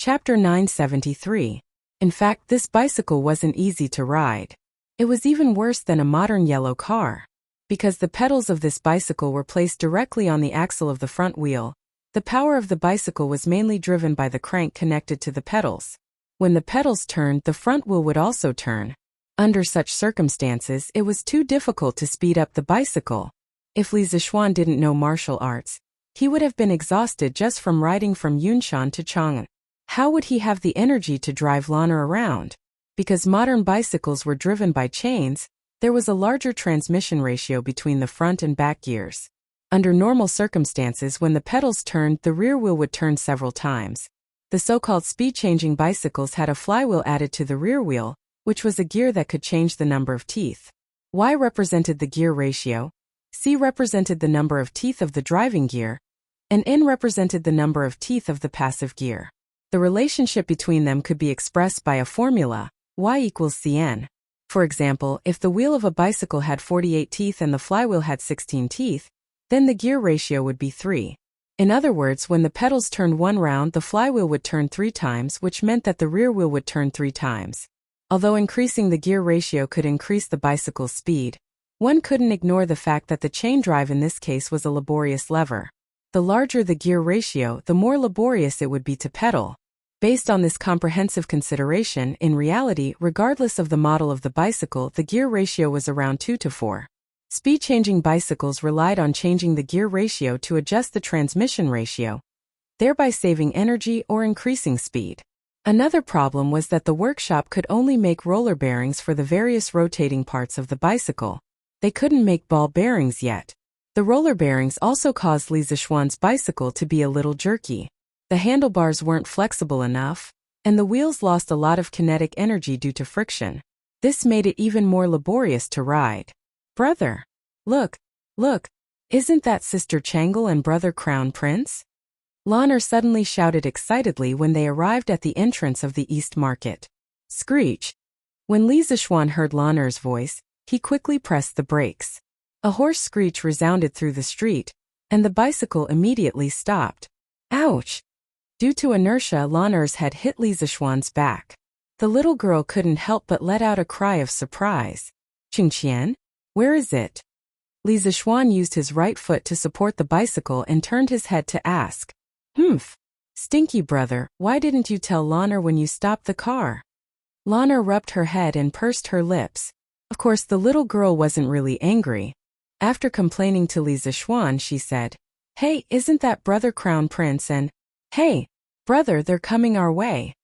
Chapter 973. In fact, this bicycle wasn't easy to ride. It was even worse than a modern yellow car. Because the pedals of this bicycle were placed directly on the axle of the front wheel, the power of the bicycle was mainly driven by the crank connected to the pedals. When the pedals turned, the front wheel would also turn. Under such circumstances, it was too difficult to speed up the bicycle. If Li Zixuan didn't know martial arts, he would have been exhausted just from riding from Yunshan to Chang'an. How would he have the energy to drive Lan'er around? Because modern bicycles were driven by chains, there was a larger transmission ratio between the front and back gears. Under normal circumstances, when the pedals turned, the rear wheel would turn several times. The so-called speed-changing bicycles had a flywheel added to the rear wheel, which was a gear that could change the number of teeth. Y represented the gear ratio, C represented the number of teeth of the driving gear, and N represented the number of teeth of the passive gear. The relationship between them could be expressed by a formula, Y equals Cn. For example, if the wheel of a bicycle had 48 teeth and the flywheel had 16 teeth, then the gear ratio would be 3. In other words, when the pedals turned one round, the flywheel would turn 3 times, which meant that the rear wheel would turn 3 times. Although increasing the gear ratio could increase the bicycle's speed, one couldn't ignore the fact that the chain drive in this case was a laborious lever. The larger the gear ratio, the more laborious it would be to pedal. Based on this comprehensive consideration, in reality, regardless of the model of the bicycle, the gear ratio was around 2 to 4. Speed-changing bicycles relied on changing the gear ratio to adjust the transmission ratio, thereby saving energy or increasing speed. Another problem was that the workshop could only make roller bearings for the various rotating parts of the bicycle. They couldn't make ball bearings yet. The roller bearings also caused Li Zixuan's bicycle to be a little jerky. The handlebars weren't flexible enough, and the wheels lost a lot of kinetic energy due to friction. This made it even more laborious to ride. Brother! Look! Isn't that Sister Changle and Brother Crown Prince? Lan'er suddenly shouted excitedly when they arrived at the entrance of the East Market. Screech! When Li Zixuan heard Lan'er's voice, he quickly pressed the brakes. A hoarse screech resounded through the street, and the bicycle immediately stopped. Ouch! Due to inertia, Lan'er's head hit Li Zixuan's back. The little girl couldn't help but let out a cry of surprise. Qingqian? Where is it? Li Zixuan used his right foot to support the bicycle and turned his head to ask. Humph! Stinky brother, why didn't you tell Lan'er when you stopped the car? Lan'er rubbed her head and pursed her lips. Of course, the little girl wasn't really angry. After complaining to Li Zixuan, she said, Hey, isn't that Brother Crown Prince and... Hey, brother, they're coming our way.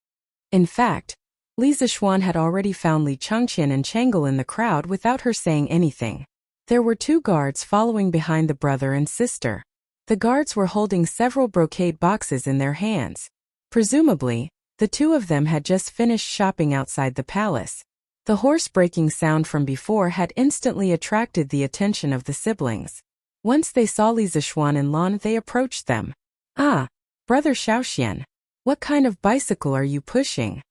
In fact, Li Zixuan had already found Li Changqian and Changle in the crowd without her saying anything. There were 2 guards following behind the brother and sister. The guards were holding several brocade boxes in their hands. Presumably, the 2 of them had just finished shopping outside the palace. The horse-breaking sound from before had instantly attracted the attention of the siblings. Once they saw Li Zixuan and Lan, they approached them. Ah, Brother Xiaoxian, what kind of bicycle are you pushing?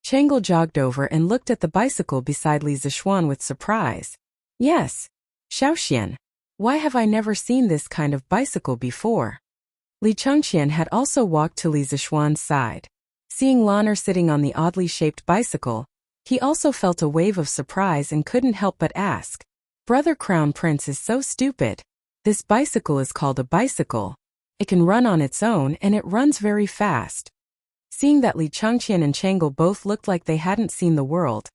Changle jogged over and looked at the bicycle beside Li Zixuan with surprise. Yes, Xiaoxian. Why have I never seen this kind of bicycle before? Li Changqian had also walked to Li Zixuan's side. Seeing Lan'er sitting on the oddly shaped bicycle, he also felt a wave of surprise and couldn't help but ask. Brother Crown Prince is so stupid. This bicycle is called a bicycle. It can run on its own and it runs very fast. Seeing that Li Changqian and Changle both looked like they hadn't seen the world,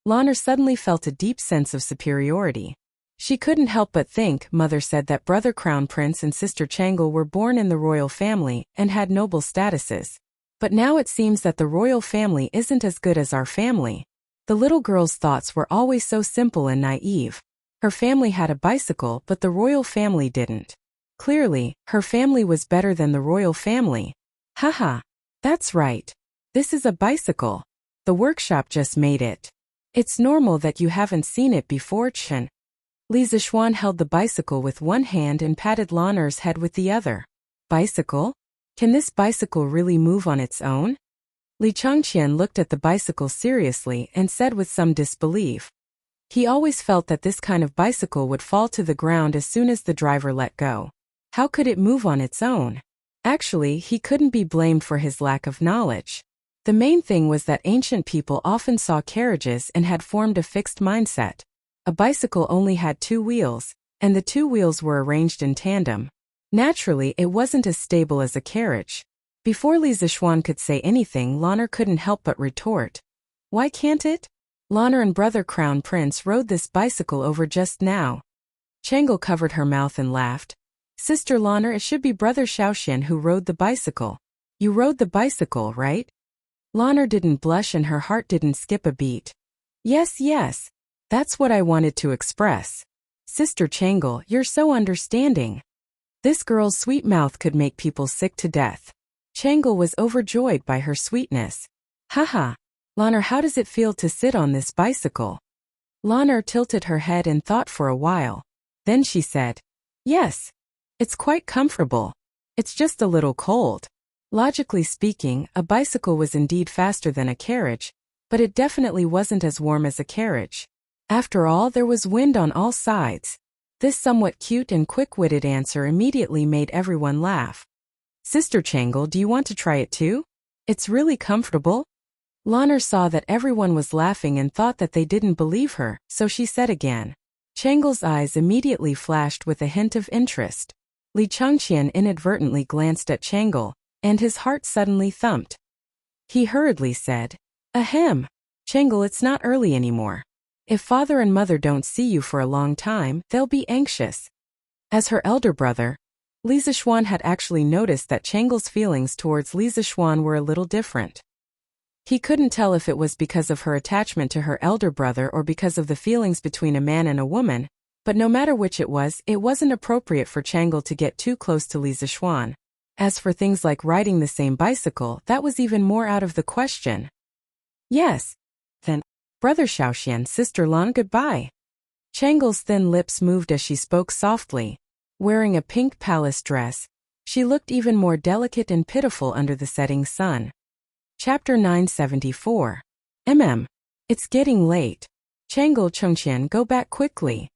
Lan'er suddenly felt a deep sense of superiority. She couldn't help but think, Mother said that Brother Crown Prince and Sister Changle were born in the royal family and had noble statuses. But now it seems that the royal family isn't as good as our family. The little girl's thoughts were always so simple and naive. Her family had a bicycle, but the royal family didn't. Clearly, her family was better than the royal family. Haha, that's right. This is a bicycle. The workshop just made it. It's normal that you haven't seen it before, Chen. Li Zixuan held the bicycle with one hand and patted Lan'er's head with the other. Bicycle? Can this bicycle really move on its own? Li Changqian looked at the bicycle seriously and said with some disbelief. He always felt that this kind of bicycle would fall to the ground as soon as the driver let go. How could it move on its own? Actually, he couldn't be blamed for his lack of knowledge. The main thing was that ancient people often saw carriages and had formed a fixed mindset. A bicycle only had 2 wheels, and the 2 wheels were arranged in tandem. Naturally, it wasn't as stable as a carriage. Before Li Zixuan could say anything, Lanner couldn't help but retort. Why can't it? Lanner and brother Crown Prince rode this bicycle over just now. Changel covered her mouth and laughed. Sister Lanner, it should be brother Xiaoxian who rode the bicycle. You rode the bicycle, right? Lanner didn't blush and her heart didn't skip a beat. Yes. That's what I wanted to express. Sister Changel, you're so understanding. This girl's sweet mouth could make people sick to death. Changel was overjoyed by her sweetness. Haha. Lanner, how does it feel to sit on this bicycle? Lanner tilted her head and thought for a while. Then she said, Yes. It's quite comfortable. It's just a little cold. Logically speaking, a bicycle was indeed faster than a carriage, but it definitely wasn't as warm as a carriage. After all, there was wind on all sides. This somewhat cute and quick-witted answer immediately made everyone laugh. Sister Changel, do you want to try it too? It's really comfortable. Lanner saw that everyone was laughing and thought that they didn't believe her, so she said again. Changel's eyes immediately flashed with a hint of interest. Li Changqian inadvertently glanced at Changel, and his heart suddenly thumped. He hurriedly said, Ahem. Changel, it's not early anymore. If father and mother don't see you for a long time, they'll be anxious. As her elder brother, Li Zixuan had actually noticed that Changel's feelings towards Li Zixuan were a little different. He couldn't tell if it was because of her attachment to her elder brother or because of the feelings between a man and a woman, but no matter which it wasn't appropriate for Changel to get too close to Li Zixuan. As for things like riding the same bicycle, that was even more out of the question. Yes. Then, brother Xiaoxian, sister Lan, goodbye. Changel's thin lips moved as she spoke softly. Wearing a pink palace dress, she looked even more delicate and pitiful under the setting sun. Chapter 974. It's getting late. Changel Chengqian, go back quickly.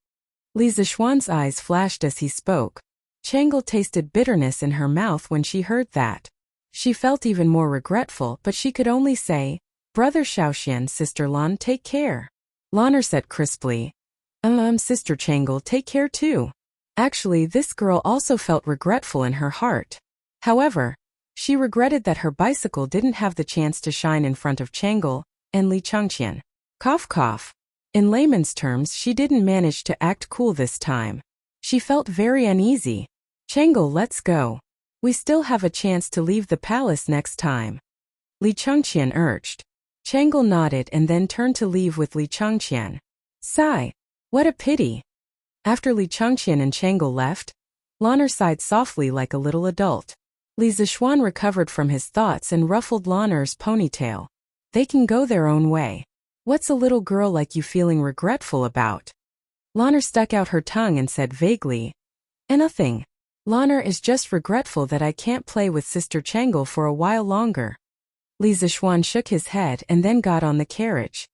Li Zixuan's eyes flashed as he spoke. Changel tasted bitterness in her mouth when she heard that. She felt even more regretful, but she could only say, Brother Xiaoxian, sister Lan, take care. Lanner said crisply, Sister Changel, take care too. Actually, this girl also felt regretful in her heart. However, she regretted that her bicycle didn't have the chance to shine in front of Changel and Li Changqian. Cough cough. In layman's terms, she didn't manage to act cool this time. She felt very uneasy. Changel, let's go. We still have a chance to leave the palace next time. Li Changqian urged. Changel nodded and then turned to leave with Li Changqian. Sigh. What a pity. After Li Changqian and Changel left, Lanner sighed softly like a little adult. Li Zixuan recovered from his thoughts and ruffled Lanner's ponytail. They can go their own way. What's a little girl like you feeling regretful about? Lanner stuck out her tongue and said vaguely, Nothing. Lanner is just regretful that I can't play with Sister Changel for a while longer. Li Zixuan shook his head and then got on the carriage.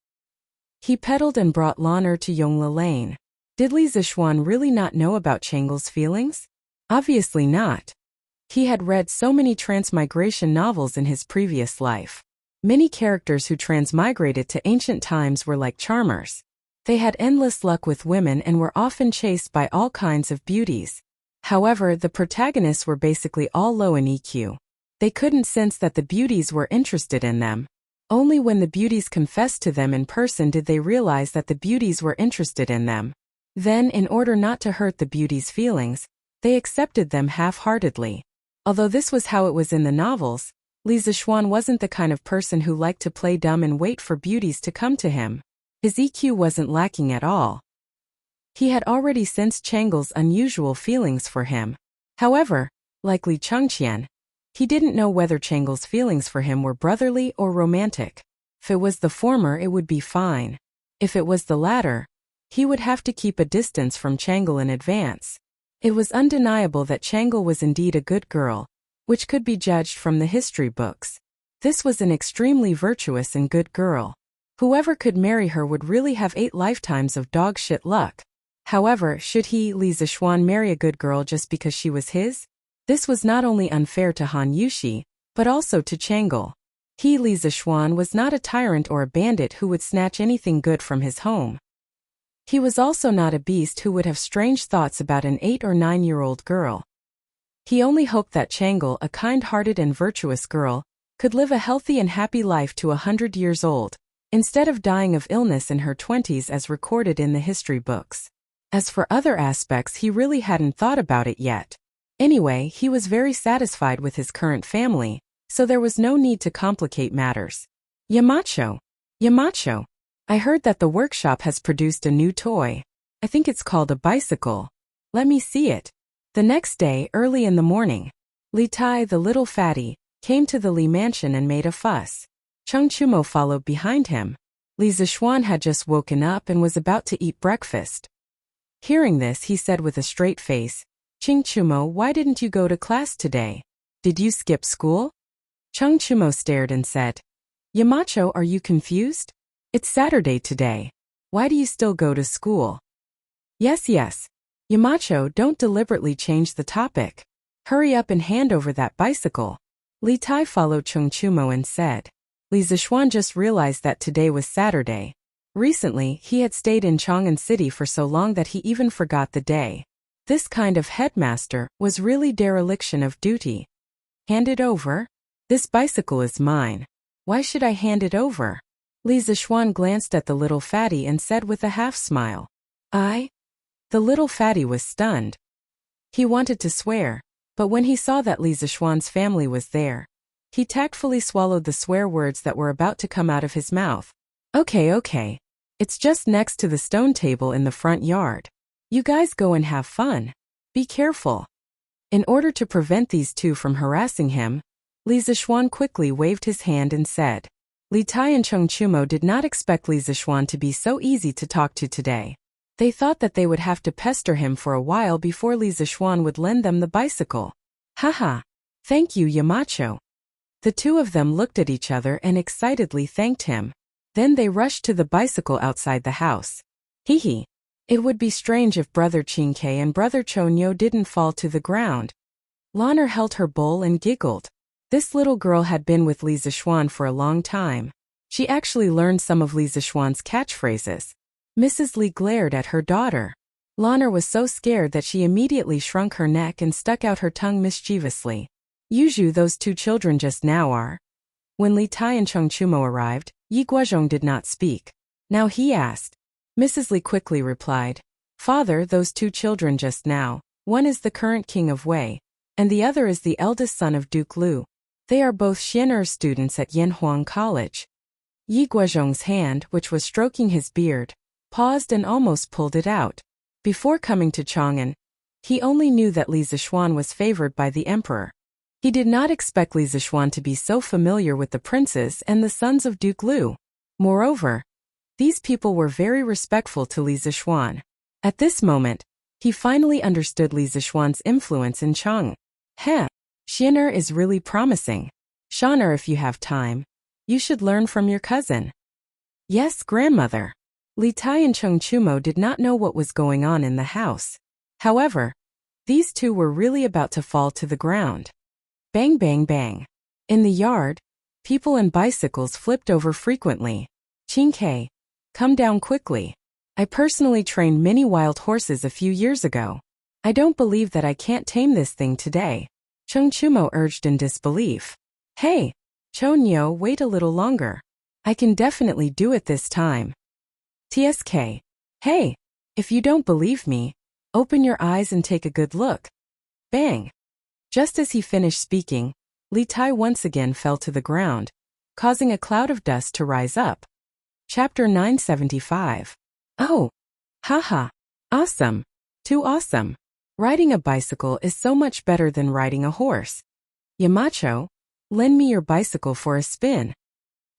He pedaled and brought Lanner to Yongla Lane. Did Li Zixuan really not know about Changel's feelings? Obviously not. He had read so many transmigration novels in his previous life. Many characters who transmigrated to ancient times were like charmers. They had endless luck with women and were often chased by all kinds of beauties. However, the protagonists were basically all low in EQ. They couldn't sense that the beauties were interested in them. Only when the beauties confessed to them in person did they realize that the beauties were interested in them. Then, in order not to hurt the beauties' feelings, they accepted them half-heartedly. Although this was how it was in the novels, Li Zixuan wasn't the kind of person who liked to play dumb and wait for beauties to come to him. His EQ wasn't lacking at all. He had already sensed Changel's unusual feelings for him. However, like Li Changqian, he didn't know whether Changel's feelings for him were brotherly or romantic. If it was the former, it would be fine. If it was the latter, he would have to keep a distance from Changel in advance. It was undeniable that Changel was indeed a good girl, which could be judged from the history books. This was an extremely virtuous and good girl. Whoever could marry her would really have 8 lifetimes of dog shit luck. However, should he, Li Zixuan, marry a good girl just because she was his? This was not only unfair to Han Yushi, but also to Changel. He, Li Zixuan, was not a tyrant or a bandit who would snatch anything good from his home. He was also not a beast who would have strange thoughts about an 8 or 9-year-old girl. He only hoped that Chang'e, a kind-hearted and virtuous girl, could live a healthy and happy life to 100 years old, instead of dying of illness in her 20s as recorded in the history books. As for other aspects, he really hadn't thought about it yet. Anyway, he was very satisfied with his current family, so there was no need to complicate matters. Yamacho, I heard that the workshop has produced a new toy. I think it's called a bicycle. Let me see it. The next day, early in the morning, Li Tai, the little fatty, came to the Li mansion and made a fuss. Cheng Chumo followed behind him. Li Zixuan had just woken up and was about to eat breakfast. Hearing this, he said with a straight face, Cheng Chumo, why didn't you go to class today? Did you skip school? Cheng Chumo stared and said, Yamacho, are you confused? It's Saturday today. Why do you still go to school? Yes. Yamacho, don't deliberately change the topic. Hurry up and hand over that bicycle. Li Tai followed Cheng Chumo and said. Li Zixuan just realized that today was Saturday. Recently, he had stayed in Chang'an City for so long that he even forgot the day. This kind of headmaster was really dereliction of duty. Hand it over? This bicycle is mine. Why should I hand it over? Li Zixuan glanced at the little fatty and said with a half-smile. I? The little fatty was stunned. He wanted to swear, but when he saw that Li Zixuan's family was there, he tactfully swallowed the swear words that were about to come out of his mouth. Okay. It's just next to the stone table in the front yard. You guys go and have fun. Be careful. In order to prevent these two from harassing him, Li Zixuan quickly waved his hand and said. Li Tai and Cheng Chumo did not expect Li Zixuan to be so easy to talk to today. They thought that they would have to pester him for a while before Li Zixuan would lend them the bicycle. Haha. Thank you, Yamacho. The two of them looked at each other and excitedly thanked him. Then they rushed to the bicycle outside the house. Hee. It would be strange if Brother Qingke and Brother Chonyo didn't fall to the ground. Lan'er held her bowl and giggled. This little girl had been with Li Zixuan for a long time. She actually learned some of Li Zixuan's catchphrases. Mrs. Li glared at her daughter. Lan'er was so scared that she immediately shrunk her neck and stuck out her tongue mischievously. Yuju, those two children just now are. When Li Tai and Cheng Chumo arrived, Yi Guozhong did not speak. Now he asked. Mrs. Li quickly replied. Father, those two children just now, one is the current king of Wei, and the other is the eldest son of Duke Lu. They are both Xian'er students at Yanhuang College. Yi Guozhong's hand, which was stroking his beard, paused and almost pulled it out. Before coming to Chang'an, he only knew that Li Zixuan was favored by the emperor. He did not expect Li Zixuan to be so familiar with the princes and the sons of Duke Lu. Moreover, these people were very respectful to Li Zixuan. At this moment, he finally understood Li Zixuan's influence in Chang'an. Xian'er is really promising. Xian'er, if you have time, you should learn from your cousin. Yes, grandmother. Li Tai and Cheng Chumo did not know what was going on in the house. However, these two were really about to fall to the ground. Bang, bang, bang. In the yard, people and bicycles flipped over frequently. Qingke, come down quickly. I personally trained many wild horses a few years ago. I don't believe that I can't tame this thing today. Cheng Chumo urged in disbelief. Hey, Chonyo, wait a little longer. I can definitely do it this time. TSK. Hey, if you don't believe me, open your eyes and take a good look. Bang. Just as he finished speaking, Li Tai once again fell to the ground, causing a cloud of dust to rise up. Chapter 975. Oh. Haha. Awesome. Too awesome. Riding a bicycle is so much better than riding a horse. Yamacho, lend me your bicycle for a spin.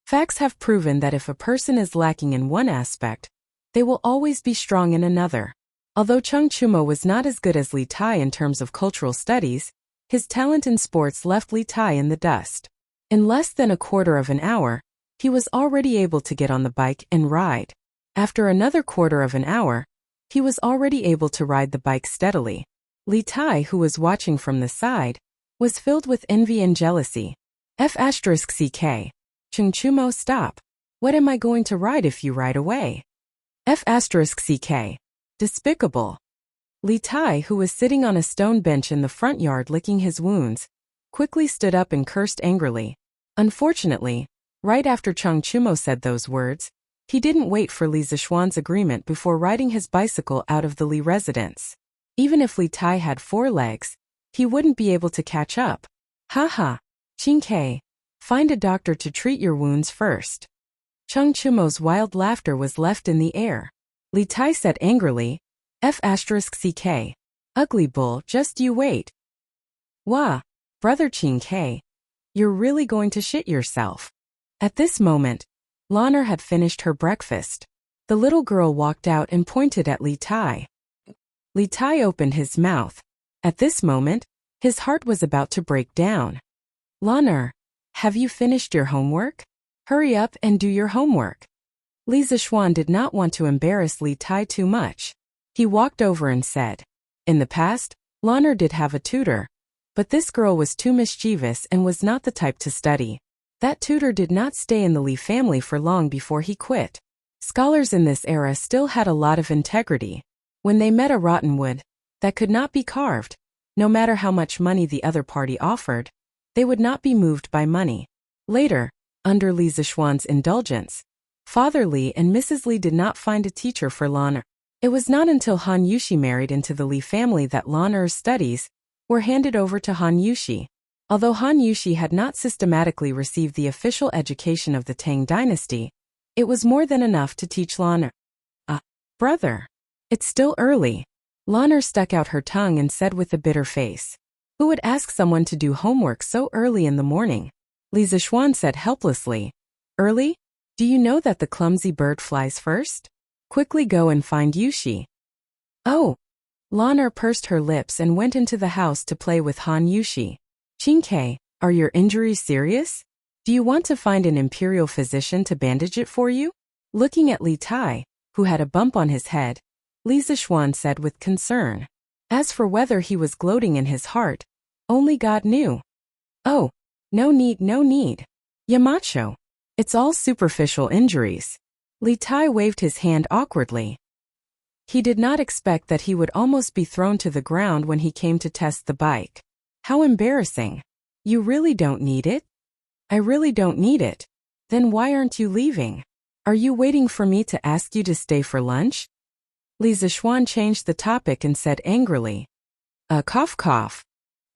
Facts have proven that if a person is lacking in one aspect, they will always be strong in another. Although Cheng Chumo was not as good as Li Tai in terms of cultural studies, his talent in sports left Li Tai in the dust. In less than a quarter of an hour, he was already able to get on the bike and ride. After another quarter of an hour, he was already able to ride the bike steadily. Li Tai, who was watching from the side, was filled with envy and jealousy. F*ck. Chungchumo, stop. What am I going to ride if you ride away? F***ck. Despicable. Li Tai, who was sitting on a stone bench in the front yard licking his wounds, quickly stood up and cursed angrily. Unfortunately, right after Chungchumo said those words, he didn't wait for Li Zishuan's agreement before riding his bicycle out of the Li residence. Even if Li Tai had 4 legs, he wouldn't be able to catch up. Haha. Qingke, find a doctor to treat your wounds first. Chungchumo's wild laughter was left in the air. Li Tai said angrily, F***ck. Ugly bull, just you wait. Wah, brother Qingke, you're really going to shit yourself. At this moment, Lanner had finished her breakfast. The little girl walked out and pointed at Li Tai. Li Tai opened his mouth. At this moment, his heart was about to break down. Lanner, have you finished your homework? Hurry up and do your homework. Li Zishuan did not want to embarrass Li Tai too much. He walked over and said, in the past, Lanner did have a tutor, but this girl was too mischievous and was not the type to study. That tutor did not stay in the Li family for long before he quit. Scholars in this era still had a lot of integrity. When they met a rotten wood that could not be carved, no matter how much money the other party offered, they would not be moved by money. Later, under Li Zishuan's indulgence, Father Li and Mrs. Li did not find a teacher for Lanner. It was not until Han Yushi married into the Li family that Lanner's studies were handed over to Han Yushi. Although Han Yushi had not systematically received the official education of the Tang dynasty, it was more than enough to teach Lanner. Brother. It's still early. Lanner stuck out her tongue and said with a bitter face. Who would ask someone to do homework so early in the morning? Li Zishuan said helplessly. Early? Do you know that the clumsy bird flies first? Quickly go and find Yushi. Oh. Lanner pursed her lips and went into the house to play with Han Yushi. Qingke, are your injuries serious? Do you want to find an imperial physician to bandage it for you? Looking at Li Tai, who had a bump on his head, Li Zishuan said with concern. As for whether he was gloating in his heart, only God knew. Oh, no need, no need. Yamacho. It's all superficial injuries. Li Tai waved his hand awkwardly. He did not expect that he would almost be thrown to the ground when he came to test the bike. How embarrassing. You really don't need it? I really don't need it. Then why aren't you leaving? Are you waiting for me to ask you to stay for lunch? Li Zishuan changed the topic and said angrily. Cough cough.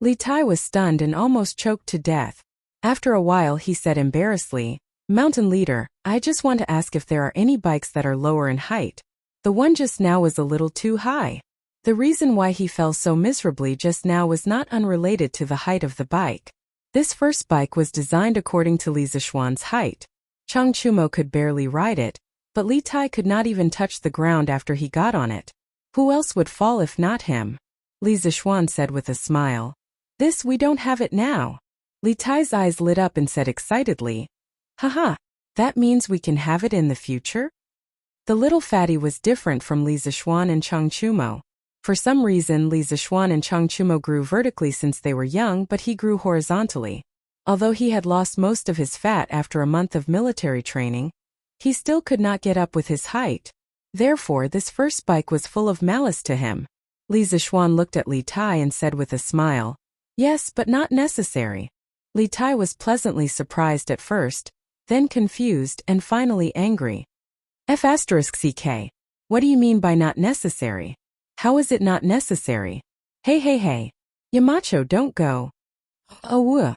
Li Tai was stunned and almost choked to death. After a while he said embarrassedly, Mountain Leader, I just want to ask if there are any bikes that are lower in height. The one just now was a little too high. The reason why he fell so miserably just now was not unrelated to the height of the bike. This first bike was designed according to Li Zishuan's height. Chungchumo could barely ride it, but Li Tai could not even touch the ground after he got on it. Who else would fall if not him? Li Zishuan said with a smile. This we don't have it now. Li Tai's eyes lit up and said excitedly. Haha, that means we can have it in the future? The little fatty was different from Li Zishuan and Chungchumo. For some reason Li Zishuan and Chungchumo grew vertically since they were young, but he grew horizontally. Although he had lost most of his fat after a month of military training, he still could not get up with his height. Therefore this first bike was full of malice to him. Li Zishuan looked at Li Tai and said with a smile, Yes, but not necessary. Li Tai was pleasantly surprised at first, then confused and finally angry. F***ck. What do you mean by not necessary? How is it not necessary? Hey. Yamacho, don't go. Oh.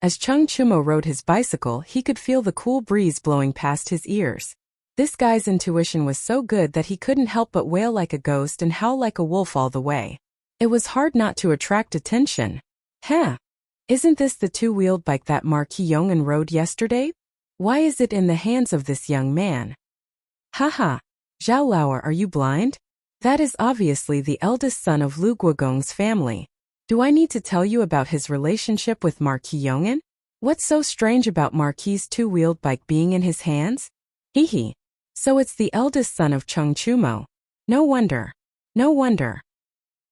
As Chungchumo rode his bicycle, he could feel the cool breeze blowing past his ears. This guy's intuition was so good that he couldn't help but wail like a ghost and howl like a wolf all the way. It was hard not to attract attention. Isn't this the two-wheeled bike that Marquis Yong'an rode yesterday? Why is it in the hands of this young man? Haha. Zhao Laoer, are you blind? That is obviously the eldest son of Lu Guogong's family. Do I need to tell you about his relationship with Marquis Yong'an? What's so strange about Marquis's two-wheeled bike being in his hands? Hehe. So it's the eldest son of Chungchumo. No wonder.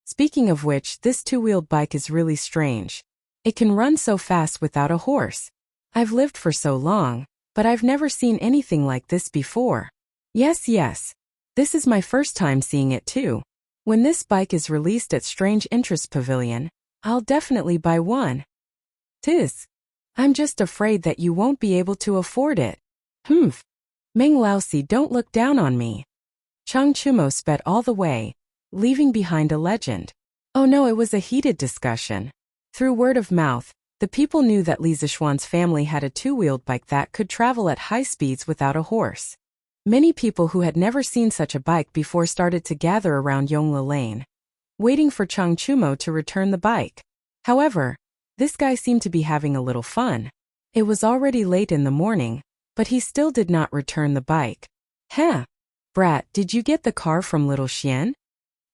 Speaking of which, this two-wheeled bike is really strange. It can run so fast without a horse. I've lived for so long, But I've never seen anything like this before. Yes, yes. This is my first time seeing it too. When this bike is released at Strange Interest Pavilion, I'll definitely buy one. Tis. I'm just afraid that you won't be able to afford it. Humph. Meng Laosi, don't look down on me. Chang Chumo sped all the way, leaving behind a legend. Oh no, it was a heated discussion. Through word of mouth, the people knew that Li Zishuan's family had a two-wheeled bike that could travel at high speeds without a horse. Many people who had never seen such a bike before started to gather around Yongla Lane, waiting for Chang Chumo to return the bike. However, this guy seemed to be having a little fun. It was already late in the morning, but he still did not return the bike. Heh! Brat, did you get the car from Little Xian?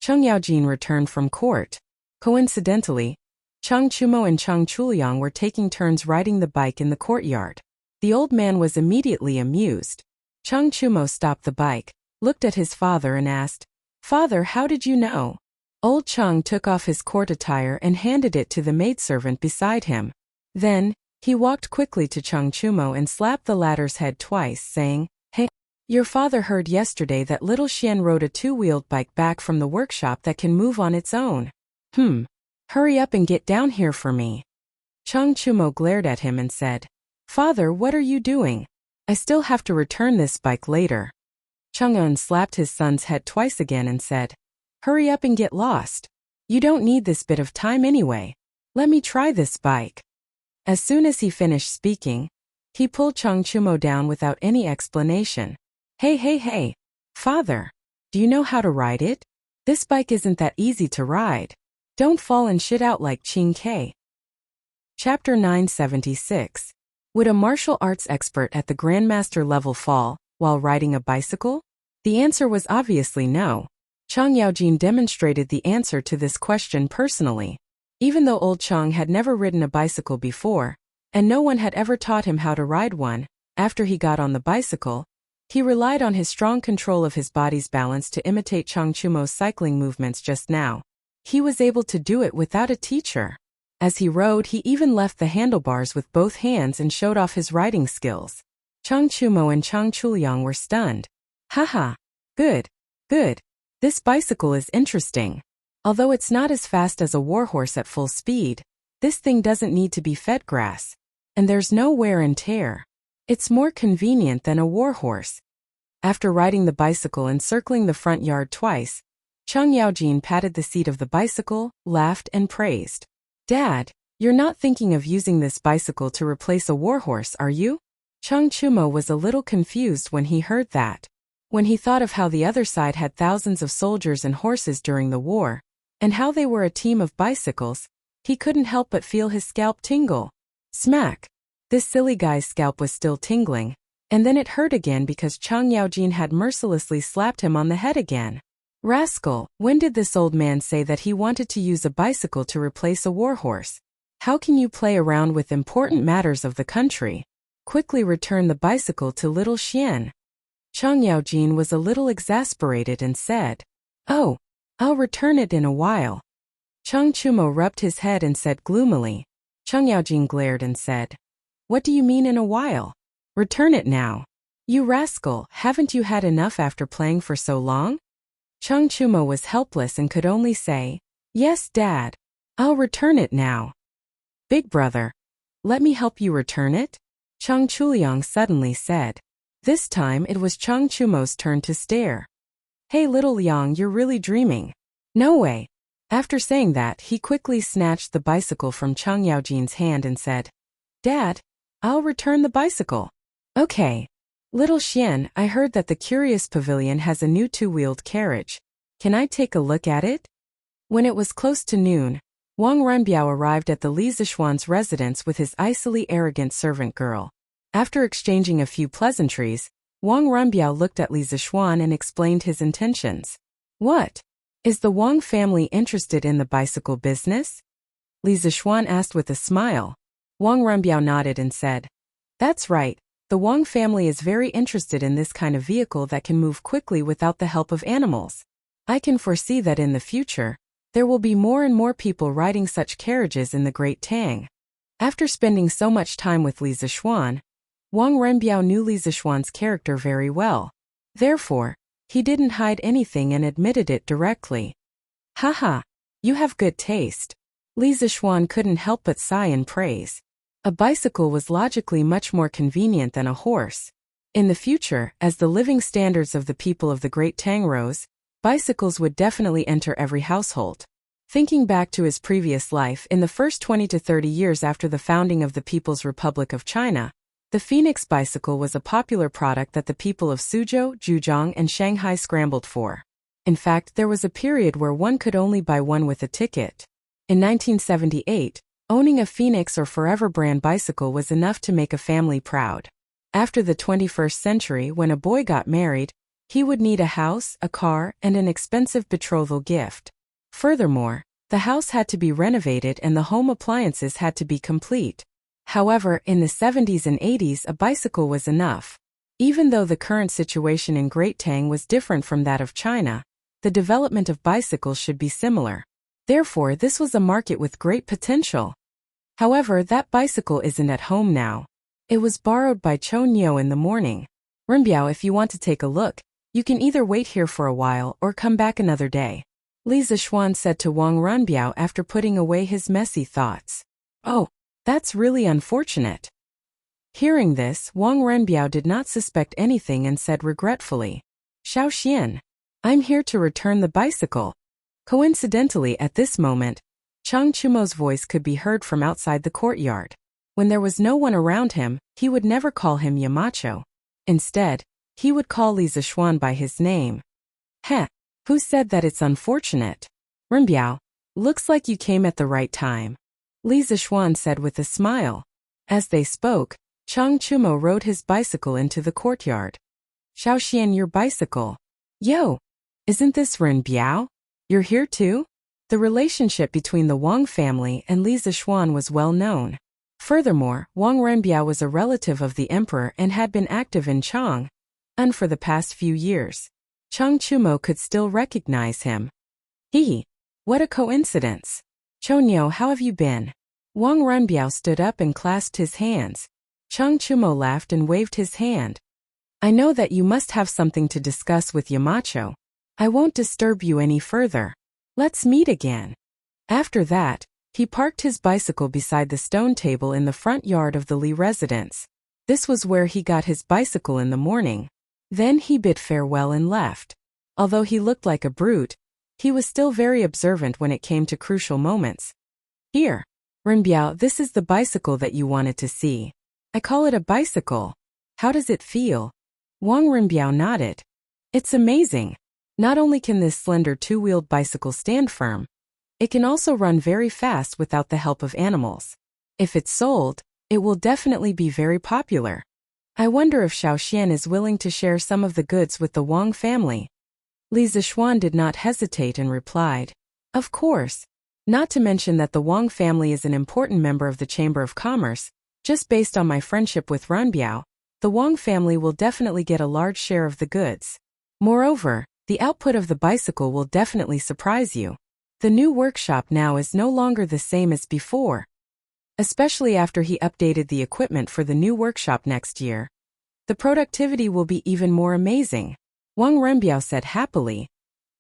Cheng Yaojin returned from court. Coincidentally, Chang Chumo and Chang Chuliang were taking turns riding the bike in the courtyard. The old man was immediately amused. Chang Chumo stopped the bike, looked at his father and asked, "Father, how did you know?" Old Chang took off his court attire and handed it to the maidservant beside him. Then, he walked quickly to Chang Chumo and slapped the latter's head twice, saying, "Hey, your father heard yesterday that Little Xian rode a two-wheeled bike back from the workshop that can move on its own. Hurry up and get down here for me." Chang Chumo glared at him and said, "Father, what are you doing? I still have to return this bike later." Chang Yun slapped his son's head twice again and said, "Hurry up and get lost. You don't need this bit of time anyway. Let me try this bike." As soon as he finished speaking, he pulled Chang Chumo down without any explanation. Hey, father, do you know how to ride it? This bike isn't that easy to ride. Don't fall and shit out like Qing K. Chapter 976. Would a martial arts expert at the Grandmaster level fall while riding a bicycle? The answer was obviously no. Chang Yaojin demonstrated the answer to this question personally. Even though old Chang had never ridden a bicycle before, and no one had ever taught him how to ride one, after he got on the bicycle, he relied on his strong control of his body's balance to imitate Chang Chumo's cycling movements just now. He was able to do it without a teacher. As he rode, he even left the handlebars with both hands and showed off his riding skills. Chang Chumo and Chang Chuliang were stunned. Haha. Good. This bicycle is interesting. Although it's not as fast as a warhorse at full speed, this thing doesn't need to be fed grass. And there's no wear and tear. It's more convenient than a warhorse. After riding the bicycle and circling the front yard twice, Chang Yaojin patted the seat of the bicycle, laughed and praised. "Dad, you're not thinking of using this bicycle to replace a warhorse, are you?" Chang Chumo was a little confused when he heard that. When he thought of how the other side had thousands of soldiers and horses during the war, and how they were a team of bicycles, he couldn't help but feel his scalp tingle. Smack! This silly guy's scalp was still tingling, and then it hurt again because Chang Yaojin had mercilessly slapped him on the head again. Rascal, when did this old man say that he wanted to use a bicycle to replace a warhorse? How can you play around with important matters of the country? Quickly return the bicycle to Little Xian. Chang Yaojin was a little exasperated and said, "Oh, I'll return it in a while." Chang Chumo rubbed his head and said gloomily. Chang Yaojin glared and said, "What do you mean in a while? Return it now. You rascal, haven't you had enough after playing for so long?" Chang Chumo was helpless and could only say, "Yes, Dad. I'll return it now." "Big brother, let me help you return it?" Chang Chuliang suddenly said. This time it was Chang Chumo's turn to stare. "Hey little Liang, you're really dreaming." "No way." After saying that, he quickly snatched the bicycle from Chang Yaojin's hand and said, "Dad, I'll return the bicycle." "Okay. Little Xian, I heard that the Curious Pavilion has a new two-wheeled carriage. Can I take a look at it?" When it was close to noon, Wang Renbiao arrived at the Li Zishuan's residence with his icily arrogant servant girl. After exchanging a few pleasantries, Wang Renbiao looked at Li Zishuan and explained his intentions. "What? Is the Wang family interested in the bicycle business?" Li Zishuan asked with a smile. Wang Renbiao nodded and said, "That's right. The Wang family is very interested in this kind of vehicle that can move quickly without the help of animals. I can foresee that in the future, there will be more and more people riding such carriages in the Great Tang." After spending so much time with Li Zishuan, Wang Renbiao knew Li Zixuan's character very well. Therefore, he didn't hide anything and admitted it directly. Haha, you have good taste. Li Zixuan couldn't help but sigh in praise. A bicycle was logically much more convenient than a horse. In the future, as the living standards of the people of the Great Tang rose, bicycles would definitely enter every household. Thinking back to his previous life in the first 20 to 30 years after the founding of the People's Republic of China, the Phoenix bicycle was a popular product that the people of Suzhou, Zhejiang, and Shanghai scrambled for. In fact, there was a period where one could only buy one with a ticket. In 1978, owning a Phoenix or Forever brand bicycle was enough to make a family proud. After the 21st century, when a boy got married, he would need a house, a car, and an expensive betrothal gift. Furthermore, the house had to be renovated and the home appliances had to be complete. However, in the 70s and 80s, a bicycle was enough. Even though the current situation in Great Tang was different from that of China, the development of bicycles should be similar. Therefore, this was a market with great potential. However, that bicycle isn't at home now. It was borrowed by Chou Niu in the morning. Renbiao, if you want to take a look, you can either wait here for a while or come back another day. Li Zixuan said to Wang Renbiao after putting away his messy thoughts. Oh, that's really unfortunate. Hearing this, Wang Renbiao did not suspect anything and said regretfully, Xiao Xian, I'm here to return the bicycle. Coincidentally, at this moment, Chang Chumo's voice could be heard from outside the courtyard. When there was no one around him, he would never call him Yamacho. Instead, he would call Li Zixuan by his name. Heh, who said that it's unfortunate? Renbiao, looks like you came at the right time. Li Zixuan said with a smile. As they spoke, Chang Chumo rode his bicycle into the courtyard. Xiao Xian, your bicycle. Yo, isn't this Renbiao? You're here too? The relationship between the Wang family and Li Zixuan was well known. Furthermore, Wang Renbiao was a relative of the emperor and had been active in Chang'an for the past few years. Chang Chumo could still recognize him. Hee, what a coincidence. Chou Niu, how have you been? Wang Renbiao stood up and clasped his hands. Chang Chumo laughed and waved his hand. I know that you must have something to discuss with Yamacho. I won't disturb you any further. Let's meet again. After that, he parked his bicycle beside the stone table in the front yard of the Li residence. This was where he got his bicycle in the morning. Then he bid farewell and left. Although he looked like a brute, he was still very observant when it came to crucial moments. Here, Renbiao, this is the bicycle that you wanted to see. I call it a bicycle. How does it feel? Wang Renbiao nodded. It's amazing. Not only can this slender two-wheeled bicycle stand firm, it can also run very fast without the help of animals. If it's sold, it will definitely be very popular. I wonder if Xiao Xian is willing to share some of the goods with the Wang family. Li Zixuan did not hesitate and replied, Of course. Not to mention that the Wang family is an important member of the Chamber of Commerce. Just based on my friendship with Renbiao, the Wang family will definitely get a large share of the goods. Moreover, the output of the bicycle will definitely surprise you. The new workshop now is no longer the same as before. Especially after he updated the equipment for the new workshop next year. The productivity will be even more amazing. Wang Renbiao said happily.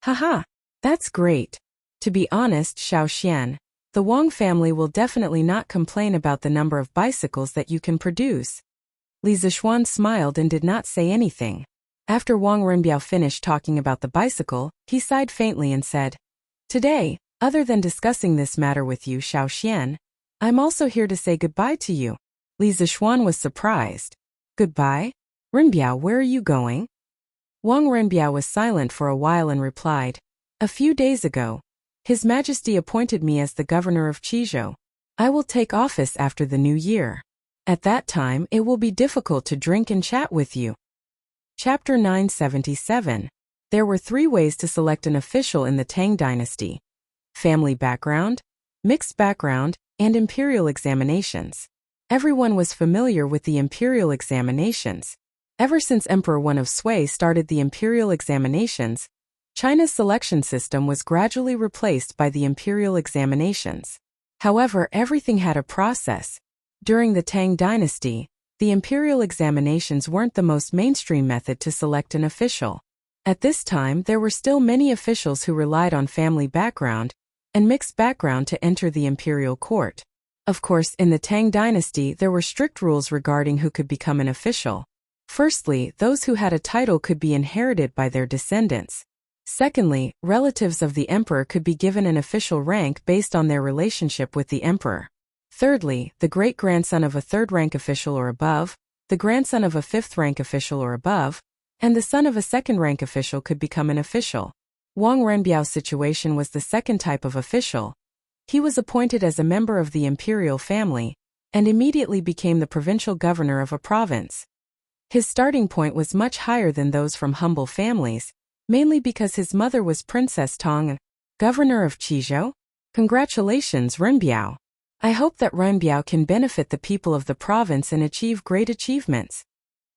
Haha, that's great. To be honest, Xiao Xian, the Wang family will definitely not complain about the number of bicycles that you can produce. Li Zixuan smiled and did not say anything. After Wang Renbiao finished talking about the bicycle, he sighed faintly and said, Today, other than discussing this matter with you, Xiao Xian, I'm also here to say goodbye to you. Li Zixuan was surprised. Goodbye? Renbiao, where are you going? Wang Renbiao was silent for a while and replied, A few days ago, His Majesty appointed me as the governor of Qizhou. I will take office after the new year. At that time, it will be difficult to drink and chat with you. Chapter 977. There were 3 ways to select an official in the Tang dynasty. Family background, mixed background, and imperial examinations. Everyone was familiar with the imperial examinations. Ever since Emperor Wen of Sui started the imperial examinations, China's selection system was gradually replaced by the imperial examinations. However, everything had a process. During the Tang dynasty, the imperial examinations weren't the most mainstream method to select an official. At this time, there were still many officials who relied on family background and mixed background to enter the imperial court. Of course, in the Tang dynasty, there were strict rules regarding who could become an official. Firstly, those who had a title could be inherited by their descendants. Secondly, relatives of the emperor could be given an official rank based on their relationship with the emperor. Thirdly, the great-grandson of a third-rank official or above, the grandson of a fifth-rank official or above, and the son of a second-rank official could become an official. Wang Renbiao's situation was the second type of official. He was appointed as a member of the imperial family and immediately became the provincial governor of a province. His starting point was much higher than those from humble families, mainly because his mother was Princess Tong, governor of Qizhou. Congratulations, Renbiao. I hope that Renbiao can benefit the people of the province and achieve great achievements.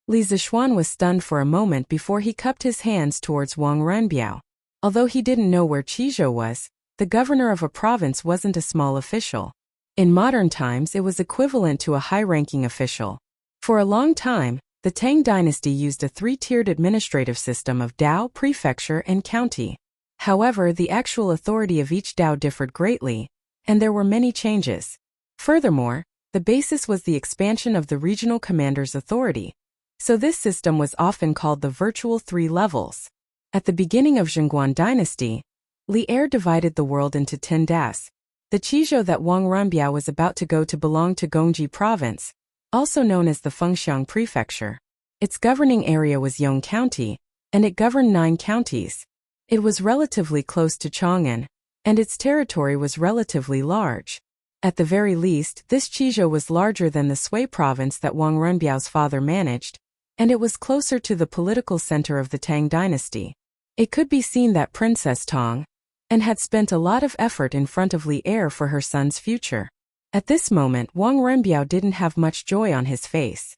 Li Zishuan was stunned for a moment before he cupped his hands towards Wang Renbiao. Although he didn't know where Qizhou was, the governor of a province wasn't a small official. In modern times, it was equivalent to a high-ranking official. For a long time, the Tang dynasty used a three-tiered administrative system of Dao, prefecture, and county. However, the actual authority of each Dao differed greatly, and there were many changes. Furthermore, the basis was the expansion of the regional commander's authority. So this system was often called the virtual three levels. At the beginning of Zhenguan dynasty, Li Er divided the world into 10 das. The Qizhou that Wang Renbiao was about to go to belonged to Gongji province, also known as the Fengxiang prefecture. Its governing area was Yong County, and it governed 9 counties. It was relatively close to Chang'an, and its territory was relatively large. At the very least, this Qizhou was larger than the Sui province that Wang Renbiao's father managed, and it was closer to the political center of the Tang dynasty. It could be seen that Princess Tong had spent a lot of effort in front of Li Er for her son's future. At this moment, Wang Renbiao didn't have much joy on his face.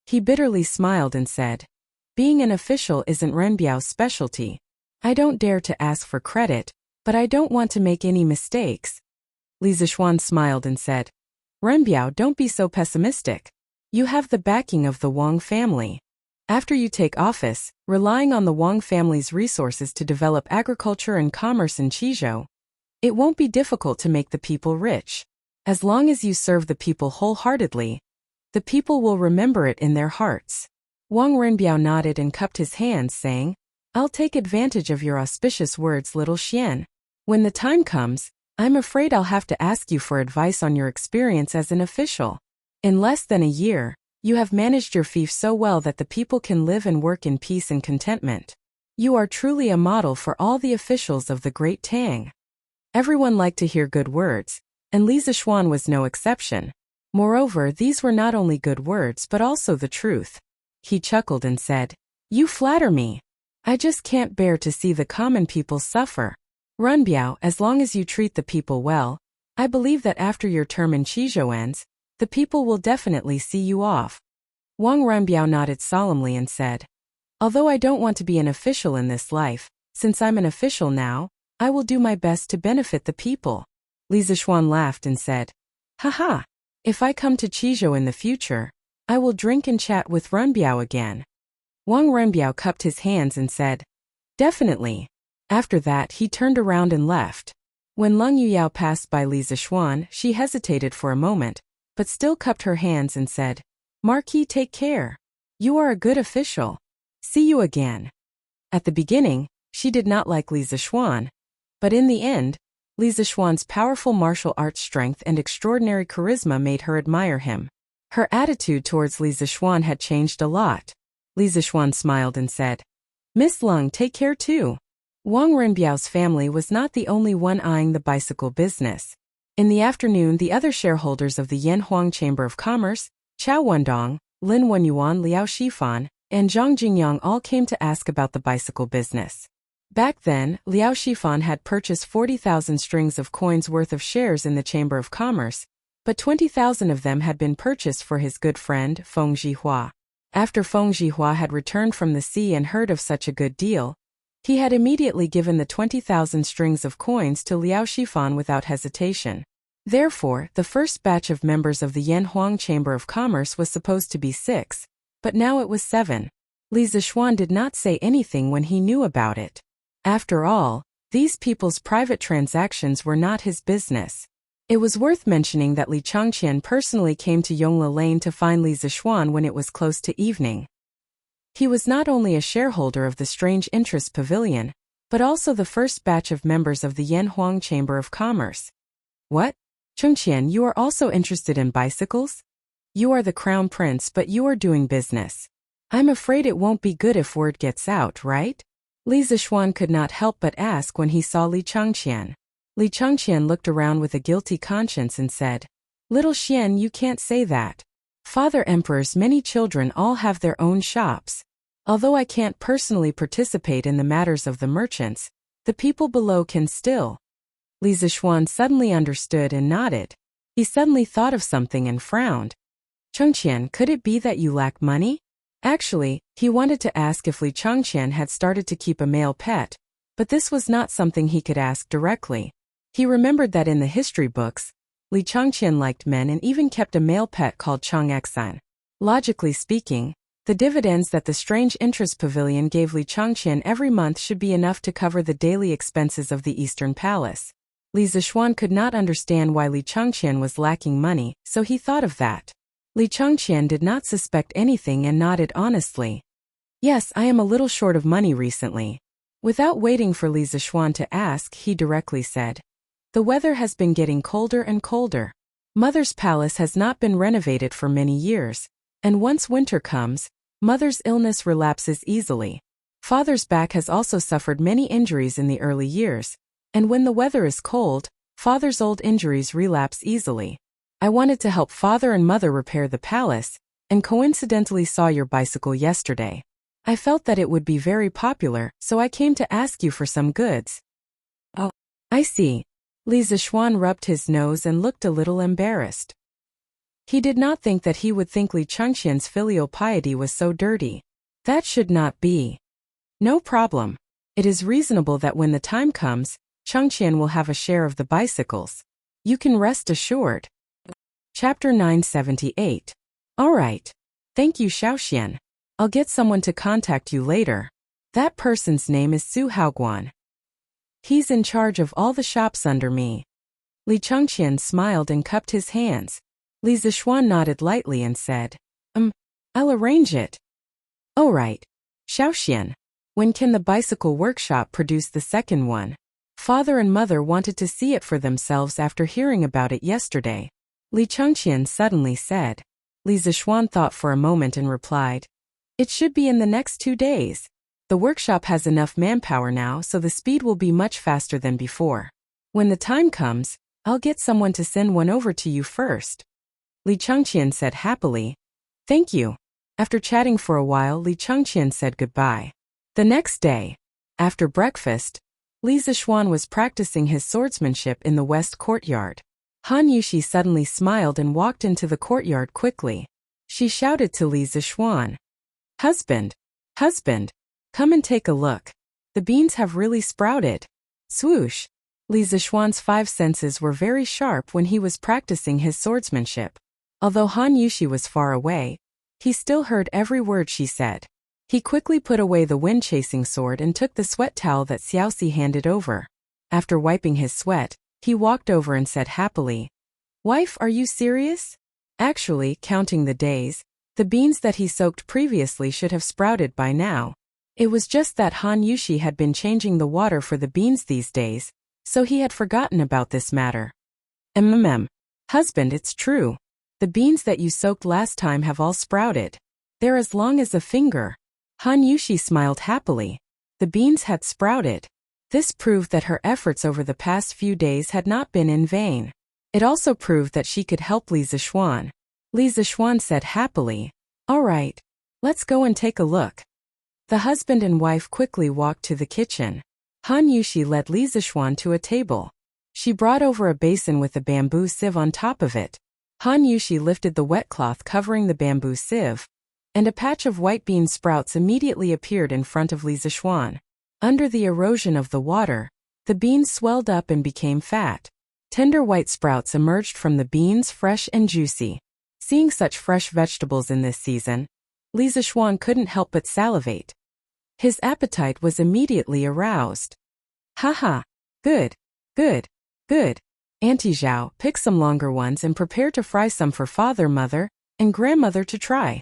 He bitterly smiled and said, "Being an official isn't Renbiao's specialty. I don't dare to ask for credit, but I don't want to make any mistakes." Li Zishuan smiled and said, "Renbiao, don't be so pessimistic. You have the backing of the Wang family. After you take office, relying on the Wang family's resources to develop agriculture and commerce in Qizhou, it won't be difficult to make the people rich. As long as you serve the people wholeheartedly, the people will remember it in their hearts." Wang Renbiao nodded and cupped his hands, saying, "I'll take advantage of your auspicious words, little Xian. When the time comes, I'm afraid I'll have to ask you for advice on your experience as an official. In less than a year, you have managed your fief so well that the people can live and work in peace and contentment. You are truly a model for all the officials of the Great Tang." Everyone liked to hear good words, and Li Zishuan was no exception. Moreover, these were not only good words but also the truth. He chuckled and said, "You flatter me. I just can't bear to see the common people suffer. Renbiao, as long as you treat the people well, I believe that after your term in Qizhou ends, the people will definitely see you off." Wang Renbiao nodded solemnly and said, "Although I don't want to be an official in this life, since I'm an official now, I will do my best to benefit the people." Li Zishuan laughed and said, "Haha, if I come to Qizhou in the future, I will drink and chat with Renbiao again." Wang Renbiao cupped his hands and said, "Definitely." After that, he turned around and left. When Leng Yuyao passed by Li Zishuan, she hesitated for a moment, but still cupped her hands and said, "Marquis, take care. You are a good official. See you again." At the beginning, she did not like Li Zishuan, but in the end, Li Zishuan's powerful martial arts strength and extraordinary charisma made her admire him. Her attitude towards Li Zishuan had changed a lot. Li Zishuan smiled and said, "Miss Leng, take care too." Wang Renbiao's family was not the only one eyeing the bicycle business. In the afternoon, the other shareholders of the Yanhuang Chamber of Commerce, Chao Wendong, Lin Wenyuan, Liao Shifan, and Zhang Jingyang all came to ask about the bicycle business. Back then, Liao Shifan had purchased 40,000 strings of coins worth of shares in the Chamber of Commerce, but 20,000 of them had been purchased for his good friend, Feng Zhihua. After Feng Zhihua had returned from the sea and heard of such a good deal, he had immediately given the 20,000 strings of coins to Liao Shifan without hesitation. Therefore, the first batch of members of the Yanhuang Chamber of Commerce was supposed to be 6, but now it was 7. Li Zixuan did not say anything when he knew about it. After all, these people's private transactions were not his business. It was worth mentioning that Li Changqian personally came to Yongla Lane to find Li Zixuan when it was close to evening. He was not only a shareholder of the Strange Interest Pavilion, but also the first batch of members of the Yanhuang Chamber of Commerce. What? Chengqian, you are also interested in bicycles? You are the crown prince, but you are doing business. I'm afraid it won't be good if word gets out, right? Li Zixuan could not help but ask when he saw Li Changqian. Li Changqian looked around with a guilty conscience and said, "Little Xian, you can't say that. Father Emperor's many children all have their own shops. Although I can't personally participate in the matters of the merchants, the people below can still." Li Zixuan suddenly understood and nodded. He suddenly thought of something and frowned. "Chengqian, could it be that you lack money?" Actually, he wanted to ask if Li Changqian had started to keep a male pet, but this was not something he could ask directly. He remembered that in the history books, Li Changqian liked men and even kept a male pet called Chang'exan. Logically speaking, the dividends that the Strange Interest Pavilion gave Li Changqian every month should be enough to cover the daily expenses of the Eastern Palace. Li Zixuan could not understand why Li Changqian was lacking money, so he thought of that. Li Changqian did not suspect anything and nodded honestly. "Yes, I am a little short of money recently." Without waiting for Li Zixuan to ask, he directly said, "The weather has been getting colder and colder. Mother's palace has not been renovated for many years, and once winter comes, Mother's illness relapses easily. Father's back has also suffered many injuries in the early years, and when the weather is cold, Father's old injuries relapse easily. I wanted to help Father and Mother repair the palace, and coincidentally saw your bicycle yesterday. I felt that it would be very popular, so I came to ask you for some goods." "Oh, I see." Li Zixuan rubbed his nose and looked a little embarrassed. He did not think that he would think Li Changqian's filial piety was so dirty. That should not be. "No problem. It is reasonable that when the time comes, Changqian will have a share of the bicycles. You can rest assured." Chapter 978. All right. Thank you, Xiaoxian. I'll get someone to contact you later. That person's name is Su Haoguan. He's in charge of all the shops under me. Li Changqian smiled and cupped his hands. Li Zixuan nodded lightly and said, I'll arrange it." "All right. Xiaoxian, when can the bicycle workshop produce the second one? Father and Mother wanted to see it for themselves after hearing about it yesterday." Li Changqian suddenly said. Li Zixuan thought for a moment and replied, "It should be in the next 2 days. The workshop has enough manpower now, so the speed will be much faster than before. When the time comes, I'll get someone to send one over to you first." Li Changqian said happily, "Thank you." After chatting for a while, Li Changqian said goodbye. The next day, after breakfast, Li Zixuan was practicing his swordsmanship in the west courtyard. Han Yushi suddenly smiled and walked into the courtyard quickly. She shouted to Li Zixuan, Husband, come and take a look. The beans have really sprouted." Swoosh! Li Zixuan's 5 senses were very sharp when he was practicing his swordsmanship. Although Han Yushi was far away, he still heard every word she said. He quickly put away the wind-chasing sword and took the sweat towel that Xiaoxi handed over. After wiping his sweat, he walked over and said happily, "Wife, are you serious?" Actually, counting the days, the beans that he soaked previously should have sprouted by now. It was just that Han Yushi had been changing the water for the beans these days, so he had forgotten about this matter. Husband, it's true. The beans that you soaked last time have all sprouted. They're as long as a finger." Han Yushi smiled happily. The beans had sprouted. This proved that her efforts over the past few days had not been in vain. It also proved that she could help Li Zixuan. Li Zixuan said happily, "All right, let's go and take a look." The husband and wife quickly walked to the kitchen. Han Yushi led Li Zixuan to a table. She brought over a basin with a bamboo sieve on top of it. Han Yushi lifted the wet cloth covering the bamboo sieve, and a patch of white bean sprouts immediately appeared in front of Li Zixuan. Under the erosion of the water, the beans swelled up and became fat. Tender white sprouts emerged from the beans, fresh and juicy. Seeing such fresh vegetables in this season, Li Zixuan couldn't help but salivate. His appetite was immediately aroused. Haha, good, good, good. Auntie Zhao, pick some longer ones and prepare to fry some for father, mother, and grandmother to try.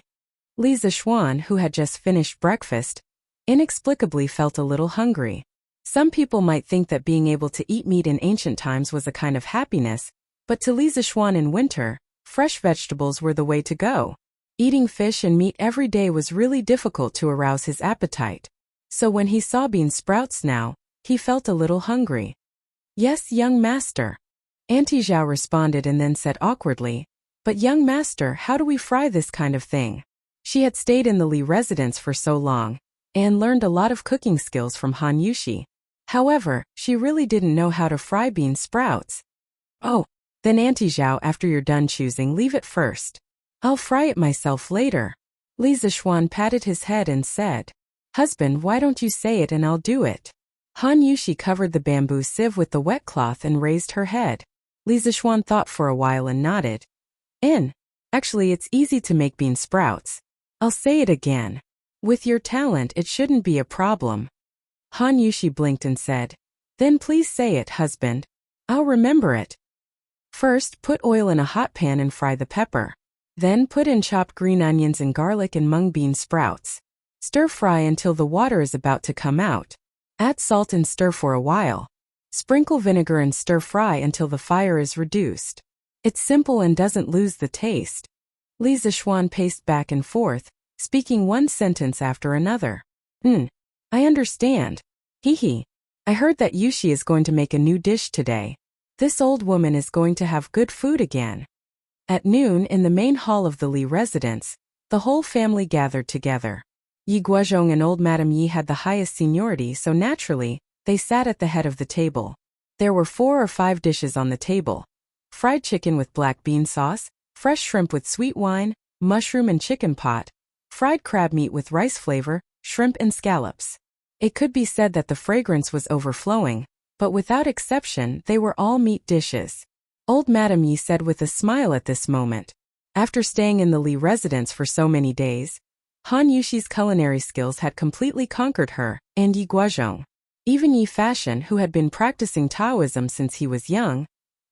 Li Zixuan, who had just finished breakfast, inexplicably felt a little hungry. Some people might think that being able to eat meat in ancient times was a kind of happiness, but to Li Zixuan in winter, fresh vegetables were the way to go. Eating fish and meat every day was really difficult to arouse his appetite. So when he saw bean sprouts now, he felt a little hungry. Yes, young master. Auntie Zhao responded and then said awkwardly, but young master, how do we fry this kind of thing? She had stayed in the Li residence for so long, and learned a lot of cooking skills from Han Yushi. However, she really didn't know how to fry bean sprouts. Oh, then Auntie Zhao, after you're done choosing, leave it first. I'll fry it myself later. Li Zixuan patted his head and said, Husband, why don't you say it and I'll do it? Han Yushi covered the bamboo sieve with the wet cloth and raised her head. Li Zixuan thought for a while and nodded. Actually, it's easy to make bean sprouts. I'll say it again. With your talent, it shouldn't be a problem. Han Yushi blinked and said, Then please say it, husband. I'll remember it. First, put oil in a hot pan and fry the pepper. Then put in chopped green onions and garlic and mung bean sprouts. Stir fry until the water is about to come out. Add salt and stir for a while. Sprinkle vinegar and stir fry until the fire is reduced. It's simple and doesn't lose the taste. Li Zixuan paced back and forth, speaking one sentence after another. I understand. Hee. I heard that Yushi is going to make a new dish today. This old woman is going to have good food again. At noon, in the main hall of the Li residence, the whole family gathered together. Yi Guozhong and old Madame Yi had the highest seniority, so naturally, they sat at the head of the table. There were 4 or 5 dishes on the table. Fried chicken with black bean sauce, fresh shrimp with sweet wine, mushroom and chicken pot, fried crab meat with rice flavor, shrimp and scallops. It could be said that the fragrance was overflowing, but without exception, they were all meat dishes. Old Madame Yi said with a smile at this moment. After staying in the Li residence for so many days, Han Yushi's culinary skills had completely conquered her, and Yi Guozhong. Even Yi Fashion, who had been practicing Taoism since he was young,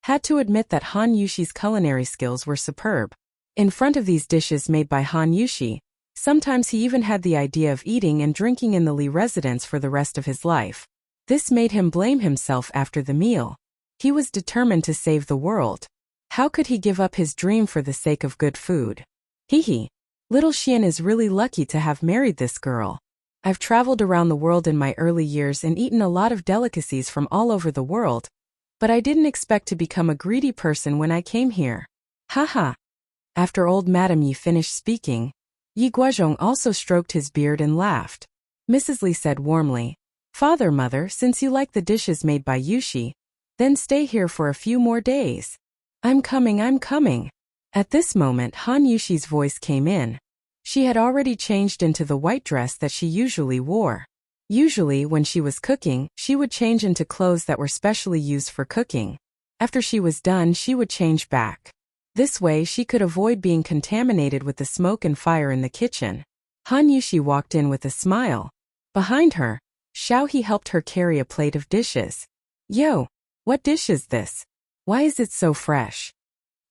had to admit that Han Yushi's culinary skills were superb. In front of these dishes made by Han Yushi, sometimes he even had the idea of eating and drinking in the Li residence for the rest of his life. This made him blame himself after the meal. He was determined to save the world. How could he give up his dream for the sake of good food? Hee. Little Xian is really lucky to have married this girl. I've traveled around the world in my early years and eaten a lot of delicacies from all over the world, but I didn't expect to become a greedy person when I came here. Haha. After old Madame Yi finished speaking, Yi Guozhong also stroked his beard and laughed. Mrs. Li said warmly, Father, mother, since you like the dishes made by Yushi, then stay here for a few more days. I'm coming. At this moment, Han Yushi's voice came in. She had already changed into the white dress that she usually wore. Usually, when she was cooking, she would change into clothes that were specially used for cooking. After she was done, she would change back. This way, she could avoid being contaminated with the smoke and fire in the kitchen. Han Yushi walked in with a smile. Behind her, Xiao He helped her carry a plate of dishes. Yo, what dish is this? Why is it so fresh?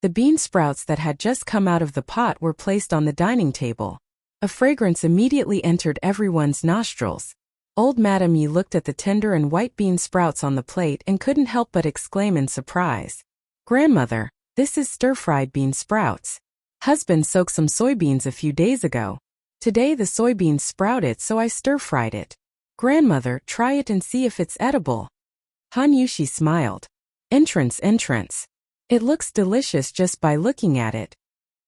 The bean sprouts that had just come out of the pot were placed on the dining table. A fragrance immediately entered everyone's nostrils. Old Madame Yi looked at the tender and white bean sprouts on the plate and couldn't help but exclaim in surprise. Grandmother, this is stir-fried bean sprouts. Husband soaked some soybeans a few days ago. Today the soybeans sprouted, so I stir-fried it. Grandmother, try it and see if it's edible. Han Yushi smiled. Entrance. It looks delicious just by looking at it.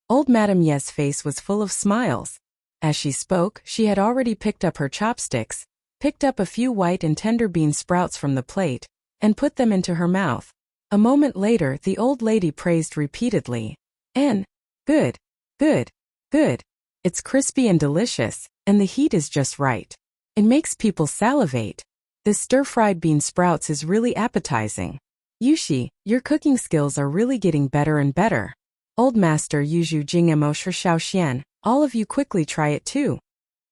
Old Madame Ye's face was full of smiles. As she spoke, she had already picked up her chopsticks, picked up a few white and tender bean sprouts from the plate, and put them into her mouth. A moment later, the old lady praised repeatedly. Good. It's crispy and delicious, and the heat is just right. It makes people salivate. This stir-fried bean sprouts is really appetizing. Yushi, your cooking skills are really getting better and better. Old Master Yuzhu Jing Mo Shao Xian, all of you quickly try it too.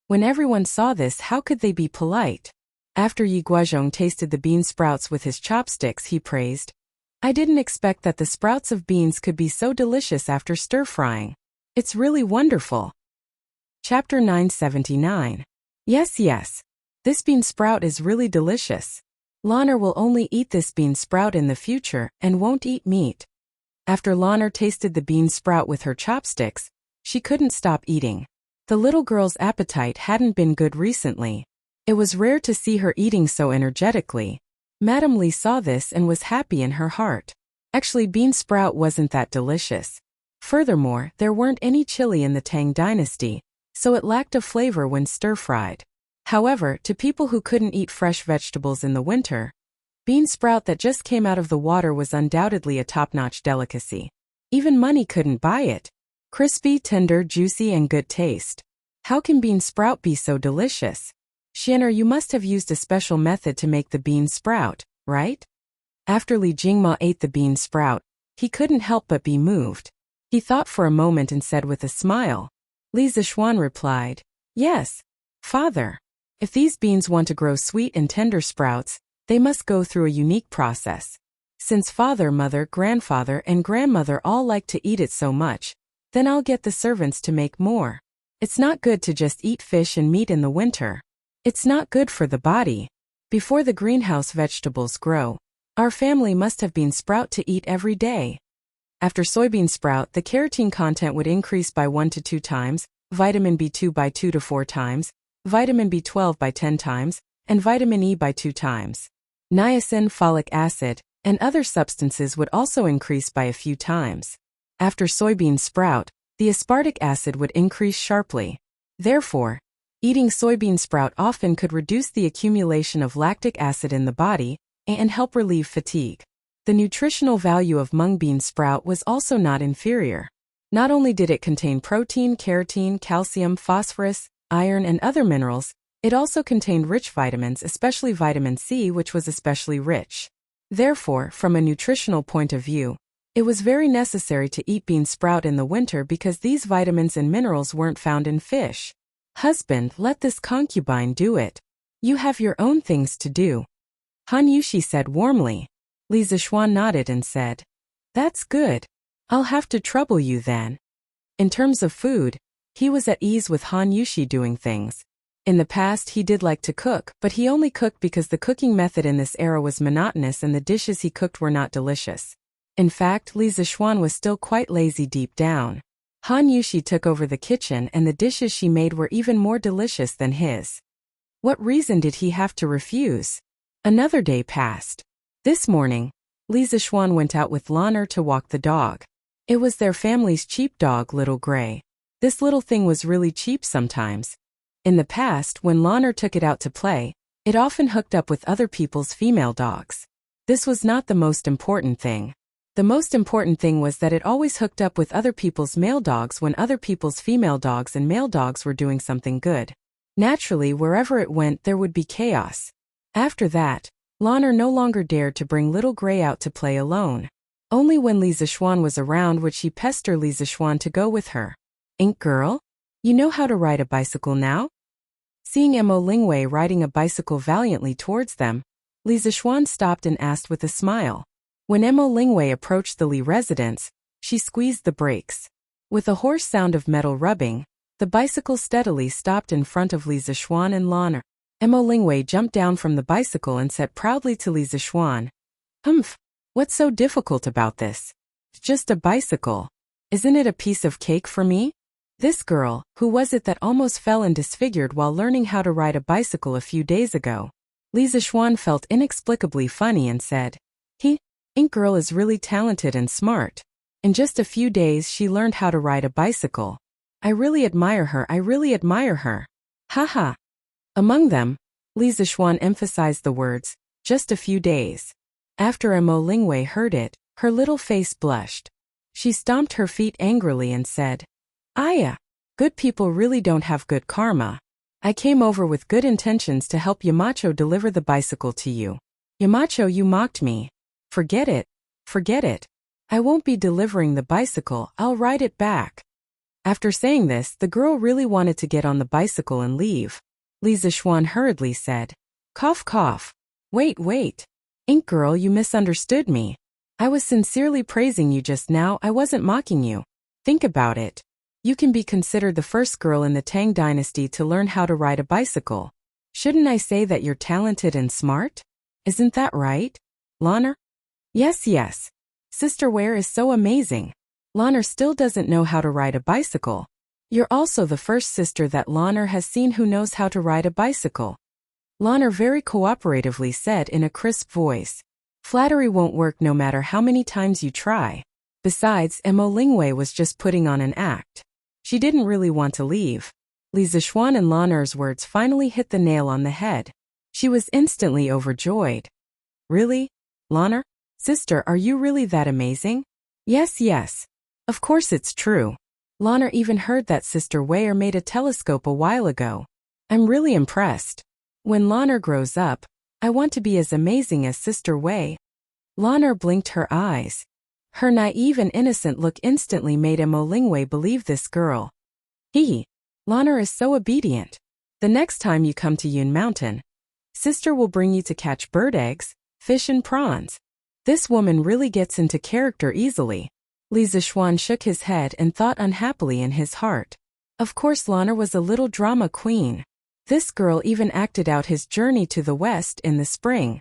When everyone saw this, how could they be polite? After Yi Guozhong tasted the bean sprouts with his chopsticks, he praised, I didn't expect that the sprouts of beans could be so delicious after stir-frying. It's really wonderful. Chapter 979. Yes. This bean sprout is really delicious. Lanner will only eat this bean sprout in the future and won't eat meat. After Lanner tasted the bean sprout with her chopsticks, she couldn't stop eating. The little girl's appetite hadn't been good recently. It was rare to see her eating so energetically. Madame Li saw this and was happy in her heart. Actually, bean sprout wasn't that delicious. Furthermore, there weren't any chili in the Tang dynasty, so it lacked a flavor when stir-fried. However, to people who couldn't eat fresh vegetables in the winter, bean sprout that just came out of the water was undoubtedly a top-notch delicacy. Even money couldn't buy it. Crispy, tender, juicy, and good taste. How can bean sprout be so delicious? Xianer, you must have used a special method to make the bean sprout, right? After Li Jingma ate the bean sprout, he couldn't help but be moved. He thought for a moment and said with a smile. Li Zishuan replied, Yes, father. If these beans want to grow sweet and tender sprouts, they must go through a unique process. Since father, mother, grandfather, and grandmother all like to eat it so much, then I'll get the servants to make more. It's not good to just eat fish and meat in the winter. It's not good for the body. Before the greenhouse vegetables grow, our family must have bean sprout to eat every day. After soybean sprout, the carotene content would increase by 1 to 2 times, vitamin B2 by 2 to 4 times, vitamin B12 by 10 times, and vitamin E by 2 times. Niacin, folic acid, and other substances would also increase by a few times. After soybean sprout, the aspartic acid would increase sharply. Therefore, eating soybean sprout often could reduce the accumulation of lactic acid in the body and help relieve fatigue. The nutritional value of mung bean sprout was also not inferior. Not only did it contain protein, carotene, calcium, phosphorus, iron, and other minerals, it also contained rich vitamins, especially vitamin C, which was especially rich. Therefore, from a nutritional point of view, it was very necessary to eat bean sprout in the winter because these vitamins and minerals weren't found in fish. Husband, let this concubine do it. You have your own things to do. Han Yushi said warmly. Li Zishuan nodded and said, That's good. I'll have to trouble you then. In terms of food, he was at ease with Han Yushi doing things. In the past he did like to cook, but he only cooked because the cooking method in this era was monotonous and the dishes he cooked were not delicious. In fact, Li Zishuan was still quite lazy deep down. Han Yushi took over the kitchen and the dishes she made were even more delicious than his. What reason did he have to refuse? Another day passed. This morning, Li Zishuan went out with Lanner to walk the dog. It was their family's cheap dog, Little Gray. This little thing was really cheap sometimes. In the past, when Lanner took it out to play, it often hooked up with other people's female dogs. This was not the most important thing. The most important thing was that it always hooked up with other people's male dogs when other people's female dogs and male dogs were doing something good. Naturally, wherever it went, there would be chaos. After that, Lanner no longer dared to bring Little Gray out to play alone. Only when Li Zishuan was around would she pester Li Zishuan to go with her. Ink girl? You know how to ride a bicycle now? Seeing Mo Lingwei riding a bicycle valiantly towards them, Li Zishuan stopped and asked with a smile. When Mo Lingwei approached the Li residence, she squeezed the brakes. With a hoarse sound of metal rubbing, the bicycle steadily stopped in front of Li Zishuan and Lanner. Mo Lingwei jumped down from the bicycle and said proudly to Li Zishuan, What's so difficult about this? It's just a bicycle. Isn't it a piece of cake for me? This girl, who was it that almost fell and disfigured while learning how to ride a bicycle a few days ago? Li Zishuan felt inexplicably funny and said, Ink girl is really talented and smart. In just a few days she learned how to ride a bicycle. I really admire her. Haha. Among them, Li Zishuan emphasized the words, just a few days. After Mo Lingwei heard it, her little face blushed. She stomped her feet angrily and said, Aya, good people really don't have good karma. I came over with good intentions to help Yamacho deliver the bicycle to you. Yamacho, you mocked me. Forget it. Forget it. I won't be delivering the bicycle, I'll ride it back. After saying this, the girl really wanted to get on the bicycle and leave. Li Zixuan hurriedly said, "Cough cough. Wait. Ink girl, you misunderstood me. I was sincerely praising you just now, I wasn't mocking you. Think about it. You can be considered the first girl in the Tang dynasty to learn how to ride a bicycle. Shouldn't I say that you're talented and smart? Isn't that right, Lanner?" Yes. Sister Ware is so amazing. Lanner still doesn't know how to ride a bicycle. You're also the first sister that Lanner has seen who knows how to ride a bicycle. Lanner very cooperatively said in a crisp voice. Flattery won't work no matter how many times you try. Besides, Mo Lingwei was just putting on an act. She didn't really want to leave. Li Zixuan and Lanner's words finally hit the nail on the head. She was instantly overjoyed. Really? Lanner? Sister, are you really that amazing? Yes. Of course it's true. Lanner even heard that Sister Ware made a telescope a while ago. I'm really impressed. When Lanner grows up, I want to be as amazing as Sister Wei. Lanner blinked her eyes. Her naive and innocent look instantly made Mo Lingwei believe this girl. Lanner is so obedient. The next time you come to Yun Mountain, Sister will bring you to catch bird eggs, fish and prawns. This woman really gets into character easily. Li Zixuan shook his head and thought unhappily in his heart. Of course Lanner was a little drama queen. This girl even acted out his journey to the west in the spring.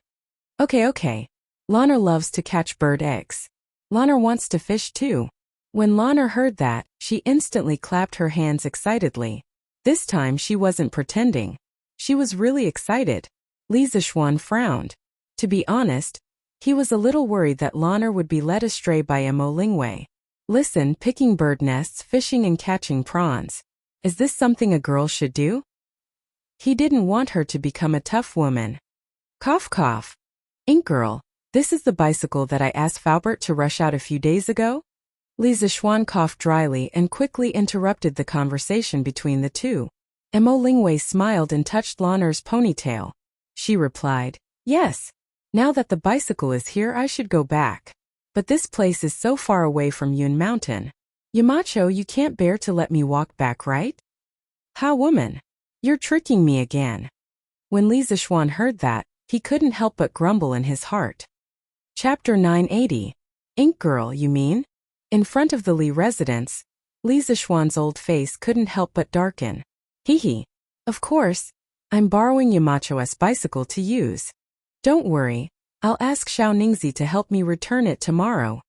Okay. Lanner loves to catch bird eggs. Lanner wants to fish too. When Lanner heard that, she instantly clapped her hands excitedly. This time she wasn't pretending. She was really excited. Li Zixuan frowned. To be honest, he was a little worried that Lanner would be led astray by Mo Lingwei. Listen, picking bird nests, fishing and catching prawns. Is this something a girl should do? He didn't want her to become a tough woman. Cough. Ink girl, this is the bicycle that I asked Faubert to rush out a few days ago? Li Zixuan coughed dryly and quickly interrupted the conversation between the two. Mo Lingwei smiled and touched Lanner's ponytail. She replied, Yes. Now that the bicycle is here, I should go back. But this place is so far away from Yun Mountain. Yamacho, you can't bear to let me walk back, right? Ha woman. You're tricking me again. When Li Zixuan heard that, he couldn't help but grumble in his heart. Chapter 980. Ink girl, you mean? In front of the Li residence, Li Zixuan's old face couldn't help but darken. Of course. I'm borrowing Yamacho's bicycle to use. Don't worry, I'll ask Xiao Ningzi to help me return it tomorrow.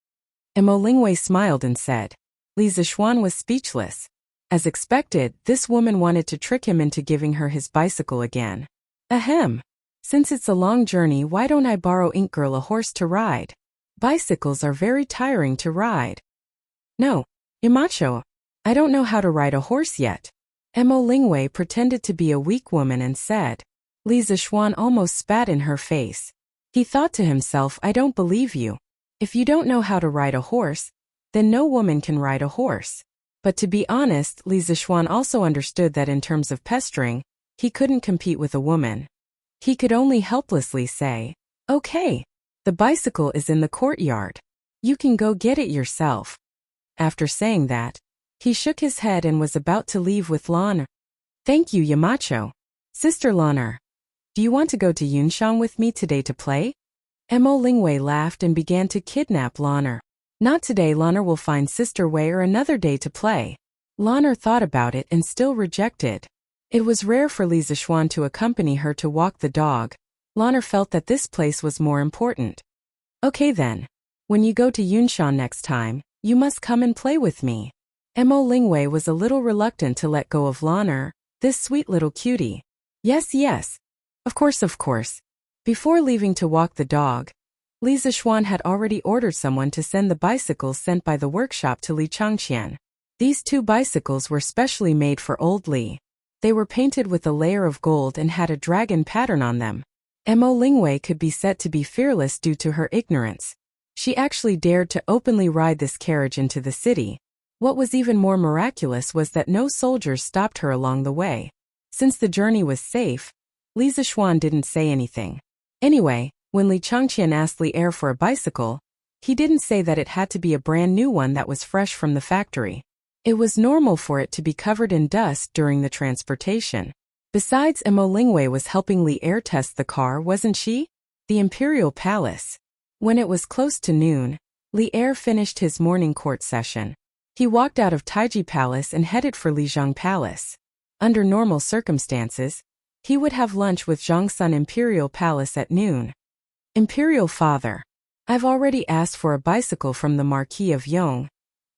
Mo Lingwei smiled and said. Li Zixuan was speechless. As expected, this woman wanted to trick him into giving her his bicycle again. Ahem. Since it's a long journey, why don't I borrow Ink Girl a horse to ride? Bicycles are very tiring to ride. No, Yamacho, I don't know how to ride a horse yet. Mo Lingwei pretended to be a weak woman and said. Li Zixuan almost spat in her face. He thought to himself, I don't believe you. If you don't know how to ride a horse, then no woman can ride a horse. But to be honest, Li Zixuan also understood that in terms of pestering, he couldn't compete with a woman. He could only helplessly say, Okay, the bicycle is in the courtyard. You can go get it yourself. After saying that, he shook his head and was about to leave with Lanner. Thank you, Yamacho. Sister Lanner. Do you want to go to Yunshan with me today to play? Mo Lingwei laughed and began to kidnap Lanner. Not today, Lanner will find Sister Wei or another day to play. Lanner thought about it and still rejected. It was rare for Li Zixuan to accompany her to walk the dog. Lanner felt that this place was more important. Okay then. When you go to Yunshan next time, you must come and play with me. Mo Lingwei was a little reluctant to let go of Lanner, this sweet little cutie. Yes. Of course. Before leaving to walk the dog, Li Zixuan had already ordered someone to send the bicycles sent by the workshop to Li Changqian. These two bicycles were specially made for old Li. They were painted with a layer of gold and had a dragon pattern on them. Mo Lingwei could be said to be fearless due to her ignorance. She actually dared to openly ride this carriage into the city. What was even more miraculous was that no soldiers stopped her along the way. Since the journey was safe, Li Zixuan didn't say anything. Anyway, When Li Changqian asked Li Er for a bicycle, he didn't say that it had to be a brand new one that was fresh from the factory. It was normal for it to be covered in dust during the transportation. Besides, Imo Lingwei was helping Li Er test the car, wasn't she? The Imperial Palace. When it was close to noon, Li Er finished his morning court session. He walked out of Taiji Palace and headed for Lijiang Palace. Under normal circumstances, he would have lunch with Zhongsun Imperial Palace at noon. Imperial Father, I've already asked for a bicycle from the Marquis of Yong,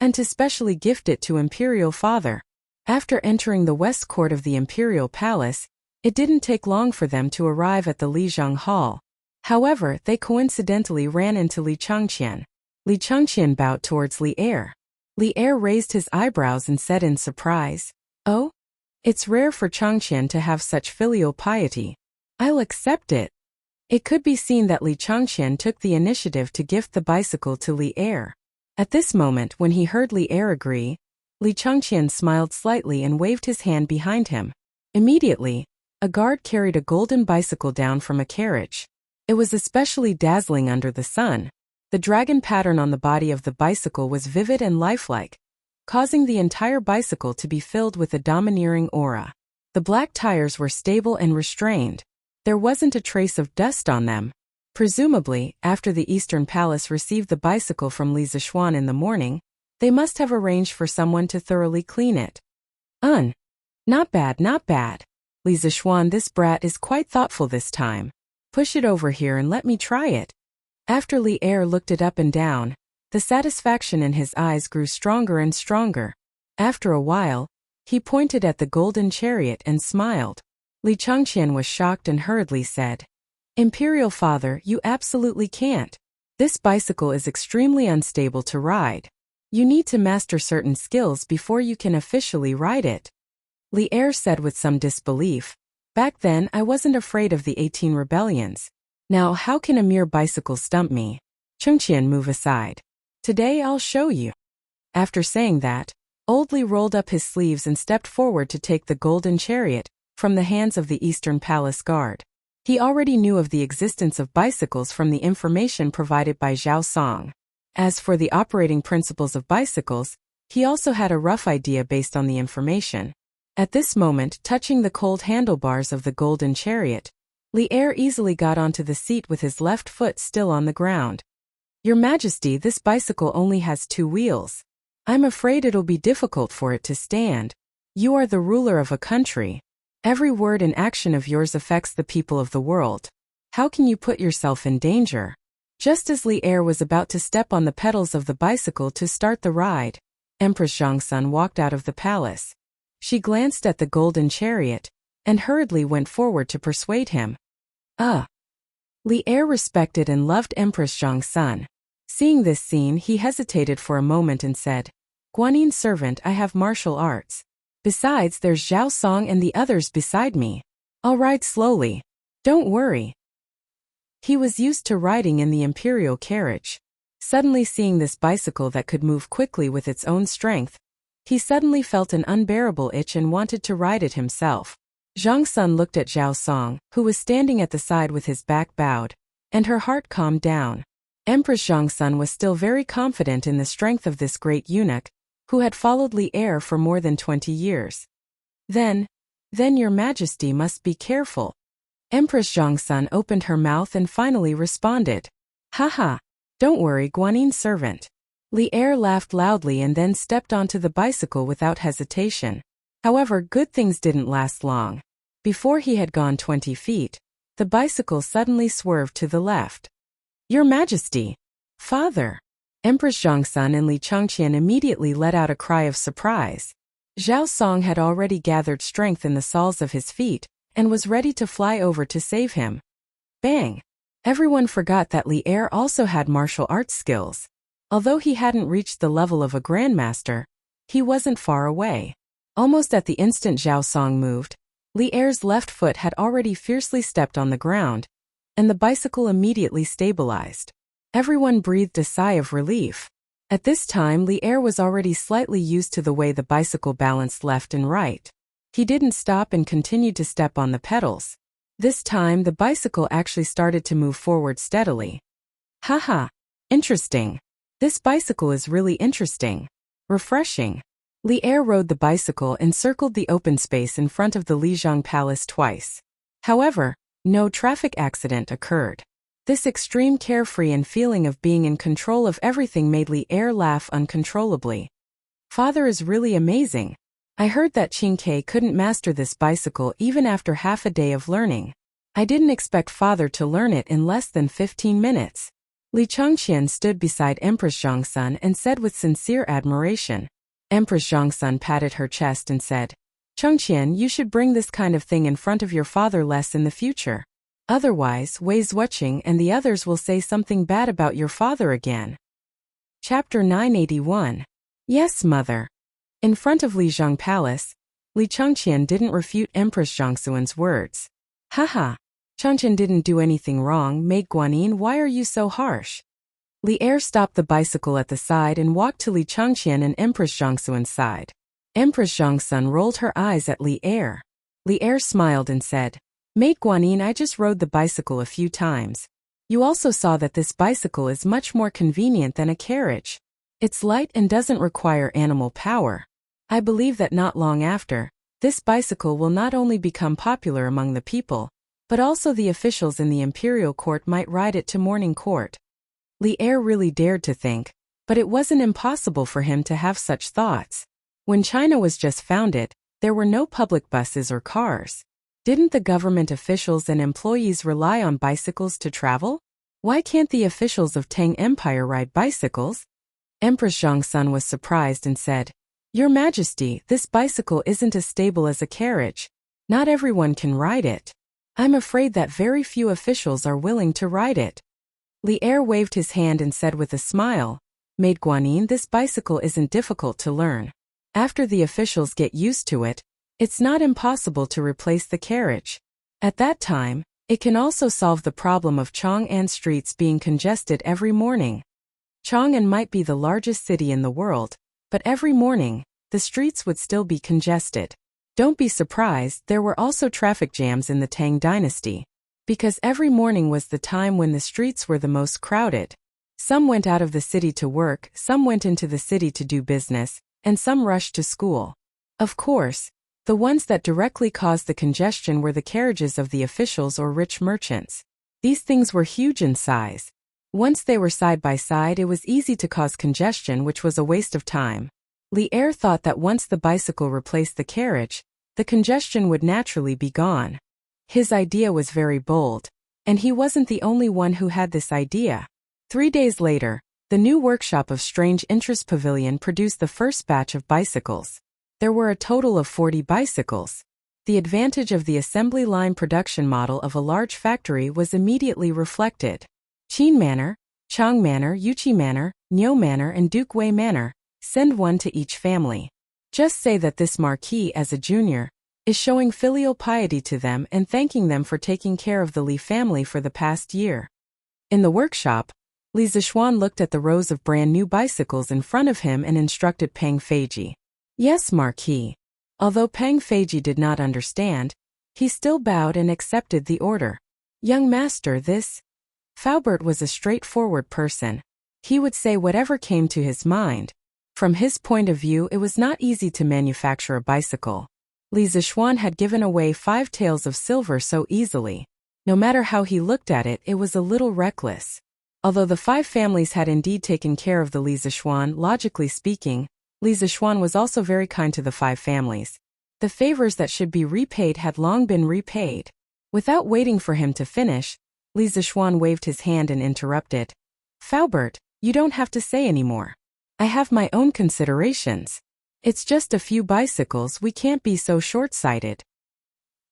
and to specially gift it to Imperial Father. After entering the west court of the Imperial Palace, it didn't take long for them to arrive at the Lijiang Hall. However, they coincidentally ran into Li Changqian. Li Changqian bowed towards Li Er. Li Er raised his eyebrows and said in surprise, "Oh? It's rare for Changqian to have such filial piety. I'll accept it." It could be seen that Li Changqian took the initiative to gift the bicycle to Li Er. At this moment, when he heard Li Er agree, Li Changqian smiled slightly and waved his hand behind him. Immediately, a guard carried a golden bicycle down from a carriage. It was especially dazzling under the sun. The dragon pattern on the body of the bicycle was vivid and lifelike, causing the entire bicycle to be filled with a domineering aura. The black tires were stable and restrained. There wasn't a trace of dust on them. Presumably, after the Eastern Palace received the bicycle from Li Zishuan in the morning, they must have arranged for someone to thoroughly clean it. Not bad, not bad. Li Zishuan, this brat is quite thoughtful this time. Push it over here and let me try it. After Li Er looked it up and down, the satisfaction in his eyes grew stronger and stronger. After a while, he pointed at the golden chariot and smiled. Li Changqian was shocked and hurriedly said, "Imperial Father, you absolutely can't. This bicycle is extremely unstable to ride. You need to master certain skills before you can officially ride it." Li Er said with some disbelief, "Back then I wasn't afraid of the 18 rebellions. Now how can a mere bicycle stump me? Changqian, move aside. Today I'll show you." After saying that, Old Li rolled up his sleeves and stepped forward to take the golden chariot from the hands of the Eastern Palace guard. He already knew of the existence of bicycles from the information provided by Zhao Song. As for the operating principles of bicycles, he also had a rough idea based on the information. At this moment, touching the cold handlebars of the golden chariot, Li Er easily got onto the seat with his left foot still on the ground. "Your Majesty, this bicycle only has 2 wheels. I'm afraid it'll be difficult for it to stand. You are the ruler of a country. Every word and action of yours affects the people of the world. How can you put yourself in danger?" Just as Li Er was about to step on the pedals of the bicycle to start the ride, Empress Zhongsun walked out of the palace. She glanced at the golden chariot and hurriedly went forward to persuade him. Li Er respected and loved Empress Zhongsun. Seeing this scene, he hesitated for a moment and said, "Guanyin servant, I have martial arts. Besides, there's Zhao Song and the others beside me. I'll ride slowly. Don't worry." He was used to riding in the imperial carriage. Suddenly seeing this bicycle that could move quickly with its own strength, he suddenly felt an unbearable itch and wanted to ride it himself. Zhang Sun looked at Zhao Song, who was standing at the side with his back bowed, and her heart calmed down. Empress Zhang Sun was still very confident in the strength of this great eunuch, who had followed Li Er for more than 20 years. Then your Majesty must be careful." Empress Zhongsun opened her mouth and finally responded, "Haha, don't worry, Guanyin servant." Li Er laughed loudly and then stepped onto the bicycle without hesitation. However, good things didn't last long. Before he had gone 20 feet, the bicycle suddenly swerved to the left. "Your Majesty! Father!" Empress Zhongsun and Li Changqian immediately let out a cry of surprise. Zhao Song had already gathered strength in the soles of his feet and was ready to fly over to save him. Bang! Everyone forgot that Li Er also had martial arts skills. Although he hadn't reached the level of a grandmaster, he wasn't far away. Almost at the instant Zhao Song moved, Li Er's left foot had already fiercely stepped on the ground, and the bicycle immediately stabilized. Everyone breathed a sigh of relief. At this time, Li Er was already slightly used to the way the bicycle balanced left and right. He didn't stop and continued to step on the pedals. This time the bicycle actually started to move forward steadily. Haha, interesting. This bicycle is really interesting. Refreshing. Li Er rode the bicycle and circled the open space in front of the Lijiang Palace twice. However, no traffic accident occurred. This extreme carefree and feeling of being in control of everything made Li Er laugh uncontrollably. Father is really amazing. I heard that Qing Ke couldn't master this bicycle even after half a day of learning. I didn't expect father to learn it in less than 15 minutes. Li Chongqian stood beside Empress Zhongsun and said with sincere admiration. Empress Zhongsun patted her chest and said, Chongqian, you should bring this kind of thing in front of your father less in the future. Otherwise, Wei Zuoqing and the others will say something bad about your father again. Chapter 981. Yes, mother. In front of Lijiang Palace, Li Chongqian didn't refute Empress Zhongsun's words. Haha. Chongqian didn't do anything wrong, Maid Guanyin, why are you so harsh? Li Er stopped the bicycle at the side and walked to Li Chongqian and Empress Zhongsun's side. Empress Zhongsun rolled her eyes at Li Er. Li Er smiled and said, Maid Guanyin, I just rode the bicycle a few times. You also saw that this bicycle is much more convenient than a carriage. It's light and doesn't require animal power. I believe that not long after, this bicycle will not only become popular among the people, but also the officials in the imperial court might ride it to morning court. Li Er really dared to think, but it wasn't impossible for him to have such thoughts. When China was just founded, there were no public buses or cars. Didn't the government officials and employees rely on bicycles to travel? Why can't the officials of Tang Empire ride bicycles? Empress Zhongsun was surprised and said, Your Majesty, this bicycle isn't as stable as a carriage. Not everyone can ride it. I'm afraid that very few officials are willing to ride it. Li Er waved his hand and said with a smile, Maid Guanyin, this bicycle isn't difficult to learn. After the officials get used to it, it's not impossible to replace the carriage. At that time, it can also solve the problem of Chang'an streets being congested every morning. Chang'an might be the largest city in the world, but every morning, the streets would still be congested. Don't be surprised, there were also traffic jams in the Tang dynasty, because every morning was the time when the streets were the most crowded. Some went out of the city to work, some went into the city to do business, and some rushed to school. Of course, the ones that directly caused the congestion were the carriages of the officials or rich merchants. These things were huge in size. Once they were side by side, it was easy to cause congestion, which was a waste of time. Li Er thought that once the bicycle replaced the carriage, the congestion would naturally be gone. His idea was very bold, and he wasn't the only one who had this idea. 3 days later, the new workshop of Strange Interest Pavilion produced the first batch of bicycles. There were a total of 40 bicycles. The advantage of the assembly line production model of a large factory was immediately reflected. Qin Manor, Chang Manor, Yuqi Manor, Niu Manor and Duke Wei Manor, send one to each family. Just say that this marquis, as a junior, is showing filial piety to them and thanking them for taking care of the Li family for the past year. In the workshop, Li Zishuan looked at the rows of brand new bicycles in front of him and instructed Peng Feiji. Yes, Marquis. Although Peng Feiji did not understand, he still bowed and accepted the order. Young master, this. Faubert was a straightforward person. He would say whatever came to his mind. From his point of view, it was not easy to manufacture a bicycle. Li Zishuan had given away 5 taels of silver so easily. No matter how he looked at it, it was a little reckless. Although the 5 families had indeed taken care of the Li Zishuan, logically speaking, Li Zishuan was also very kind to the 5 families. The favors that should be repaid had long been repaid. Without waiting for him to finish, Li Zishuan waved his hand and interrupted. Faubert, you don't have to say anymore. I have my own considerations. It's just a few bicycles, we can't be so short-sighted.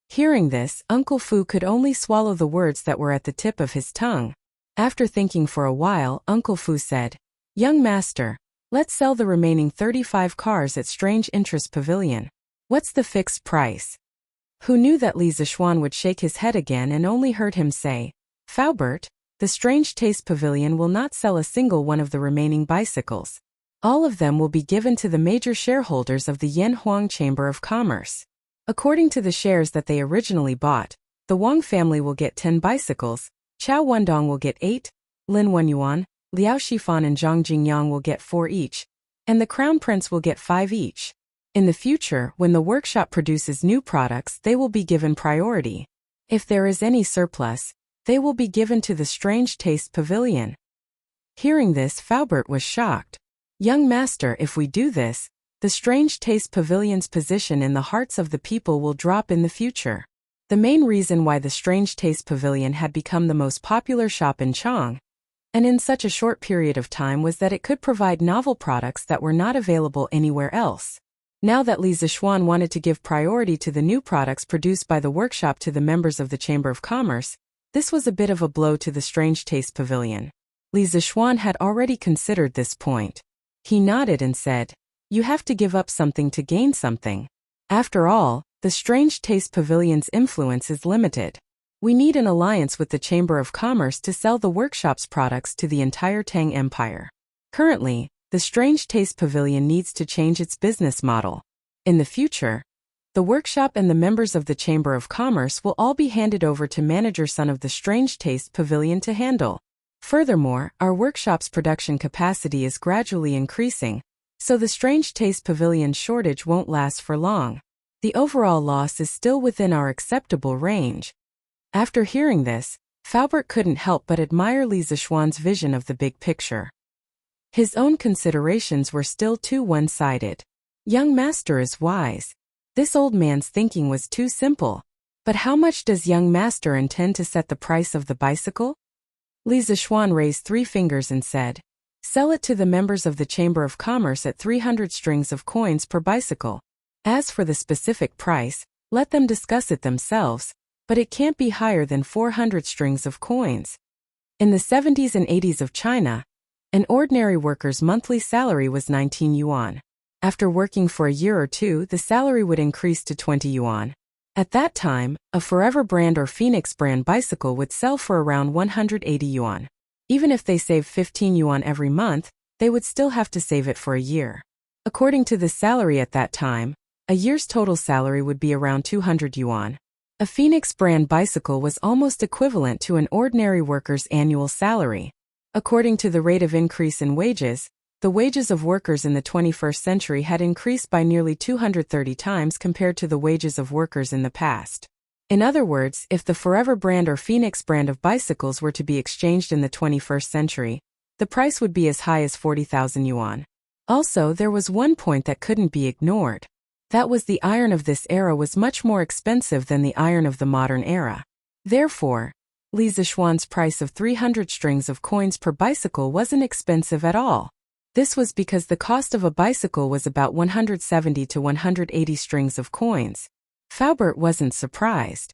Hearing this, Uncle Fu could only swallow the words that were at the tip of his tongue. After thinking for a while, Uncle Fu said, Young master, let's sell the remaining 35 cars at Strange Interest Pavilion. What's the fixed price? Who knew that Li Zishuan would shake his head again and only heard him say, Faubert, the Strange Taste Pavilion will not sell a single one of the remaining bicycles. All of them will be given to the major shareholders of the Yanhuang Chamber of Commerce. According to the shares that they originally bought, The Wang family will get 10 bicycles, Chao Wendong will get 8, Lin Wenyuan, Liao Shifan and Zhang Jingyang will get 4 each, and the Crown Prince will get 5 each. In the future, when the workshop produces new products, they will be given priority. If there is any surplus, they will be given to the Strange Taste Pavilion. Hearing this, Faubert was shocked. Young master, if we do this, the Strange Taste Pavilion's position in the hearts of the people will drop in the future. The main reason why the Strange Taste Pavilion had become the most popular shop in Chang, and in such a short period of time, was that it could provide novel products that were not available anywhere else. Now that Li Zixuan wanted to give priority to the new products produced by the workshop to the members of the Chamber of Commerce, this was a bit of a blow to the Strange Taste Pavilion. Li Zixuan had already considered this point. He nodded and said, "You have to give up something to gain something. After all, the Strange Taste Pavilion's influence is limited. We need an alliance with the Chamber of Commerce to sell the workshop's products to the entire Tang Empire. Currently, the Strange Taste Pavilion needs to change its business model. In the future, the workshop and the members of the Chamber of Commerce will all be handed over to Manager Sun of the Strange Taste Pavilion to handle. Furthermore, our workshop's production capacity is gradually increasing, so the Strange Taste Pavilion's shortage won't last for long. The overall loss is still within our acceptable range." After hearing this, Faubert couldn't help but admire Li Zixuan's vision of the big picture. His own considerations were still too one-sided. Young master is wise. This old man's thinking was too simple. But how much does young master intend to set the price of the bicycle? Li Zixuan raised 3 fingers and said, "Sell it to the members of the Chamber of Commerce at 300 strings of coins per bicycle. As for the specific price, let them discuss it themselves, but it can't be higher than 400 strings of coins." In the 70s and 80s of China, an ordinary worker's monthly salary was 19 yuan. After working for a year or two, the salary would increase to 20 yuan. At that time, a Forever brand or Phoenix brand bicycle would sell for around 180 yuan. Even if they saved 15 yuan every month, they would still have to save it for a year. According to the salary at that time, a year's total salary would be around 200 yuan. A Phoenix brand bicycle was almost equivalent to an ordinary worker's annual salary. According to the rate of increase in wages, the wages of workers in the 21st century had increased by nearly 230 times compared to the wages of workers in the past. In other words, if the Forever brand or Phoenix brand of bicycles were to be exchanged in the 21st century, the price would be as high as 40,000 yuan. Also, there was one point that couldn't be ignored. That was the iron of this era was much more expensive than the iron of the modern era. Therefore, Li Zixuan's price of 300 strings of coins per bicycle wasn't expensive at all. This was because the cost of a bicycle was about 170 to 180 strings of coins. Faubert wasn't surprised.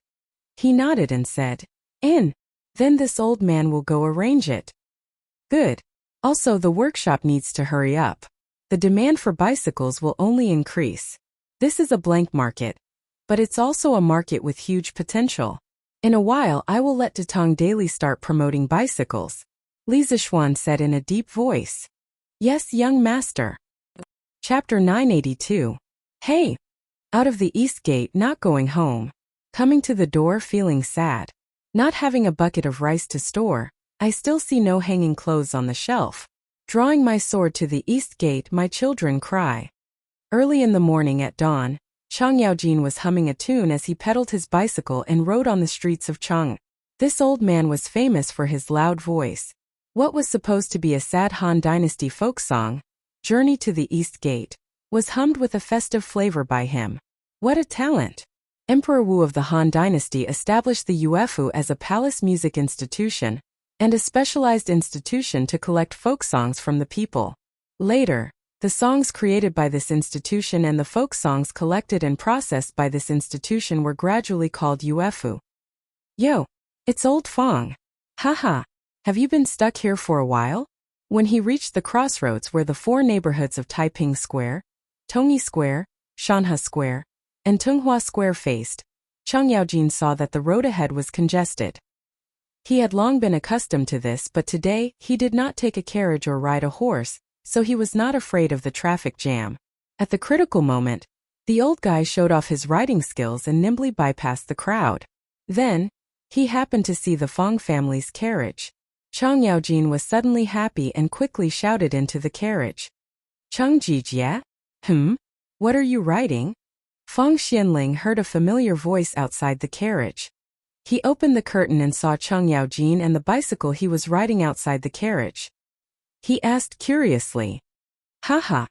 He nodded and said, "In. Then this old man will go arrange it." "Good. Also, the workshop needs to hurry up. The demand for bicycles will only increase. This is a blank market, but it's also a market with huge potential. In a while, I will let Datong Daily start promoting bicycles," Li Zixuan said in a deep voice. "Yes, young master." Chapter 982. Hey! Out of the east gate, not going home. Coming to the door feeling sad. Not having a bucket of rice to store, I still see no hanging clothes on the shelf. Drawing my sword to the east gate, my children cry. Early in the morning at dawn, Chang Yaojin was humming a tune as he pedaled his bicycle and rode on the streets of Chang. This old man was famous for his loud voice. What was supposed to be a sad Han Dynasty folk song, Journey to the East Gate, was hummed with a festive flavor by him. What a talent! Emperor Wu of the Han Dynasty established the UFU as a palace music institution and a specialized institution to collect folk songs from the people. Later, the songs created by this institution and the folk songs collected and processed by this institution were gradually called UFU. Yo! It's Old Fong. Haha! Have you been stuck here for a while? When he reached the crossroads where the 4 neighborhoods of Taiping Square, Tongyi Square, Shanhe Square, and Tunghua Square faced, Chang Yaojin saw that the road ahead was congested. He had long been accustomed to this, but today, he did not take a carriage or ride a horse, so he was not afraid of the traffic jam. At the critical moment, the old guy showed off his riding skills and nimbly bypassed the crowd. Then, he happened to see the Fong family's carriage. Chang Yaojin was suddenly happy and quickly shouted into the carriage. Cheng Jijie? What are you riding? Fong Xianling heard a familiar voice outside the carriage. He opened the curtain and saw Cheng Yaojin and the bicycle he was riding outside the carriage. He asked curiously. Haha.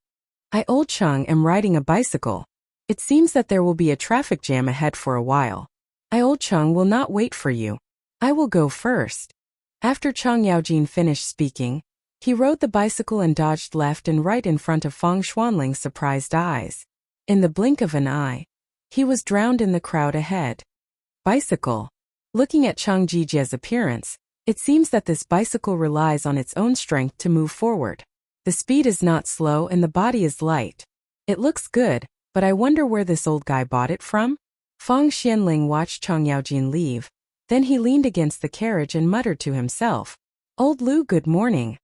I old Cheng am riding a bicycle. It seems that there will be a traffic jam ahead for a while. I old Cheng will not wait for you. I will go first. After Cheng Yaojin finished speaking, he rode the bicycle and dodged left and right in front of Fong Xuanling's surprised eyes. In the blink of an eye, he was drowned in the crowd ahead. Bicycle. Looking at Cheng Jijie's appearance, it seems that this bicycle relies on its own strength to move forward. The speed is not slow and the body is light. It looks good, but I wonder where this old guy bought it from? Fong Xianling watched Cheng Yaojin leave. Then he leaned against the carriage and muttered to himself. Old Lu, good morning.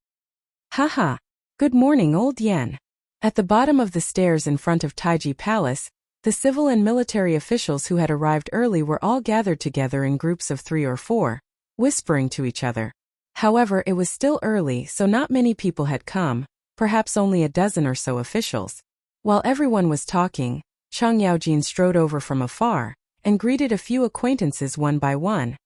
Haha. Good morning, old Yan. At the bottom of the stairs in front of Taiji Palace, the civil and military officials who had arrived early were all gathered together in groups of 3 or 4, whispering to each other. However, it was still early, so not many people had come, perhaps only a dozen or so officials. While everyone was talking, Cheng Yaojin strode over from afar and greeted a few acquaintances one by one.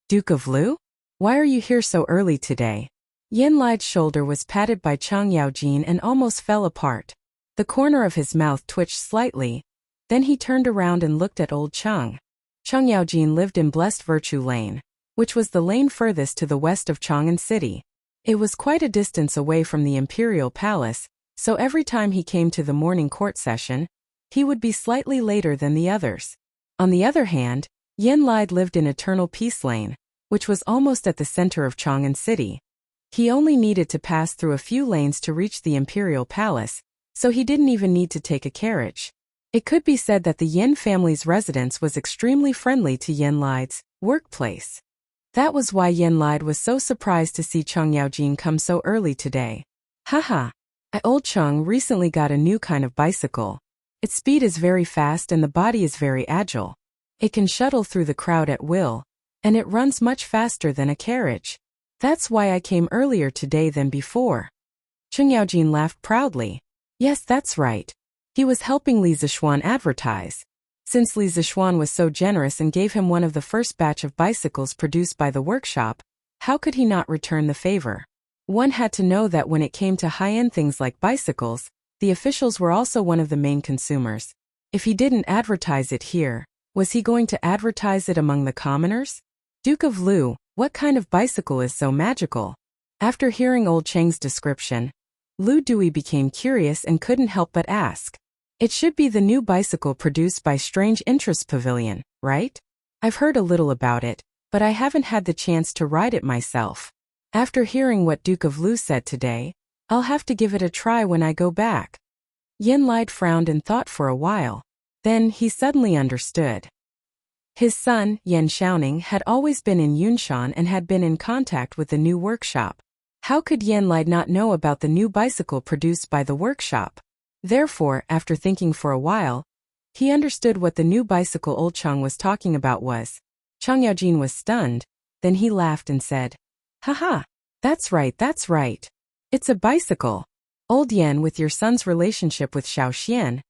Duke of Lu? Why are you here so early today? Yin Li's shoulder was patted by Cheng Yaojin and almost fell apart. The corner of his mouth twitched slightly. Then he turned around and looked at old Cheng. Cheng Yaojin lived in Blessed Virtue Lane, which was the lane furthest to the west of Chang'an City. It was quite a distance away from the imperial palace, so every time he came to the morning court session, he would be slightly later than the others. On the other hand, Yin Li lived in Eternal Peace Lane, which was almost at the center of Chang'an City. He only needed to pass through a few lanes to reach the imperial palace, so he didn't even need to take a carriage. It could be said that the Yin family's residence was extremely friendly to Yin Li's workplace. That was why Yin Li was so surprised to see Cheng Yaojin come so early today. Haha. I old Cheng recently got a new kind of bicycle. Its speed is very fast and the body is very agile. It can shuttle through the crowd at will, and it runs much faster than a carriage. That's why I came earlier today than before. Cheng Yaojin laughed proudly. Yes, that's right. He was helping Li Zixuan advertise. Since Li Zixuan was so generous and gave him one of the first batch of bicycles produced by the workshop, how could he not return the favor? One had to know that when it came to high-end things like bicycles, the officials were also one of the main consumers. If he didn't advertise it here, was he going to advertise it among the commoners? Duke of Lu, what kind of bicycle is so magical? After hearing old Cheng's description, Lu Dui became curious and couldn't help but ask. It should be the new bicycle produced by Strange Interest Pavilion, right? I've heard a little about it, but I haven't had the chance to ride it myself. After hearing what Duke of Lu said today, I'll have to give it a try when I go back. Yin Li frowned and thought for a while. Then he suddenly understood. His son, Yan Xiaoning, had always been in Yunshan and had been in contact with the new workshop. How could Yin Li not know about the new bicycle produced by the workshop? Therefore, after thinking for a while, he understood what the new bicycle old Cheng was talking about was. Cheng Yaojin was stunned, then he laughed and said, Haha, that's right, that's right. It's a bicycle. Old Yan, with your son's relationship with Xiao Xian,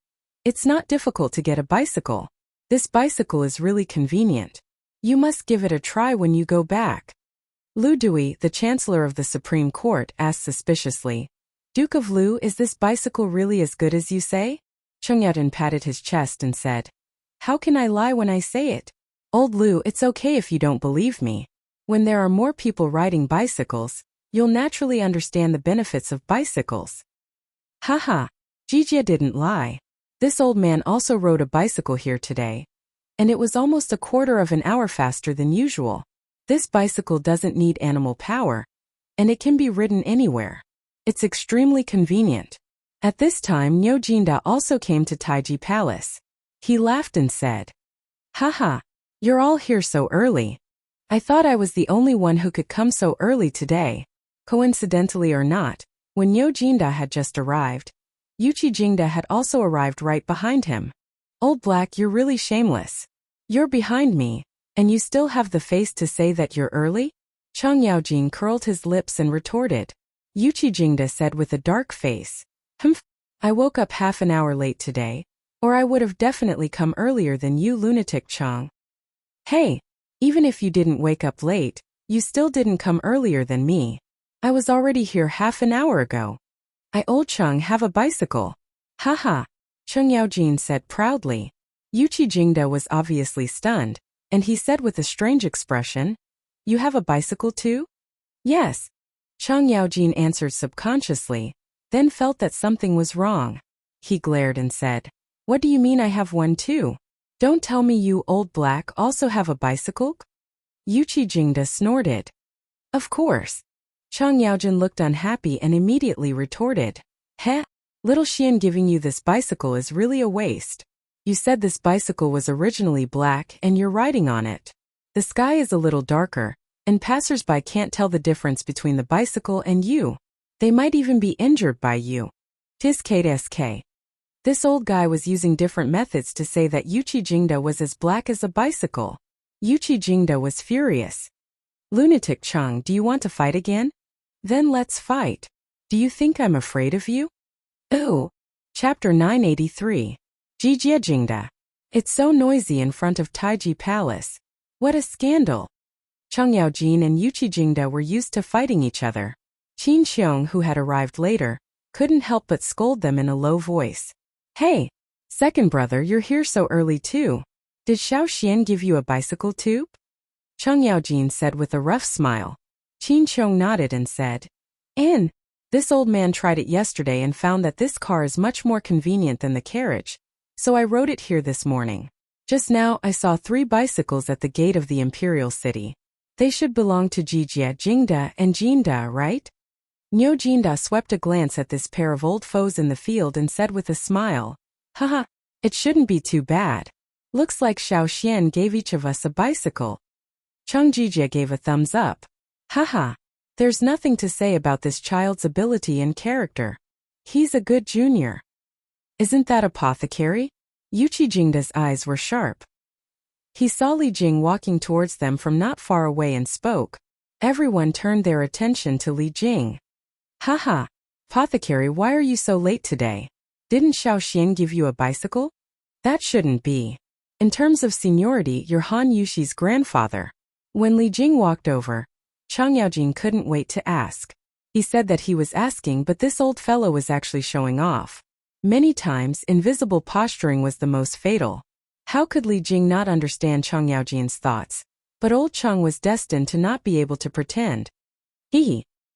it's not difficult to get a bicycle. This bicycle is really convenient. You must give it a try when you go back. Lu Dui, the Chancellor of the Supreme Court, asked suspiciously, Duke of Lu, is this bicycle really as good as you say? Cheng Yaojin patted his chest and said, How can I lie when I say it? Old Lu, it's okay if you don't believe me. When there are more people riding bicycles, you'll naturally understand the benefits of bicycles. Haha, Jijie didn't lie. This old man also rode a bicycle here today. And it was almost a quarter of an hour faster than usual. This bicycle doesn't need animal power, and it can be ridden anywhere. It's extremely convenient. At this time, Niu Jinda also came to Taiji Palace. He laughed and said, Haha, you're all here so early. I thought I was the only one who could come so early today. Coincidentally or not, when Niu Jinda had just arrived, Yuqi Jingda had also arrived right behind him. Old Black, you're really shameless. You're behind me, And you still have the face to say that you're early? Chang Yaojin curled his lips and retorted. Yuchi Jingda said with a dark face. Humph, I woke up half an hour late today, or I would have definitely come earlier than you, lunatic Chang. Hey, even if you didn't wake up late, you still didn't come earlier than me. I was already here half an hour ago. I old Chang have a bicycle. Haha, Chang Yaojin said proudly. Yuchi Jingda was obviously stunned, and he said with a strange expression, You have a bicycle too? Yes. Chang Yaojin answered subconsciously, then felt that something was wrong. He glared and said, What do you mean I have one too? Don't tell me you, old black, also have a bicycle? Yuchi Jingda snorted. Of course. Chang Yaojin looked unhappy and immediately retorted. Heh, little Xian, giving you this bicycle is really a waste. You said this bicycle was originally black and you're riding on it. The sky is a little darker, and passers-by can't tell the difference between the bicycle and you. They might even be injured by you. Tisk. This old guy was using different methods to say that Yuchi Jingda was as black as a bicycle. Yuchi Jingda was furious. Lunatic Chang, do you want to fight again? Then let's fight. Do you think I'm afraid of you? Ooh. Chapter 983. Jijia Jingda. It's so noisy in front of Taiji Palace. What a scandal. Chang Yaojin and Yuchi Jingda were used to fighting each other. Qin Xiong, who had arrived later, couldn't help but scold them in a low voice. Hey, second brother, you're here so early too. Did Xiao Xian give you a bicycle too? Chang Yaojin said with a rough smile. Qin Xiong nodded and said, This old man tried it yesterday and found that this car is much more convenient than the carriage, so I rode it here this morning. Just now I saw 3 bicycles at the gate of the imperial city. They should belong to Jijia Jingda and Jinda, right? Niu Jinda swept a glance at this pair of old foes in the field and said with a smile, Haha, it shouldn't be too bad. Looks like Xiao Xian gave each of us a bicycle. Chang Jijia gave a thumbs up. Haha, there's nothing to say about this child's ability and character. He's a good junior. Isn't that Apothecary? Yuchi Jingda's eyes were sharp. He saw Li Jing walking towards them from not far away and spoke. Everyone turned their attention to Li Jing. Haha, Apothecary, why are you so late today? Didn't Xiao Xian give you a bicycle? That shouldn't be. In terms of seniority, you're Han Yushi's grandfather. When Li Jing walked over, Chang Yaojin couldn't wait to ask. He said that he was asking, but this old fellow was actually showing off. Many times, invisible posturing was the most fatal. How could Li Jing not understand Chang Yaojin's thoughts? But old Chang was destined to not be able to pretend.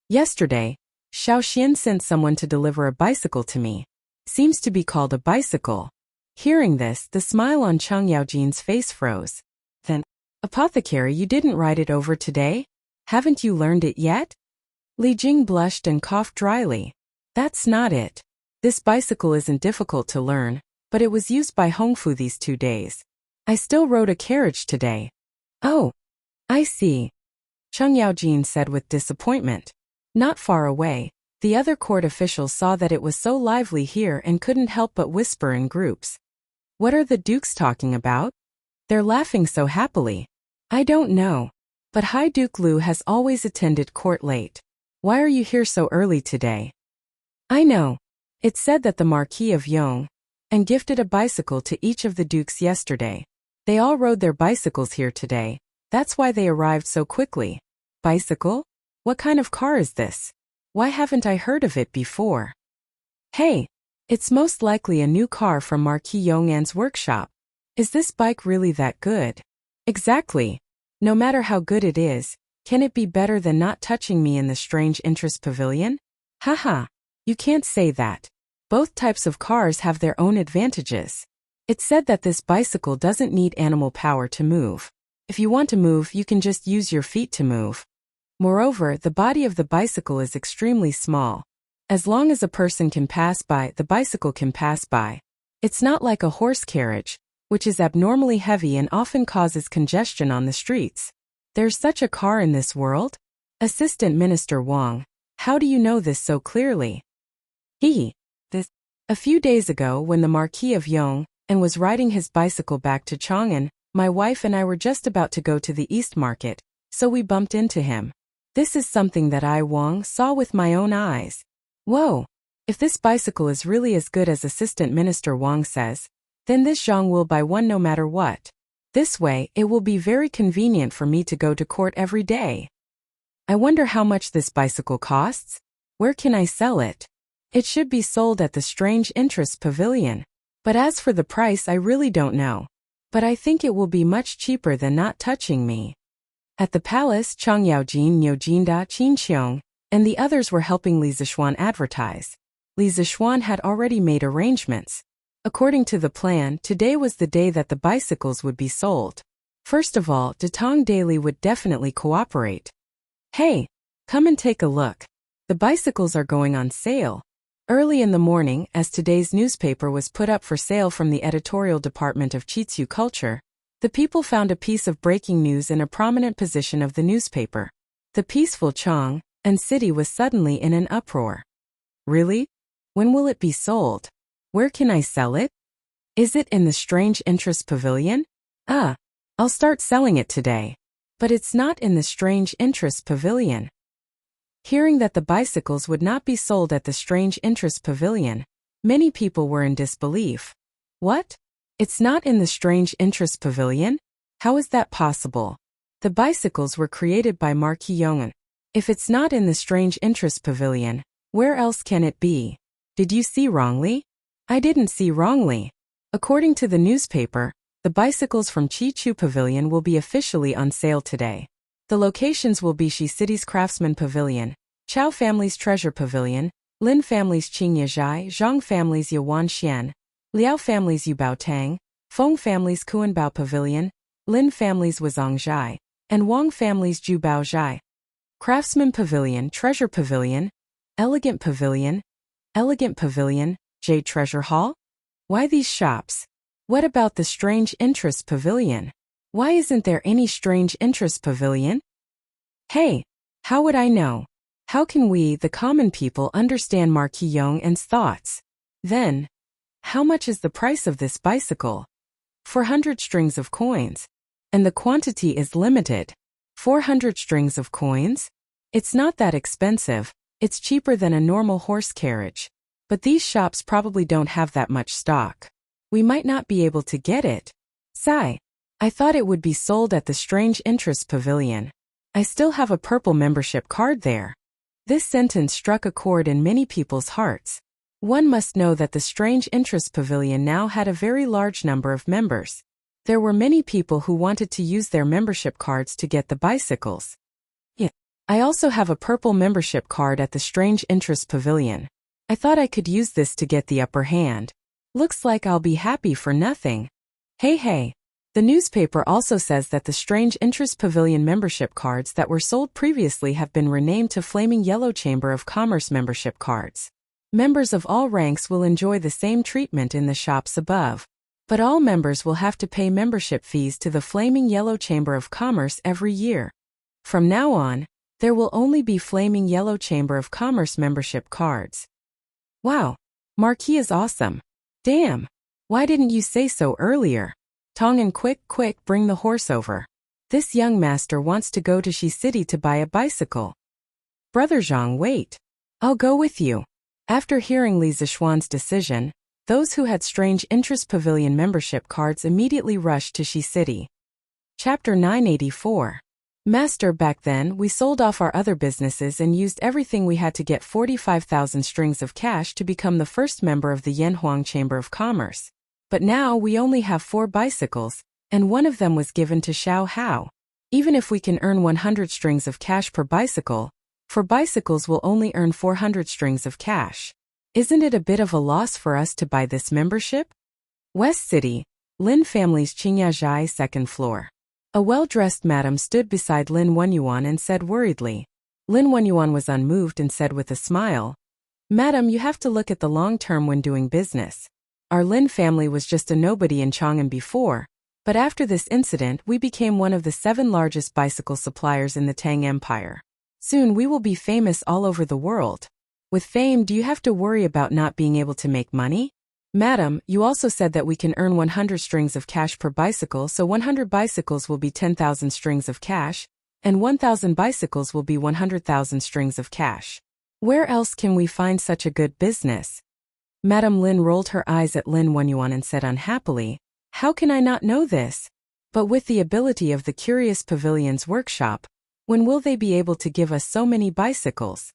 Yesterday, Xiao Xian sent someone to deliver a bicycle to me. Seems to be called a bicycle. Hearing this, the smile on Chang Yaojin's face froze. Then, Apothecary, you didn't ride it over today? Haven't you learned it yet? Li Jing blushed and coughed dryly. That's not it. This bicycle isn't difficult to learn, but it was used by Hongfu these 2 days. I still rode a carriage today. Oh, I see. Chang Yaojin said with disappointment. Not far away, the other court officials saw that it was so lively here and couldn't help but whisper in groups. What are the dukes talking about? They're laughing so happily. I don't know. But High Duke Lu has always attended court late. Why are you here so early today? I know. It said that the Marquis of Yong and gifted a bicycle to each of the dukes yesterday. They all rode their bicycles here today. That's why they arrived so quickly. Bicycle? What kind of car is this? Why haven't I heard of it before? Hey, it's most likely a new car from Marquis Yong'an's workshop. Is this bike really that good? Exactly. No matter how good it is, can it be better than not touching me in the strange interest pavilion? Haha, you can't say that. Both types of cars have their own advantages. It's said that this bicycle doesn't need animal power to move. If you want to move, you can just use your feet to move. Moreover, the body of the bicycle is extremely small. As long as a person can pass by, the bicycle can pass by. It's not like a horse carriage, which is abnormally heavy and often causes congestion on the streets. There's such a car in this world? Assistant Minister Wang, how do you know this so clearly? A few days ago when the Marquis of Yong and was riding his bicycle back to Chang'an, My wife and I were just about to go to the East Market, so we bumped into him. This is something that I, Wang, saw with my own eyes. Whoa! If this bicycle is really as good as Assistant Minister Wang says, then this Zhang will buy one no matter what. This way, it will be very convenient for me to go to court every day. I wonder how much this bicycle costs? Where can I sell it? It should be sold at the Strange Interest Pavilion. But as for the price, I really don't know. But I think it will be much cheaper than not touching me. At the palace, Chang Yaojin, Niujinda, Qin Qiong, and the others were helping Li Zishuan advertise. Li Zishuan had already made arrangements. According to the plan, today was the day that the bicycles would be sold. First of all, Datong Daily would definitely cooperate. Hey, come and take a look. The bicycles are going on sale. Early in the morning, as today's newspaper was put up for sale from the editorial department of Chitsu Culture, the people found a piece of breaking news in a prominent position of the newspaper. The peaceful Chang and city was suddenly in an uproar. Really? When will it be sold? Where can I sell it? Is it in the Strange Interest Pavilion? I'll start selling it today. But it's not in the Strange Interest Pavilion. Hearing that the bicycles would not be sold at the Strange Interest Pavilion, many people were in disbelief. What? It's not in the Strange Interest Pavilion? How is that possible? The bicycles were created by Marquis Yong'an. If it's not in the Strange Interest Pavilion, where else can it be? Did you see wrongly? I didn't see wrongly. According to the newspaper, the bicycles from Chichu Pavilion will be officially on sale today. The locations will be Shi City's Craftsman Pavilion, Chao Family's Treasure Pavilion, Lin Family's Qingyazhai, Zhang Family's Yuan Xian, Liao Family's Yubao Tang, Feng Family's Kuanbao Pavilion, Lin Family's Wazhangzhai, and Wang Family's Jubao Zhai. Craftsman Pavilion, Treasure Pavilion, Elegant Pavilion, Jade Treasure Hall? Why these shops? What about the Strange Interest Pavilion? Why isn't there any Strange Interest Pavilion? Hey, how would I know? How can we, the common people, understand Marquis Yong'an's thoughts? Then, how much is the price of this bicycle? 400 strings of coins. And the quantity is limited. 400 strings of coins? It's not that expensive. It's cheaper than a normal horse carriage. But these shops probably don't have that much stock. We might not be able to get it. Sigh. I thought it would be sold at the Strange Interest Pavilion. I still have a purple membership card there. This sentence struck a chord in many people's hearts. One must know that the Strange Interest Pavilion now had a very large number of members. There were many people who wanted to use their membership cards to get the bicycles. Yeah. I also have a purple membership card at the Strange Interest Pavilion. I thought I could use this to get the upper hand. Looks like I'll be happy for nothing. Hey. The newspaper also says that the Strange Interest Pavilion membership cards that were sold previously have been renamed to Flaming Yellow Chamber of Commerce membership cards. Members of all ranks will enjoy the same treatment in the shops above. But all members will have to pay membership fees to the Flaming Yellow Chamber of Commerce every year. From now on, there will only be Flaming Yellow Chamber of Commerce membership cards. Wow, Marquis is awesome. Damn, why didn't you say so earlier? Tongan, quick, bring the horse over. This young master wants to go to Shi City to buy a bicycle. Brother Zhang, wait. I'll go with you. After hearing Li Zishuan's decision, those who had Strange Interest Pavilion membership cards immediately rushed to Shi City. Chapter 984. Master, back then, we sold off our other businesses and used everything we had to get 45,000 strings of cash to become the first member of the Yanhuang Chamber of Commerce. But now we only have 4 bicycles, and one of them was given to Xiao Hao. Even if we can earn 100 strings of cash per bicycle, for bicycles we'll only earn 400 strings of cash. Isn't it a bit of a loss for us to buy this membership? West City, Lin Family's Qingyazhai second floor. A well-dressed madam stood beside Lin Wenyuan and said worriedly. Lin Wenyuan was unmoved and said with a smile, "Madam, you have to look at the long term when doing business. Our Lin family was just a nobody in Chang'an before, but after this incident we became one of the 7 largest bicycle suppliers in the Tang Empire. Soon we will be famous all over the world. With fame, do you have to worry about not being able to make money? Madam, you also said that we can earn 100 strings of cash per bicycle, so 100 bicycles will be 10,000 strings of cash, and 1,000 bicycles will be 100,000 strings of cash. Where else can we find such a good business? Madam Lin rolled her eyes at Lin Wenyuan and said unhappily, how can I not know this? But with the ability of the Curious Pavilion's workshop, when will they be able to give us so many bicycles?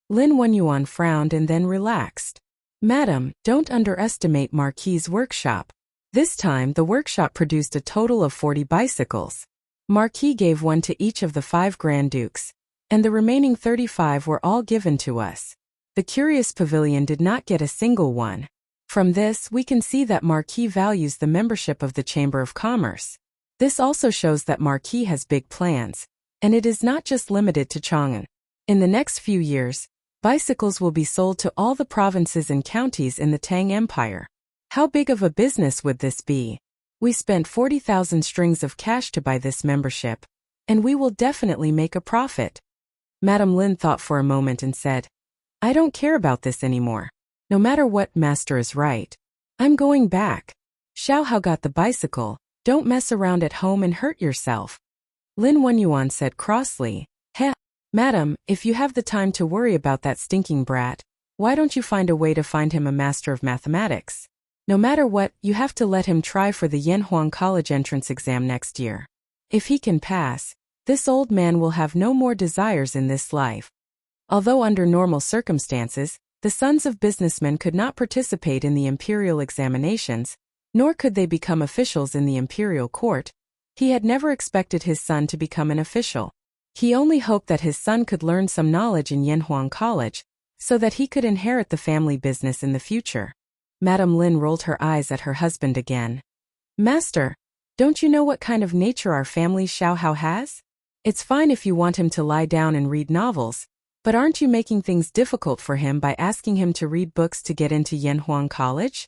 Lin Wenyuan frowned and then relaxed. Madam, don't underestimate Marquis's workshop. This time the workshop produced a total of 40 bicycles. Marquis gave one to each of the 5 Grand Dukes, and the remaining 35 were all given to us. The Curious Pavilion did not get a single one. From this we can see that Marquis values the membership of the Chamber of Commerce. This also shows that Marquis has big plans, and it is not just limited to Chang'an. In the next few years, bicycles will be sold to all the provinces and counties in the Tang Empire. How big of a business would this be? We spent 40,000 strings of cash to buy this membership, and we will definitely make a profit. Madam Lin thought for a moment and said, I don't care about this anymore. No matter what, Master is right. I'm going back. Xiao Hao got the bicycle. Don't mess around at home and hurt yourself. Lin Wenyuan said crossly, Heh, Madam, if you have the time to worry about that stinking brat, why don't you find a way to find him a master of mathematics? No matter what, you have to let him try for the Yanhuang College entrance exam next year. If he can pass, this old man will have no more desires in this life. Although under normal circumstances, the sons of businessmen could not participate in the imperial examinations, nor could they become officials in the imperial court, he had never expected his son to become an official. He only hoped that his son could learn some knowledge in Yanhuang College, so that he could inherit the family business in the future. Madam Lin rolled her eyes at her husband again. Master, don't you know what kind of nature our family Xiao Hao has? It's fine if you want him to lie down and read novels, but aren't you making things difficult for him by asking him to read books to get into Yanhuang College?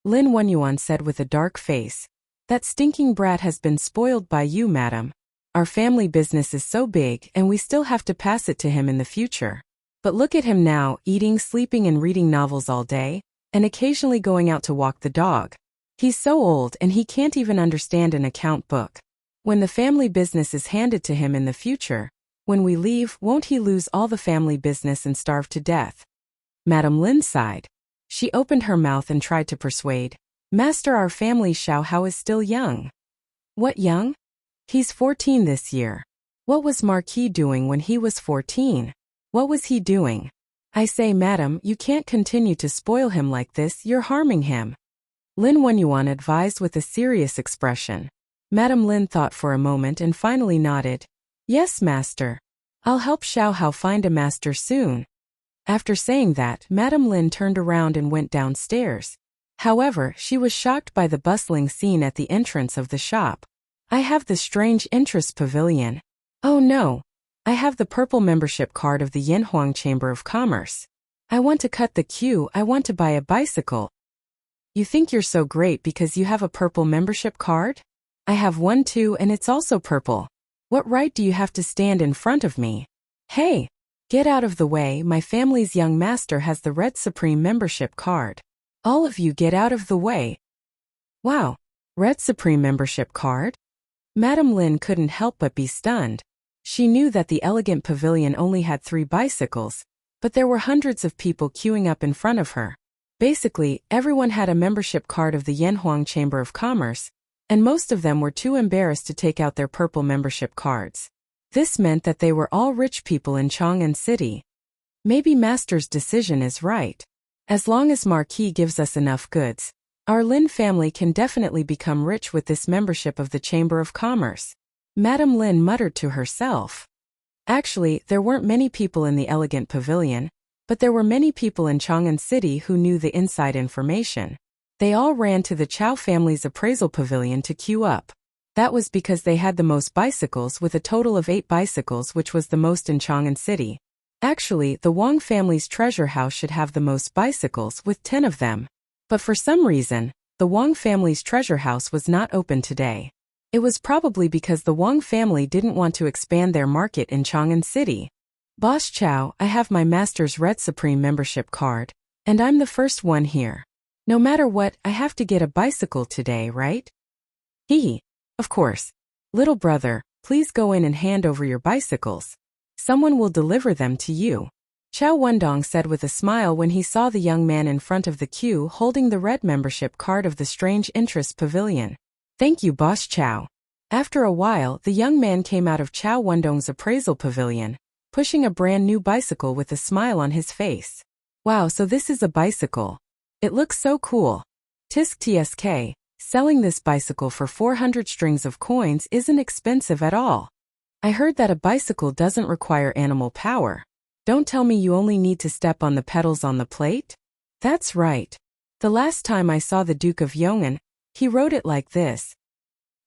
Lin Wenyuan said with a dark face. That stinking brat has been spoiled by you, madam. Our family business is so big and we still have to pass it to him in the future. But look at him now, eating, sleeping and reading novels all day, and occasionally going out to walk the dog. He's so old and he can't even understand an account book. When the family business is handed to him in the future, when we leave, won't he lose all the family business and starve to death? Madam Lin sighed. She opened her mouth and tried to persuade. Master, our family Xiao Hao is still young. What young? He's 14 this year. What was Marquis doing when he was 14? What was he doing? I say, madam, you can't continue to spoil him like this, you're harming him. Lin Wenyuan advised with a serious expression. Madam Lin thought for a moment and finally nodded. Yes, master. I'll help Xiao Hao find a master soon. After saying that, Madam Lin turned around and went downstairs. However, she was shocked by the bustling scene at the entrance of the shop. I have the strange interest pavilion. Oh no. I have the purple membership card of the Yanhuang Chamber of Commerce. I want to cut the queue, I want to buy a bicycle. You think you're so great because you have a purple membership card? I have one too and it's also purple. What right do you have to stand in front of me? Hey! Get out of the way, my family's young master has the Red Supreme membership card. All of you get out of the way. Wow! Red Supreme membership card? Madam Lin couldn't help but be stunned. She knew that the elegant pavilion only had 3 bicycles, but there were hundreds of people queuing up in front of her. Basically, everyone had a membership card of the Yanhuang Chamber of Commerce, and most of them were too embarrassed to take out their purple membership cards. This meant that they were all rich people in Chang'an City. Maybe Master's decision is right. As long as Marquis gives us enough goods, our Lin family can definitely become rich with this membership of the Chamber of Commerce. Madam Lin muttered to herself. Actually, there weren't many people in the elegant pavilion, but there were many people in Chang'an City who knew the inside information. They all ran to the Chow family's appraisal pavilion to queue up. That was because they had the most bicycles with a total of 8 bicycles, which was the most in Chang'an City. Actually, the Wang family's treasure house should have the most bicycles with 10 of them. But for some reason, the Wang family's treasure house was not open today. It was probably because the Wang family didn't want to expand their market in Chang'an City. Boss Chow, I have my master's Red Supreme membership card, and I'm the first one here. No matter what, I have to get a bicycle today, right? Hee. Of course. Little brother, please go in and hand over your bicycles. Someone will deliver them to you. Chow Wendong said with a smile when he saw the young man in front of the queue holding the red membership card of the Strange Interest Pavilion. Thank you, Boss Chow. After a while, the young man came out of Chow Wendong's appraisal pavilion, pushing a brand new bicycle with a smile on his face. Wow, so this is a bicycle. It looks so cool. Tisk tsk, selling this bicycle for 400 strings of coins isn't expensive at all. I heard that a bicycle doesn't require animal power. Don't tell me you only need to step on the pedals on the plate? That's right. The last time I saw the Duke of Yong'an, he rode it like this.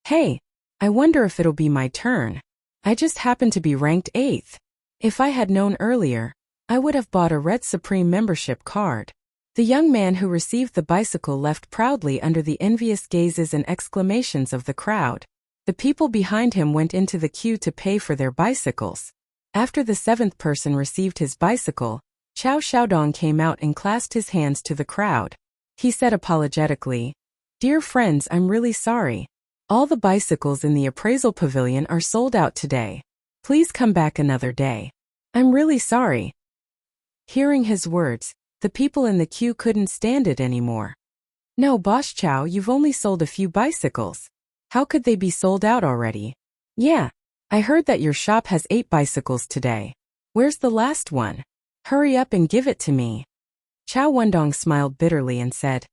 Hey, I wonder if it'll be my turn. I just happen to be ranked 8th. If I had known earlier, I would have bought a Red Supreme membership card. The young man who received the bicycle left proudly under the envious gazes and exclamations of the crowd. The people behind him went into the queue to pay for their bicycles. After the 7th person received his bicycle, Chow Xiaodong came out and clasped his hands to the crowd. He said apologetically, "Dear friends, I'm really sorry. All the bicycles in the appraisal pavilion are sold out today. Please come back another day. I'm really sorry." Hearing his words, the people in the queue couldn't stand it anymore. No, Boss Chow, you've only sold a few bicycles. How could they be sold out already? Yeah, I heard that your shop has 8 bicycles today. Where's the last one? Hurry up and give it to me. Chow Wendong smiled bitterly and said,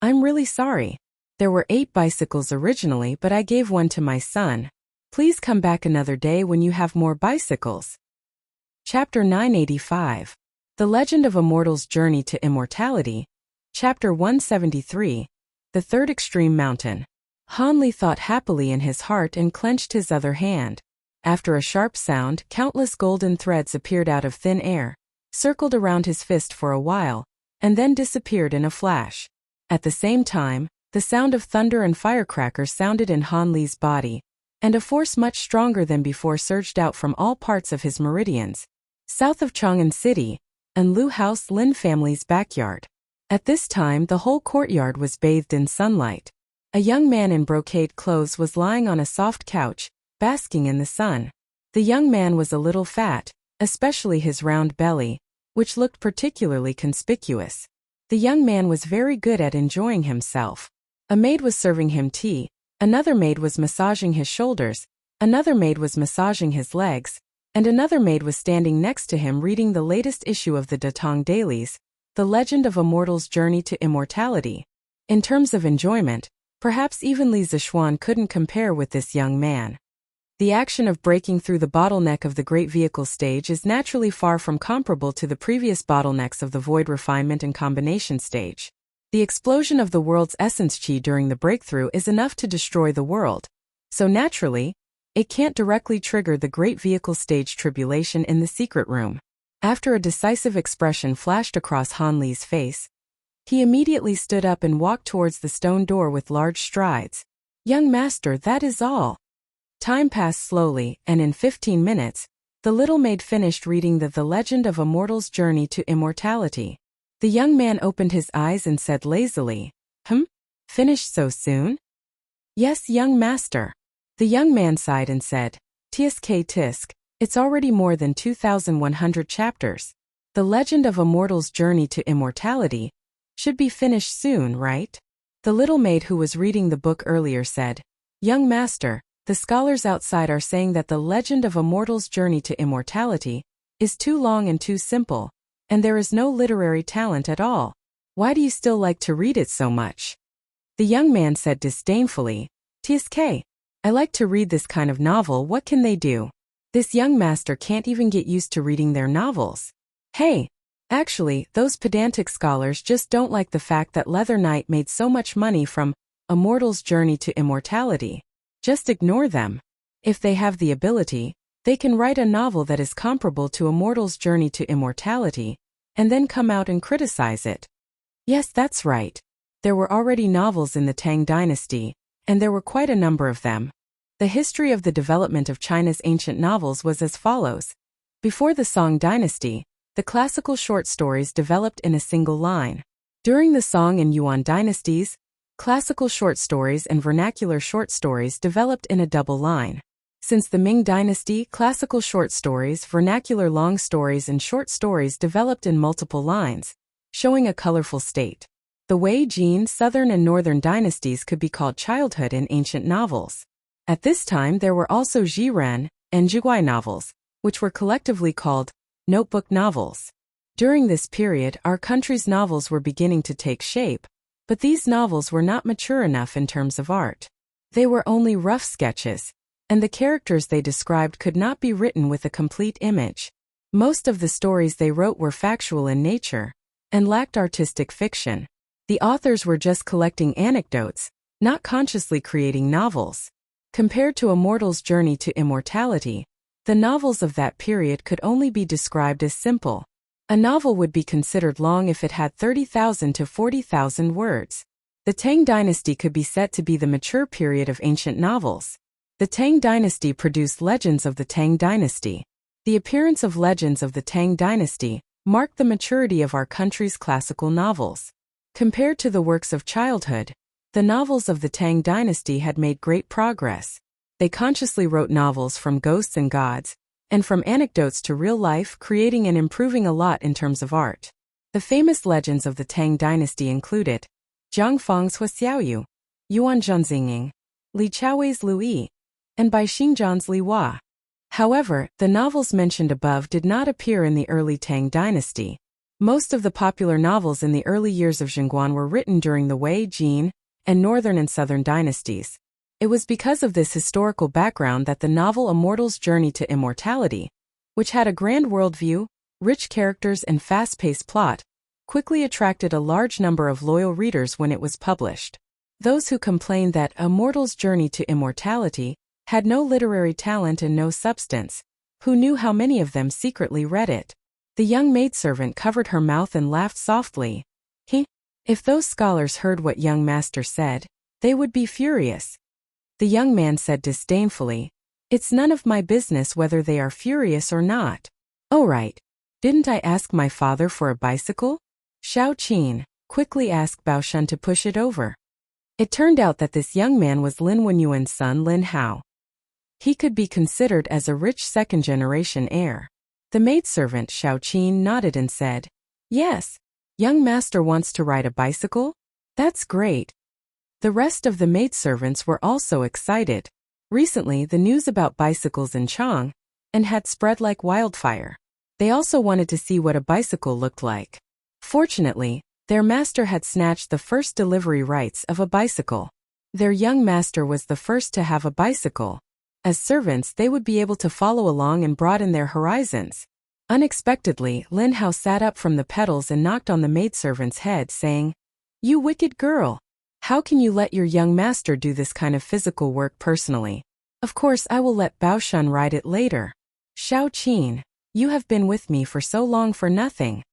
I'm really sorry. There were 8 bicycles originally, but I gave one to my son. Please come back another day when you have more bicycles. Chapter 985. The Legend of a Mortal's Journey to Immortality. Chapter 173. The Third Extreme Mountain. Han Li thought happily in his heart and clenched his other hand. After a sharp sound, countless golden threads appeared out of thin air, circled around his fist for a while, and then disappeared in a flash. At the same time, the sound of thunder and firecrackers sounded in Han Li's body, and a force much stronger than before surged out from all parts of his meridians, south of Chang'an City, and Lu House Lin family's backyard. At this time, the whole courtyard was bathed in sunlight. A young man in brocade clothes was lying on a soft couch, basking in the sun. The young man was a little fat, especially his round belly, which looked particularly conspicuous. The young man was very good at enjoying himself. A maid was serving him tea, another maid was massaging his shoulders, another maid was massaging his legs, and another maid was standing next to him reading the latest issue of the Datong Dailies, The Legend of a Mortal's Journey to Immortality. In terms of enjoyment, perhaps even Li Zixuan couldn't compare with this young man. The action of breaking through the bottleneck of the Great Vehicle stage is naturally far from comparable to the previous bottlenecks of the Void Refinement and Combination stage. The explosion of the world's essence chi during the breakthrough is enough to destroy the world, so naturally, it can't directly trigger the Great Vehicle stage tribulation in the secret room. After a decisive expression flashed across Han Li's face, he immediately stood up and walked towards the stone door with large strides. Young master, that is all. Time passed slowly, and in 15 minutes, the little maid finished reading The Legend of a Mortal's Journey to Immortality. The young man opened his eyes and said lazily, Finished so soon? Yes, young master. The young man sighed and said, Tisk, it's already more than 2,100 chapters. The Legend of a Mortal's Journey to Immortality should be finished soon, right? The little maid who was reading the book earlier said, Young master, the scholars outside are saying that The Legend of a Mortal's Journey to Immortality is too long and too simple, and there is no literary talent at all. Why do you still like to read it so much? The young man said disdainfully, Tisk, I like to read this kind of novel, what can they do? This young master can't even get used to reading their novels. Hey! Actually, those pedantic scholars just don't like the fact that Leather Knight made so much money from A Mortal's Journey to Immortality. Just ignore them. If they have the ability, they can write a novel that is comparable to A Mortal's Journey to Immortality, and then come out and criticize it. Yes, that's right. There were already novels in the Tang Dynasty, and there were quite a number of them. The history of the development of China's ancient novels was as follows. Before the Song Dynasty, the classical short stories developed in a single line. During the Song and Yuan dynasties, classical short stories and vernacular short stories developed in a double line. Since the Ming dynasty, classical short stories, vernacular long stories and short stories developed in multiple lines, showing a colorful state. The Wei Jin, Southern and Northern dynasties could be called childhood in ancient novels. At this time there were also Jiren and Jiguai novels, which were collectively called notebook novels. During this period, our country's novels were beginning to take shape, but these novels were not mature enough in terms of art. They were only rough sketches, and the characters they described could not be written with a complete image. Most of the stories they wrote were factual in nature and lacked artistic fiction. The authors were just collecting anecdotes, not consciously creating novels. Compared to a mortal's journey to immortality, the novels of that period could only be described as simple. A novel would be considered long if it had 30,000 to 40,000 words. The Tang dynasty could be said to be the mature period of ancient novels. The Tang dynasty produced Legends of the Tang dynasty. The appearance of Legends of the Tang dynasty marked the maturity of our country's classical novels. Compared to the works of childhood, the novels of the Tang dynasty had made great progress. They consciously wrote novels from ghosts and gods, and from anecdotes to real life, creating and improving a lot in terms of art. The famous legends of the Tang dynasty included Jiang Fang's Huxiaoyu, Yuan Zhenzinging, Li Chaowei's Lui, and Bai Xingzhan's Li Hua. However, the novels mentioned above did not appear in the early Tang dynasty. Most of the popular novels in the early years of Jingguan were written during the Wei, Jin, and Northern and Southern dynasties. It was because of this historical background that the novel A Mortal's Journey to Immortality, which had a grand worldview, rich characters and fast-paced plot, quickly attracted a large number of loyal readers when it was published. Those who complained that A Mortal's Journey to Immortality had no literary talent and no substance, who knew how many of them secretly read it? The young maidservant covered her mouth and laughed softly. If those scholars heard what young master said, they would be furious. The young man said disdainfully, "It's none of my business whether they are furious or not." "Oh right. Didn't I ask my father for a bicycle?" Xiao Qin quickly asked Bao Shun to push it over. It turned out that this young man was Lin Wenyuan's son Lin Hao. He could be considered as a rich second-generation heir. The maidservant Xiao Qin nodded and said, "Yes, young master wants to ride a bicycle? That's great." The rest of the maidservants were also excited. Recently, the news about bicycles in Chang and had spread like wildfire. They also wanted to see what a bicycle looked like. Fortunately, their master had snatched the first delivery rights of a bicycle. Their young master was the first to have a bicycle. As servants, they would be able to follow along and broaden their horizons. Unexpectedly, Lin Hao sat up from the pedals and knocked on the maidservant's head, saying, "You wicked girl! How can you let your young master do this kind of physical work personally? Of course I will let Bao Shun ride it later." "Xiao Qin, you have been with me for so long for nothing."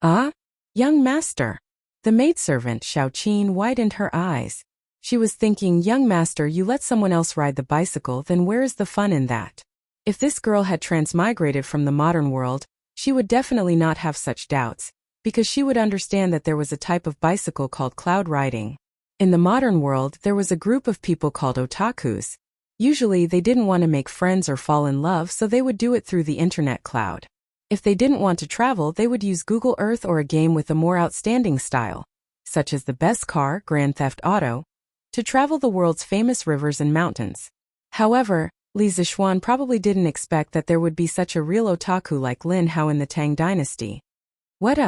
"Ah? Young master?" The maidservant Xiao Qin widened her eyes. She was thinking, young master, you let someone else ride the bicycle, then where is the fun in that? If this girl had transmigrated from the modern world, she would definitely not have such doubts, because she would understand that there was a type of bicycle called cloud riding. In the modern world, there was a group of people called otakus. Usually they didn't want to make friends or fall in love, so they would do it through the internet cloud. If they didn't want to travel, they would use Google Earth or a game with a more outstanding style, such as the best car, Grand Theft Auto, to travel the world's famous rivers and mountains. However, Li Zixuan probably didn't expect that there would be such a real otaku like Lin Hao in the Tang dynasty. "What?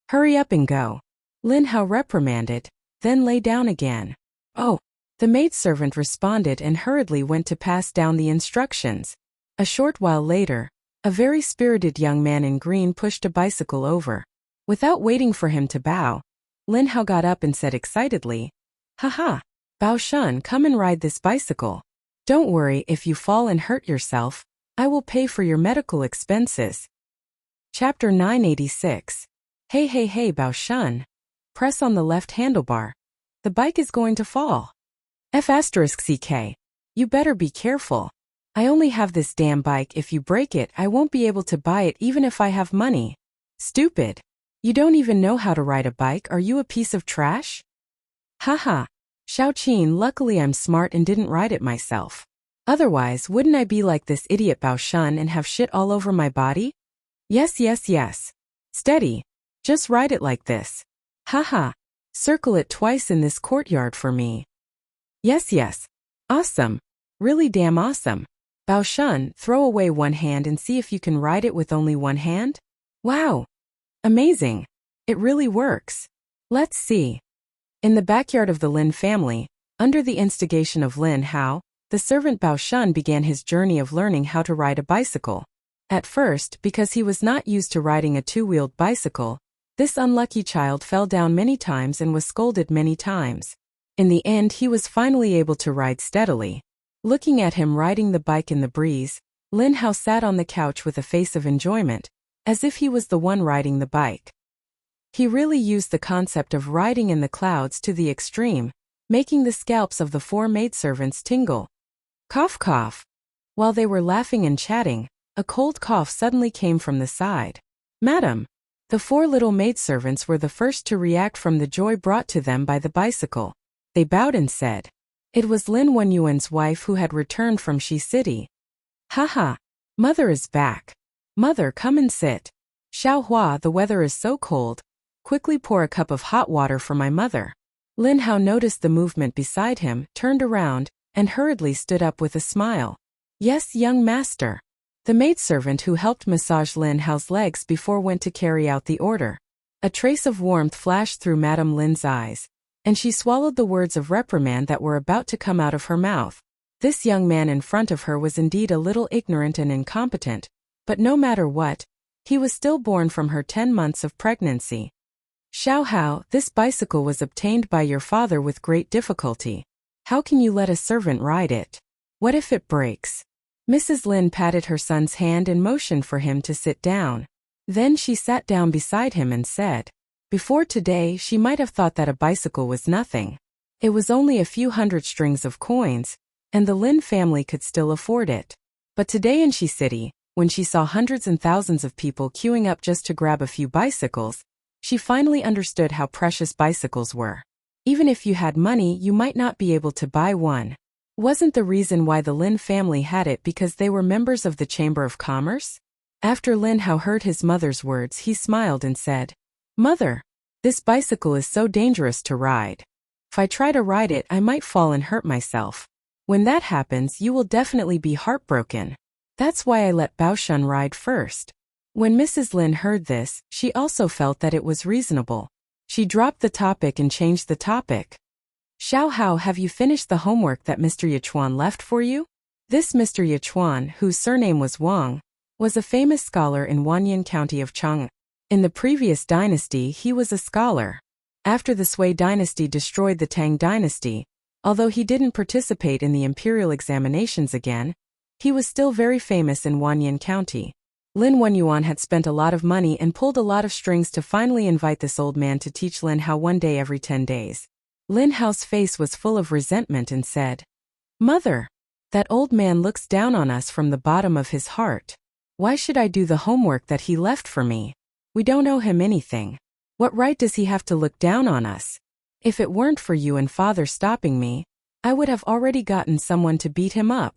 Hurry up and go," Lin Hao reprimanded, then lay down again. "Oh," the maidservant responded and hurriedly went to pass down the instructions. A short while later, a very spirited young man in green pushed a bicycle over. Without waiting for him to bow, Lin Hao got up and said excitedly, "Haha, Bao Shun, come and ride this bicycle. Don't worry if you fall and hurt yourself, I will pay for your medical expenses." Chapter 986. Hey Bao Shun. Press on the left handlebar. The bike is going to fall. F***CK. You better be careful. I only have this damn bike. If you break it, I won't be able to buy it even if I have money. Stupid. You don't even know how to ride a bike, are you a piece of trash? Haha. Xiaoqin, luckily I'm smart and didn't ride it myself. Otherwise, wouldn't I be like this idiot Bao Shun and have shit all over my body? Yes. Steady. Just ride it like this. Haha. Circle it twice in this courtyard for me. Yes. Awesome. Really damn awesome. Bao Shun, throw away one hand and see if you can ride it with only one hand? Wow. Amazing. It really works. Let's see. In the backyard of the Lin family, under the instigation of Lin Hao, the servant Bao Shun began his journey of learning how to ride a bicycle. At first, because he was not used to riding a two-wheeled bicycle, this unlucky child fell down many times and was scolded many times. In the end, he was finally able to ride steadily. Looking at him riding the bike in the breeze, Lin Hao sat on the couch with a face of enjoyment, as if he was the one riding the bike. He really used the concept of riding in the clouds to the extreme, making the scalps of the 4 maidservants tingle. Cough cough. While they were laughing and chatting, a cold cough suddenly came from the side. Madam. The 4 little maidservants were the first to react from the joy brought to them by the bicycle. They bowed and said. It was Lin Wenyuan's wife who had returned from Shi City. Haha. Mother is back. Mother, come and sit. Xiao Hua, the weather is so cold. Quickly pour a cup of hot water for my mother. Lin Hao noticed the movement beside him, turned around, and hurriedly stood up with a smile. Yes, young master. The maidservant who helped massage Lin Hao's legs before went to carry out the order. A trace of warmth flashed through Madame Lin's eyes, and she swallowed the words of reprimand that were about to come out of her mouth. This young man in front of her was indeed a little ignorant and incompetent, but no matter what, he was still born from her 10 months of pregnancy. Xiao Hao, this bicycle was obtained by your father with great difficulty. How can you let a servant ride it? What if it breaks? Mrs. Lin patted her son's hand and motioned for him to sit down. Then she sat down beside him and said, before today she might have thought that a bicycle was nothing. It was only a few hundred strings of coins, and the Lin family could still afford it. But today in Shi City, when she saw hundreds and thousands of people queuing up just to grab a few bicycles, she finally understood how precious bicycles were. Even if you had money, you might not be able to buy one. Wasn't the reason why the Lin family had it because they were members of the Chamber of Commerce? After Lin Hao heard his mother's words, he smiled and said, Mother, this bicycle is so dangerous to ride. If I try to ride it, I might fall and hurt myself. When that happens, you will definitely be heartbroken. That's why I let Bao Shun ride first. When Mrs. Lin heard this, she also felt that it was reasonable. She dropped the topic and changed the topic. Xiao Hao, have you finished the homework that Mr. Yichuan left for you? This Mr. Yichuan, whose surname was Wang, was a famous scholar in Wanyan County of Chang'an. In the previous dynasty, he was a scholar. After the Sui dynasty destroyed the Tang dynasty, although he didn't participate in the imperial examinations again, he was still very famous in Wanyan County. Lin Wenyuan had spent a lot of money and pulled a lot of strings to finally invite this old man to teach Lin Hao one day every 10 days. Lin Hao's face was full of resentment and said, Mother, that old man looks down on us from the bottom of his heart. Why should I do the homework that he left for me? We don't owe him anything. What right does he have to look down on us? If it weren't for you and father stopping me, I would have already gotten someone to beat him up.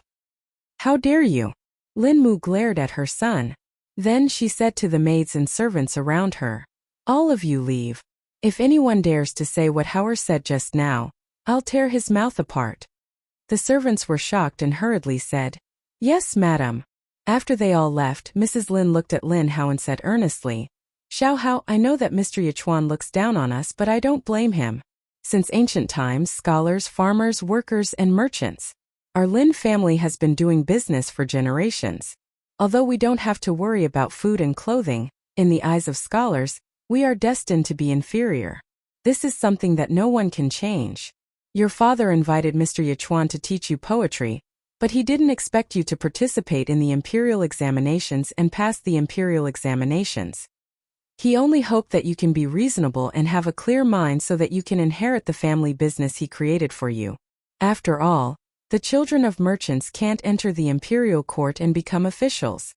How dare you? Lin Mu glared at her son. Then she said to the maids and servants around her, all of you leave. If anyone dares to say what Howard said just now, I'll tear his mouth apart. The servants were shocked and hurriedly said, Yes, madam. After they all left, Mrs. Lin looked at Lin Hao and said earnestly, Xiao Hao, I know that Mr. Yichuan looks down on us, but I don't blame him. Since ancient times, scholars, farmers, workers, and merchants, our Lin family has been doing business for generations. Although we don't have to worry about food and clothing, in the eyes of scholars, we are destined to be inferior. This is something that no one can change. Your father invited Mr. Yichuan to teach you poetry, but he didn't expect you to participate in the imperial examinations and pass the imperial examinations. He only hoped that you can be reasonable and have a clear mind so that you can inherit the family business he created for you. After all, the children of merchants can't enter the imperial court and become officials.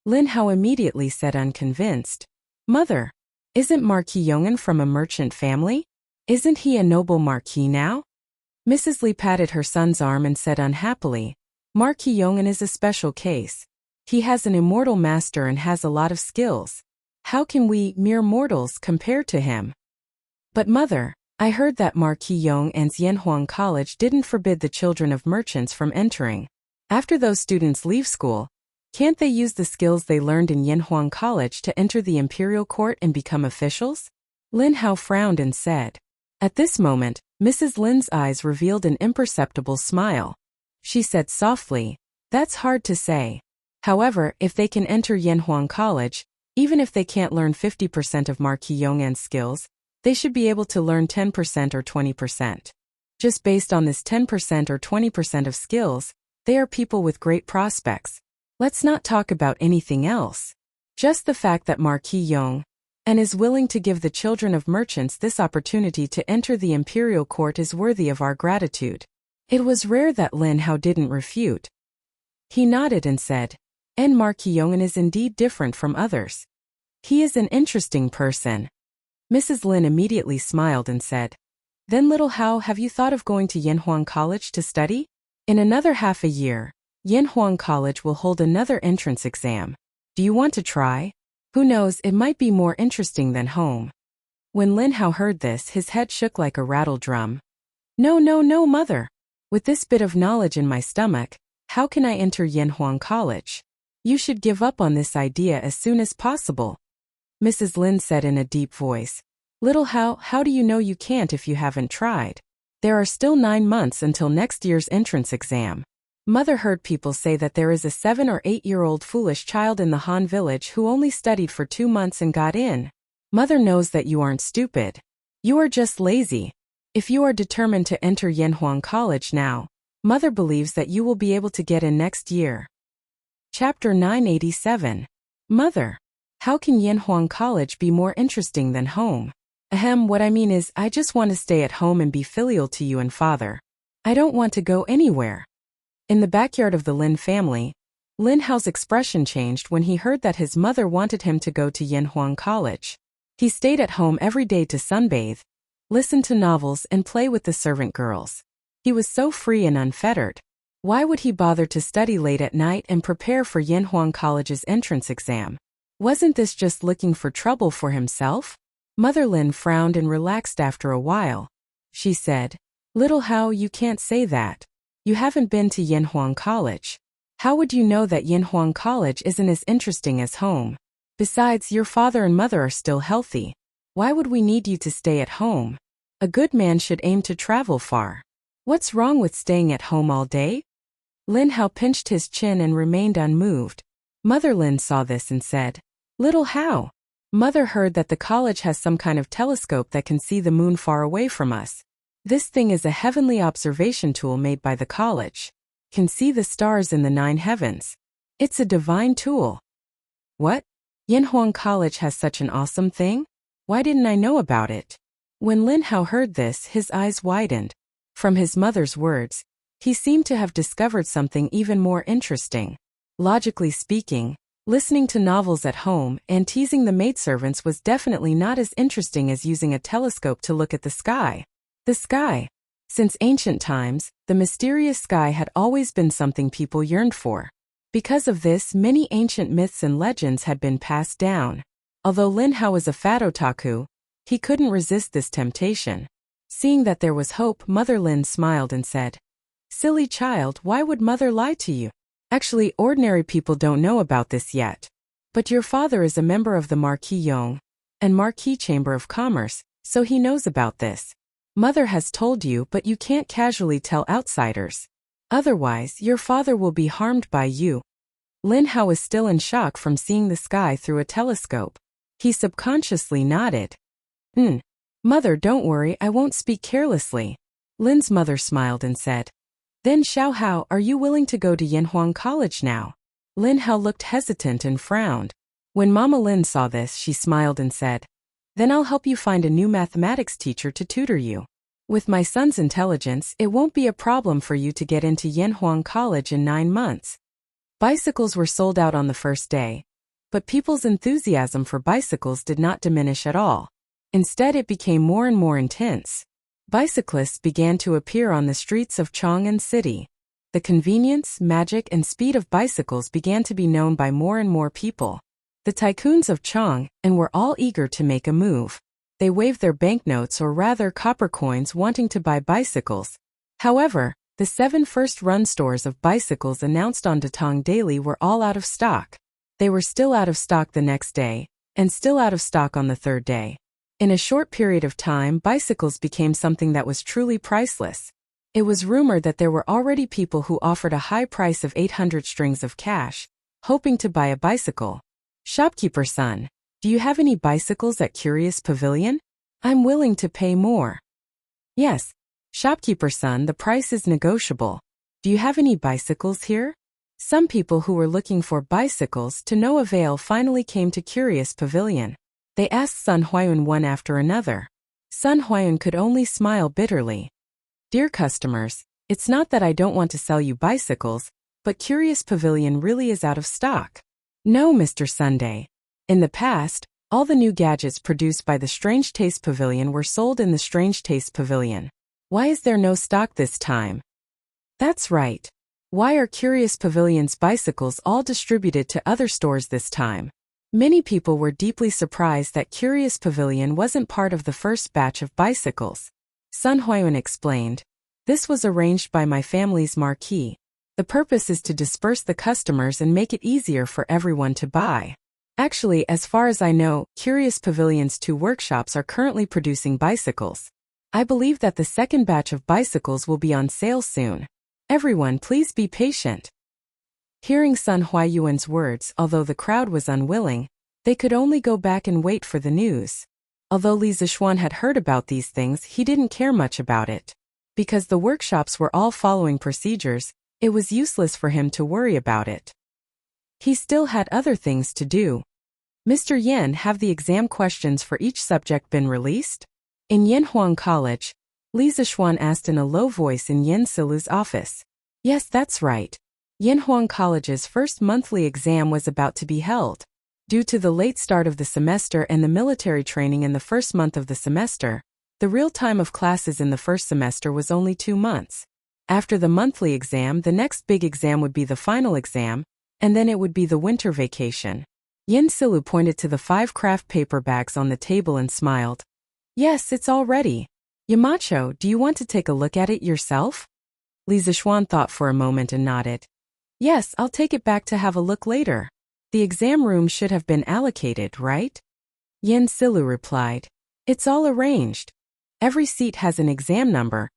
Lin Hao immediately said unconvinced, Mother, Isn't Marquis Yongan from a merchant family? Isn't he a noble marquis now? Mrs. Lee patted her son's arm and said unhappily, Marquis Yongan is a special case. He has an immortal master and has a lot of skills. How can we, mere mortals, compare to him? But mother, I heard that Marquis Yongan's Yanhuang College didn't forbid the children of merchants from entering. After those students leave school, can't they use the skills they learned in Yanhuang College to enter the imperial court and become officials? Lin Hao frowned and said. At this moment, Mrs. Lin's eyes revealed an imperceptible smile. She said softly, that's hard to say. However, if they can enter Yanhuang College, even if they can't learn 50% of Marquis Yongan's skills, they should be able to learn 10% or 20%. Just based on this 10% or 20% of skills, they are people with great prospects. Let's not talk about anything else. Just the fact that Marquis Yongan is willing to give the children of merchants this opportunity to enter the imperial court is worthy of our gratitude. It was rare that Lin Hao didn't refute. He nodded and said, and Marquis Yongan is indeed different from others. He is an interesting person. Mrs. Lin immediately smiled and said, then little Hao, have you thought of going to Yanhuang College to study? In another half a year, Yanhuang College will hold another entrance exam. Do you want to try? Who knows, it might be more interesting than home. When Lin Hao heard this, his head shook like a rattle drum. No, no, no, mother. With this bit of knowledge in my stomach, how can I enter Yanhuang College? You should give up on this idea as soon as possible. Mrs. Lin said in a deep voice. Little Hao, how do you know you can't if you haven't tried? There are still 9 months until next year's entrance exam. Mother heard people say that there is a 7 or 8-year-old foolish child in the Han village who only studied for 2 months and got in. Mother knows that you aren't stupid. You are just lazy. If you are determined to enter Yanhuang College now, Mother believes that you will be able to get in next year. Chapter 987. Mother. How can Yanhuang College be more interesting than home? What I mean is, I just want to stay at home and be filial to you and father. I don't want to go anywhere. In the backyard of the Lin family, Lin Hao's expression changed when he heard that his mother wanted him to go to Yanhuang College. He stayed at home every day to sunbathe, listen to novels and play with the servant girls. He was so free and unfettered. Why would he bother to study late at night and prepare for Yanhuang College's entrance exam? Wasn't this just looking for trouble for himself? Mother Lin frowned and relaxed after a while. She said, Little Hao, you can't say that. You haven't been to Yanhuang College. How would you know that Yanhuang College isn't as interesting as home? Besides, your father and mother are still healthy. Why would we need you to stay at home? A good man should aim to travel far. What's wrong with staying at home all day? Lin Hao pinched his chin and remained unmoved. Mother Lin saw this and said, Little Hao. Mother heard that the college has some kind of telescope that can see the moon far away from us. This thing is a heavenly observation tool made by the college. Can see the stars in the 9 heavens. It's a divine tool. What? Yanhuang College has such an awesome thing? Why didn't I know about it? When Lin Hao heard this, his eyes widened. From his mother's words, he seemed to have discovered something even more interesting. Logically speaking, listening to novels at home and teasing the maidservants was definitely not as interesting as using a telescope to look at the sky. The sky. Since ancient times, the mysterious sky had always been something people yearned for. Because of this, many ancient myths and legends had been passed down. Although Lin Hao was a fat otaku, he couldn't resist this temptation. Seeing that there was hope, Mother Lin smiled and said, Silly child, why would Mother lie to you? Actually, ordinary people don't know about this yet. But your father is a member of the Marquis Yongan and Marquis Chamber of Commerce, so he knows about this. Mother has told you, but you can't casually tell outsiders. Otherwise, your father will be harmed by you. Lin Hao was still in shock from seeing the sky through a telescope. He subconsciously nodded. Mother, don't worry, I won't speak carelessly. Lin's mother smiled and said, Then Xiao Hao, are you willing to go to Yanhuang College now? Lin Hao looked hesitant and frowned. When Mama Lin saw this, she smiled and said, Then I'll help you find a new mathematics teacher to tutor you. With my son's intelligence, it won't be a problem for you to get into Yanhuang College in 9 months. Bicycles were sold out on the first day. But people's enthusiasm for bicycles did not diminish at all. Instead, it became more and more intense. Bicyclists began to appear on the streets of Chang'an City. The convenience, magic, and speed of bicycles began to be known by more and more people. The tycoons of Chang'an were all eager to make a move. They waved their banknotes, or rather copper coins, wanting to buy bicycles. However, the 7 first-run stores of bicycles announced on Datang Daily were all out of stock. They were still out of stock the next day, and still out of stock on the third day. In a short period of time, bicycles became something that was truly priceless. It was rumored that there were already people who offered a high price of 800 strings of cash, hoping to buy a bicycle. "Shopkeeper-san, do you have any bicycles at Curious Pavilion? I'm willing to pay more." "Yes, shopkeeper-san, the price is negotiable. Do you have any bicycles here?" Some people who were looking for bicycles to no avail finally came to Curious Pavilion. They asked Sun Huayun one after another. Sun Huayun could only smile bitterly. "Dear customers, it's not that I don't want to sell you bicycles, but Curious Pavilion really is out of stock." "No, Mr. Sunday. In the past, all the new gadgets produced by the Strange Taste Pavilion were sold in the Strange Taste Pavilion. Why is there no stock this time?" "That's right. Why are Curious Pavilion's bicycles all distributed to other stores this time?" Many people were deeply surprised that Curious Pavilion wasn't part of the first batch of bicycles. Sun Huayun explained, "This was arranged by my family's marquee. The purpose is to disperse the customers and make it easier for everyone to buy. Actually, as far as I know, Curious Pavilion's 2 workshops are currently producing bicycles. I believe that the second batch of bicycles will be on sale soon. Everyone, please be patient." Hearing Sun Huayuan's words, although the crowd was unwilling, they could only go back and wait for the news. Although Li Zixuan had heard about these things, he didn't care much about it. Because the workshops were all following procedures, it was useless for him to worry about it. He still had other things to do. "Mr. Yen, have the exam questions for each subject been released?" In Yanhuang College, Li Zixuan asked in a low voice in Yen Silu's office. "Yes, that's right. Yanhuang College's first monthly exam was about to be held. Due to the late start of the semester and the military training in the first month of the semester, the real time of classes in the first semester was only 2 months. After the monthly exam, the next big exam would be the final exam, and then it would be the winter vacation." Yen Silu pointed to the 5 craft paper bags on the table and smiled. "Yes, it's all ready. Yamacho, do you want to take a look at it yourself?" Li Zixuan thought for a moment and nodded. "Yes, I'll take it back to have a look later. The exam room should have been allocated, right?" Yen Silu replied. "It's all arranged. Every seat has an exam number,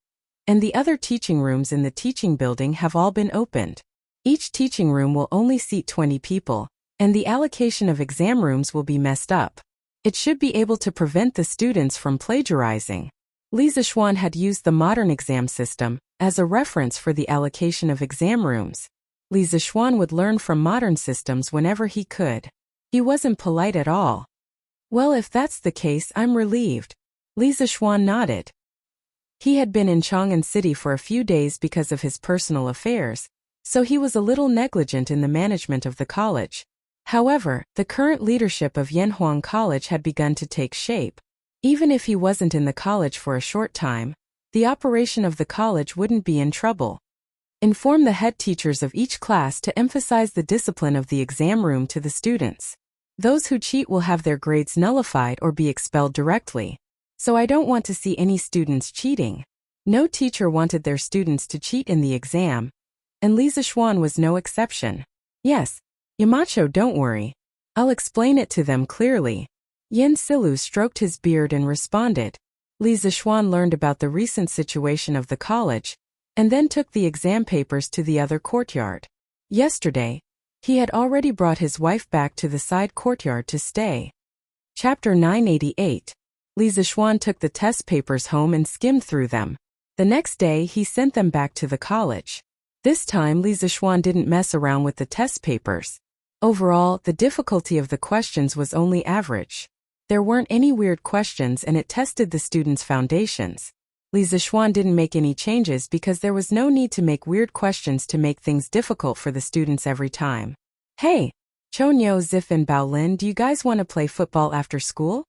and the other teaching rooms in the teaching building have all been opened. Each teaching room will only seat 20 people, and the allocation of exam rooms will be messed up. It should be able to prevent the students from plagiarizing." Li Zixuan had used the modern exam system as a reference for the allocation of exam rooms. Li Zixuan would learn from modern systems whenever he could. He wasn't polite at all. "Well, if that's the case, I'm relieved." Li Zixuan nodded. He had been in Chang'an City for a few days because of his personal affairs, so he was a little negligent in the management of the college. However, the current leadership of Yanhuang College had begun to take shape. Even if he wasn't in the college for a short time, the operation of the college wouldn't be in trouble. Inform the head teachers of each class to emphasize the discipline of the exam room to the students. Those who cheat will have their grades nullified or be expelled directly. So I don't want to see any students cheating. No teacher wanted their students to cheat in the exam, and Li Zixuan was no exception. "Yes, Yamacho, don't worry. I'll explain it to them clearly." Yen Silu stroked his beard and responded. Li Zixuan learned about the recent situation of the college, and then took the exam papers to the other courtyard. Yesterday, he had already brought his wife back to the side courtyard to stay. Chapter 988. Li Zixuan took the test papers home and skimmed through them. The next day, he sent them back to the college. This time, Li Zixuan didn't mess around with the test papers. Overall, the difficulty of the questions was only average. There weren't any weird questions and it tested the students' foundations. Li Zixuan didn't make any changes because there was no need to make weird questions to make things difficult for the students every time. "Hey, Chonyo Zifan Baolin, do you guys want to play football after school?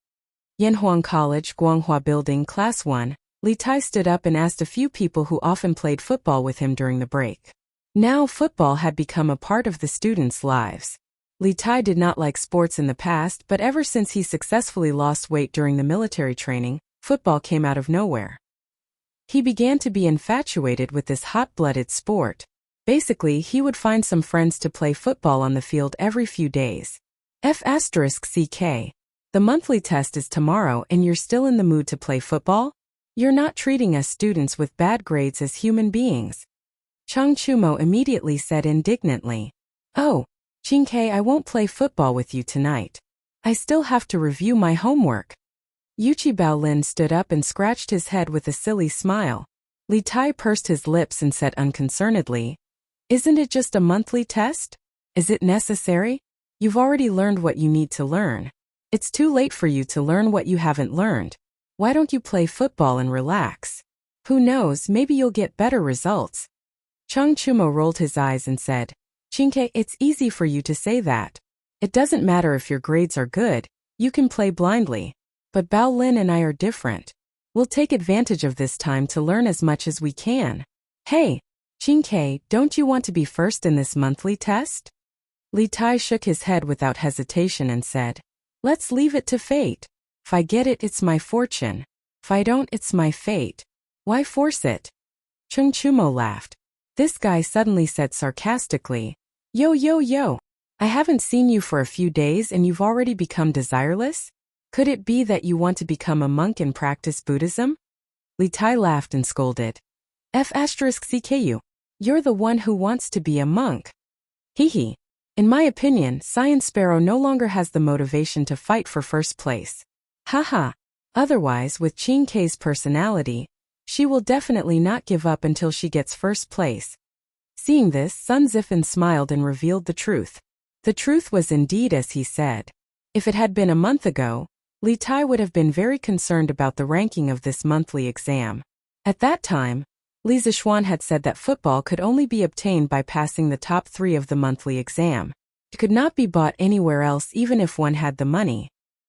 Yanhuang College, Guanghua Building, Class 1. Li Tai stood up and asked a few people who often played football with him during the break. Now football had become a part of the students' lives. Li Tai did not like sports in the past, but ever since he successfully lost weight during the military training, football came out of nowhere. He began to be infatuated with this hot-blooded sport. Basically, he would find some friends to play football on the field every few days. F***CK. The monthly test is tomorrow and you're still in the mood to play football? You're not treating us students with bad grades as human beings. Chang Chumo immediately said indignantly. Oh, Chinke, I won't play football with you tonight. I still have to review my homework. Yuchi Baolin stood up and scratched his head with a silly smile. Li Tai pursed his lips and said unconcernedly, "Isn't it just a monthly test? Is it necessary? You've already learned what you need to learn. It's too late for you to learn what you haven't learned. Why don't you play football and relax? Who knows, maybe you'll get better results." Chang Chumo rolled his eyes and said, "Chinke, it's easy for you to say that. It doesn't matter if your grades are good, you can play blindly. But Baolin and I are different. We'll take advantage of this time to learn as much as we can. Hey, Chinke, don't you want to be first in this monthly test?" Li Tai shook his head without hesitation and said, "Let's leave it to fate. If I get it, it's my fortune. If I don't, it's my fate. Why force it?" Chung Chumo laughed. This guy suddenly said sarcastically, Yo, I haven't seen you for a few days and you've already become desireless? Could it be that you want to become a monk and practice Buddhism?" Li Tai laughed and scolded. F***CKU. You're the one who wants to be a monk. Hee. In my opinion, Cyan Sparrow no longer has the motivation to fight for first place. Haha. Otherwise, with Chinke's personality, she will definitely not give up until she gets first place. Seeing this, Sun Zifan smiled and revealed the truth. The truth was indeed as he said. If it had been a month ago, Li Tai would have been very concerned about the ranking of this monthly exam. At that time, Li Zishuan had said that football could only be obtained by passing the top 3 of the monthly exam. It could not be bought anywhere else even if one had the money.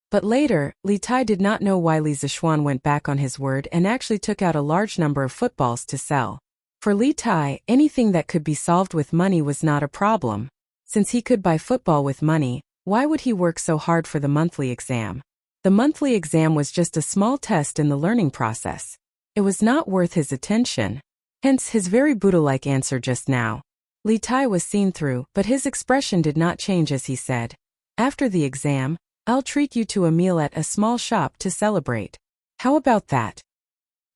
But later, Li Tai did not know why Li Zishuan went back on his word and actually took out a large number of footballs to sell. For Li Tai, anything that could be solved with money was not a problem. Since he could buy football with money, why would he work so hard for the monthly exam? The monthly exam was just a small test in the learning process. It was not worth his attention. Hence his very Buddha-like answer just now. Li Tai was seen through, but his expression did not change as he said, "After the exam, I'll treat you to a meal at a small shop to celebrate. How about that?"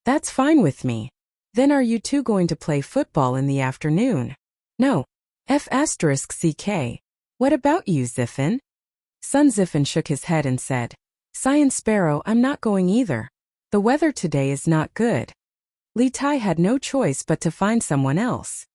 "That's fine with me. Then are you two going to play football in the afternoon?" "No. F***CK. What about you, Zifan?" Sun Zifan shook his head and said, "Cyan Sparrow, I'm not going either. The weather today is not good." Li Tai had no choice but to find someone else.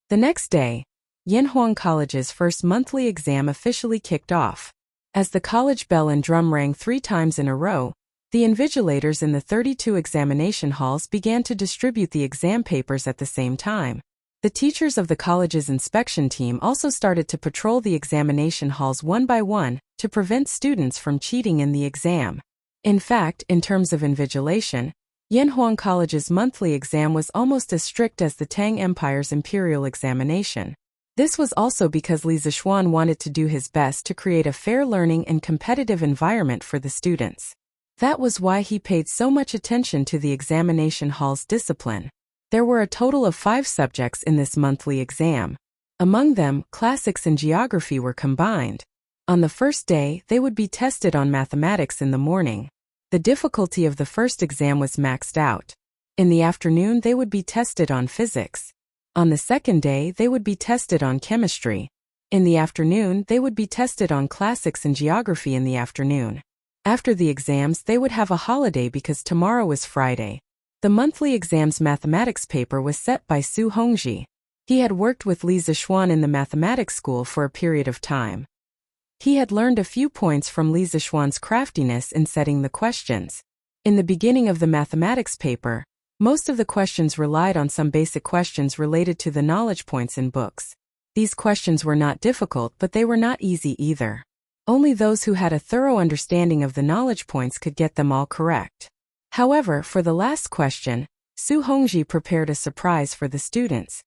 The next day, Yanhuang College's first monthly exam officially kicked off. As the college bell and drum rang 3 times in a row, the invigilators in the 32 examination halls began to distribute the exam papers at the same time. The teachers of the college's inspection team also started to patrol the examination halls one by one to prevent students from cheating in the exam. In fact, in terms of invigilation, Yanhuang College's monthly exam was almost as strict as the Tang Empire's imperial examination. This was also because Li Zishuan wanted to do his best to create a fair learning and competitive environment for the students. That was why he paid so much attention to the examination hall's discipline. There were a total of 5 subjects in this monthly exam. Among them, classics and geography were combined. On the first day, they would be tested on mathematics in the morning. The difficulty of the first exam was maxed out. In the afternoon, they would be tested on physics. On the second day, they would be tested on chemistry. In the afternoon, they would be tested on classics and geography in the afternoon. After the exams, they would have a holiday because tomorrow is Friday. The monthly exam's mathematics paper was set by Su Hongji. He had worked with Li Zishuan in the mathematics school for a period of time. He had learned a few points from Li Zishuan's craftiness in setting the questions. In the beginning of the mathematics paper, most of the questions relied on some basic questions related to the knowledge points in books. These questions were not difficult, but they were not easy either. Only those who had a thorough understanding of the knowledge points could get them all correct. However, for the last question, Su Hongji prepared a surprise for the students.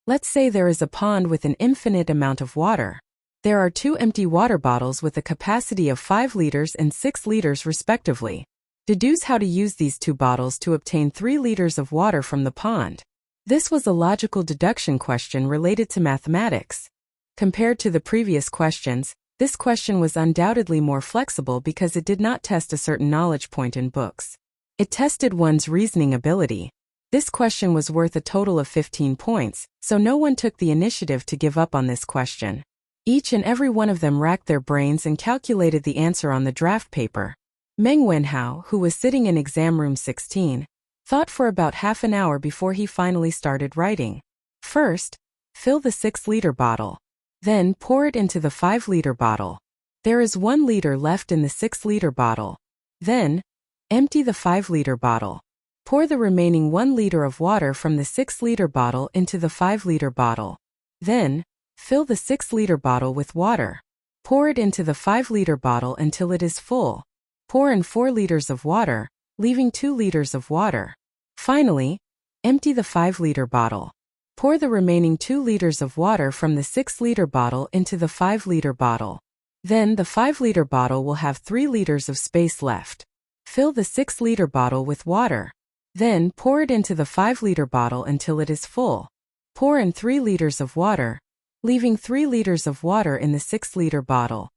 Let's say there is a pond with an infinite amount of water. There are 2 empty water bottles with a capacity of 5 liters and 6 liters respectively. Deduce how to use these 2 bottles to obtain 3 liters of water from the pond. This was a logical deduction question related to mathematics. Compared to the previous questions, this question was undoubtedly more flexible because it did not test a certain knowledge point in books. It tested one's reasoning ability. This question was worth a total of 15 points, so no one took the initiative to give up on this question. Each and every one of them racked their brains and calculated the answer on the draft paper. Meng Wenhao, who was sitting in exam room 16, thought for about half an hour before he finally started writing. First, fill the 6-liter bottle. Then pour it into the 5-liter bottle. There is 1 liter left in the 6-liter bottle. Then, empty the 5-liter bottle. Pour the remaining 1 liter of water from the 6-liter bottle into the 5-liter bottle. Then, fill the 6-liter bottle with water. Pour it into the 5-liter bottle until it is full. Pour in 4 liters of water, leaving 2 liters of water. Finally, empty the 5-liter bottle. Pour the remaining 2 liters of water from the 6-liter bottle into the 5-liter bottle. Then the 5-liter bottle will have 3 liters of space left. Fill the 6-liter bottle with water. Then pour it into the 5-liter bottle until it is full. Pour in 3 liters of water, leaving 3 liters of water in the 6-liter bottle.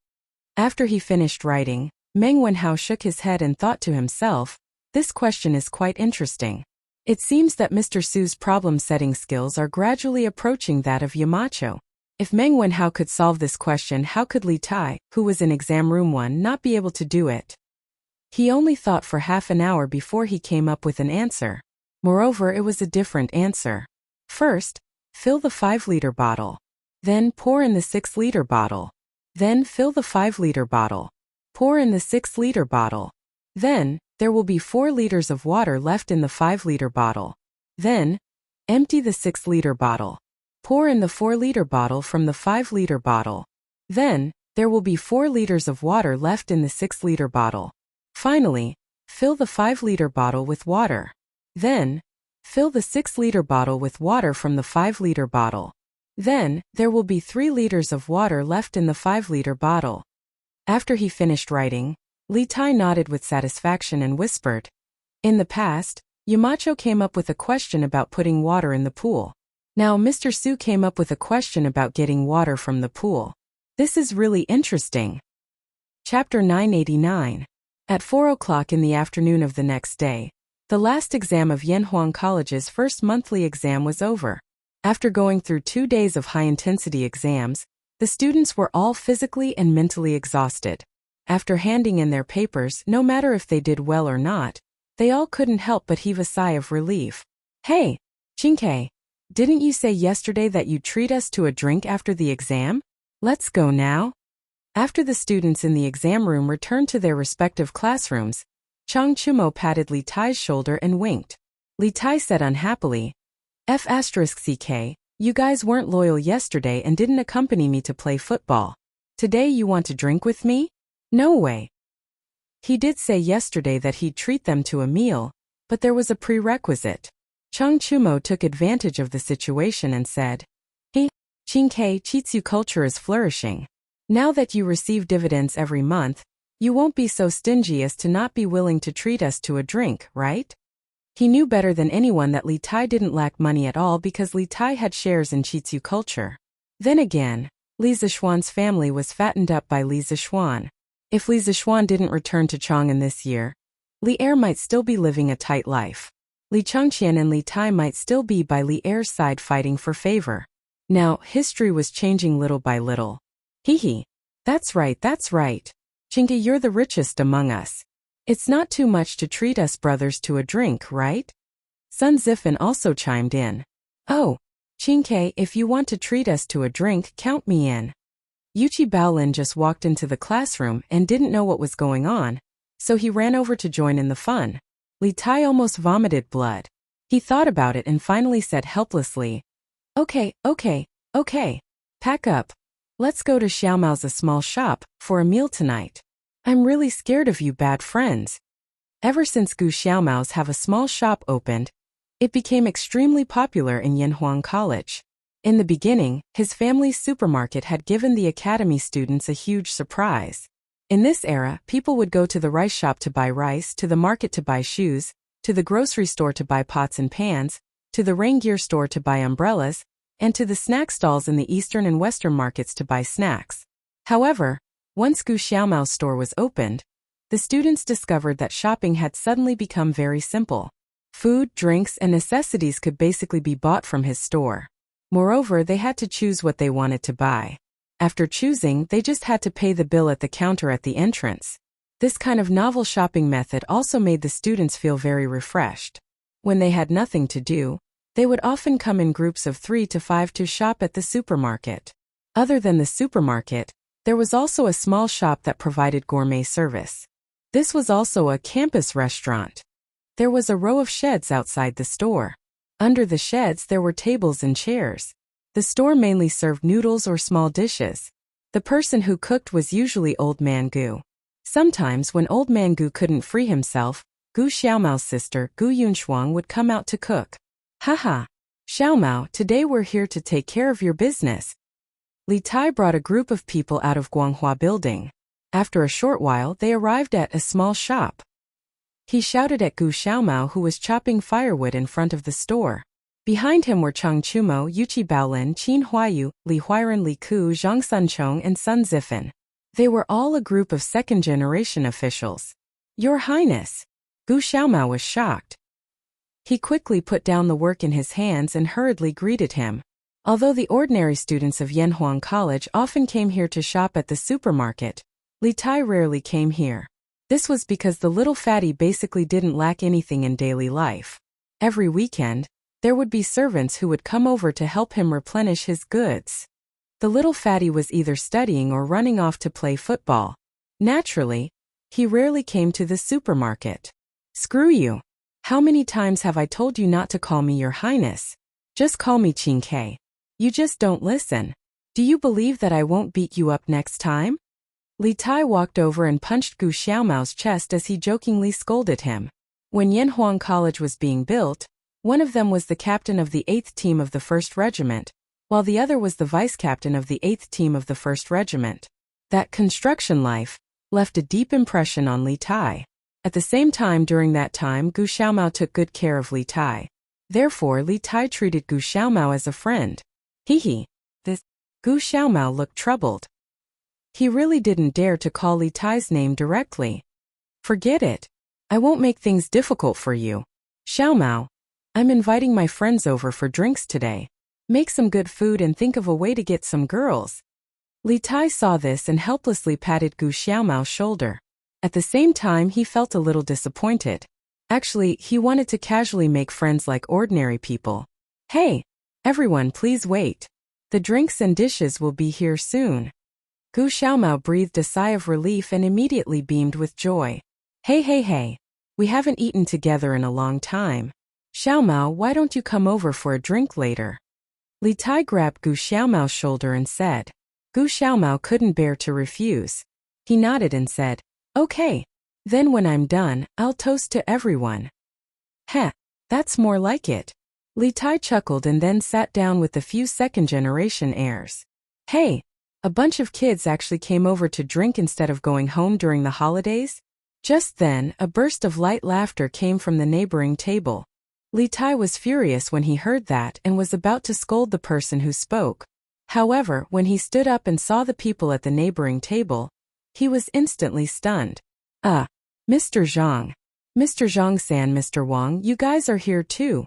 After he finished writing, Meng Wenhao shook his head and thought to himself, this question is quite interesting. It seems that Mr. Su's problem-setting skills are gradually approaching that of Yamacho. If Meng Wenhao could solve this question, how could Li Tai, who was in exam room 1, not be able to do it? He only thought for half an hour before he came up with an answer. Moreover, it was a different answer. First, fill the 5-liter bottle. Then pour in the 6-liter bottle. Then fill the 5-liter bottle. Pour in the 6-liter bottle. Then, there will be 4 liters of water left in the 5-liter bottle. Then, empty the 6-liter bottle. Pour in the 4-liter bottle from the 5-liter bottle. Then, there will be 4 liters of water left in the 6-liter bottle. Finally, fill the 5-liter bottle with water. Then, fill the 6-liter bottle with water from the 5-liter bottle. Then, there will be 3 liters of water left in the 5-liter bottle. After he finished writing, Li Tai nodded with satisfaction and whispered, in the past, Yamacho came up with a question about putting water in the pool. Now Mr. Su came up with a question about getting water from the pool. This is really interesting. Chapter 989. At 4 o'clock in the afternoon of the next day, the last exam of Yanhuang College's first monthly exam was over. After going through 2 days of high-intensity exams, the students were all physically and mentally exhausted. After handing in their papers, no matter if they did well or not, they all couldn't help but heave a sigh of relief. Hey, Chinke, didn't you say yesterday that you'd treat us to a drink after the exam? Let's go now. After the students in the exam room returned to their respective classrooms, Chang Chumo patted Li Tai's shoulder and winked. Li Tai said unhappily, F***ck, you guys weren't loyal yesterday and didn't accompany me to play football. Today you want to drink with me? No way. He did say yesterday that he'd treat them to a meal, but there was a prerequisite. Chang Chumo took advantage of the situation and said, Hey, Chinke, Chitsu culture is flourishing. Now that you receive dividends every month, you won't be so stingy as to not be willing to treat us to a drink, right? He knew better than anyone that Li Tai didn't lack money at all because Li Tai had shares in Chitsu culture. Then again, Li Zishuan's family was fattened up by Li Zishuan. If Li Zishuan didn't return to Chang'an this year, Li Er might still be living a tight life. Li Changqian and Li Tai might still be by Li Er's side fighting for favor. Now, history was changing little by little. Hee. That's right. Chinke, you're the richest among us. It's not too much to treat us brothers to a drink, right? Sun Zifan also chimed in. Oh, Chinke, if you want to treat us to a drink, count me in. Yuchi Baolin just walked into the classroom and didn't know what was going on, so he ran over to join in the fun. Li Tai almost vomited blood. He thought about it and finally said helplessly, Okay. Pack up. Let's go to Xiaomao's a small shop for a meal tonight. I'm really scared of you bad friends. Ever since Gu Xiaomao's have a small shop opened, it became extremely popular in Yanhuang College. In the beginning, his family's supermarket had given the academy students a huge surprise. In this era, people would go to the rice shop to buy rice, to the market to buy shoes, to the grocery store to buy pots and pans, to the rain gear store to buy umbrellas, and to the snack stalls in the eastern and western markets to buy snacks. However, once Gu Xiaomao's store was opened, the students discovered that shopping had suddenly become very simple. Food, drinks, and necessities could basically be bought from his store. Moreover, they had to choose what they wanted to buy. After choosing, they just had to pay the bill at the counter at the entrance. This kind of novel shopping method also made the students feel very refreshed. When they had nothing to do, they would often come in groups of 3 to 5 to shop at the supermarket. Other than the supermarket, there was also a small shop that provided gourmet service. This was also a campus restaurant. There was a row of sheds outside the store. Under the sheds there were tables and chairs. The store mainly served noodles or small dishes. The person who cooked was usually Old Man Gu. Sometimes when Old Man Gu couldn't free himself, Gu Xiaomao's sister, Gu Yunshuang, would come out to cook. Haha. Xiaomao, today we're here to take care of your business. Li Tai brought a group of people out of Guanghua building. After a short while, they arrived at a small shop. He shouted at Gu Xiaomao, who was chopping firewood in front of the store. Behind him were Chang Chumo, Yuqi Baolin, Qin Huayu, Li Huiren, Li Ku, Zhang Sunchong, and Sun Zifan. They were all a group of second-generation officials. Your Highness! Gu Xiaomao was shocked. He quickly put down the work in his hands and hurriedly greeted him. Although the ordinary students of Yanhuang College often came here to shop at the supermarket, Li Tai rarely came here. This was because the little fatty basically didn't lack anything in daily life. Every weekend, there would be servants who would come over to help him replenish his goods. The little fatty was either studying or running off to play football. Naturally, he rarely came to the supermarket. Screw you! How many times have I told you not to call me Your Highness? Just call me Qin Ke. You just don't listen. Do you believe that I won't beat you up next time? Li Tai walked over and punched Gu Xiaomao's chest as he jokingly scolded him. When Yanhuang College was being built, one of them was the captain of the 8th team of the 1st Regiment, while the other was the vice-captain of the 8th team of the 1st Regiment. That construction life left a deep impression on Li Tai. At the same time, during that time, Gu Xiaomao took good care of Li Tai. Therefore, Li Tai treated Gu Xiaomao as a friend. Gu Xiaomao looked troubled. He really didn't dare to call Li Tai's name directly. Forget it. I won't make things difficult for you. Xiaomao, I'm inviting my friends over for drinks today. Make some good food and think of a way to get some girls. Li Tai saw this and helplessly patted Gu Xiaomao's shoulder. At the same time, he felt a little disappointed. Actually, he wanted to casually make friends like ordinary people. Hey, everyone, please wait. The drinks and dishes will be here soon. Gu Xiaomao breathed a sigh of relief and immediately beamed with joy. Hey. We haven't eaten together in a long time. Xiaomao, why don't you come over for a drink later? Li Tai grabbed Gu Xiaomao's shoulder and said. Gu Xiaomao couldn't bear to refuse. He nodded and said, Okay. Then when I'm done, I'll toast to everyone. Heh, that's more like it. Li Tai chuckled and then sat down with a few second-generation airs. Hey, a bunch of kids actually came over to drink instead of going home during the holidays? Just then, a burst of light laughter came from the neighboring table. Li Tai was furious when he heard that and was about to scold the person who spoke. However, when he stood up and saw the people at the neighboring table, he was instantly stunned. Mr. Zhang. Mr. Zhang-san, Mr. Wang, you guys are here too.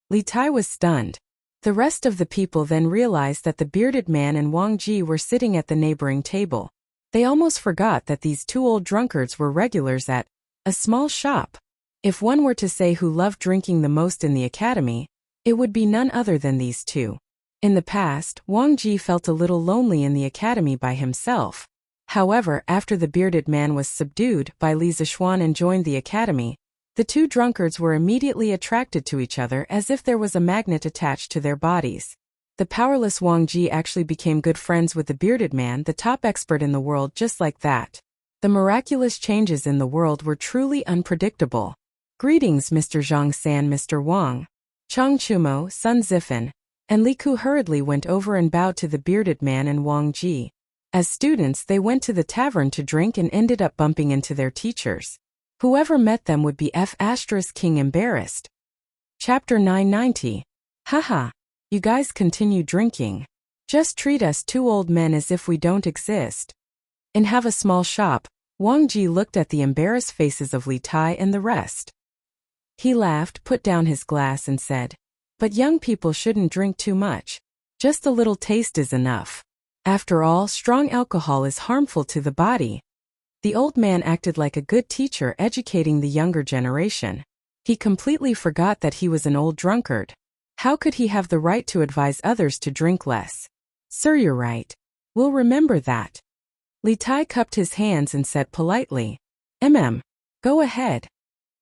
Li Tai was stunned. The rest of the people then realized that the bearded man and Wang Ji were sitting at the neighboring table. They almost forgot that these two old drunkards were regulars at a small shop. If one were to say who loved drinking the most in the academy, it would be none other than these two. In the past, Wang Ji felt a little lonely in the academy by himself. However, after the bearded man was subdued by Li Zishuan and joined the academy, the two drunkards were immediately attracted to each other as if there was a magnet attached to their bodies. The powerless Wang Ji actually became good friends with the bearded man, the top expert in the world, just like that. The miraculous changes in the world were truly unpredictable. Greetings, Mr. Zhang San, Mr. Wang. Chang Chumo, Sun Zifan, and Li Ku hurriedly went over and bowed to the bearded man and Wang Ji. As students, they went to the tavern to drink and ended up bumping into their teachers. Whoever met them would be King embarrassed. Chapter 990. Haha. You guys continue drinking. Just treat us two old men as if we don't exist. And have a small shop. Wang Ji looked at the embarrassed faces of Li Tai and the rest. He laughed, put down his glass and said, "But young people shouldn't drink too much. Just a little taste is enough. After all, strong alcohol is harmful to the body." The old man acted like a good teacher educating the younger generation. He completely forgot that he was an old drunkard. How could he have the right to advise others to drink less? "Sir, you're right. We'll remember that." Li Tai cupped his hands and said politely, Go ahead."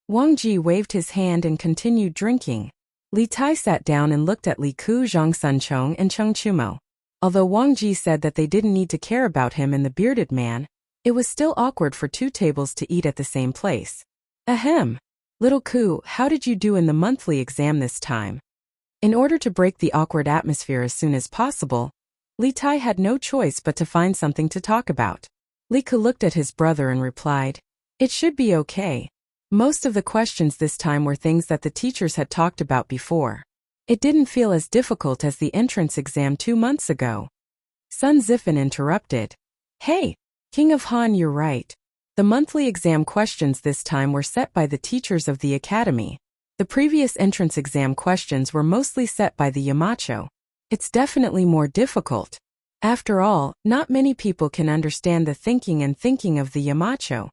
Wang Ji waved his hand and continued drinking. Li Tai sat down and looked at Li Ku, Zhang Sunchong, and Cheng Chumo. Although Wang Ji said that they didn't need to care about him and the bearded man, it was still awkward for two tables to eat at the same place. Ahem. Little Ku, how did you do in the monthly exam this time? In order to break the awkward atmosphere as soon as possible, Li Tai had no choice but to find something to talk about. Li Ku looked at his brother and replied, "It should be okay. Most of the questions this time were things that the teachers had talked about before. It didn't feel as difficult as the entrance exam 2 months ago." Sun Zifan interrupted. "Hey, King of Han, you're right. The monthly exam questions this time were set by the teachers of the academy. The previous entrance exam questions were mostly set by the Yamacho. It's definitely more difficult. After all, not many people can understand the thinking of the Yamacho."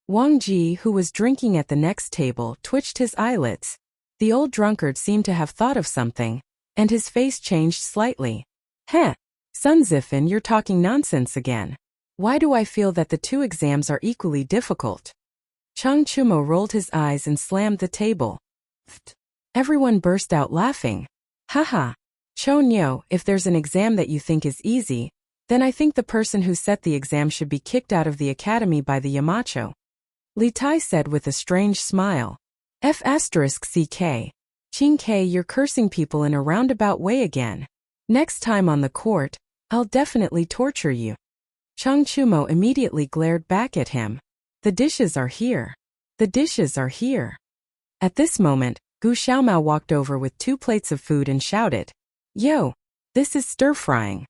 Wang Ji, who was drinking at the next table, twitched his eyelids. The old drunkard seemed to have thought of something, and his face changed slightly. "Heh, Sun Zifan, you're talking nonsense again. Why do I feel that the two exams are equally difficult?" Chang Chumo rolled his eyes and slammed the table. Everyone burst out laughing. "Haha. Chonyo, if there's an exam that you think is easy, then I think the person who set the exam should be kicked out of the academy by the Yamacho," Li Tai said with a strange smile. F***CK. Ching K, you're cursing people in a roundabout way again. Next time on the court, I'll definitely torture you. Chang Chumo immediately glared back at him. "The dishes are here. The dishes are here." At this moment, Gu Xiaomao walked over with 2 plates of food and shouted, "Yo, this is stir-frying."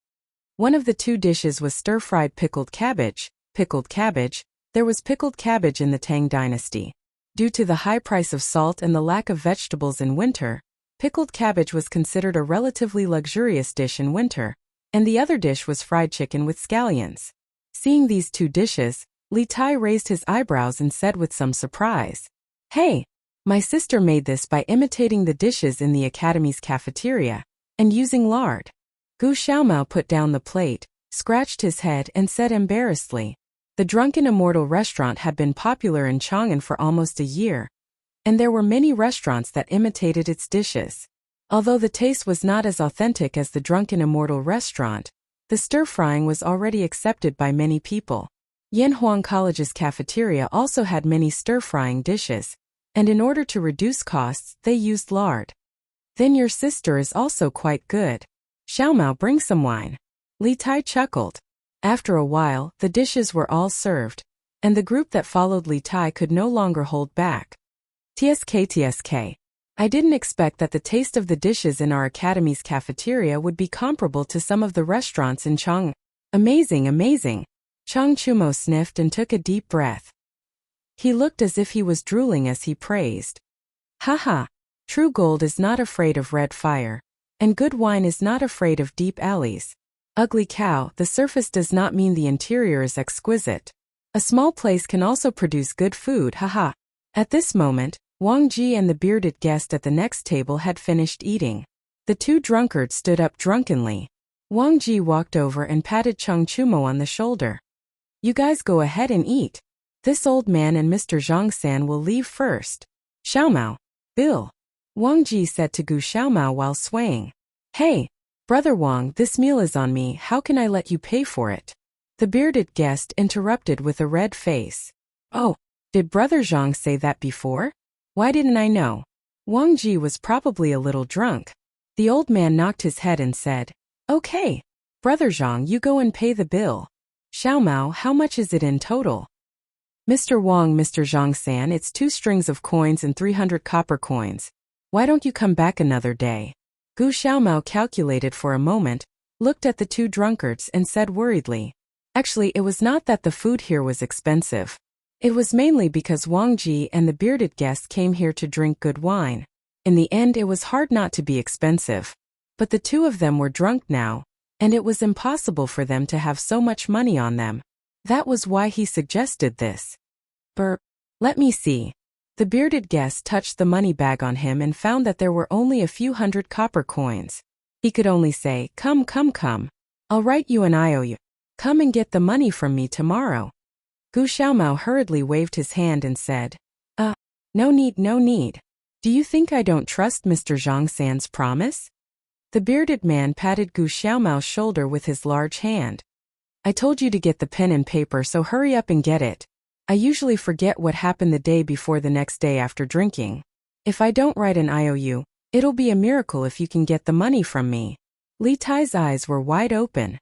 One of the 2 dishes was stir-fried pickled cabbage. There was pickled cabbage in the Tang dynasty. Due to the high price of salt and the lack of vegetables in winter, pickled cabbage was considered a relatively luxurious dish in winter, and the other dish was fried chicken with scallions. Seeing these 2 dishes, Li Tai raised his eyebrows and said with some surprise, "Hey, my sister made this by imitating the dishes in the academy's cafeteria and using lard." Gu Xiaomao put down the plate, scratched his head and said embarrassedly, the Drunken Immortal restaurant had been popular in Chang'an for almost a year, and there were many restaurants that imitated its dishes. Although the taste was not as authentic as the Drunken Immortal restaurant, the stir-frying was already accepted by many people. Yanhuang College's cafeteria also had many stir-frying dishes, and in order to reduce costs, they used lard. "Then your sister is also quite good. Xiaomao, bring some wine." Li Tai chuckled. After a while, the dishes were all served, and the group that followed Li Tai could no longer hold back. TSK. I didn't expect that the taste of the dishes in our academy's cafeteria would be comparable to some of the restaurants in Chang'an. Amazing. Chang Chumo sniffed and took a deep breath. He looked as if he was drooling as he praised. "Haha. True gold is not afraid of red fire, and good wine is not afraid of deep alleys. Ugly cow, the surface does not mean the interior is exquisite. A small place can also produce good food, haha." At this moment, Wang Ji and the bearded guest at the next table had finished eating. The 2 drunkards stood up drunkenly. Wang Ji walked over and patted Chang Chumo on the shoulder. "You guys go ahead and eat. This old man and Mr. Zhang San will leave first. Xiaomao, Bill," Wang Ji said to Gu Xiaomao while swaying. "Hey, Brother Wang, this meal is on me, how can I let you pay for it? The bearded guest interrupted with a red face. Oh, did Brother Zhang say that before? Why didn't I know? Wang Ji was probably a little drunk. The old man knocked his head and said, Okay, Brother Zhang, you go and pay the bill. Xiao Mao, how much is it in total? Mr. Wang, Mr. Zhang-san, it's 2 strings of coins and 300 copper coins. Why don't you come back another day? Gu Xiaomao calculated for a moment, looked at the 2 drunkards and said worriedly. Actually, it was not that the food here was expensive. It was mainly because Wang Ji and the bearded guest came here to drink good wine. In the end, it was hard not to be expensive. But the 2 of them were drunk now, and it was impossible for them to have so much money on them. That was why he suggested this. Burp. Let me see. The bearded guest touched the money bag on him and found that there were only a few hundred copper coins. He could only say, Come, come, come. I'll write you an IOU. Come and get the money from me tomorrow. Gu Xiaomao hurriedly waved his hand and said, No need, no need. Do you think I don't trust Mr. Zhang-san's promise? The bearded man patted Gu Xiaomao's shoulder with his large hand. I told you to get the pen and paper, so hurry up and get it. I usually forget what happened the day before the next day after drinking. If I don't write an IOU, it'll be a miracle if you can get the money from me. Li Tai's eyes were wide open.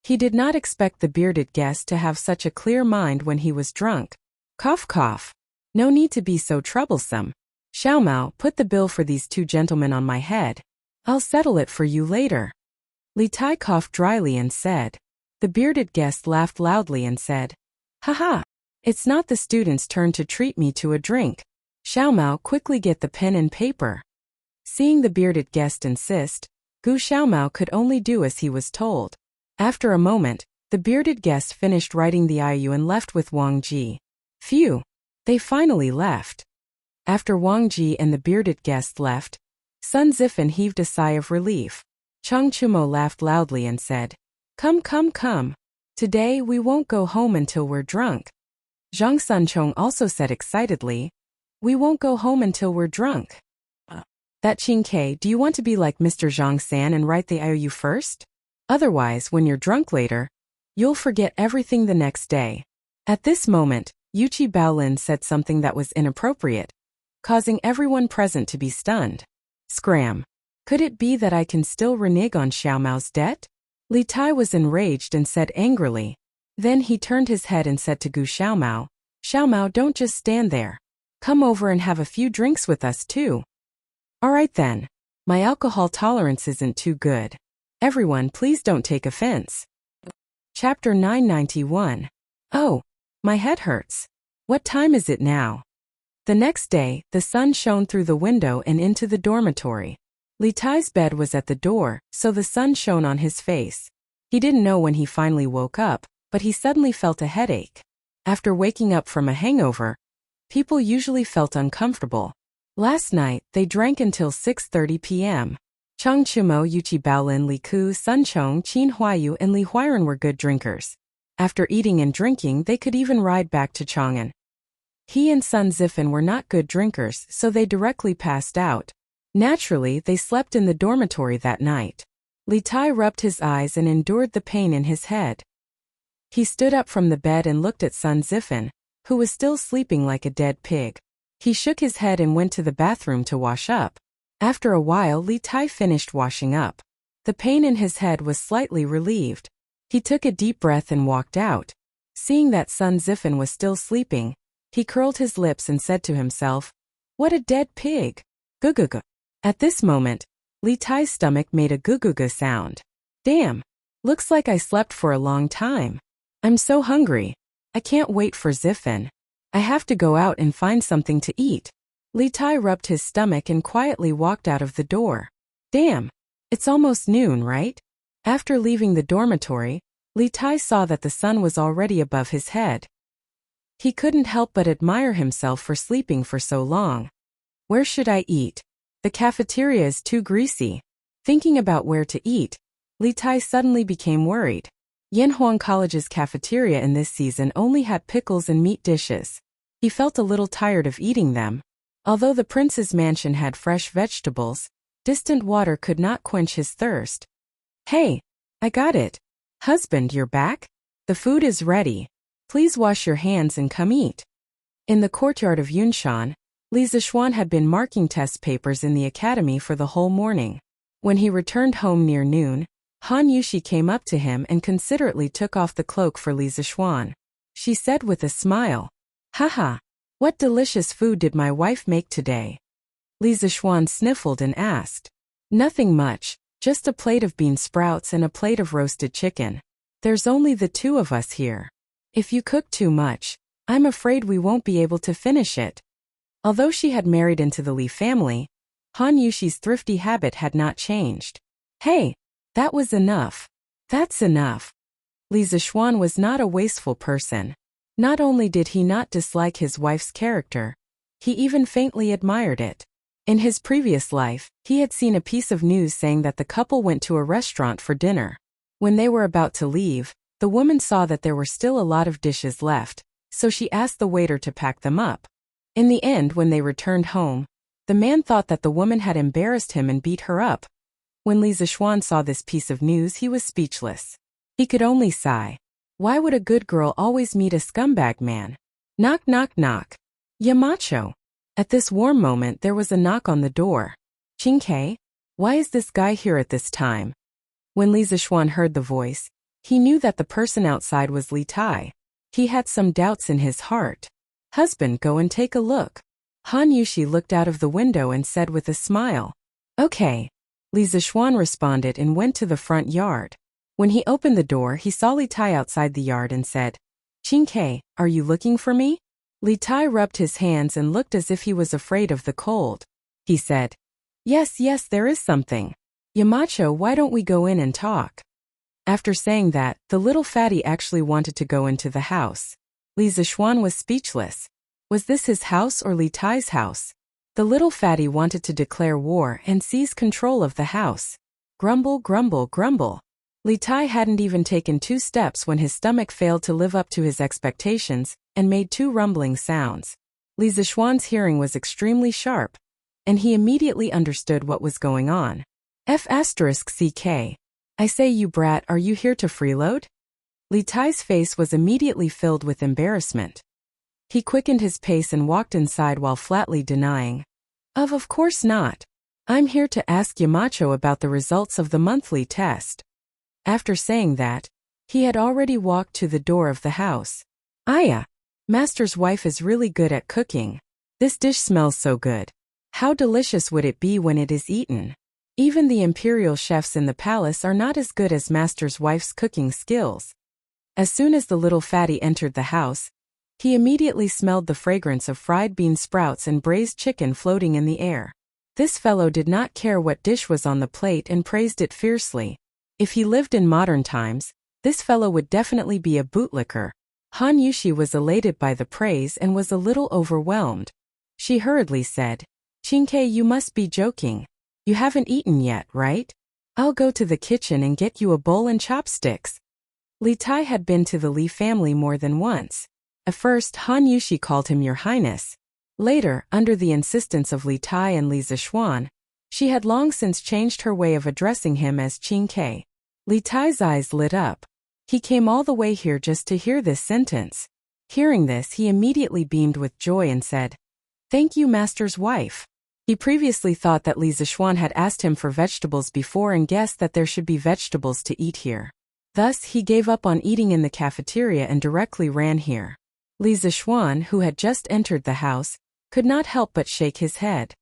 He did not expect the bearded guest to have such a clear mind when he was drunk. Cough, cough. No need to be so troublesome. Xiao Mao, put the bill for these 2 gentlemen on my head. I'll settle it for you later. Li Tai coughed dryly and said. The bearded guest laughed loudly and said, Ha! It's not the student's turn to treat me to a drink. Xiao Mao, quickly get the pen and paper. Seeing the bearded guest insist, Gu Xiaomao could only do as he was told. After a moment, the bearded guest finished writing the IOU and left with Wang Ji. Phew! They finally left. After Wang Ji and the bearded guest left, Sun Zifen heaved a sigh of relief. Chang Chumo laughed loudly and said, Come, come, come. Today we won't go home until we're drunk. Zhang Sunchong also said excitedly, We won't go home until we're drunk. That Qing Ke, do you want to be like Mr. Zhang San and write the IOU first? Otherwise, when you're drunk later, you'll forget everything the next day. At this moment, Yuchi Baolin said something that was inappropriate, causing everyone present to be stunned. Scram. Could it be that I can still renege on Xiao Mao's debt? Li Tai was enraged and said angrily. Then he turned his head and said to Gu Xiaomao, Xiao Mao, don't just stand there. Come over and have a few drinks with us too. All right then. My alcohol tolerance isn't too good. Everyone, please don't take offense. Chapter 991. Oh, my head hurts. What time is it now? The next day, the sun shone through the window and into the dormitory. Li Tai's bed was at the door, so the sun shone on his face. He didn't know when he finally woke up, but he suddenly felt a headache. After waking up from a hangover, people usually felt uncomfortable. Last night, they drank until 6:30 p.m. Chang Chumo, Yuchi Baolin, Li Ku, Sun Chong, Qin Huayu, and Li Huiren were good drinkers. After eating and drinking, they could even ride back to Chang'an. He and Sun Zifen were not good drinkers, so they directly passed out. Naturally, they slept in the dormitory that night. Li Tai rubbed his eyes and endured the pain in his head. He stood up from the bed and looked at Sun Zifen, who was still sleeping like a dead pig. He shook his head and went to the bathroom to wash up. After a while, Li Tai finished washing up. The pain in his head was slightly relieved. He took a deep breath and walked out. Seeing that Sun Zifen was still sleeping, he curled his lips and said to himself, What a dead pig! Gugugu. At this moment, Li Tai's stomach made a gugugu sound. Damn! Looks like I slept for a long time. I'm so hungry. I can't wait for Zifen. I have to go out and find something to eat. Li Tai rubbed his stomach and quietly walked out of the door. Damn! It's almost noon, right? After leaving the dormitory, Li Tai saw that the sun was already above his head. He couldn't help but admire himself for sleeping for so long. Where should I eat? The cafeteria is too greasy. Thinking about where to eat, Li Tai suddenly became worried. Yanhuang College's cafeteria in this season only had pickles and meat dishes. He felt a little tired of eating them. Although the prince's mansion had fresh vegetables, Distant water could not quench his thirst. Hey, I got it. Husband, you're back? The food is ready. Please wash your hands and come eat. In the courtyard of Yunshan, Li Zixuan had been marking test papers in the academy for the whole morning. When he returned home near noon, Han Yushi came up to him and considerately took off the cloak for Li Zixuan. She said with a smile, "Haha, what delicious food did my wife make today?" Li Zixuan sniffled and asked, "Nothing much, just a plate of bean sprouts and a plate of roasted chicken. There's only the two of us here. If you cook too much, I'm afraid we won't be able to finish it." Although she had married into the Li family, Han Yushi's thrifty habit had not changed. Hey, that was enough. That's enough. Li Zixuan was not a wasteful person. Not only did he not dislike his wife's character, he even faintly admired it. In his previous life, he had seen a piece of news saying that the couple went to a restaurant for dinner. When they were about to leave, the woman saw that there were still a lot of dishes left, so she asked the waiter to pack them up. In the end, when they returned home, the man thought that the woman had embarrassed him and beat her up. When Li Zixuan saw this piece of news, he was speechless. He could only sigh. Why would a good girl always meet a scumbag man? Knock, knock, knock. Yamacho. At this warm moment, there was a knock on the door. Qingke? Why is this guy here at this time? When Li Zixuan heard the voice, he knew that the person outside was Li Tai. He had some doubts in his heart. Husband, go and take a look. Han Yushi looked out of the window and said with a smile. Okay. Li Zixuan responded and went to the front yard. When he opened the door, he saw Li Tai outside the yard and said, Qingke, are you looking for me? Li Tai rubbed his hands and looked as if he was afraid of the cold. He said, Yes, there is something. Yamacho, why don't we go in and talk? After saying that, the little fatty actually wanted to go into the house. Li Zixuan was speechless. Was this his house or Li Tai's house? The little fatty wanted to declare war and seize control of the house. Grumble, grumble, grumble. Li Tai hadn't even taken 2 steps when his stomach failed to live up to his expectations and made 2 rumbling sounds. Li Zixuan's hearing was extremely sharp, and he immediately understood what was going on. F***CK. I say, you brat, are you here to freeload? Li Tai's face was immediately filled with embarrassment. He quickened his pace and walked inside while flatly denying. Of course not. I'm here to ask Yamacho about the results of the monthly test. After saying that, he had already walked to the door of the house. Aya, Master's wife is really good at cooking. This dish smells so good. How delicious would it be when it is eaten? Even the imperial chefs in the palace are not as good as Master's wife's cooking skills. As soon as the little fatty entered the house, he immediately smelled the fragrance of fried bean sprouts and braised chicken floating in the air. This fellow did not care what dish was on the plate and praised it fiercely. If he lived in modern times, this fellow would definitely be a bootlicker. Han Yushi was elated by the praise and was a little overwhelmed. She hurriedly said, Qingke, you must be joking. You haven't eaten yet, right? I'll go to the kitchen and get you a bowl and chopsticks. Li Tai had been to the Li family more than once. At first, Han Yushi called him Your Highness. Later, under the insistence of Li Tai and Li Zixuan, she had long since changed her way of addressing him as Qingke. Li Tai's eyes lit up. He came all the way here just to hear this sentence. Hearing this, he immediately beamed with joy and said, Thank you, Master's wife. He previously thought that Li Zixuan had asked him for vegetables before and guessed that there should be vegetables to eat here. Thus, he gave up on eating in the cafeteria and directly ran here. Li Zixuan, who had just entered the house, could not help but shake his head.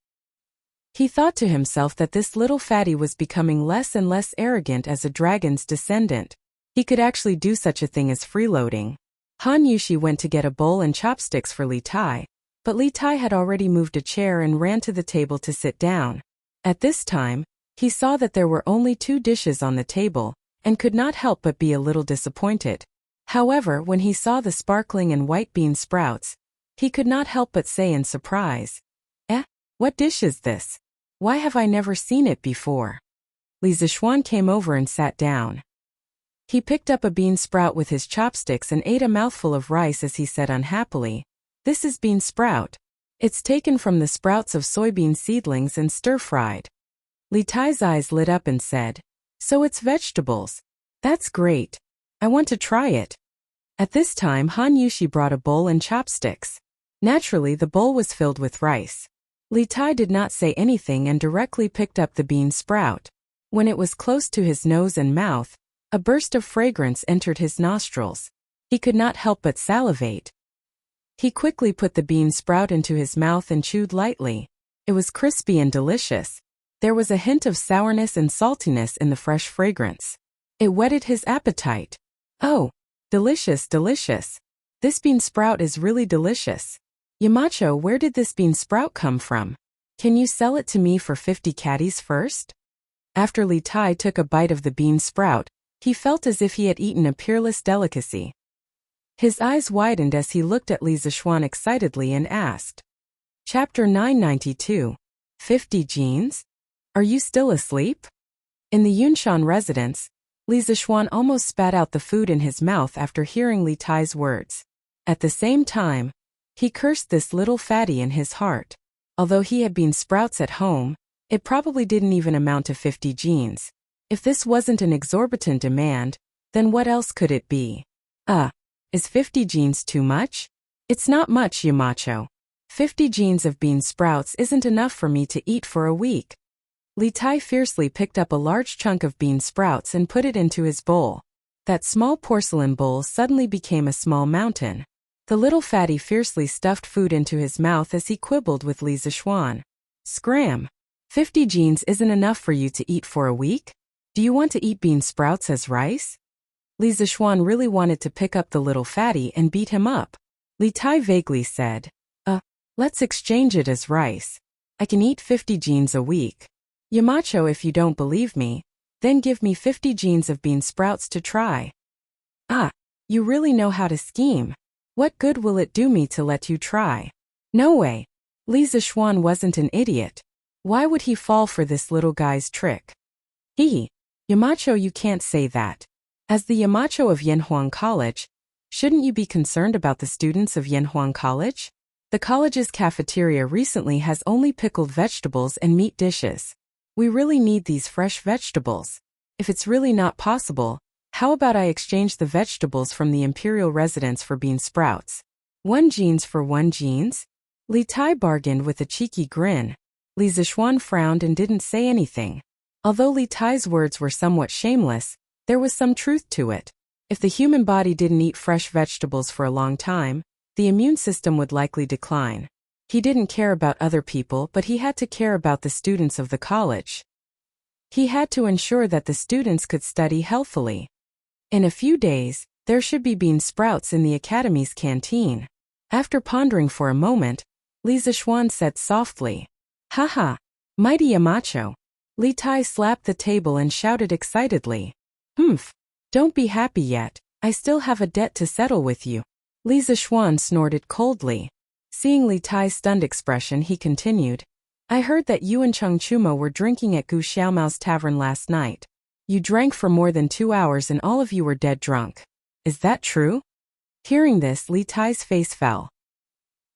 He thought to himself that this little fatty was becoming less and less arrogant as a dragon's descendant. He could actually do such a thing as freeloading. Han Yushi went to get a bowl and chopsticks for Li Tai, but Li Tai had already moved a chair and ran to the table to sit down. At this time, he saw that there were only 2 dishes on the table, and could not help but be a little disappointed. However, when he saw the sparkling and white bean sprouts, he could not help but say in surprise, what dish is this? Why have I never seen it before? Li Zixuan came over and sat down. He picked up a bean sprout with his chopsticks and ate a mouthful of rice as he said unhappily, This is bean sprout. It's taken from the sprouts of soybean seedlings and stir-fried. Li Tai's eyes lit up and said, "So it's vegetables. That's great. I want to try it." At this time Han Yushi brought a bowl and chopsticks. Naturally, the bowl was filled with rice. Li Tai did not say anything and directly picked up the bean sprout. When it was close to his nose and mouth, a burst of fragrance entered his nostrils. He could not help but salivate. He quickly put the bean sprout into his mouth and chewed lightly. It was crispy and delicious. There was a hint of sourness and saltiness in the fresh fragrance. It whetted his appetite. "Oh, delicious, delicious. This bean sprout is really delicious. Yamacho, where did this bean sprout come from? Can you sell it to me for 50 caddies first?" After Li Tai took a bite of the bean sprout, he felt as if he had eaten a peerless delicacy. His eyes widened as he looked at Li Zishuan excitedly and asked. Chapter 992. 50 jeans? Are you still asleep? In the Yunshan residence, Li Zishuan almost spat out the food in his mouth after hearing Li Tai's words. At the same time, he cursed this little fatty in his heart. Although he had bean sprouts at home, it probably didn't even amount to 50 jeans. If this wasn't an exorbitant demand, then what else could it be? Is 50 jeans too much? It's not much, Yamacho. 50 jeans of bean sprouts isn't enough for me to eat for a week. Li Tai fiercely picked up a large chunk of bean sprouts and put it into his bowl. That small porcelain bowl suddenly became a small mountain. The little fatty fiercely stuffed food into his mouth as he quibbled with Li Zishuan. Scram! 50 jeans isn't enough for you to eat for a week? Do you want to eat bean sprouts as rice? Li Zishuan really wanted to pick up the little fatty and beat him up. Li Tai vaguely said, let's exchange it as rice. I can eat 50 jeans a week. Yamacho, if you don't believe me, then give me 50 jeans of bean sprouts to try. You really know how to scheme. What good will it do me to let you try? No way. Li Zishuan wasn't an idiot. Why would he fall for this little guy's trick? Yamacho, you can't say that. As the Yamacho of Yanhuang College, shouldn't you be concerned about the students of Yanhuang College? The college's cafeteria recently has only pickled vegetables and meat dishes. We really need these fresh vegetables. If it's really not possible, how about I exchange the vegetables from the imperial residence for bean sprouts? 1 jeans for 1 jeans? Li Tai bargained with a cheeky grin. Li Zishuan frowned and didn't say anything. Although Li Tai's words were somewhat shameless, there was some truth to it. If the human body didn't eat fresh vegetables for a long time, the immune system would likely decline. He didn't care about other people, but he had to care about the students of the college. He had to ensure that the students could study healthily. In a few days, there should be bean sprouts in the academy's canteen. After pondering for a moment, Li Zishuan said softly, "Haha, mighty Yamacho." Li Tai slapped the table and shouted excitedly, Don't be happy yet, I still have a debt to settle with you." Li Zishuan snorted coldly. Seeing Li Tai's stunned expression, he continued, "I heard that you and Cheng Chumo were drinking at Gu Xiaomao's tavern last night. You drank for more than 2 hours and all of you were dead drunk. Is that true?" Hearing this, Li Tai's face fell.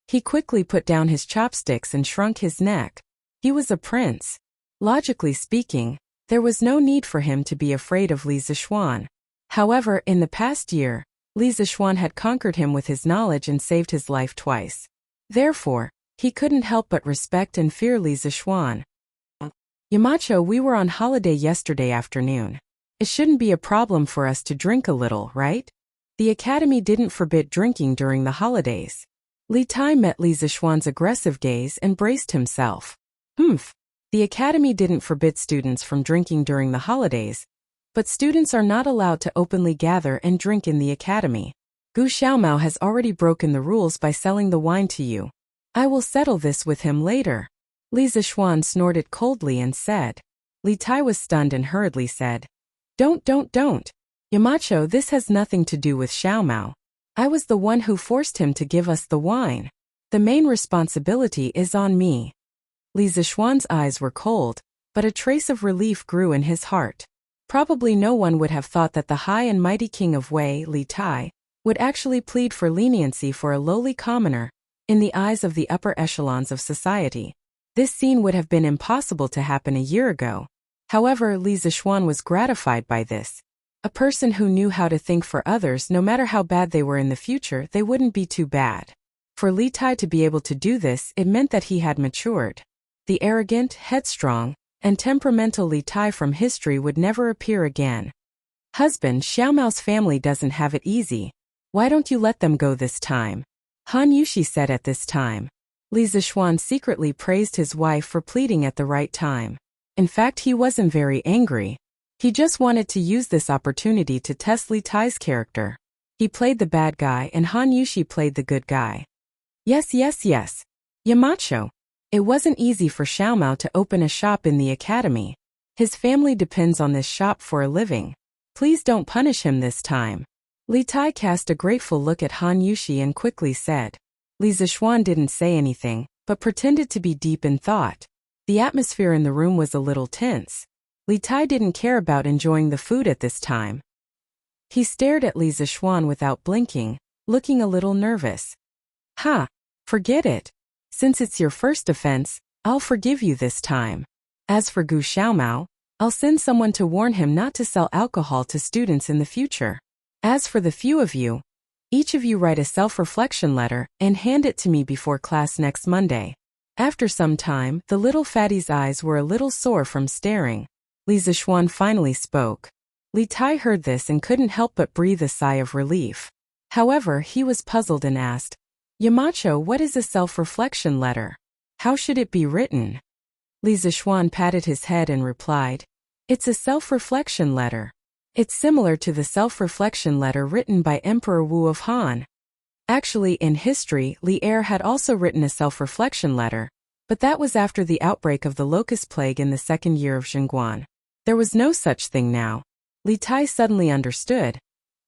He quickly put down his chopsticks and shrunk his neck. He was a prince. Logically speaking, there was no need for him to be afraid of Li Zishuan. However, in the past year, Li Zishuan had conquered him with his knowledge and saved his life twice. Therefore, he couldn't help but respect and fear Li Zishuan. "Yamacho, we were on holiday yesterday afternoon. It shouldn't be a problem for us to drink a little, right? The academy didn't forbid drinking during the holidays." Li Tai met Li Zishuan's aggressive gaze and braced himself. The academy didn't forbid students from drinking during the holidays, but students are not allowed to openly gather and drink in the academy. Gu Xiaomao has already broken the rules by selling the wine to you. I will settle this with him later. Li Zishuan snorted coldly and said. Li Tai was stunned and hurriedly said, Don't. Yamacho, this has nothing to do with Xiaomao. I was the one who forced him to give us the wine. The main responsibility is on me." Li Zishuan's eyes were cold, but a trace of relief grew in his heart. Probably no one would have thought that the high and mighty king of Wei, Li Tai, would actually plead for leniency for a lowly commoner, in the eyes of the upper echelons of society. This scene would have been impossible to happen a year ago. However, Li Zixuan was gratified by this. A person who knew how to think for others, no matter how bad they were in the future, they wouldn't be too bad. For Li Tai to be able to do this, it meant that he had matured. The arrogant, headstrong, and temperamental Li Tai from history would never appear again. Husband, Xiaomao's family doesn't have it easy. Why don't you let them go this time? Han Yushi said at this time. Li Zixuan secretly praised his wife for pleading at the right time. In fact, he wasn't very angry. He just wanted to use this opportunity to test Li Tai's character. He played the bad guy and Han Yushi played the good guy. Yes. Yamacho. It wasn't easy for Xiaomao to open a shop in the academy. His family depends on this shop for a living. Please don't punish him this time. Li Tai cast a grateful look at Han Yushi and quickly said. Li Zixuan didn't say anything, but pretended to be deep in thought. The atmosphere in the room was a little tense. Li Tai didn't care about enjoying the food at this time. He stared at Li Zixuan without blinking, looking a little nervous. Ha! Forget it. Since it's your first offense, I'll forgive you this time. As for Gu Xiaomao, I'll send someone to warn him not to sell alcohol to students in the future. As for the few of you, each of you write a self-reflection letter and hand it to me before class next Monday. After some time, the little fatty's eyes were a little sore from staring. Li Zixuan finally spoke. Li Tai heard this and couldn't help but breathe a sigh of relief. However, he was puzzled and asked, Yamacho, what is a self-reflection letter? How should it be written? Li Zixuan patted his head and replied, It's a self-reflection letter. It's similar to the self-reflection letter written by Emperor Wu of Han. Actually, in history, Li Er had also written a self-reflection letter, but that was after the outbreak of the locust plague in the second year of Zhengguan. There was no such thing now. Li Tai suddenly understood,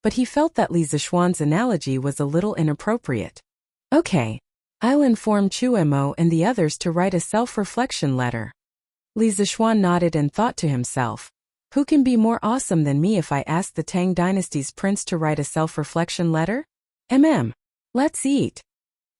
but he felt that Li Zixuan's analogy was a little inappropriate. Okay, I'll inform Chu Mo and the others to write a self-reflection letter. Li Zixuan nodded and thought to himself, who can be more awesome than me if I ask the Tang Dynasty's prince to write a self-reflection letter? Let's eat.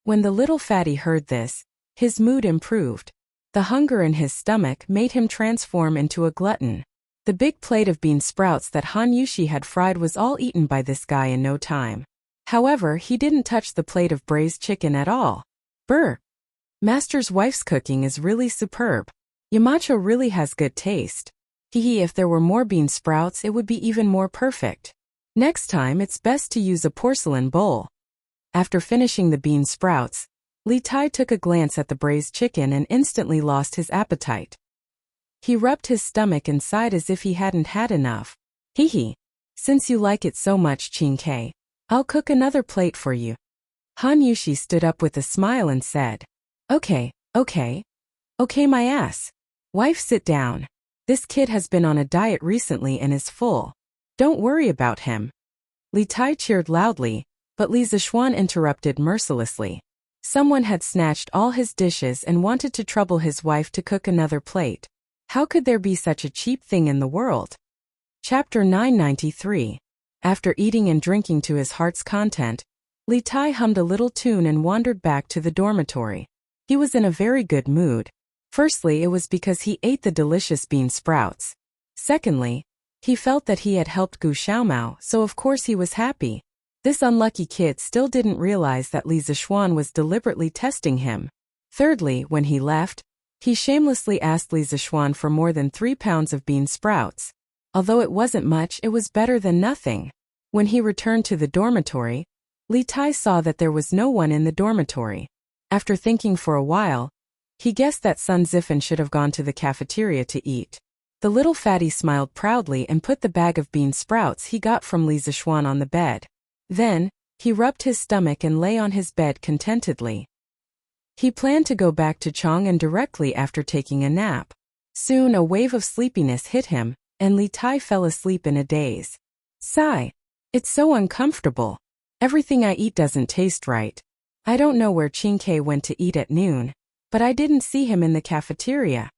When the little fatty heard this, his mood improved. The hunger in his stomach made him transform into a glutton. The big plate of bean sprouts that Han Yushi had fried was all eaten by this guy in no time. However, he didn't touch the plate of braised chicken at all. Brr! Master's wife's cooking is really superb. Yamacho really has good taste. If there were more bean sprouts, it would be even more perfect. Next time, it's best to use a porcelain bowl. After finishing the bean sprouts, Li Tai took a glance at the braised chicken and instantly lost his appetite. He rubbed his stomach and sighed as if he hadn't had enough. Since you like it so much, Qin-Kei, I'll cook another plate for you. Han Yushi stood up with a smile and said, Okay, my ass. Wife, sit down. This kid has been on a diet recently and is full. Don't worry about him. Li Tai cheered loudly, but Li Zixuan interrupted mercilessly. Someone had snatched all his dishes and wanted to trouble his wife to cook another plate. How could there be such a cheap thing in the world? Chapter 993. After eating and drinking to his heart's content, Li Tai hummed a little tune and wandered back to the dormitory. He was in a very good mood. Firstly, it was because he ate the delicious bean sprouts. Secondly, he felt that he had helped Gu Xiaomao, so of course he was happy. This unlucky kid still didn't realize that Li Zixuan was deliberately testing him. Thirdly, when he left, he shamelessly asked Li Zixuan for more than 3 pounds of bean sprouts. Although it wasn't much, it was better than nothing. When he returned to the dormitory, Li Tai saw that there was no one in the dormitory. After thinking for a while, he guessed that Sun Zifan should have gone to the cafeteria to eat. The little fatty smiled proudly and put the bag of bean sprouts he got from Li Zixuan on the bed. Then, he rubbed his stomach and lay on his bed contentedly. He planned to go back to Chang'an directly after taking a nap. Soon a wave of sleepiness hit him, and Li Tai fell asleep in a daze. Sigh. It's so uncomfortable. Everything I eat doesn't taste right. I don't know where Qin-Kei went to eat at noon, but I didn't see him in the cafeteria.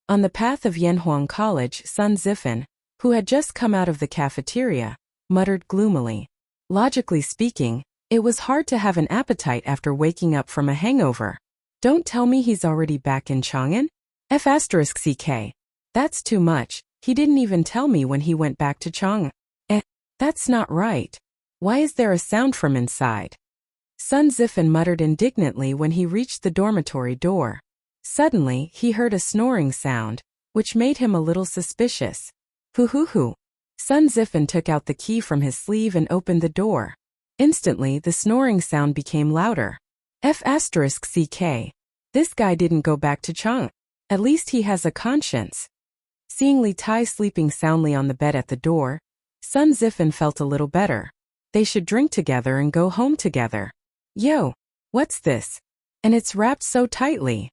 On the path of Yanhuang College, Sun Zifan, who had just come out of the cafeteria, muttered gloomily. Logically speaking, it was hard to have an appetite after waking up from a hangover. Don't tell me he's already back in Chang'an? F*ck. That's too much. He didn't even tell me when he went back to Chang'an. That's not right. Why is there a sound from inside? Sun Zifen muttered indignantly when he reached the dormitory door. Suddenly, he heard a snoring sound, which made him a little suspicious. Hoo. Sun Zifen took out the key from his sleeve and opened the door. Instantly, the snoring sound became louder. F*ck. This guy didn't go back to Chang'an. At least he has a conscience. Seeing Li Tai sleeping soundly on the bed at the door, Sun Zifen felt a little better. They should drink together and go home together. Yo, what's this? And it's wrapped so tightly.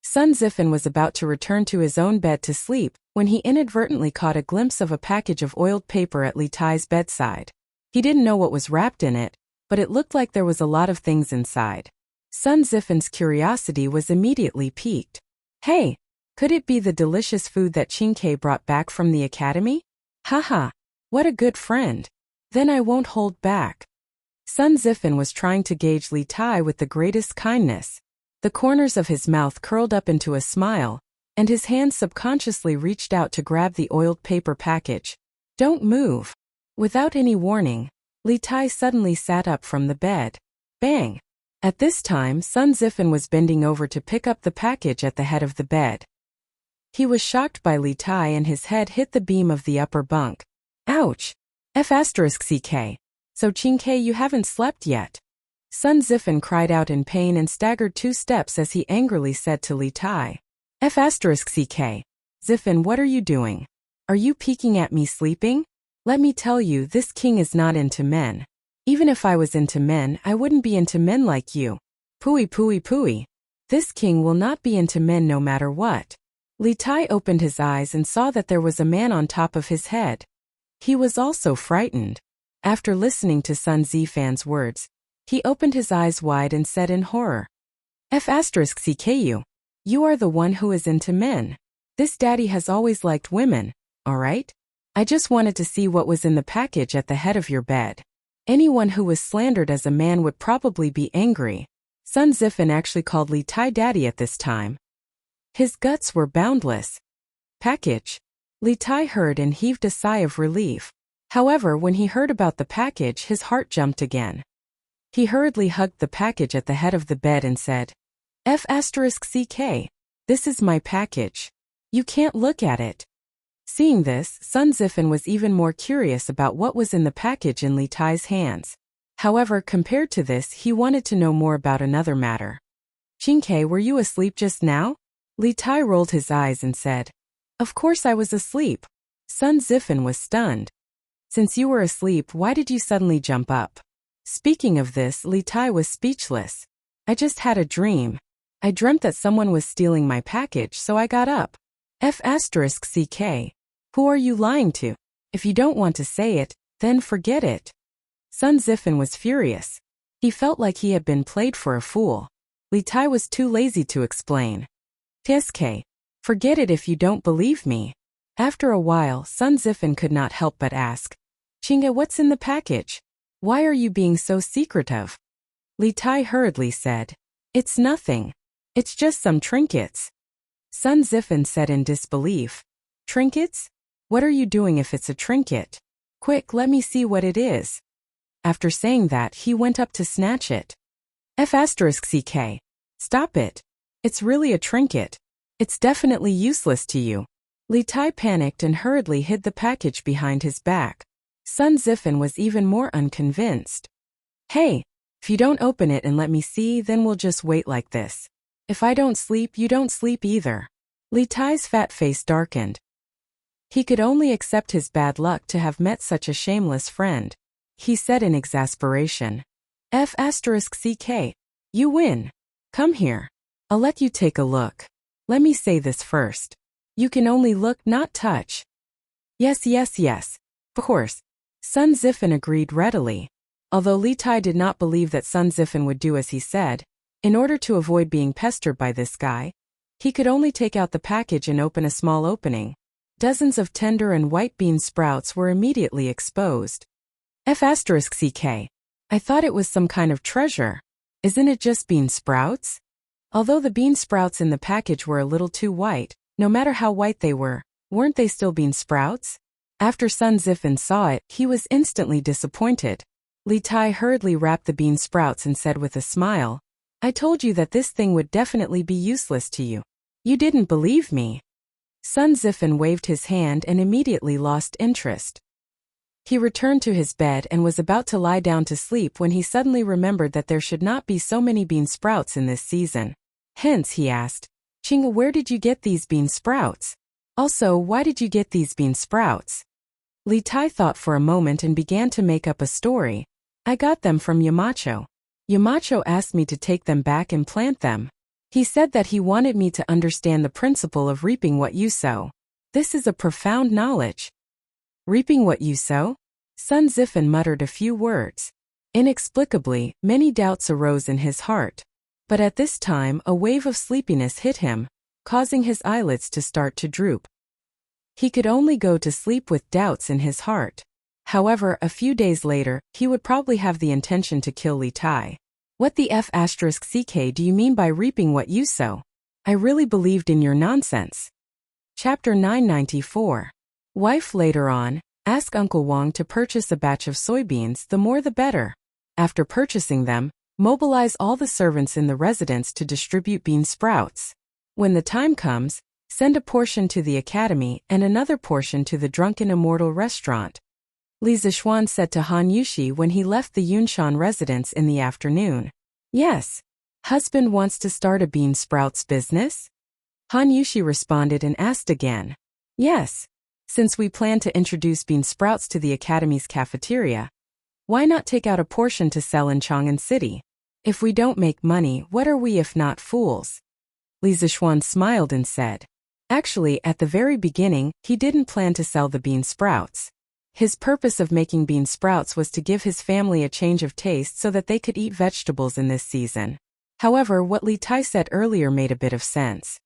Sun Zifen was about to return to his own bed to sleep when he inadvertently caught a glimpse of a package of oiled paper at Li Tai's bedside. He didn't know what was wrapped in it, but it looked like there was a lot of things inside. Sun Zifen's curiosity was immediately piqued. Hey, could it be the delicious food that Qingke brought back from the academy? Haha, what a good friend. Then I won't hold back. Sun Zifen was trying to gauge Li Tai with the greatest kindness. The corners of his mouth curled up into a smile, and his hand subconsciously reached out to grab the oiled paper package. Don't move. Without any warning, Li Tai suddenly sat up from the bed. Bang! At this time, Sun Zifen was bending over to pick up the package at the head of the bed. He was shocked by Li Tai and his head hit the beam of the upper bunk. Ouch! F*ck. So Qingke, you haven't slept yet. Sun Zifen cried out in pain and staggered 2 steps as he angrily said to Li Tai. F*ck. Zifen, what are you doing? Are you peeking at me sleeping? Let me tell you, this king is not into men. Even if I was into men, I wouldn't be into men like you. Pooey. This king will not be into men no matter what. Li Tai opened his eyes and saw that there was a man on top of his head. He was also frightened. After listening to Sun Zifan's words, he opened his eyes wide and said in horror, F*ck. You are the one who is into men. This daddy has always liked women, alright? I just wanted to see what was in the package at the head of your bed. Anyone who was slandered as a man would probably be angry. Sun Zifen actually called Li Tai daddy at this time. His guts were boundless. Package. Li Tai heard and heaved a sigh of relief. However, when he heard about the package, his heart jumped again. He hurriedly hugged the package at the head of the bed and said, F*ck. This is my package. You can't look at it. Seeing this, Sun Zifen was even more curious about what was in the package in Li Tai's hands. However, compared to this, he wanted to know more about another matter. Qingke, were you asleep just now? Li Tai rolled his eyes and said, Of course I was asleep. Sun Zifen was stunned. Since you were asleep, why did you suddenly jump up? Speaking of this, Li Tai was speechless. I just had a dream. I dreamt that someone was stealing my package, so I got up. F*ck. Who are you lying to? If you don't want to say it, then forget it. Sun Zifen was furious. He felt like he had been played for a fool. Li Tai was too lazy to explain. Tsk. Forget it if you don't believe me. After a while, Sun Zifen could not help but ask, Qingke, what's in the package? Why are you being so secretive? Li Tai hurriedly said, It's nothing. It's just some trinkets. Sun Zifen said in disbelief, Trinkets? What are you doing if it's a trinket? Quick, let me see what it is. After saying that, he went up to snatch it. F*ck. Stop it. It's really a trinket. It's definitely useless to you. Li Tai panicked and hurriedly hid the package behind his back. Sun Zifen was even more unconvinced. Hey, if you don't open it and let me see, then we'll just wait like this. If I don't sleep, you don't sleep either. Li Tai's fat face darkened. He could only accept his bad luck to have met such a shameless friend. He said in exasperation, F*ck. You win. Come here. I'll let you take a look. Let me say this first. You can only look, not touch. Yes. Of course. Sun Zifen agreed readily. Although Li Tai did not believe that Sun Zifen would do as he said, in order to avoid being pestered by this guy, he could only take out the package and open a small opening. Dozens of tender and white bean sprouts were immediately exposed. F*ck. I thought it was some kind of treasure. Isn't it just bean sprouts? Although the bean sprouts in the package were a little too white, no matter how white they were, weren't they still bean sprouts? After Sun Zifan saw it, he was instantly disappointed. Li Tai hurriedly wrapped the bean sprouts and said with a smile, "I told you that this thing would definitely be useless to you. You didn't believe me." Sun Zifan waved his hand and immediately lost interest. He returned to his bed and was about to lie down to sleep when he suddenly remembered that there should not be so many bean sprouts in this season. Hence, he asked, "Chinga, where did you get these bean sprouts? Also, why did you get these bean sprouts?" Li Tai thought for a moment and began to make up a story. "I got them from Yamacho. Yamacho asked me to take them back and plant them. He said that he wanted me to understand the principle of reaping what you sow. This is a profound knowledge." Reaping what you sow? Sun Zifan muttered a few words. Inexplicably, many doubts arose in his heart. But at this time, a wave of sleepiness hit him, causing his eyelids to start to droop. He could only go to sleep with doubts in his heart. However, a few days later, he would probably have the intention to kill Li Tai. "What the F***ck do you mean by reaping what you sow? I really believed in your nonsense." Chapter 994. Wife later on, ask Uncle Wong to purchase a batch of soybeans, the more the better. After purchasing them, mobilize all the servants in the residence to distribute bean sprouts. When the time comes, send a portion to the academy and another portion to the Drunken Immortal restaurant. Li Zishuan said to Han Yushi when he left the Yunshan residence in the afternoon. "Yes. Husband wants to start a bean sprouts business?" Han Yushi responded and asked again. "Yes. Since we plan to introduce bean sprouts to the academy's cafeteria, why not take out a portion to sell in Chang'an City? If we don't make money, what are we if not fools?" Li Zishuan smiled and said, "Actually, at the very beginning, he didn't plan to sell the bean sprouts. His purpose of making bean sprouts was to give his family a change of taste so that they could eat vegetables in this season." However, what Li Tai said earlier made a bit of sense.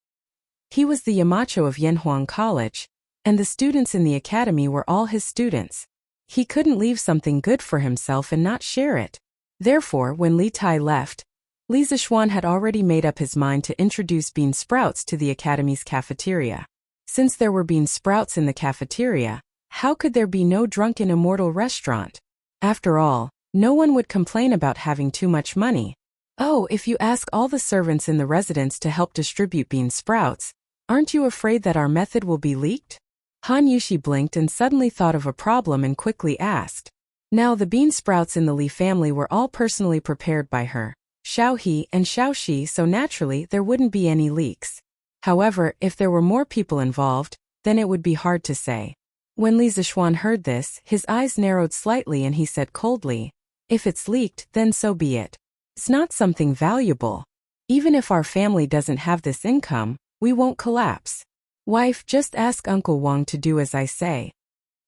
He was the Yamacho of Yanhuang College, and the students in the academy were all his students. He couldn't leave something good for himself and not share it. Therefore, when Li Tai left, Li Zishuan had already made up his mind to introduce bean sprouts to the academy's cafeteria. Since there were bean sprouts in the cafeteria, how could there be no Drunken Immortal restaurant? After all, no one would complain about having too much money. "Oh, if you ask all the servants in the residence to help distribute bean sprouts, aren't you afraid that our method will be leaked?" Han Yushi blinked and suddenly thought of a problem and quickly asked. Now the bean sprouts in the Li family were all personally prepared by her, Xiao He and Xiao Shi, so naturally there wouldn't be any leaks. However, if there were more people involved, then it would be hard to say. When Li Zishuan heard this, his eyes narrowed slightly and he said coldly, "If it's leaked, then so be it. It's not something valuable. Even if our family doesn't have this income, we won't collapse. Wife, just ask Uncle Wong to do as I say."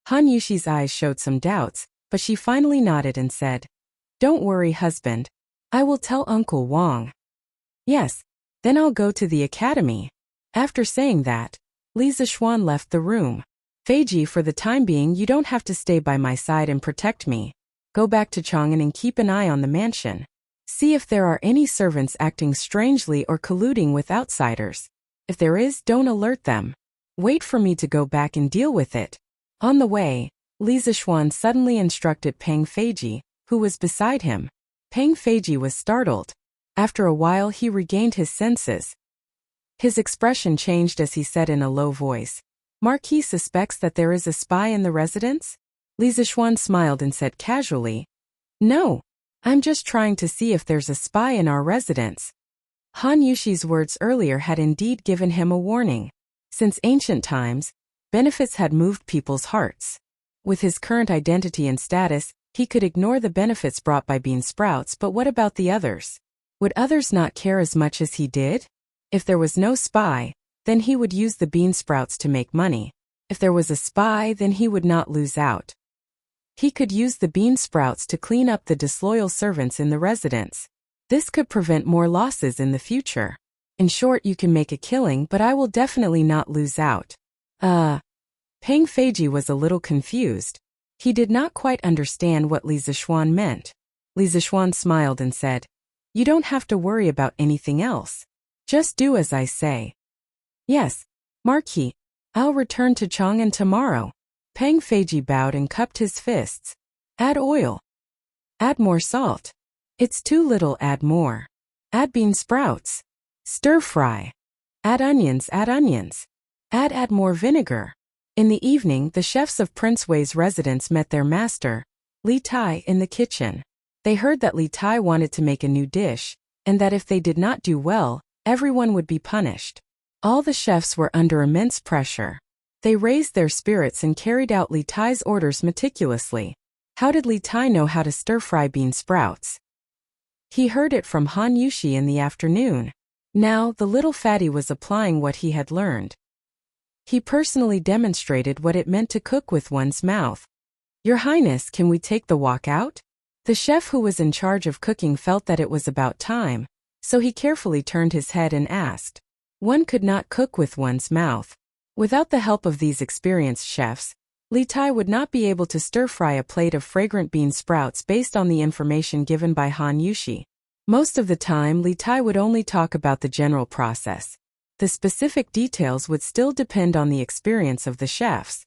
Han Yushi's eyes showed some doubts, but she finally nodded and said, "Don't worry, husband. I will tell Uncle Wong." "Yes, then I'll go to the academy." After saying that, Li Zishuan left the room. "Feiji, for the time being you don't have to stay by my side and protect me. Go back to Chang'an and keep an eye on the mansion. See if there are any servants acting strangely or colluding with outsiders. If there is, don't alert them. Wait for me to go back and deal with it." On the way, Li Zishuan suddenly instructed Peng Feiji, who was beside him. Peng Feiji was startled. After a while he regained his senses. His expression changed as he said in a low voice, "Marquis suspects that there is a spy in the residence?" Li Zishuan smiled and said casually, "No, I'm just trying to see if there's a spy in our residence." Han Yushi's words earlier had indeed given him a warning. Since ancient times, benefits had moved people's hearts. With his current identity and status, he could ignore the benefits brought by bean sprouts, but what about the others? Would others not care as much as he did? If there was no spy, then he would use the bean sprouts to make money. If there was a spy, then he would not lose out. He could use the bean sprouts to clean up the disloyal servants in the residence. This could prevent more losses in the future. In short, you can make a killing, but I will definitely not lose out. Peng Feiji was a little confused. He did not quite understand what Li Zishuan meant. Li Zishuan smiled and said, "You don't have to worry about anything else. Just do as I say. Yes, Marquis. I'll return to Chang'an tomorrow. Peng Feiji bowed and cupped his fists. Add oil. Add more salt. It's too little, add more. Add bean sprouts. Stir fry. Add onions, add onions. Add more vinegar. In the evening, the chefs of Prince Wei's residence met their master, Li Tai, in the kitchen. They heard that Li Tai wanted to make a new dish, and that if they did not do well, everyone would be punished. All the chefs were under immense pressure. They raised their spirits and carried out Li Tai's orders meticulously. How did Li Tai know how to stir-fry bean sprouts? He heard it from Han Yushi in the afternoon. Now, the little fatty was applying what he had learned. He personally demonstrated what it meant to cook with one's mouth. Your Highness, can we take the wok out? The chef who was in charge of cooking felt that it was about time, so he carefully turned his head and asked. One could not cook with one's mouth. Without the help of these experienced chefs, Li Tai would not be able to stir-fry a plate of fragrant bean sprouts based on the information given by Han Yushi. Most of the time, Li Tai would only talk about the general process. The specific details would still depend on the experience of the chefs.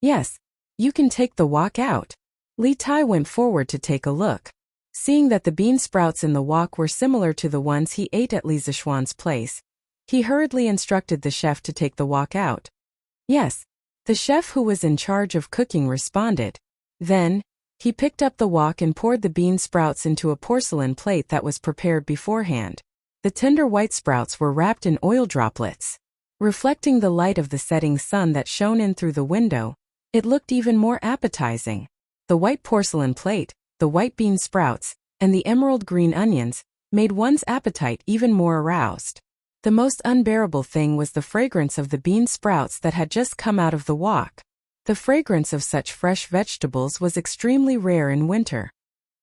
Yes, you can take the wok out. Li Tai went forward to take a look. Seeing that the bean sprouts in the wok were similar to the ones he ate at Li Zishuan's place, he hurriedly instructed the chef to take the wok out. Yes, the chef who was in charge of cooking responded. Then, he picked up the wok and poured the bean sprouts into a porcelain plate that was prepared beforehand. The tender white sprouts were wrapped in oil droplets. Reflecting the light of the setting sun that shone in through the window, it looked even more appetizing. The white porcelain plate, the white bean sprouts, and the emerald green onions made one's appetite even more aroused. The most unbearable thing was the fragrance of the bean sprouts that had just come out of the wok. The fragrance of such fresh vegetables was extremely rare in winter.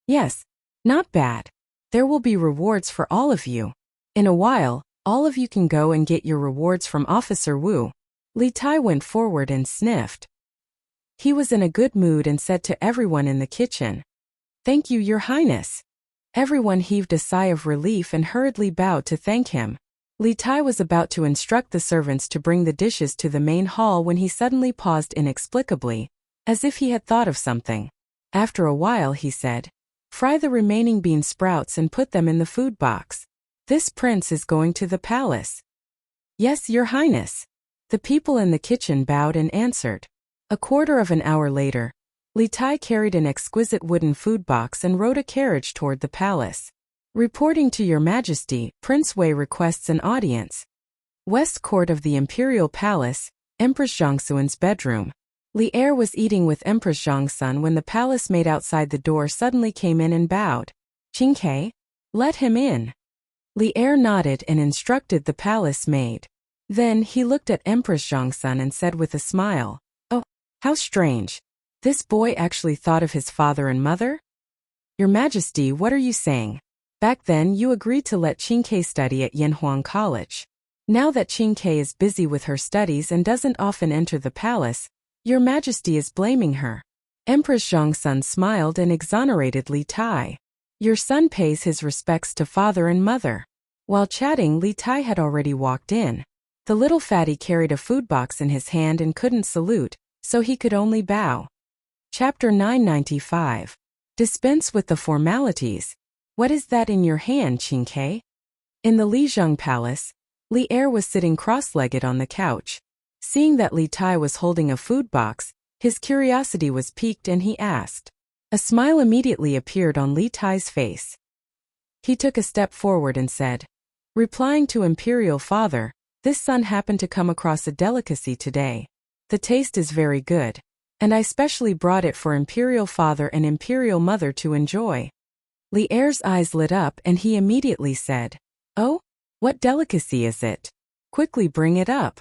Yes, not bad. There will be rewards for all of you. In a while, all of you can go and get your rewards from Officer Wu. Li Tai went forward and sniffed. He was in a good mood and said to everyone in the kitchen, Thank you, Your Highness. Everyone heaved a sigh of relief and hurriedly bowed to thank him. Li Tai was about to instruct the servants to bring the dishes to the main hall when he suddenly paused inexplicably, as if he had thought of something. After a while he said, Fry the remaining bean sprouts and put them in the food box. This prince is going to the palace. Yes, Your Highness. The people in the kitchen bowed and answered. A quarter of an hour later, Li Tai carried an exquisite wooden food box and rode a carriage toward the palace. Reporting to Your Majesty, Prince Wei requests an audience. West Court of the Imperial Palace, Empress Zhongxuan's bedroom. Li Er was eating with Empress Zhongxun when the palace maid outside the door suddenly came in and bowed. Qingke? Let him in. Li Er nodded and instructed the palace maid. Then he looked at Empress Zhongxun and said with a smile, Oh, how strange. This boy actually thought of his father and mother? Your Majesty, what are you saying? Back then you agreed to let Qingke study at Yanhuang College. Now that Qingke is busy with her studies and doesn't often enter the palace, Your Majesty is blaming her. Empress Zhongxun smiled and exonerated Li Tai. Your son pays his respects to father and mother. While chatting, Li Tai had already walked in. The little fatty carried a food box in his hand and couldn't salute, so he could only bow. Chapter 995. Dispense with the formalities. What is that in your hand, Qingke? In the Lijiang Palace, Li Er was sitting cross-legged on the couch. Seeing that Li Tai was holding a food box, his curiosity was piqued and he asked. A smile immediately appeared on Li Tai's face. He took a step forward and said, Replying to Imperial Father, this son happened to come across a delicacy today. The taste is very good, and I specially brought it for Imperial Father and Imperial Mother to enjoy. Li Er's eyes lit up and he immediately said, Oh, what delicacy is it? Quickly bring it up.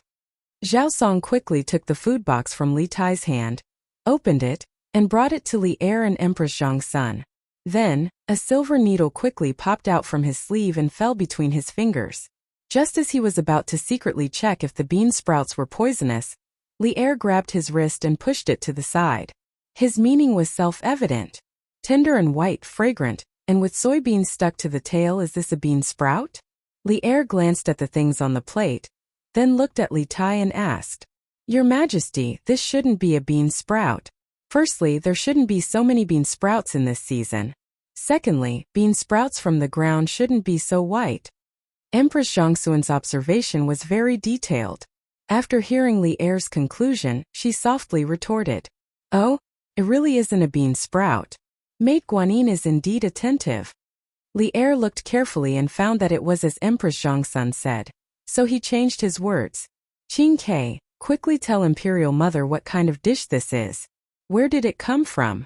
Zhao Song quickly took the food box from Li Tai's hand, opened it, and brought it to Li Er and Empress Zhongxun. Then, a silver needle quickly popped out from his sleeve and fell between his fingers. Just as he was about to secretly check if the bean sprouts were poisonous, Li Er grabbed his wrist and pushed it to the side. His meaning was self-evident. Tender and white, fragrant, and with soybeans stuck to the tail, is this a bean sprout? Li Er glanced at the things on the plate, then looked at Li Tai and asked, "Your Majesty, this shouldn't be a bean sprout. Firstly, there shouldn't be so many bean sprouts in this season. Secondly, bean sprouts from the ground shouldn't be so white." Empress Zhongxuan's observation was very detailed. After hearing Li Er's conclusion, she softly retorted, "Oh, it really isn't a bean sprout. Maid Guanyin is indeed attentive." Li Er looked carefully and found that it was as Empress Zhongxun said. So he changed his words. "Qin Ke, quickly tell Imperial Mother what kind of dish this is. Where did it come from?"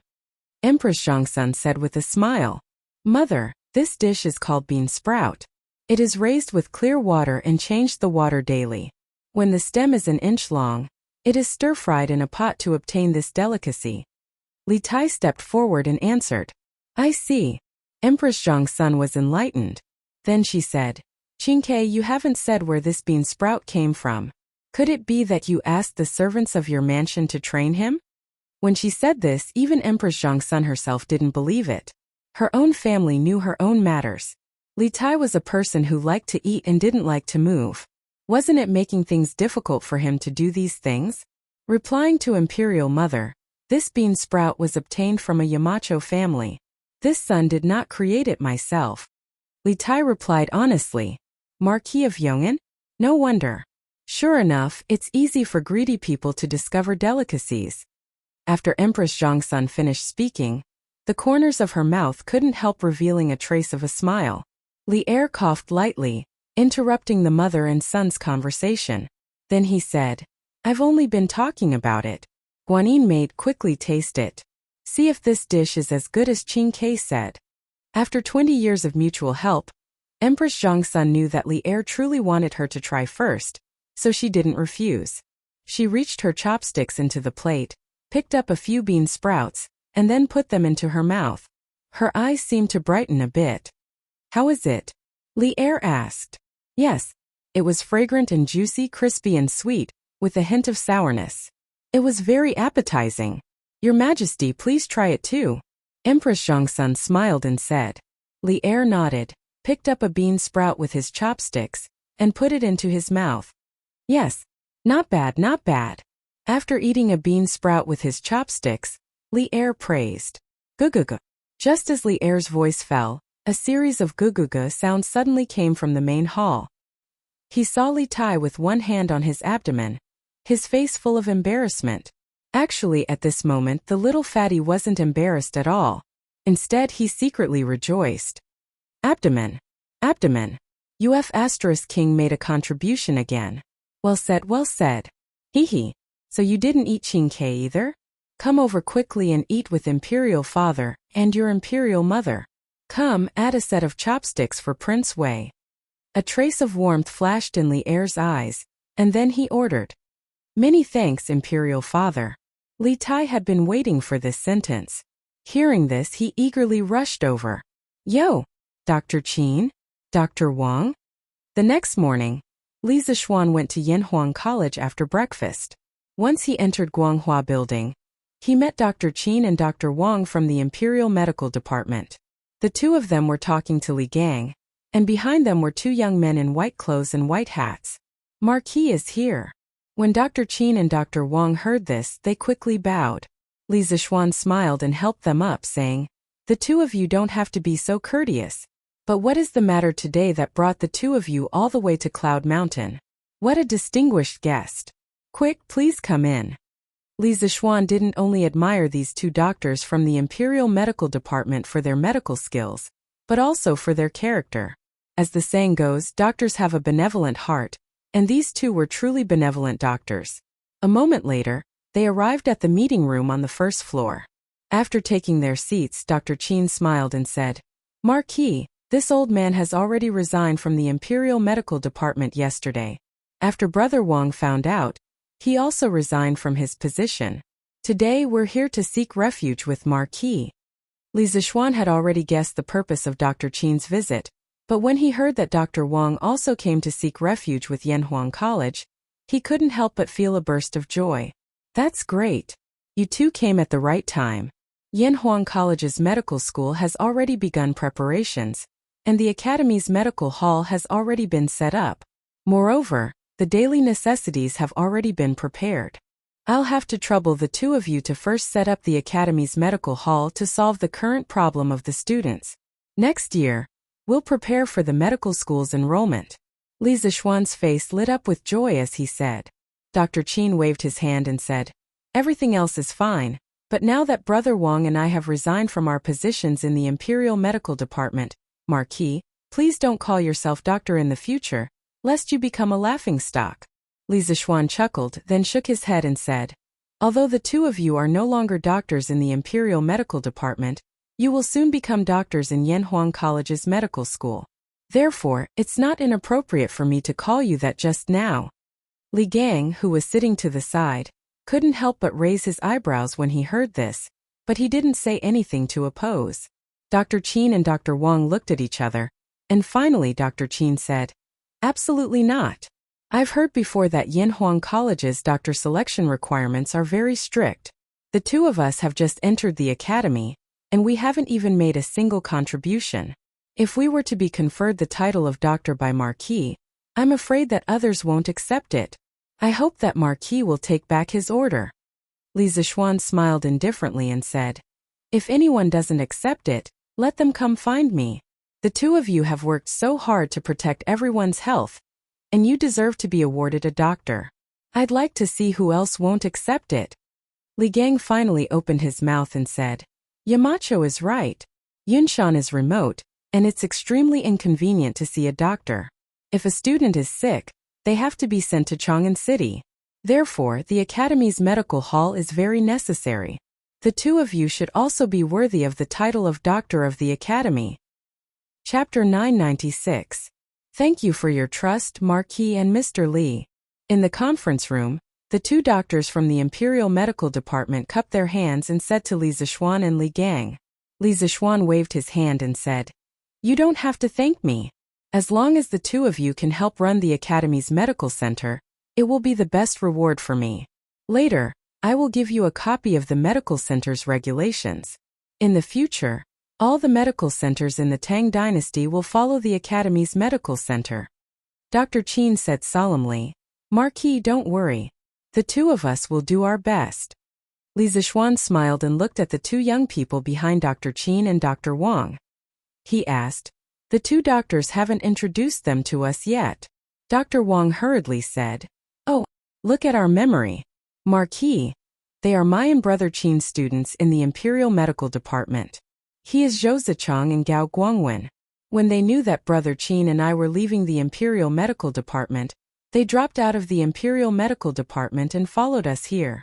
Empress Zhongxun said with a smile, "Mother, this dish is called bean sprout. It is raised with clear water and changed the water daily. When the stem is an inch long, it is stir-fried in a pot to obtain this delicacy." Li Tai stepped forward and answered, "I see." Empress Zhongxun was enlightened. Then she said, "Qin Ke, you haven't said where this bean sprout came from. Could it be that you asked the servants of your mansion to train him?" When she said this, even Empress Zhongxun herself didn't believe it. Her own family knew her own matters. Li Tai was a person who liked to eat and didn't like to move. Wasn't it making things difficult for him to do these things? Replying to Imperial Mother, "This bean sprout was obtained from a Yamacho family. This son did not create it myself." Li Tai replied honestly, "Marquis of Yong'an? No wonder. Sure enough, it's easy for greedy people to discover delicacies." After Empress Zhongxun finished speaking, the corners of her mouth couldn't help revealing a trace of a smile. Li Er coughed lightly, interrupting the mother and son's conversation. Then he said, "I've only been talking about it. Guanyin maid, quickly taste it. See if this dish is as good as Qin Ke said." After 20 years of mutual help, Empress Zhongxun knew that Li Er truly wanted her to try first, so she didn't refuse. She reached her chopsticks into the plate, picked up a few bean sprouts, and then put them into her mouth. Her eyes seemed to brighten a bit. "How is it?" Li Er asked. Yes, it was fragrant and juicy, crispy and sweet, with a hint of sourness. It was very appetizing. "Your Majesty, please try it too." Empress Zhongxun smiled and said. Li Er nodded, picked up a bean sprout with his chopsticks, and put it into his mouth. "Yes, not bad, not bad." After eating a bean sprout with his chopsticks, Li Er praised. "Gugugu." Just as Li Er's voice fell, a series of gugugu sounds suddenly came from the main hall. He saw Li Tai with one hand on his abdomen, his face full of embarrassment. Actually, at this moment, the little fatty wasn't embarrassed at all. Instead, he secretly rejoiced. Abdomen. Abdomen. UF** King made a contribution again. Well said, well said. Hee. So you didn't eat Qin Ke either? Come over quickly and eat with Imperial Father and your Imperial Mother. Come, add a set of chopsticks for Prince Wei. A trace of warmth flashed in Li Er's eyes, and then he ordered. Many thanks, Imperial Father. Li Tai had been waiting for this sentence. Hearing this, he eagerly rushed over. Yo! Dr. Qin? Dr. Wang? The next morning, Li Zishuan went to Yanhuang College after breakfast. Once he entered Guanghua Building, he met Dr. Qin and Dr. Wang from the Imperial Medical Department. The two of them were talking to Li Gang, and behind them were two young men in white clothes and white hats. Marquis is here. When Dr. Qin and Dr. Wang heard this, they quickly bowed. Li Zishuan smiled and helped them up, saying, The two of you don't have to be so courteous. But what is the matter today that brought the two of you all the way to Cloud Mountain? What a distinguished guest. Quick, please come in. Li Zishuan didn't only admire these two doctors from the Imperial Medical Department for their medical skills, but also for their character. As the saying goes, doctors have a benevolent heart, and these two were truly benevolent doctors. A moment later, they arrived at the meeting room on the first floor. After taking their seats, Dr. Qin smiled and said, Marquis, this old man has already resigned from the Imperial Medical Department yesterday. After Brother Wang found out, he also resigned from his position. Today we're here to seek refuge with Marquis. Li Zishuan had already guessed the purpose of Dr. Qin's visit, but when he heard that Dr. Wang also came to seek refuge with Yanhuang College, he couldn't help but feel a burst of joy. That's great. You two came at the right time. Yanhuang College's medical school has already begun preparations, and the Academy's medical hall has already been set up. Moreover, the daily necessities have already been prepared. I'll have to trouble the two of you to first set up the Academy's medical hall to solve the current problem of the students. Next year, we'll prepare for the medical school's enrollment. Li Zixuan's face lit up with joy as he said. Dr. Qin waved his hand and said, "Everything else is fine, but now that Brother Wang and I have resigned from our positions in the Imperial Medical Department, Marquis, please don't call yourself doctor in the future, lest you become a laughingstock." Li Zixuan chuckled, then shook his head and said, "Although the two of you are no longer doctors in the Imperial Medical Department, you will soon become doctors in Yanhuang College's medical school. Therefore, it's not inappropriate for me to call you that just now." Li Gang, who was sitting to the side, couldn't help but raise his eyebrows when he heard this, but he didn't say anything to oppose. Dr. Qin and Dr. Wang looked at each other, and finally Dr. Qin said, "Absolutely not. I've heard before that Yanhuang College's doctor selection requirements are very strict. The two of us have just entered the academy, and we haven't even made a single contribution. If we were to be conferred the title of doctor by Marquis, I'm afraid that others won't accept it. I hope that Marquis will take back his order." Li Zixuan smiled indifferently and said, "If anyone doesn't accept it, let them come find me. The two of you have worked so hard to protect everyone's health, and you deserve to be awarded a doctor. I'd like to see who else won't accept it." Li Gang finally opened his mouth and said, "Yamacho is right. Yunshan is remote, and it's extremely inconvenient to see a doctor. If a student is sick, they have to be sent to Chang'an City. Therefore, the Academy's medical hall is very necessary. The two of you should also be worthy of the title of Doctor of the Academy." Chapter 996. Thank you for your trust, Marquis and Mr. Li. In the conference room, the two doctors from the Imperial Medical Department cupped their hands and said to Li Zixuan and Li Gang. Li Zixuan waved his hand and said, "You don't have to thank me. As long as the two of you can help run the Academy's medical center, it will be the best reward for me. Later, I will give you a copy of the medical center's regulations. In the future, all the medical centers in the Tang Dynasty will follow the Academy's medical center." Dr. Qin said solemnly, "Marquis, don't worry. The two of us will do our best." Li Zixuan smiled and looked at the two young people behind Dr. Qin and Dr. Wang. He asked, "The two doctors haven't introduced them to us yet." Dr. Wang hurriedly said, "Oh, look at our memory. Marquis, they are my and Brother Qin's students in the Imperial Medical Department. He is Zhou Zichang and Gao Guangwen. When they knew that Brother Qin and I were leaving the Imperial Medical Department, they dropped out of the Imperial Medical Department and followed us here."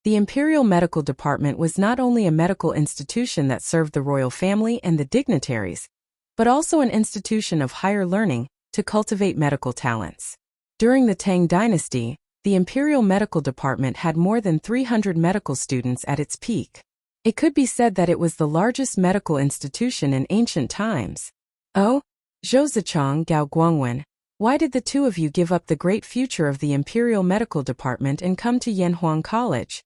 The Imperial Medical Department was not only a medical institution that served the royal family and the dignitaries, but also an institution of higher learning to cultivate medical talents. During the Tang Dynasty, the Imperial Medical Department had more than 300 medical students at its peak. It could be said that it was the largest medical institution in ancient times. "Oh, Zhou Zichang, Gao Guangwen, why did the two of you give up the great future of the Imperial Medical Department and come to Yanhuang College?"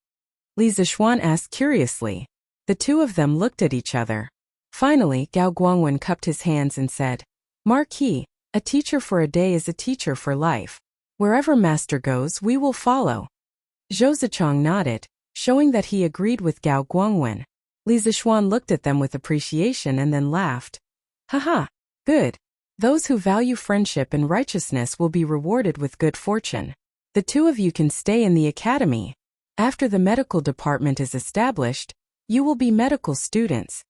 Li Zixuan asked curiously. The two of them looked at each other. Finally, Gao Guangwen cupped his hands and said, "Marquis, a teacher for a day is a teacher for life. Wherever master goes, we will follow." Zhou Zichang nodded, showing that he agreed with Gao Guangwen. Li Zixuan looked at them with appreciation and then laughed. "Haha, good. Those who value friendship and righteousness will be rewarded with good fortune. The two of you can stay in the academy. After the medical department is established, you will be medical students."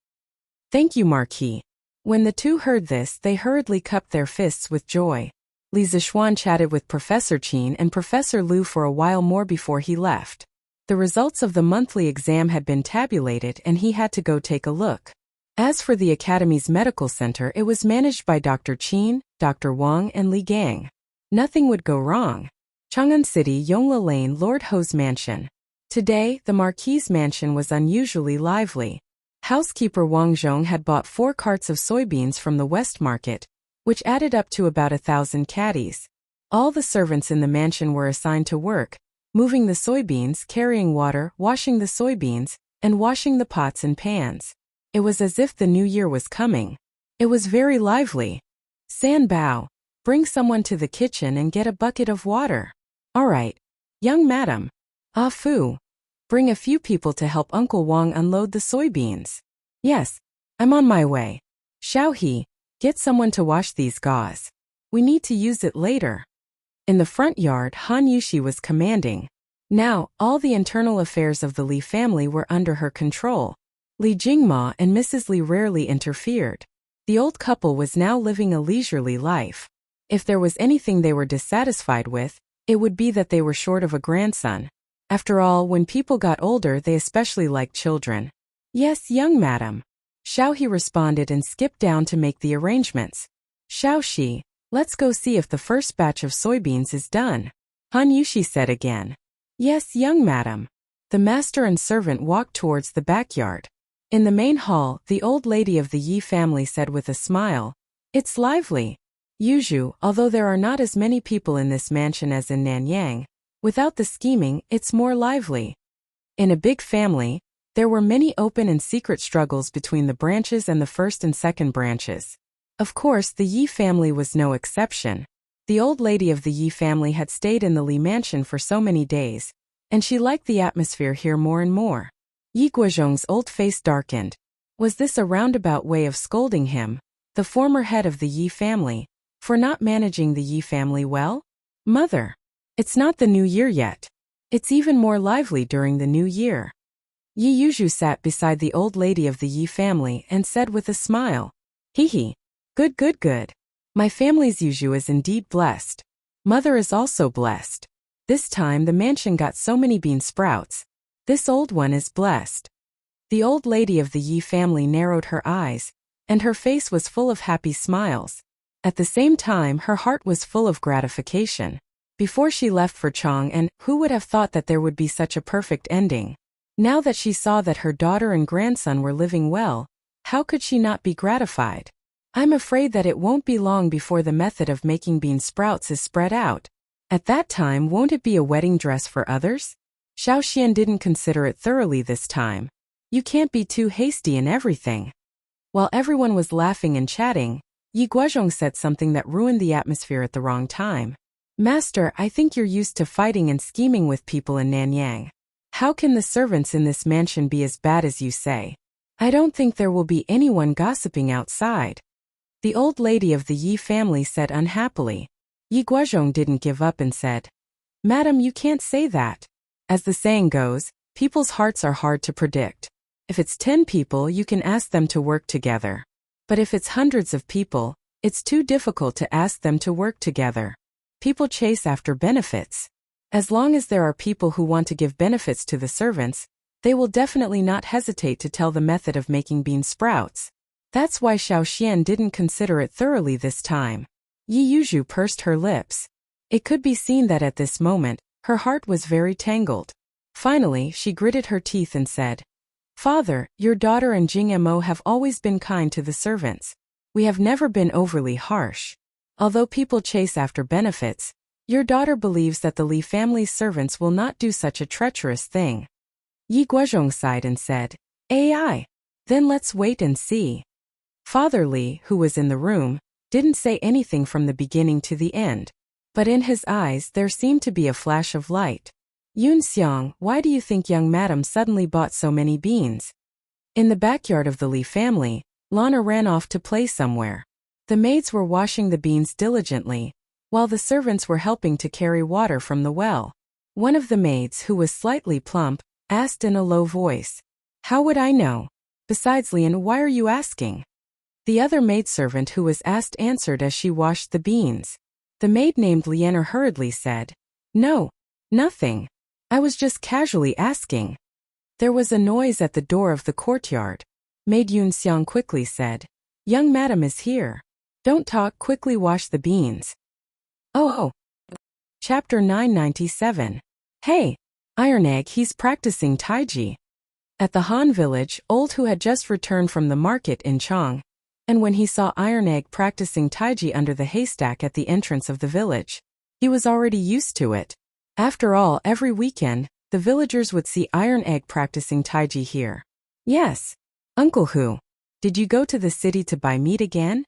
"Thank you, Marquis." When the two heard this, they hurriedly cupped their fists with joy. Li Zixuan chatted with Professor Qin and Professor Lu for a while more before he left. The results of the monthly exam had been tabulated and he had to go take a look. As for the Academy's medical center, it was managed by Dr. Qin, Dr. Wang, and Li Gang. Nothing would go wrong. Chang'an City, Yongla Lane, Lord Ho's mansion. Today, the Marquis's mansion was unusually lively. Housekeeper Wang Zhong had bought 4 carts of soybeans from the West Market, which added up to about 1,000 caddies. All the servants in the mansion were assigned to work, moving the soybeans, carrying water, washing the soybeans, and washing the pots and pans. It was as if the new year was coming. It was very lively. San Bao, bring someone to the kitchen and get a bucket of water. All right, young madam. Ah Fu, bring a few people to help Uncle Wang unload the soybeans. Yes, I'm on my way. Xiao He, get someone to wash these gauze. We need to use it later. In the front yard, Han Yushi was commanding. Now, all the internal affairs of the Li family were under her control. Li Jingma and Mrs. Li rarely interfered. The old couple was now living a leisurely life. If there was anything they were dissatisfied with, it would be that they were short of a grandson. After all, when people got older, they especially liked children. Yes, young madam. Xiao He responded and skipped down to make the arrangements. Xiao Shi, let's go see if the first batch of soybeans is done. Han Yushi said again. Yes, young madam. The master and servant walked towards the backyard. In the main hall, the old lady of the Yi family said with a smile, It's lively. Yuzhu, although there are not as many people in this mansion as in Nanyang, without the scheming, it's more lively. In a big family, there were many open and secret struggles between the branches and the first and second branches. Of course, the Yi family was no exception. The old lady of the Yi family had stayed in the Li mansion for so many days, and she liked the atmosphere here more and more. Yi Guozhong's old face darkened. Was this a roundabout way of scolding him, the former head of the Yi family, for not managing the Yi family well? Mother, it's not the new year yet. It's even more lively during the new year. Yi Yuzhu sat beside the old lady of the Yi family and said with a smile, Hee. Good. My family's Yuzhu is indeed blessed. Mother is also blessed. This time the mansion got so many bean sprouts. This old one is blessed. The old lady of the Yi family narrowed her eyes, and her face was full of happy smiles. At the same time, her heart was full of gratification. Before she left for Chong, and who would have thought that there would be such a perfect ending? Now that she saw that her daughter and grandson were living well, how could she not be gratified? I'm afraid that it won't be long before the method of making bean sprouts is spread out. At that time, won't it be a wedding dress for others? Xiao Xian didn't consider it thoroughly this time. You can't be too hasty in everything. While everyone was laughing and chatting, Yi Guozhong said something that ruined the atmosphere at the wrong time. Master, I think you're used to fighting and scheming with people in Nanyang. How can the servants in this mansion be as bad as you say? I don't think there will be anyone gossiping outside. The old lady of the Yi family said unhappily. Yi Guozhong didn't give up and said, Madam, you can't say that. As the saying goes, people's hearts are hard to predict. If it's 10 people, you can ask them to work together. But if it's hundreds of people, it's too difficult to ask them to work together. People chase after benefits. As long as there are people who want to give benefits to the servants, they will definitely not hesitate to tell the method of making bean sprouts. That's why Xiao Xian didn't consider it thoroughly this time. Yi Yuzhu pursed her lips. It could be seen that at this moment, her heart was very tangled. Finally, she gritted her teeth and said, Father, your daughter and Jing Mo have always been kind to the servants. We have never been overly harsh. Although people chase after benefits, your daughter believes that the Li family's servants will not do such a treacherous thing. Yi Guozhong sighed and said, Ai. Then let's wait and see. Father Li, who was in the room, didn't say anything from the beginning to the end, but in his eyes there seemed to be a flash of light. Yun Xiang, why do you think young madam suddenly bought so many beans? In the backyard of the Li family, Lana ran off to play somewhere. The maids were washing the beans diligently, while the servants were helping to carry water from the well. One of the maids, who was slightly plump, asked in a low voice, How would I know? Besides, Lian, why are you asking? The other maidservant who was asked answered as she washed the beans. The maid named Lianer hurriedly said, No, nothing. I was just casually asking. There was a noise at the door of the courtyard. Maid Yun Xiang quickly said, Young madam is here. Don't talk, quickly wash the beans. Oh. Chapter 997. Hey, Iron Egg, he's practicing Taiji. At the Han village, Old who had just returned from the market in Chong, and when he saw Iron Egg practicing Taiji under the haystack at the entrance of the village, he was already used to it. After all, every weekend, the villagers would see Iron Egg practicing Taiji here. Yes, Uncle Hu. Did you go to the city to buy meat again?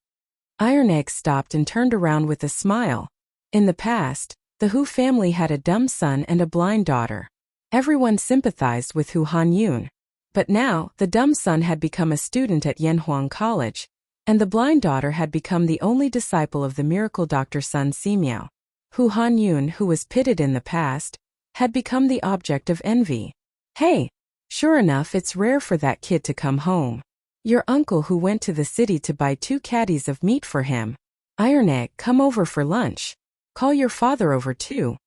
Iron Egg stopped and turned around with a smile. In the past, the Hu family had a dumb son and a blind daughter. Everyone sympathized with Hu Hanyun. But now, the dumb son had become a student at Yanhuang College, and the blind daughter had become the only disciple of the miracle Dr. Sun Simiao. Hu Hanyun, who was pitted in the past, had become the object of envy. Hey, sure enough, it's rare for that kid to come home. Your uncle who went to the city to buy 2 caddies of meat for him. Iron Egg, come over for lunch. Call your father over too.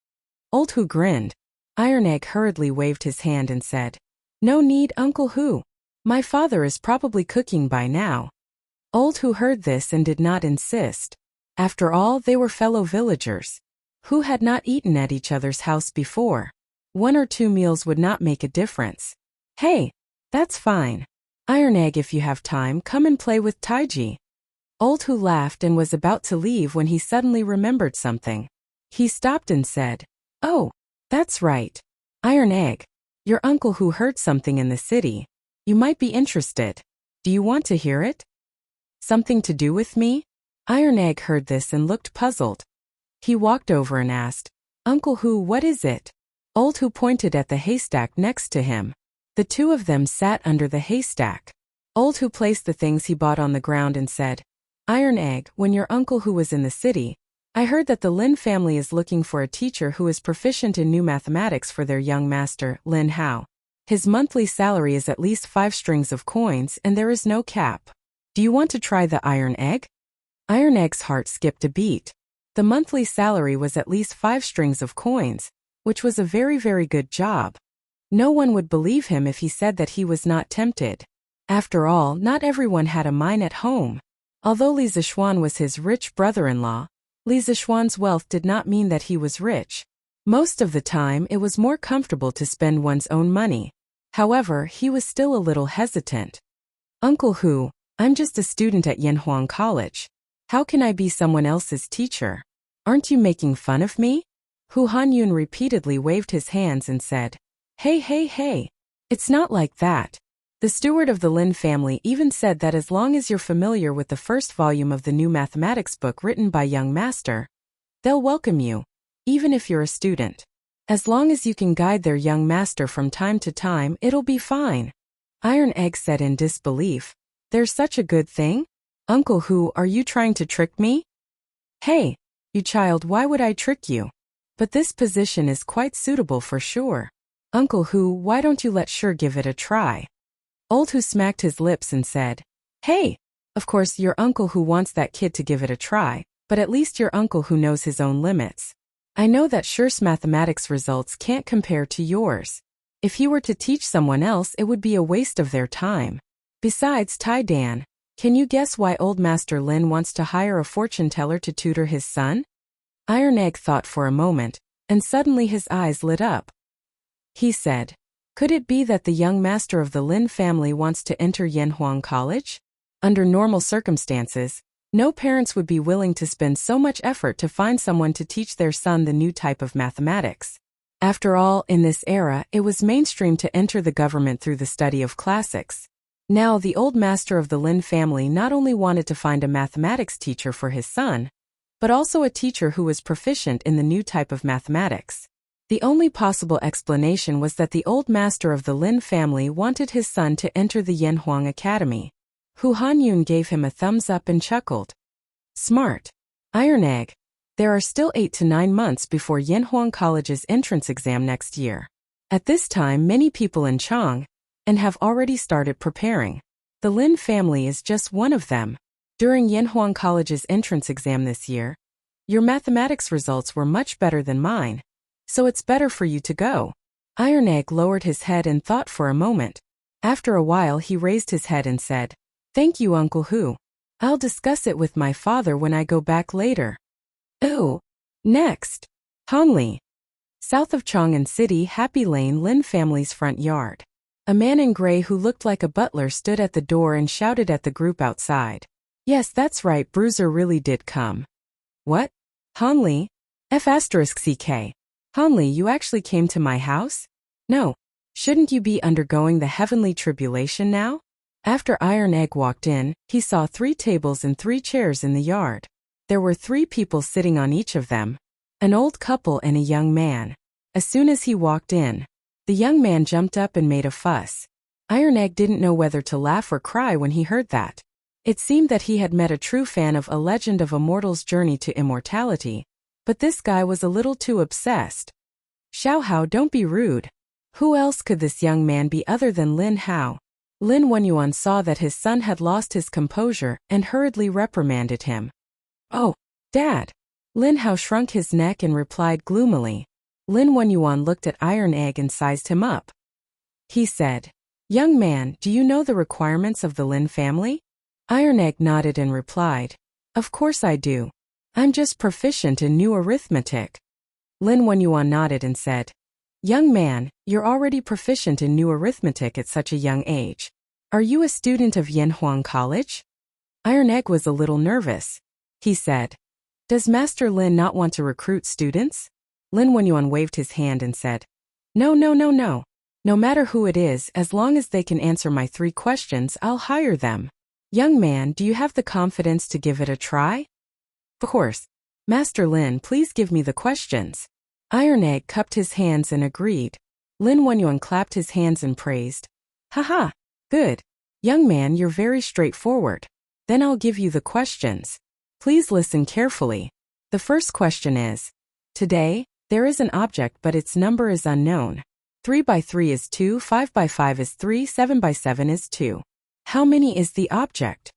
Old Hu grinned. Iron Egg hurriedly waved his hand and said, No need, Uncle Hu. My father is probably cooking by now. Old Hu heard this and did not insist. After all, they were fellow villagers. Who had not eaten at each other's house before? 1 or 2 meals would not make a difference. Hey, that's fine. Iron Egg, if you have time, come and play with Taiji. Old Hu laughed and was about to leave when he suddenly remembered something. He stopped and said, Oh, that's right. Iron Egg, your uncle Hu heard something in the city. You might be interested. Do you want to hear it? Something to do with me? Iron Egg heard this and looked puzzled. He walked over and asked, Uncle Hu, what is it? Old Hu pointed at the haystack next to him. The 2 of them sat under the haystack. Old Hu placed the things he bought on the ground and said, Iron Egg, when your uncle Hu was in the city, I heard that the Lin family is looking for a teacher who is proficient in new mathematics for their young master, Lin Hao. His monthly salary is at least 5 strings of coins and there is no cap. Do you want to try the Iron Egg? Iron Egg's heart skipped a beat. The monthly salary was at least 5 strings of coins, which was a very, very good job. No one would believe him if he said that he was not tempted. After all, not everyone had a mine at home. Although Li Zishuan was his rich brother-in-law, Li Zishuan's wealth did not mean that he was rich. Most of the time, it was more comfortable to spend one's own money. However, he was still a little hesitant. Uncle Hu, I'm just a student at Yanhuang College. How can I be someone else's teacher? Aren't you making fun of me? Hu Hanyun repeatedly waved his hands and said, Hey. It's not like that. The steward of the Lin family even said that as long as you're familiar with the first volume of the new mathematics book written by young master, they'll welcome you, even if you're a student. As long as you can guide their young master from time to time, it'll be fine. Iron Egg said in disbelief, There's such a good thing? Uncle Hu, are you trying to trick me? Hey, you child, why would I trick you? But this position is quite suitable for sure. Uncle Hu, why don't you let Sure give it a try? Old Hu smacked his lips and said, Hey, of course your Uncle Hu wants that kid to give it a try, but at least your Uncle Hu knows his own limits. I know that Sure's mathematics results can't compare to yours. If he were to teach someone else, it would be a waste of their time. Besides, Tai Dan, can you guess why old Master Lin wants to hire a fortune teller to tutor his son? Iron Egg thought for a moment, and suddenly his eyes lit up. He said, Could it be that the young master of the Lin family wants to enter Yanhuang College? Under normal circumstances, no parents would be willing to spend so much effort to find someone to teach their son the new type of mathematics. After all, in this era, it was mainstream to enter the government through the study of classics. Now, the old master of the Lin family not only wanted to find a mathematics teacher for his son, but also a teacher who was proficient in the new type of mathematics. The only possible explanation was that the old master of the Lin family wanted his son to enter the Yanhuang Academy. Hu Hanyun gave him a thumbs up and chuckled. Smart. Iron Egg. There are still 8 to 9 months before Yanhuang College's entrance exam next year. At this time, many people in Chang and have already started preparing. The Lin family is just one of them. During Yanhuang College's entrance exam this year, your mathematics results were much better than mine. So it's better for you to go. Iron Egg lowered his head and thought for a moment. After a while he raised his head and said, Thank you, Uncle Hu. I'll discuss it with my father when I go back later. Oh. Next. Hongli. South of Chang'an City, Happy Lane, Lin family's front yard. A man in gray who looked like a butler stood at the door and shouted at the group outside. Yes, that's right, Bruiser really did come. What? Hongli? F***CK. Hongli, you actually came to my house? No. Shouldn't you be undergoing the heavenly tribulation now? After Iron Egg walked in, he saw 3 tables and 3 chairs in the yard. There were 3 people sitting on each of them, an old couple and a young man. As soon as he walked in, the young man jumped up and made a fuss. Iron Egg didn't know whether to laugh or cry when he heard that. It seemed that he had met a true fan of A Legend of a Mortal's Journey to Immortality, but this guy was a little too obsessed. Xiao Hao, don't be rude. Who else could this young man be other than Lin Hao? Lin Wenyuan saw that his son had lost his composure and hurriedly reprimanded him. Oh, Dad. Lin Hao shrunk his neck and replied gloomily. Lin Wenyuan looked at Iron Egg and sized him up. He said, Young man, do you know the requirements of the Lin family? Iron Egg nodded and replied, Of course I do. I'm just proficient in new arithmetic. Lin Wenyuan nodded and said, Young man, you're already proficient in new arithmetic at such a young age. Are you a student of Yanhuang College? Iron Egg was a little nervous. He said, Does Master Lin not want to recruit students? Lin Wenyuan waved his hand and said, No. No matter who it is, as long as they can answer my 3 questions, I'll hire them. Young man, do you have the confidence to give it a try? Of course. Master Lin, please give me the questions. Iron Egg cupped his hands and agreed. Lin Wenyuan clapped his hands and praised. Haha, good. Young man, you're very straightforward. Then I'll give you the questions. Please listen carefully. The first question is, today, there is an object but its number is unknown. 3 by 3 is 2, 5 by 5 is 3, 7 by 7 is 2. How many is the object?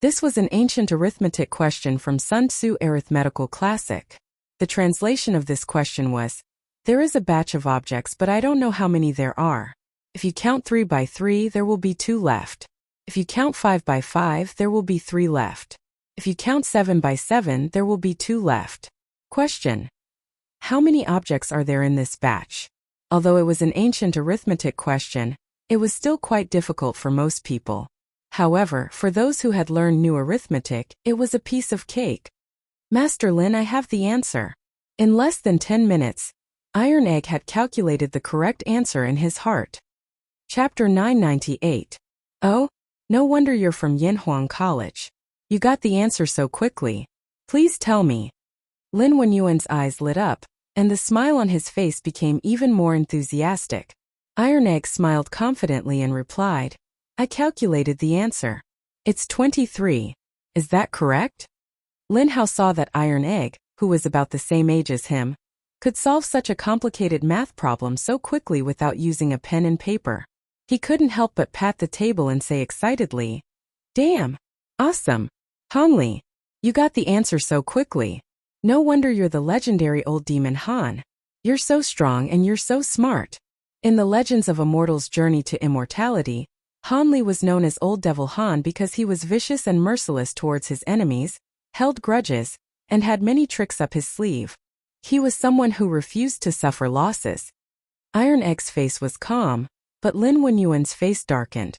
This was an ancient arithmetic question from Sun Tzu Arithmetical Classic. The translation of this question was, There is a batch of objects but I don't know how many there are. If you count 3 by 3, there will be 2 left. If you count 5 by 5, there will be 3 left. If you count 7 by 7, there will be 2 left. Question. How many objects are there in this batch? Although it was an ancient arithmetic question, it was still quite difficult for most people. However, for those who had learned new arithmetic, it was a piece of cake. Master Lin, I have the answer. In less than 10 minutes, Iron Egg had calculated the correct answer in his heart. Chapter 998. Oh, no wonder you're from Yanhuang College. You got the answer so quickly. Please tell me. Lin Wenyuan's eyes lit up, and the smile on his face became even more enthusiastic. Iron Egg smiled confidently and replied, I calculated the answer. It's 23. Is that correct? Lin Hao saw that Iron Egg, who was about the same age as him, could solve such a complicated math problem so quickly without using a pen and paper. He couldn't help but pat the table and say excitedly, Damn! Awesome! Hongli! You got the answer so quickly. No wonder you're the legendary old demon Han. You're so strong and you're so smart. In the Legends of a Mortal's Journey to Immortality, Han Li was known as Old Devil Han because he was vicious and merciless towards his enemies, held grudges, and had many tricks up his sleeve. He was someone who refused to suffer losses. Iron Egg's face was calm, but Lin Wenyuan's face darkened.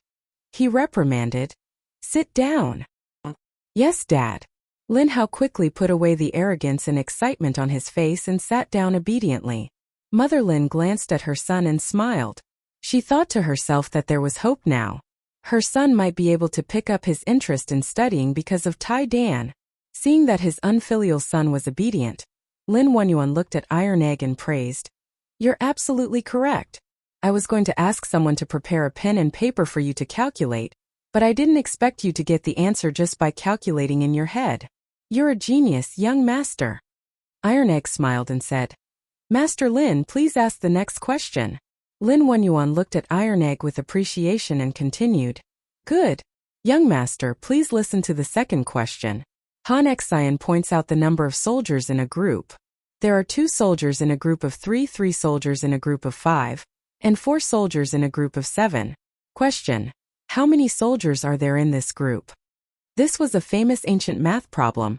He reprimanded, Sit down. Yes, Dad. Lin Hao quickly put away the arrogance and excitement on his face and sat down obediently. Mother Lin glanced at her son and smiled. She thought to herself that there was hope now. Her son might be able to pick up his interest in studying because of Tai Dan. Seeing that his unfilial son was obedient, Lin Wenyuan looked at Iron Egg and praised, You're absolutely correct. I was going to ask someone to prepare a pen and paper for you to calculate, but I didn't expect you to get the answer just by calculating in your head. You're a genius, young master. Iron Egg smiled and said, Master Lin, please ask the next question. Lin Wenyuan looked at Iron Egg with appreciation and continued, Good. Young master, please listen to the second question. Han Xian points out the number of soldiers in a group. There are 2 soldiers in a group of 3, 3 soldiers in a group of 5, and 4 soldiers in a group of 7. Question. How many soldiers are there in this group? This was a famous ancient math problem,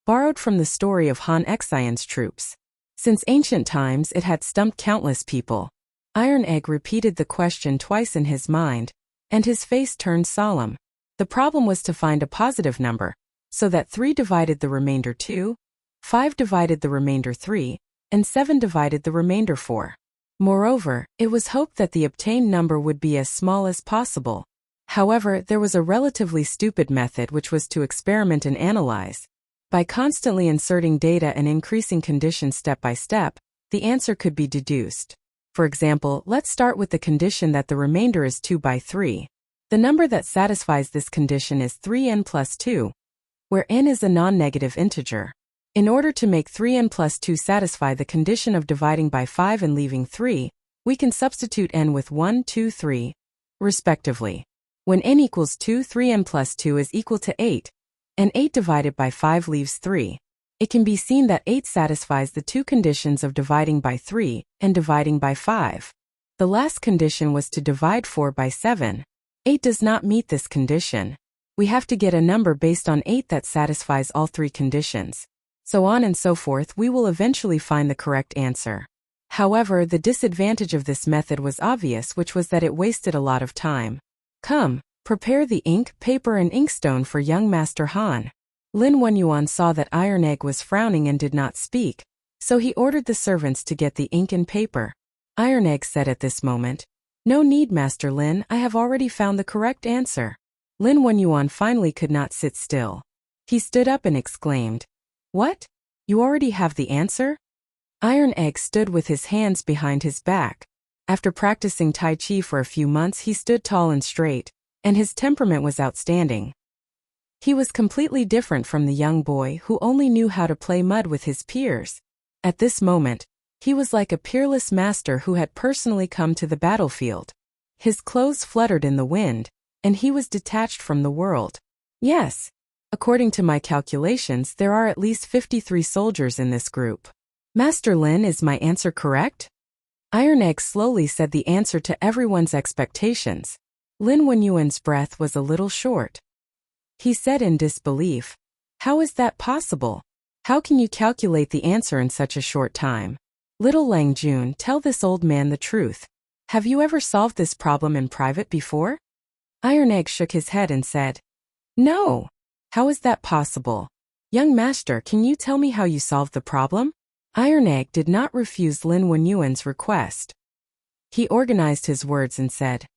borrowed from the story of Han Xian's troops. Since ancient times it had stumped countless people. Iron Egg repeated the question twice in his mind, and his face turned solemn. The problem was to find a positive number, so that 3 divided the remainder 2, 5 divided the remainder 3, and 7 divided the remainder 4. Moreover, it was hoped that the obtained number would be as small as possible. However, there was a relatively stupid method which was to experiment and analyze. By constantly inserting data and increasing conditions step by step, the answer could be deduced. For example, let's start with the condition that the remainder is 2 by 3. The number that satisfies this condition is 3n plus 2, where n is a non-negative integer. In order to make 3n plus 2 satisfy the condition of dividing by 5 and leaving 3, we can substitute n with 1, 2, 3, respectively. When n equals 2, 3n plus 2 is equal to 8, and 8 divided by 5 leaves 3. It can be seen that 8 satisfies the two conditions of dividing by 3 and dividing by 5. The last condition was to divide 4 by 7. 8 does not meet this condition. We have to get a number based on 8 that satisfies all three conditions. So on and so forth, we will eventually find the correct answer. However, the disadvantage of this method was obvious, which was that it wasted a lot of time. Come, prepare the ink, paper and inkstone for young Master Han. Lin Wenyuan saw that Iron Egg was frowning and did not speak, so he ordered the servants to get the ink and paper. Iron Egg said at this moment, "No need, Master Lin, I have already found the correct answer." Lin Wenyuan finally could not sit still. He stood up and exclaimed, "What? You already have the answer?" Iron Egg stood with his hands behind his back. After practicing Tai Chi for a few months, he stood tall and straight, and his temperament was outstanding. He was completely different from the young boy who only knew how to play mud with his peers. At this moment, he was like a peerless master who had personally come to the battlefield. His clothes fluttered in the wind, and he was detached from the world. Yes, according to my calculations, there are at least 53 soldiers in this group. Master Lin, is my answer correct? Iron Egg slowly said the answer to everyone's expectations. Lin Wenyuan's breath was a little short. He said in disbelief, "How is that possible? How can you calculate the answer in such a short time?" Little Lang Jun, tell this old man the truth. Have you ever solved this problem in private before? Iron Egg shook his head and said, "No. How is that possible? Young master, can you tell me how you solved the problem?" Iron Egg did not refuse Lin Wenyuan's request. He organized his words and said,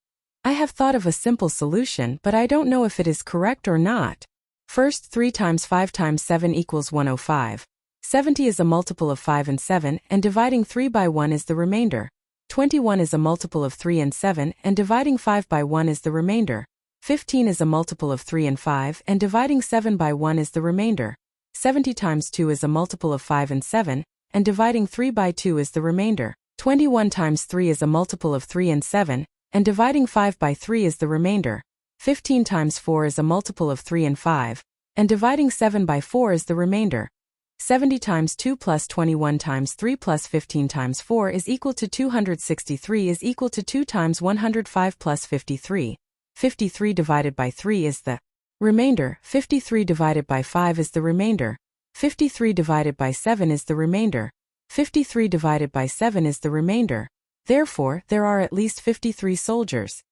"I have thought of a simple solution, but I don't know if it is correct or not. First, 3 times 5 times 7 equals 105. 70 is a multiple of 5 and 7, and dividing 3 by 1 is the remainder. 21 is a multiple of 3 and 7, and dividing 5 by 1 is the remainder. 15 is a multiple of 3 and 5, and dividing 7 by 1 is the remainder. 70 times 2 is a multiple of 5 and 7, and dividing 3 by 2 is the remainder. 21 times 3 is a multiple of 3 and 7, and dividing 5 by 3 is the remainder. 15 times 4 is a multiple of 3 and 5, and dividing 7 by 4 is the remainder. 70 times 2 plus 21 times 3 plus 15 times 4 is equal to 263 is equal to 2 times 105 plus 53. 53 divided by 3 is the remainder. 53 divided by 5 is the remainder. 53 divided by 7 is the remainder. 53 divided by 7 is the remainder. Therefore, there are at least 53 soldiers.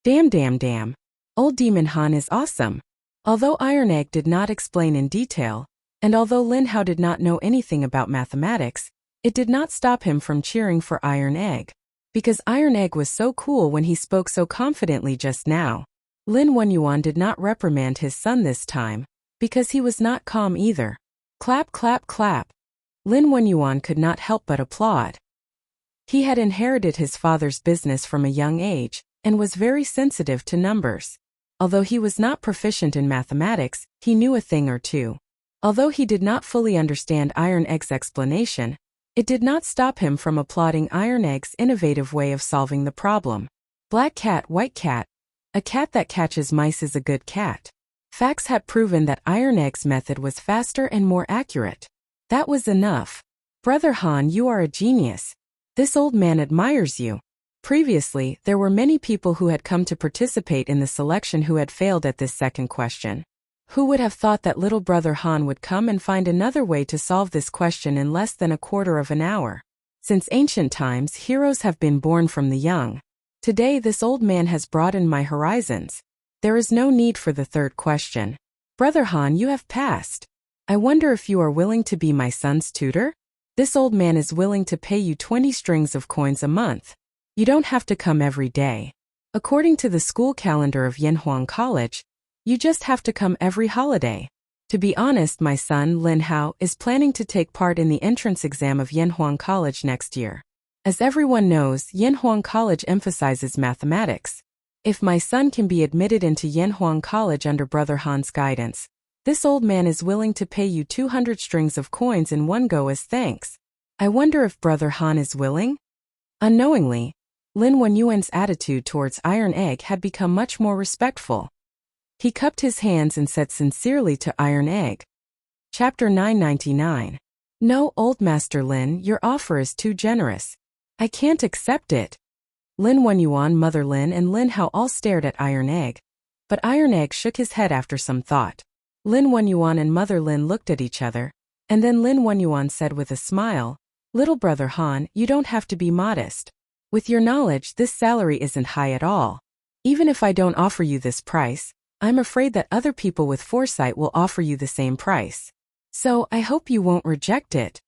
Damn. Old Demon Han is awesome. Although Iron Egg did not explain in detail, and although Lin Hao did not know anything about mathematics, it did not stop him from cheering for Iron Egg. Because Iron Egg was so cool when he spoke so confidently just now. Lin Wenyuan did not reprimand his son this time, because he was not calm either. Clap, clap, clap. Lin Wenyuan could not help but applaud. He had inherited his father's business from a young age, and was very sensitive to numbers. Although he was not proficient in mathematics, he knew a thing or two. Although he did not fully understand Iron Egg's explanation, it did not stop him from applauding Iron Egg's innovative way of solving the problem. Black cat, white cat. A cat that catches mice is a good cat. Facts had proven that Iron Egg's method was faster and more accurate. That was enough. Brother Han, you are a genius. This old man admires you. Previously, there were many people who had come to participate in the selection who had failed at this second question. Who would have thought that little brother Han would come and find another way to solve this question in less than a quarter of an hour? Since ancient times, heroes have been born from the young. Today, this old man has broadened my horizons. There is no need for the third question. Brother Han, you have passed. I wonder if you are willing to be my son's tutor? This old man is willing to pay you 20 strings of coins a month. You don't have to come every day. According to the school calendar of Yanhuang College, you just have to come every holiday. To be honest, my son, Lin Hao, is planning to take part in the entrance exam of Yanhuang College next year. As everyone knows, Yanhuang College emphasizes mathematics. If my son can be admitted into Yanhuang College under Brother Han's guidance, this old man is willing to pay you 200 strings of coins in one go as thanks. I wonder if Brother Han is willing? Unknowingly, Lin Wenyuan's attitude towards Iron Egg had become much more respectful. He cupped his hands and said sincerely to Iron Egg. Chapter 999. No, Old Master Lin, your offer is too generous. I can't accept it. Lin Wenyuan, Mother Lin, and Lin Hao all stared at Iron Egg. But Iron Egg shook his head after some thought. Lin Wenyuan and Mother Lin looked at each other, and then Lin Wenyuan said with a smile, Little Brother Han, you don't have to be modest. With your knowledge, this salary isn't high at all. Even if I don't offer you this price, I'm afraid that other people with foresight will offer you the same price. So, I hope you won't reject it.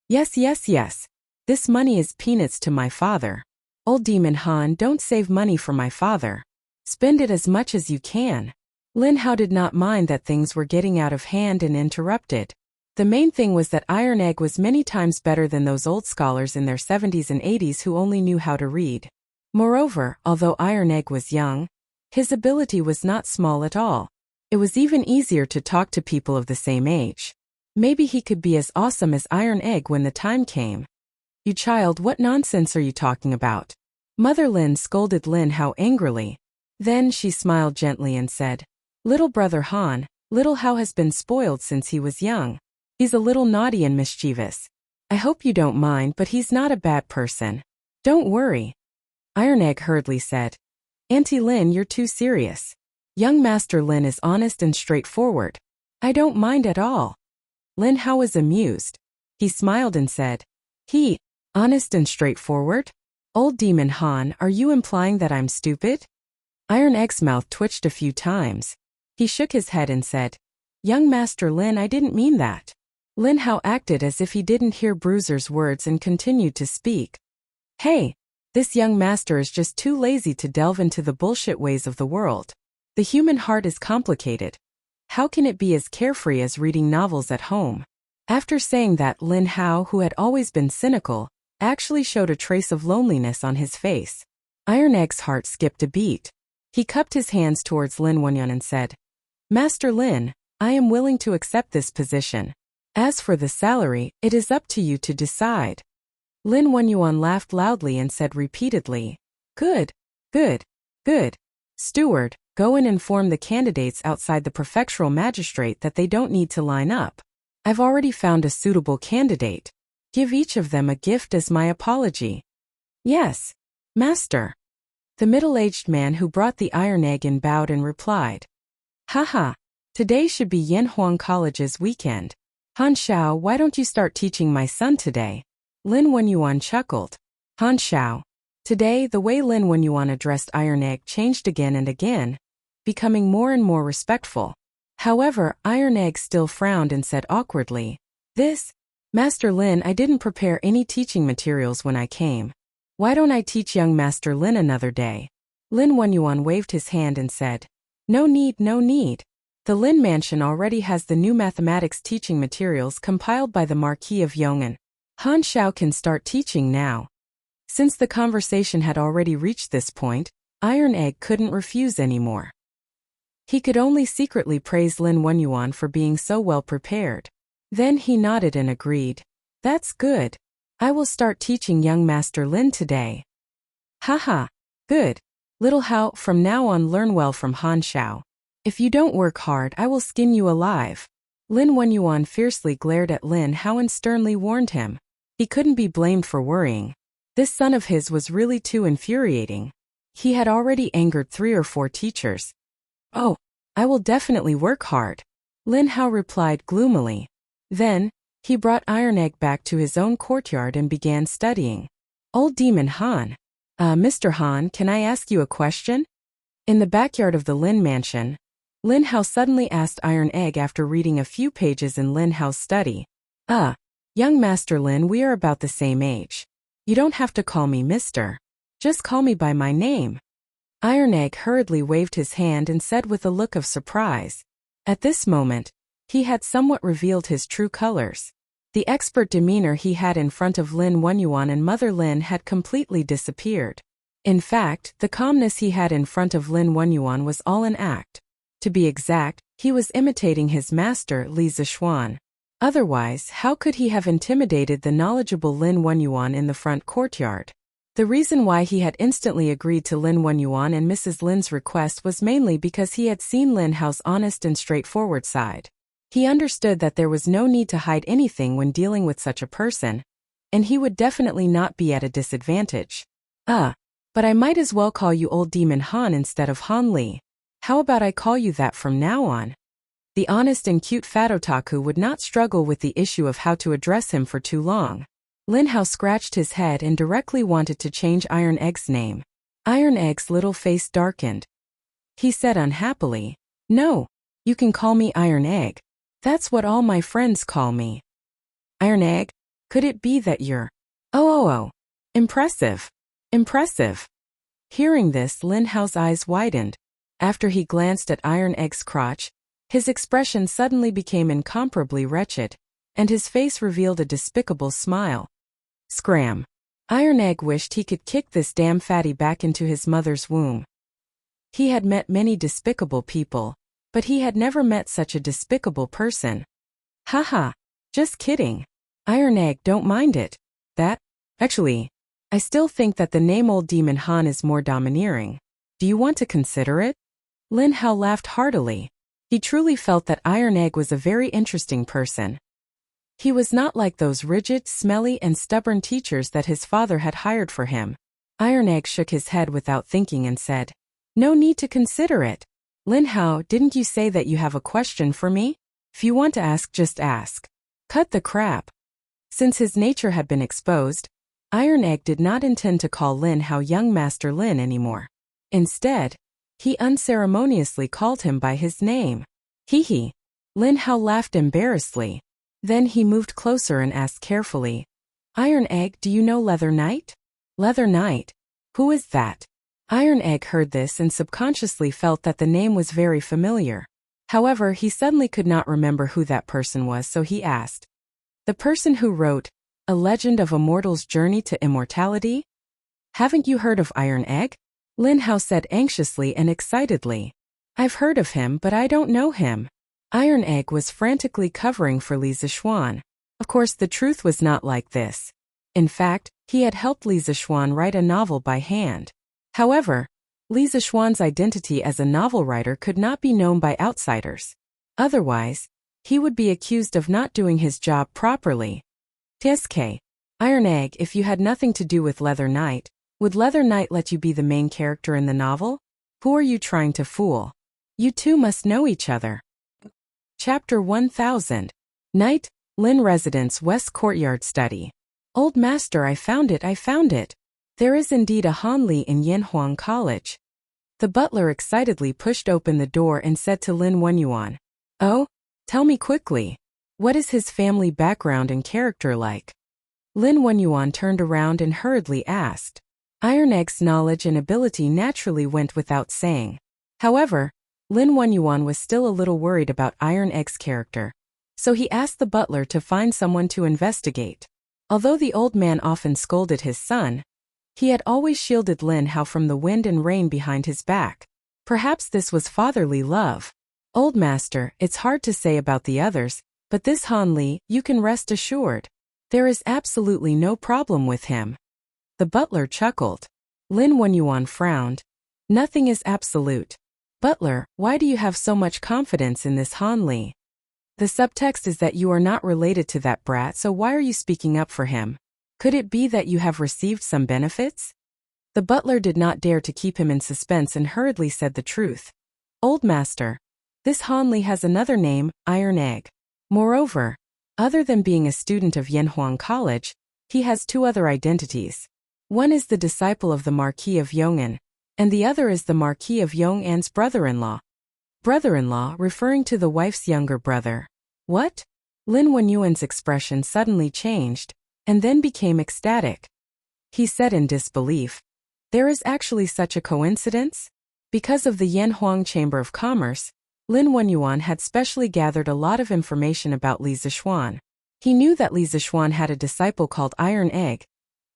Yes. This money is peanuts to my father. Old Demon Han, don't save money for my father. Spend it as much as you can. Lin Hao did not mind that things were getting out of hand and interrupted. The main thing was that Iron Egg was many times better than those old scholars in their 70s and 80s who only knew how to read. Moreover, although Iron Egg was young, his ability was not small at all. It was even easier to talk to people of the same age. Maybe he could be as awesome as Iron Egg when the time came. You child, what nonsense are you talking about? Mother Lin scolded Lin Hao angrily. Then she smiled gently and said, Little Brother Han, Little Hao has been spoiled since he was young. He's a little naughty and mischievous. I hope you don't mind, but he's not a bad person. Don't worry. Iron Egg hurriedly said, Auntie Lin, you're too serious. Young Master Lin is honest and straightforward. I don't mind at all. Lin Hao was amused. He smiled and said, honest and straightforward? Old Demon Han, are you implying that I'm stupid? Iron Egg's mouth twitched a few times. He shook his head and said, Young Master Lin, I didn't mean that. Lin Hao acted as if he didn't hear Bruiser's words and continued to speak. Hey, this young master is just too lazy to delve into the bullshit ways of the world. The human heart is complicated. How can it be as carefree as reading novels at home? After saying that, Lin Hao, who had always been cynical, actually showed a trace of loneliness on his face. Iron Egg's heart skipped a beat. He cupped his hands towards Lin Wenyuan and said, Master Lin, I am willing to accept this position. As for the salary, it is up to you to decide. Lin Wenyuan laughed loudly and said repeatedly, Good. Steward, go and inform the candidates outside the prefectural magistrate that they don't need to line up. I've already found a suitable candidate. Give each of them a gift as my apology. Yes, Master. The middle-aged man who brought the Iron Egg in bowed and replied, Haha, today should be Yanhuang College's weekend. Han Xiao, why don't you start teaching my son today? Lin Wenyuan chuckled. Han Xiao. Today, the way Lin Wenyuan addressed Iron Egg changed again and again, becoming more and more respectful. However, Iron Egg still frowned and said awkwardly, Master Lin, I didn't prepare any teaching materials when I came. Why don't I teach young Master Lin another day? Lin Wenyuan waved his hand and said, No need. The Lin Mansion already has the new mathematics teaching materials compiled by the Marquis of Yong'an. Han Xiao can start teaching now. Since the conversation had already reached this point, Iron Egg couldn't refuse anymore. He could only secretly praise Lin Wenyuan for being so well prepared. Then he nodded and agreed. That's good. I will start teaching young Master Lin today. Haha. Good. Little Hao, from now on learn well from Han Xiao. If you don't work hard, I will skin you alive. Lin Wenyuan fiercely glared at Lin Hao and sternly warned him. He couldn't be blamed for worrying. This son of his was really too infuriating. He had already angered 3 or 4 teachers. Oh, I will definitely work hard. Lin Hao replied gloomily. Then, he brought Iron Egg back to his own courtyard and began studying. Old Demon Han. Mr. Han, can I ask you a question? In the backyard of the Lin Mansion, Lin Hao suddenly asked Iron Egg after reading a few pages in Lin Hao's study. Young Master Lin, we are about the same age. You don't have to call me Mister. Just call me by my name. Iron Egg hurriedly waved his hand and said with a look of surprise. At this moment, he had somewhat revealed his true colors. The expert demeanor he had in front of Lin Wenyuan and Mother Lin had completely disappeared. In fact, the calmness he had in front of Lin Wenyuan was all an act. To be exact, he was imitating his master Li Zixuan. Otherwise, how could he have intimidated the knowledgeable Lin Wenyuan in the front courtyard? The reason why he had instantly agreed to Lin Wenyuan and Mrs. Lin's request was mainly because he had seen Lin Hao's honest and straightforward side. He understood that there was no need to hide anything when dealing with such a person, and he would definitely not be at a disadvantage. But I might as well call you Old Demon Han instead of Han Li. How about I call you that from now on? The honest and cute fat otaku would not struggle with the issue of how to address him for too long. Lin Hao scratched his head and directly wanted to change Iron Egg's name. Iron Egg's little face darkened. He said unhappily, "No, you can call me Iron Egg. That's what all my friends call me." Iron Egg? Could it be that you're... Oh. Impressive. Impressive. Hearing this, Lin Hao's eyes widened. After he glanced at Iron Egg's crotch, his expression suddenly became incomparably wretched, and his face revealed a despicable smile. Scram. Iron Egg wished he could kick this damn fatty back into his mother's womb. He had met many despicable people, but he had never met such a despicable person. Haha, just kidding. Iron Egg, don't mind it. Actually, I still think that the name Old Demon Han is more domineering. Do you want to consider it? Lin Hao laughed heartily. He truly felt that Iron Egg was a very interesting person. He was not like those rigid, smelly, and stubborn teachers that his father had hired for him. Iron Egg shook his head without thinking and said, "No need to consider it. Lin Hao, didn't you say that you have a question for me? If you want to ask, just ask. Cut the crap." Since his nature had been exposed, Iron Egg did not intend to call Lin Hao Young Master Lin anymore. Instead, he unceremoniously called him by his name. Hee. Lin Hao laughed embarrassedly. Then he moved closer and asked carefully, "Iron Egg, do you know Leather Knight?" Leather Knight? Who is that? Iron Egg heard this and subconsciously felt that the name was very familiar. However, he suddenly could not remember who that person was, so he asked, "The person who wrote A Legend of a Mortal's Journey to Immortality? Haven't you heard of Iron Egg?" Lin Hao said anxiously and excitedly. "I've heard of him, but I don't know him." Iron Egg was frantically covering for Li Zixuan. Of course, the truth was not like this. In fact, he had helped Li Zixuan write a novel by hand. However, Li Zixuan's identity as a novel writer could not be known by outsiders. Otherwise, he would be accused of not doing his job properly. TSK. Iron Egg, if you had nothing to do with Leather Knight, would Leather Knight let you be the main character in the novel? Who are you trying to fool? You two must know each other. Chapter 1000. Night, Lin Residence West Courtyard Study. Old Master, I found it. There is indeed a Han Li in Yanhuang College. The butler excitedly pushed open the door and said to Lin Wenyuan, "Oh? Tell me quickly. What is his family background and character like?" Lin Wenyuan turned around and hurriedly asked. Iron Egg's knowledge and ability naturally went without saying. However, Lin Wenyuan was still a little worried about Iron Egg's character, so he asked the butler to find someone to investigate. Although the old man often scolded his son, he had always shielded Lin Hao from the wind and rain behind his back. Perhaps this was fatherly love. "Old Master, it's hard to say about the others, but this Han Li, you can rest assured. There is absolutely no problem with him." The butler chuckled. Lin Wenyuan frowned. "Nothing is absolute. Butler, why do you have so much confidence in this Han Li? The subtext is that you are not related to that brat, so why are you speaking up for him? Could it be that you have received some benefits?" The butler did not dare to keep him in suspense and hurriedly said the truth. "Old Master, this Han Li has another name, Iron Egg. Moreover, other than being a student of Yanhuang College, he has two other identities. One is the disciple of the Marquis of Yong'an, and the other is the Marquis of Yong'an's brother-in-law." Brother-in-law, referring to the wife's younger brother. What? Lin Wenyuan's expression suddenly changed, and then became ecstatic. He said in disbelief, There is actually such a coincidence? Because of the Yanhuang Chamber of Commerce, Lin Wenyuan had specially gathered a lot of information about Li Zixuan. He knew that Li Zixuan had a disciple called Iron Egg,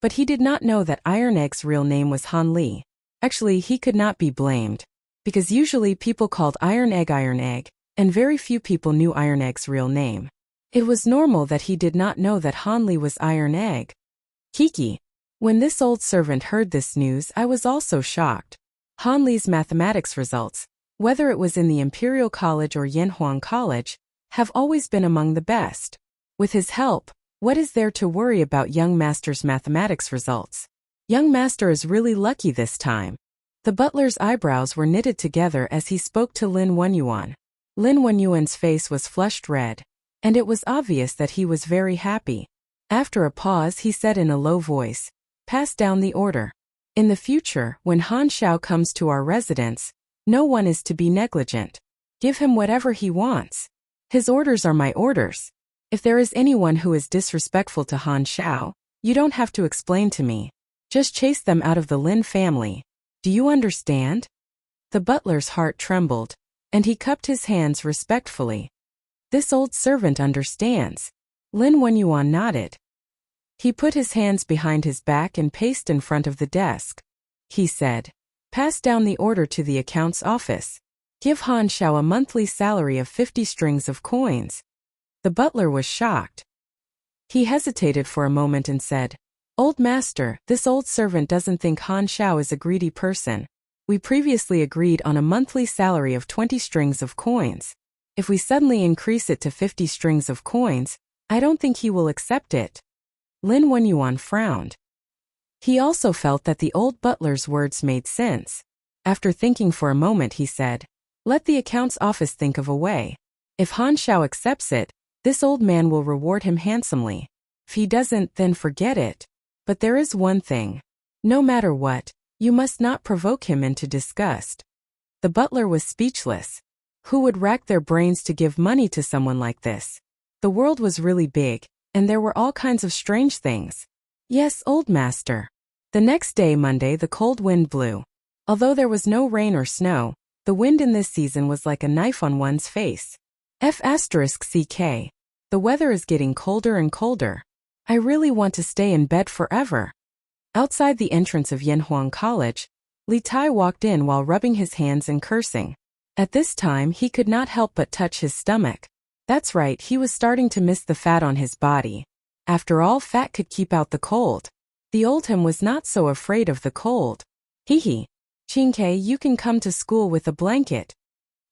but he did not know that Iron Egg's real name was Han Li. Actually, he could not be blamed, because usually people called Iron Egg, and very few people knew Iron Egg's real name. It was normal that he did not know that Han Li was Iron Egg. Kiki. When this old servant heard this news, I was also shocked. Han Li's mathematics results, whether it was in the Imperial College or Yanhuang College, have always been among the best. With his help, what is there to worry about young master's mathematics results? Young master is really lucky this time. The butler's eyebrows were knitted together as he spoke to Lin Wenyuan. Lin Wenyuan's face was flushed red, and it was obvious that he was very happy. After a pause, he said in a low voice, "Pass down the order. In the future, when Han Xiao comes to our residence, no one is to be negligent. Give him whatever he wants. His orders are my orders. If there is anyone who is disrespectful to Han Xiao, you don't have to explain to me. Just chase them out of the Lin family. Do you understand?" The butler's heart trembled, and he cupped his hands respectfully. This old servant understands. Lin Wenyuan nodded. He put his hands behind his back and paced in front of the desk. He said, "Pass down the order to the accounts office. Give Han Xiao a monthly salary of 50 strings of coins." The butler was shocked. He hesitated for a moment and said, "Old master, this old servant doesn't think Han Xiao is a greedy person. We previously agreed on a monthly salary of 20 strings of coins. If we suddenly increase it to 50 strings of coins, I don't think he will accept it." Lin Wenyuan frowned. He also felt that the old butler's words made sense. After thinking for a moment, he said, "Let the accounts office think of a way. If Han Xiao accepts it, this old man will reward him handsomely. If he doesn't, then forget it. But there is one thing. No matter what, you must not provoke him into disgust." The butler was speechless. Who would rack their brains to give money to someone like this? The world was really big, and there were all kinds of strange things. "Yes, old master." The next day, Monday, the cold wind blew. Although there was no rain or snow, the wind in this season was like a knife on one's face. F***CK. The weather is getting colder and colder. I really want to stay in bed forever. Outside the entrance of Yanhuang College, Li Tai walked in while rubbing his hands and cursing. At this time, he could not help but touch his stomach. That's right, he was starting to miss the fat on his body. After all, fat could keep out the cold. The old him was not so afraid of the cold. Hee. Qingke, you can come to school with a blanket.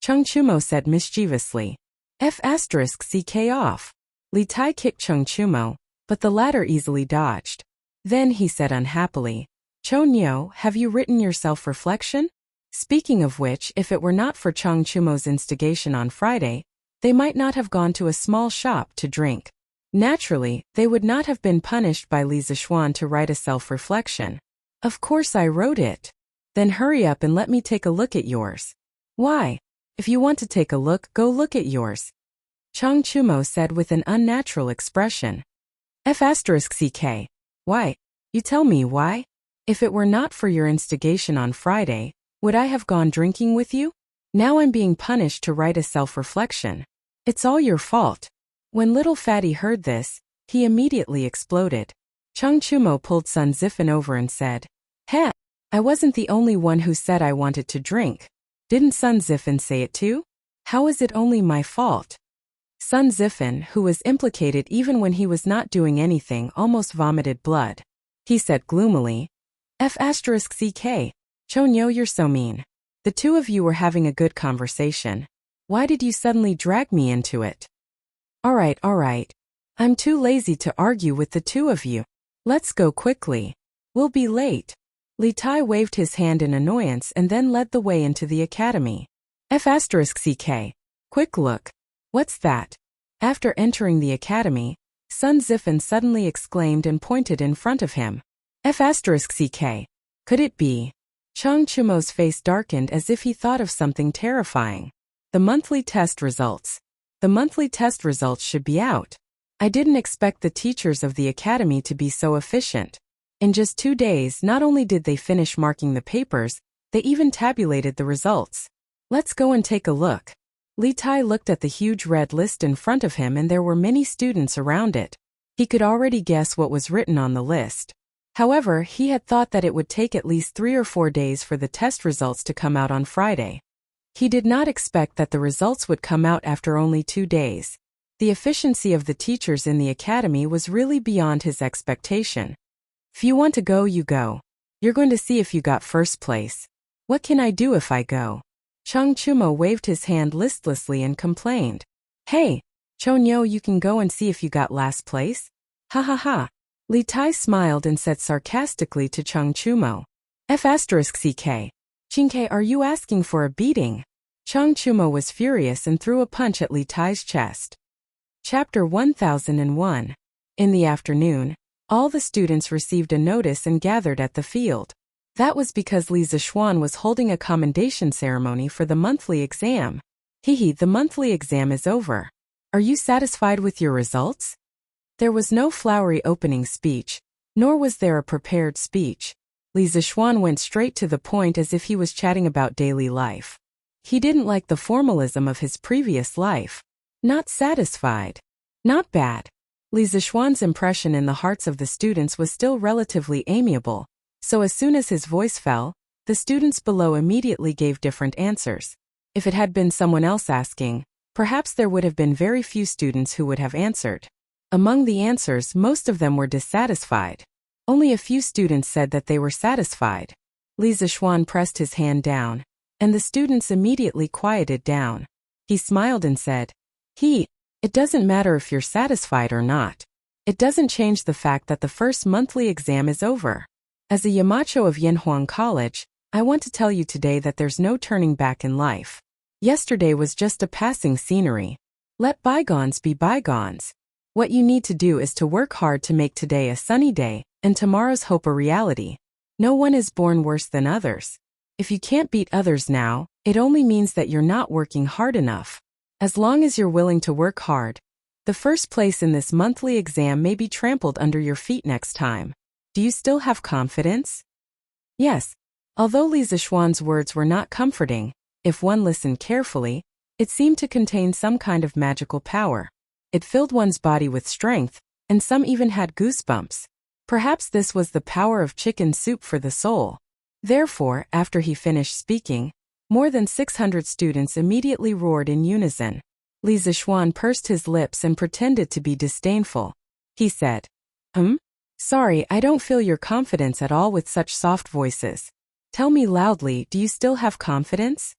Chung Chumo said mischievously. F***CK off. Li Tai kicked Chung Chumo, but the latter easily dodged. Then he said unhappily, "Chonyo, have you written your self-reflection?" Speaking of which, if it were not for Chung Chumo's instigation on Friday, they might not have gone to a small shop to drink. Naturally, they would not have been punished by Li Zixuan to write a self-reflection. "Of course I wrote it." "Then hurry up and let me take a look at yours." "Why? If you want to take a look, go look at yours," Chung Chumo said with an unnatural expression. F***CK. Why? You tell me why? If it were not for your instigation on Friday, would I have gone drinking with you? Now I'm being punished to write a self-reflection. It's all your fault. When little Fatty heard this, he immediately exploded. Chung Chumo pulled Sun Zifan over and said, "Heh, I wasn't the only one who said I wanted to drink. Didn't Sun Zifan say it too? How is it only my fault?" Sun Zifan, who was implicated even when he was not doing anything, almost vomited blood. He said gloomily, F***CK. Chonyo, you're so mean. The two of you were having a good conversation. Why did you suddenly drag me into it? All right. I'm too lazy to argue with the two of you. Let's go quickly. We'll be late. Li Tai waved his hand in annoyance and then led the way into the academy. F***CK. Quick look. What's that? After entering the academy, Sun Zifan suddenly exclaimed and pointed in front of him. F***CK. Could it be? Chung Chumo's face darkened as if he thought of something terrifying. The monthly test results. The monthly test results should be out. I didn't expect the teachers of the academy to be so efficient. In just 2 days, not only did they finish marking the papers, they even tabulated the results. Let's go and take a look. Li Tai looked at the huge red list in front of him, and there were many students around it. He could already guess what was written on the list. However, he had thought that it would take at least 3 or 4 days for the test results to come out on Friday. He did not expect that the results would come out after only 2 days. The efficiency of the teachers in the academy was really beyond his expectation. If you want to go, you go. You're going to see if you got first place. What can I do if I go? Chung Chumo waved his hand listlessly and complained. Hey, Chonyo, you can go and see if you got last place? Ha ha ha. Li Tai smiled and said sarcastically to Chung Chumo. F*CK. Chinke, are you asking for a beating? Chung Chumo was furious and threw a punch at Li Tai's chest. Chapter 1001. In the afternoon, all the students received a notice and gathered at the field. That was because Li Zishuan was holding a commendation ceremony for the monthly exam. Hehe, the monthly exam is over. Are you satisfied with your results? There was no flowery opening speech, nor was there a prepared speech. Li Zishuan went straight to the point as if he was chatting about daily life. He didn't like the formalism of his previous life. Not satisfied. Not bad. Li Zishuan's impression in the hearts of the students was still relatively amiable, so as soon as his voice fell, the students below immediately gave different answers. If it had been someone else asking, perhaps there would have been very few students who would have answered. Among the answers, most of them were dissatisfied. Only a few students said that they were satisfied. Li Zishuan pressed his hand down, and the students immediately quieted down. He smiled and said, It doesn't matter if you're satisfied or not. It doesn't change the fact that the first monthly exam is over. As a Yamacho of Yanhuang College, I want to tell you today that there's no turning back in life. Yesterday was just a passing scenery. Let bygones be bygones. What you need to do is to work hard to make today a sunny day, and tomorrow's hope a reality. No one is born worse than others. If you can't beat others now, it only means that you're not working hard enough. As long as you're willing to work hard, the first place in this monthly exam may be trampled under your feet next time. Do you still have confidence? Yes. Although Li Zishuan's words were not comforting, if one listened carefully, it seemed to contain some kind of magical power. It filled one's body with strength, and some even had goosebumps. Perhaps this was the power of chicken soup for the soul. Therefore, after he finished speaking, more than 600 students immediately roared in unison. Li Zishuan pursed his lips and pretended to be disdainful. He said, Sorry, I don't feel your confidence at all with such soft voices. Tell me loudly, do you still have confidence?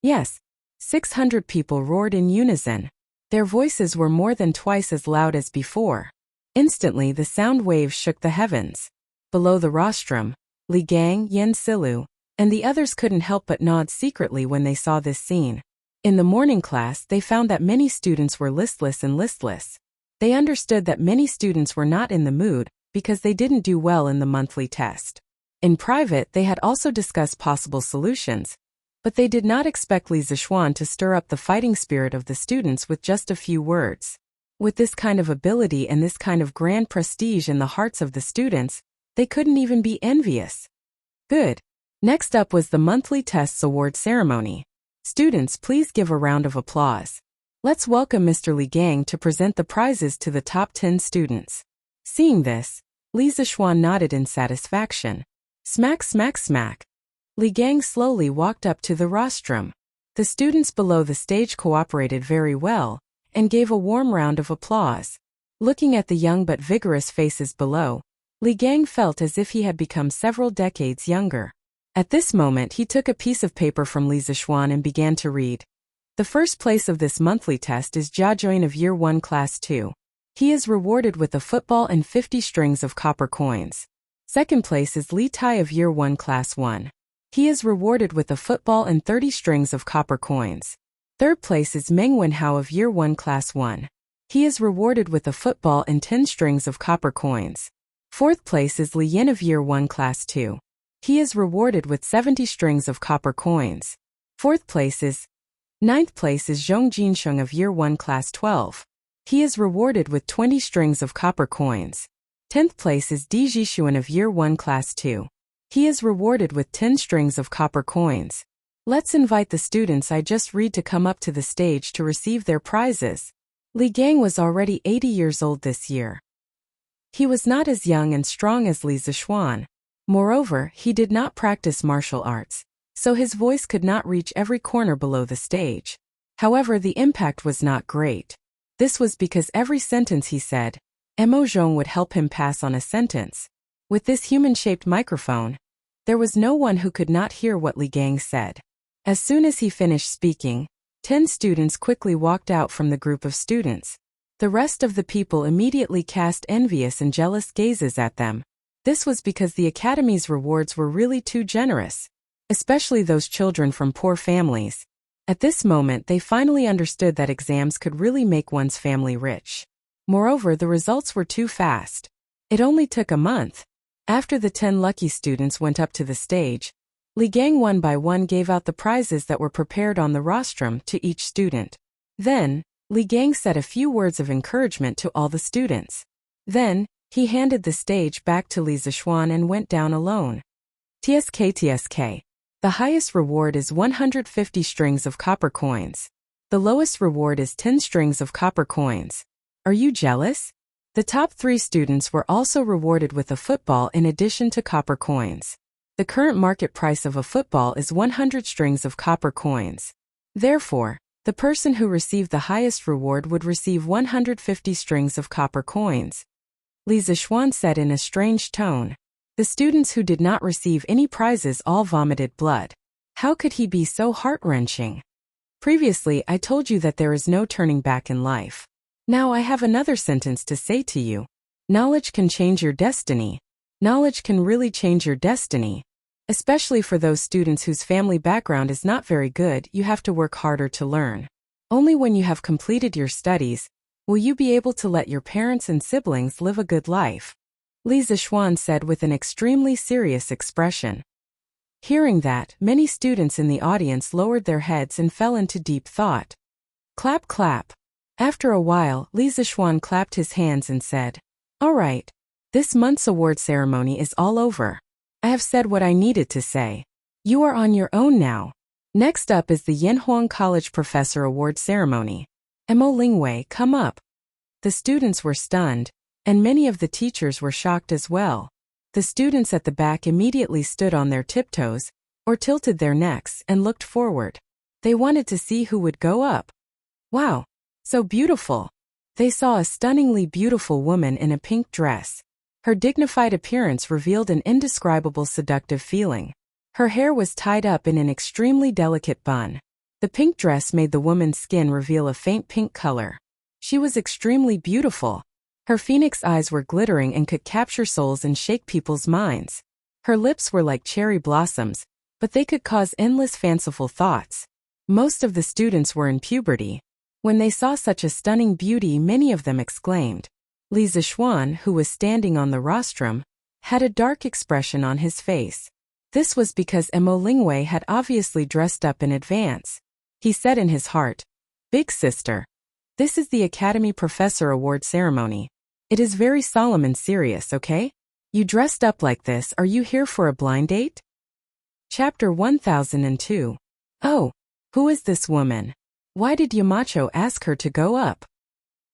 Yes. 600 people roared in unison. Their voices were more than twice as loud as before. Instantly the sound waves shook the heavens. Below the rostrum, Li Gang, Yen Silu, and the others couldn't help but nod secretly when they saw this scene. In the morning class, they found that many students were listless. They understood that many students were not in the mood because they didn't do well in the monthly test. In private, they had also discussed possible solutions, but they did not expect Li Zishuan to stir up the fighting spirit of the students with just a few words. With this kind of ability and this kind of grand prestige in the hearts of the students, they couldn't even be envious. Good. Next up was the monthly tests award ceremony. Students, please give a round of applause. Let's welcome Mr. Li Gang to present the prizes to the top 10 students. Seeing this, Li Zishuan nodded in satisfaction. Smack, smack, smack. Li Gang slowly walked up to the rostrum. The students below the stage cooperated very well and gave a warm round of applause. Looking at the young but vigorous faces below, Li Gang felt as if he had become several decades younger. At this moment, he took a piece of paper from Li Zishuan and began to read. The first place of this monthly test is Jia Join of Year 1 Class 2. He is rewarded with a football and 50 strings of copper coins. Second place is Li Tai of Year 1 Class 1. He is rewarded with a football and 30 strings of copper coins. Third place is Meng Wenhao of Year 1 Class 1. He is rewarded with a football and 10 strings of copper coins. Fourth place is Li Yin of Year 1 Class 2. He is rewarded with 70 strings of copper coins. Ninth place is Zhong Jinsheng of Year 1 Class 12. He is rewarded with 20 strings of copper coins. 10th place is Di Jishuan of Year 1 Class 2. He is rewarded with 10 strings of copper coins. Let's invite the students I just read to come up to the stage to receive their prizes. Li Gang was already 80 years old this year. He was not as young and strong as Li Zishuan. Moreover, he did not practice martial arts, so his voice could not reach every corner below the stage. However, the impact was not great. This was because every sentence he said, Mo Zhong would help him pass on a sentence. With this human-shaped microphone, there was no one who could not hear what Li Gang said. As soon as he finished speaking, 10 students quickly walked out from the group of students. The rest of the people immediately cast envious and jealous gazes at them. This was because the Academy's rewards were really too generous, especially those children from poor families. At this moment they finally understood that exams could really make one's family rich. Moreover, the results were too fast. It only took a month. After the 10 lucky students went up to the stage, Li Gang one by one gave out the prizes that were prepared on the rostrum to each student. Then, Li Gang said a few words of encouragement to all the students. Then, he handed the stage back to Li Zishuan and went down alone. TSK. The highest reward is 150 strings of copper coins. The lowest reward is 10 strings of copper coins. Are you jealous? The top 3 students were also rewarded with a football in addition to copper coins. The current market price of a football is 100 strings of copper coins. Therefore, the person who received the highest reward would receive 150 strings of copper coins. Li Zishuan said in a strange tone. The students who did not receive any prizes all vomited blood. How could he be so heart-wrenching? Previously, I told you that there is no turning back in life. Now I have another sentence to say to you. Knowledge can change your destiny. Knowledge can really change your destiny. Especially for those students whose family background is not very good, you have to work harder to learn. Only when you have completed your studies will you be able to let your parents and siblings live a good life. Li Zishuan said with an extremely serious expression. Hearing that, many students in the audience lowered their heads and fell into deep thought. Clap, clap. After a while, Li Zishuan clapped his hands and said, All right. This month's award ceremony is all over. I have said what I needed to say. You are on your own now. Next up is the Yanhuang College Professor Award Ceremony. Mo Lingwei, come up. The students were stunned, and many of the teachers were shocked as well. The students at the back immediately stood on their tiptoes, or tilted their necks and looked forward. They wanted to see who would go up. Wow, so beautiful. They saw a stunningly beautiful woman in a pink dress. Her dignified appearance revealed an indescribable seductive feeling. Her hair was tied up in an extremely delicate bun. The pink dress made the woman's skin reveal a faint pink color. She was extremely beautiful. Her phoenix eyes were glittering and could capture souls and shake people's minds. Her lips were like cherry blossoms, but they could cause endless fanciful thoughts. Most of the students were in puberty. When they saw such a stunning beauty, many of them exclaimed. Li Zishuan, who was standing on the rostrum, had a dark expression on his face. This was because Mo Lingwei had obviously dressed up in advance. He said in his heart, Big sister. This is the Academy Professor Award Ceremony. It is very solemn and serious, okay? You dressed up like this, are you here for a blind date? Chapter 1002. Oh, who is this woman? Why did Yamacho ask her to go up?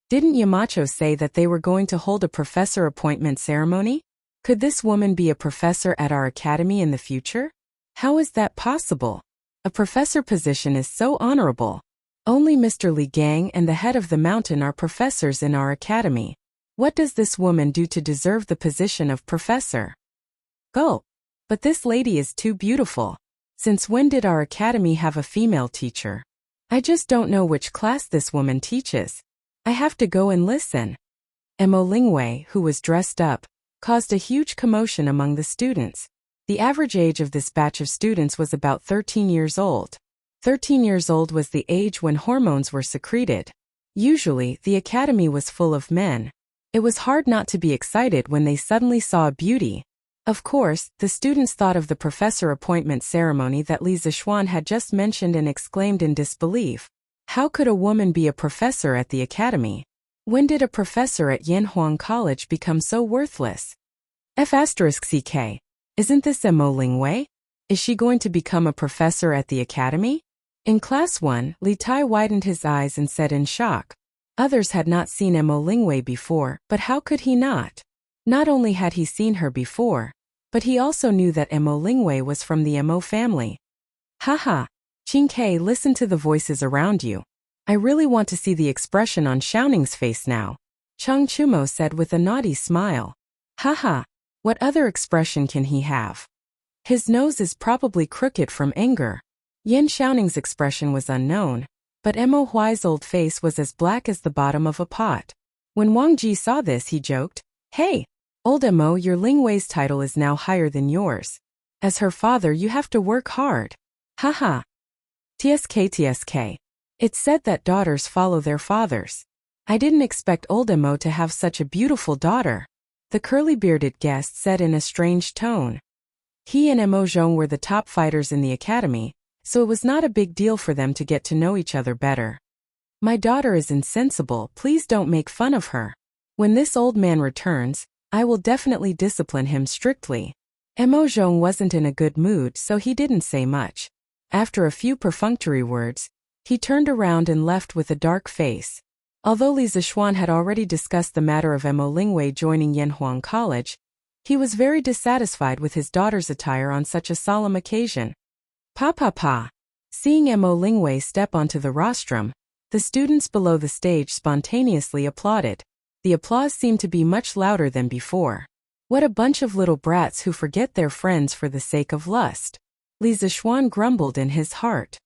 Didn't Yamacho say that they were going to hold a professor appointment ceremony? Could this woman be a professor at our academy in the future? How is that possible? A professor position is so honorable. Only Mr. Li Gang and the head of the mountain are professors in our academy. What does this woman do to deserve the position of professor? Gulp. But this lady is too beautiful. Since when did our academy have a female teacher? I just don't know which class this woman teaches. I have to go and listen. Mo Lingwei, who was dressed up, caused a huge commotion among the students. The average age of this batch of students was about 13 years old. 13 years old was the age when hormones were secreted. Usually, the academy was full of men. It was hard not to be excited when they suddenly saw a beauty. Of course, the students thought of the professor appointment ceremony that Li Zishuan had just mentioned and exclaimed in disbelief. How could a woman be a professor at the academy? When did a professor at Yanhuang College become so worthless? F***CK. Isn't this Mo Lingwei? Is she going to become a professor at the academy? In class 1, Li Tai widened his eyes and said in shock. Others had not seen Mo Lingwei before, but how could he not? Not only had he seen her before, but he also knew that Mo Lingwei was from the Mo family. Haha. Qingke, listen to the voices around you. I really want to see the expression on Xiaoning's face now. Chang Chumo said with a naughty smile. Haha. What other expression can he have? His nose is probably crooked from anger. Yan Xiaoning's expression was unknown, but Mo Huai's old face was as black as the bottom of a pot. When Wang Ji saw this, he joked, Hey, old Mo, your Lingwei's title is now higher than yours. As her father, you have to work hard. Haha. TSK. It's said that daughters follow their fathers. I didn't expect old Mo to have such a beautiful daughter. The curly-bearded guest said in a strange tone. He and Mo Zhong were the top fighters in the academy, so it was not a big deal for them to get to know each other better. My daughter is insensible, please don't make fun of her. When this old man returns, I will definitely discipline him strictly. Mo Zhong wasn't in a good mood, so he didn't say much. After a few perfunctory words, he turned around and left with a dark face. Although Li Zixuan had already discussed the matter of Mo Lingwei joining Yanhuang College, he was very dissatisfied with his daughter's attire on such a solemn occasion. Pa. Seeing Mo Lingwei step onto the rostrum, the students below the stage spontaneously applauded. The applause seemed to be much louder than before. What a bunch of little brats who forget their friends for the sake of lust. Li Zixuan grumbled in his heart.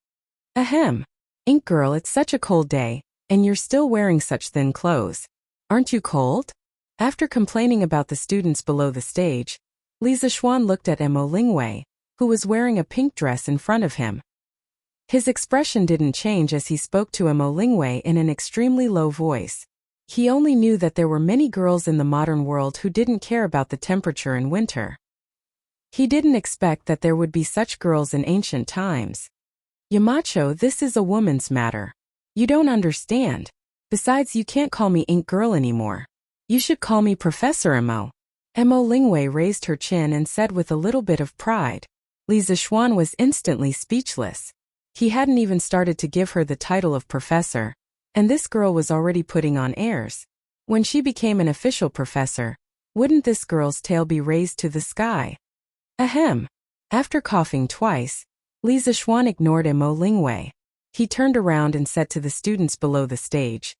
Ahem. Ink girl, it's such a cold day, and you're still wearing such thin clothes. Aren't you cold? After complaining about the students below the stage, Li Zixuan looked at Mo Lingwei, who was wearing a pink dress in front of him. His expression didn't change as he spoke to Mo Lingwei in an extremely low voice. He only knew that there were many girls in the modern world who didn't care about the temperature in winter. He didn't expect that there would be such girls in ancient times. Yamacho, this is a woman's matter. You don't understand. Besides, you can't call me Ink Girl anymore. You should call me Professor Mo. Mo Lingwei raised her chin and said with a little bit of pride. Li Zixuan was instantly speechless. He hadn't even started to give her the title of professor, and this girl was already putting on airs. When she became an official professor, wouldn't this girl's tail be raised to the sky? Ahem. After coughing twice, Li Zixuan ignored Mo Lingwei. He turned around and said to the students below the stage,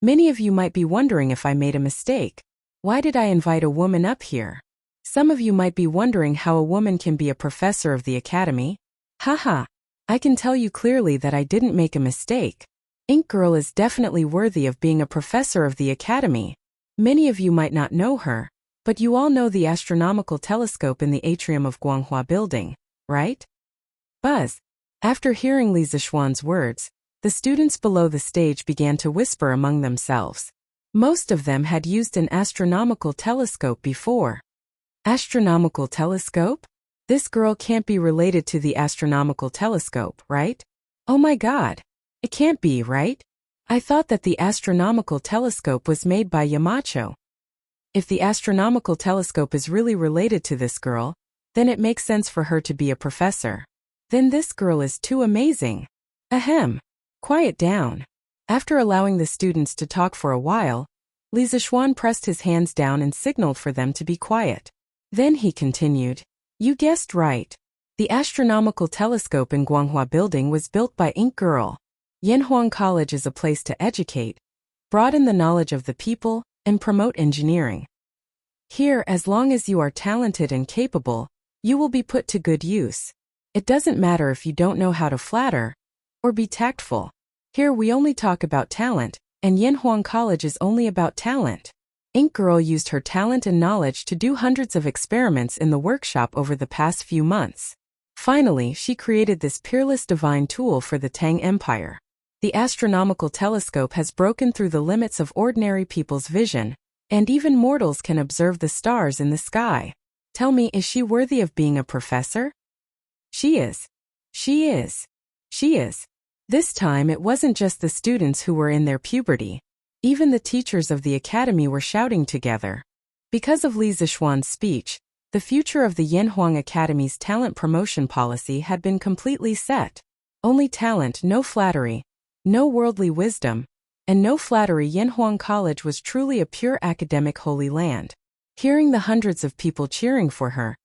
Many of you might be wondering if I made a mistake. Why did I invite a woman up here? Some of you might be wondering how a woman can be a professor of the academy. Haha. I can tell you clearly that I didn't make a mistake. Ink Girl is definitely worthy of being a professor of the academy. Many of you might not know her, but you all know the astronomical telescope in the atrium of Guanghua Building, right? Buzz. After hearing Li Zixuan's words, the students below the stage began to whisper among themselves. Most of them had used an astronomical telescope before. Astronomical telescope? This girl can't be related to the astronomical telescope, right? Oh my god. It can't be, right? I thought that the astronomical telescope was made by Yamacho. If the astronomical telescope is really related to this girl, then it makes sense for her to be a professor. Then this girl is too amazing. Ahem. Quiet down. After allowing the students to talk for a while, Li Zixuan pressed his hands down and signaled for them to be quiet. Then he continued. You guessed right. The astronomical telescope in Guanghua Building was built by Ink Girl. Yanhuang College is a place to educate, broaden the knowledge of the people, and promote engineering. Here, as long as you are talented and capable, you will be put to good use. It doesn't matter if you don't know how to flatter or be tactful. Here we only talk about talent, and Yanhuang College is only about talent. Ink Girl used her talent and knowledge to do hundreds of experiments in the workshop over the past few months. Finally, she created this peerless divine tool for the Tang Empire. The astronomical telescope has broken through the limits of ordinary people's vision, and even mortals can observe the stars in the sky. Tell me, is she worthy of being a professor? She is. She is. She is. This time it wasn't just the students who were in their puberty. Even the teachers of the academy were shouting together. Because of Li Zixuan's speech, the future of the Yanhuang Academy's talent promotion policy had been completely set. Only talent, no flattery, no worldly wisdom, and no flattery. Yanhuang College was truly a pure academic holy land. Hearing the hundreds of people cheering for her,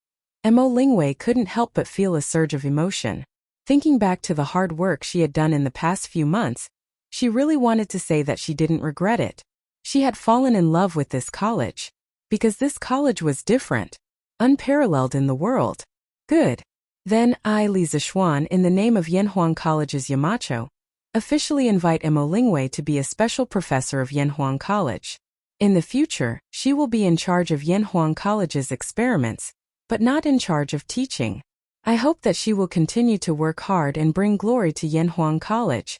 Mo Lingwei couldn't help but feel a surge of emotion. Thinking back to the hard work she had done in the past few months, she really wanted to say that she didn't regret it. She had fallen in love with this college. Because this college was different, unparalleled in the world. Good. Then I, Li Zixuan, in the name of Yanhuang College's Yamacho, officially invite Mo Lingwei to be a special professor of Yanhuang College. In the future, she will be in charge of Yanhuang College's experiments, but not in charge of teaching. I hope that she will continue to work hard and bring glory to Yanhuang College.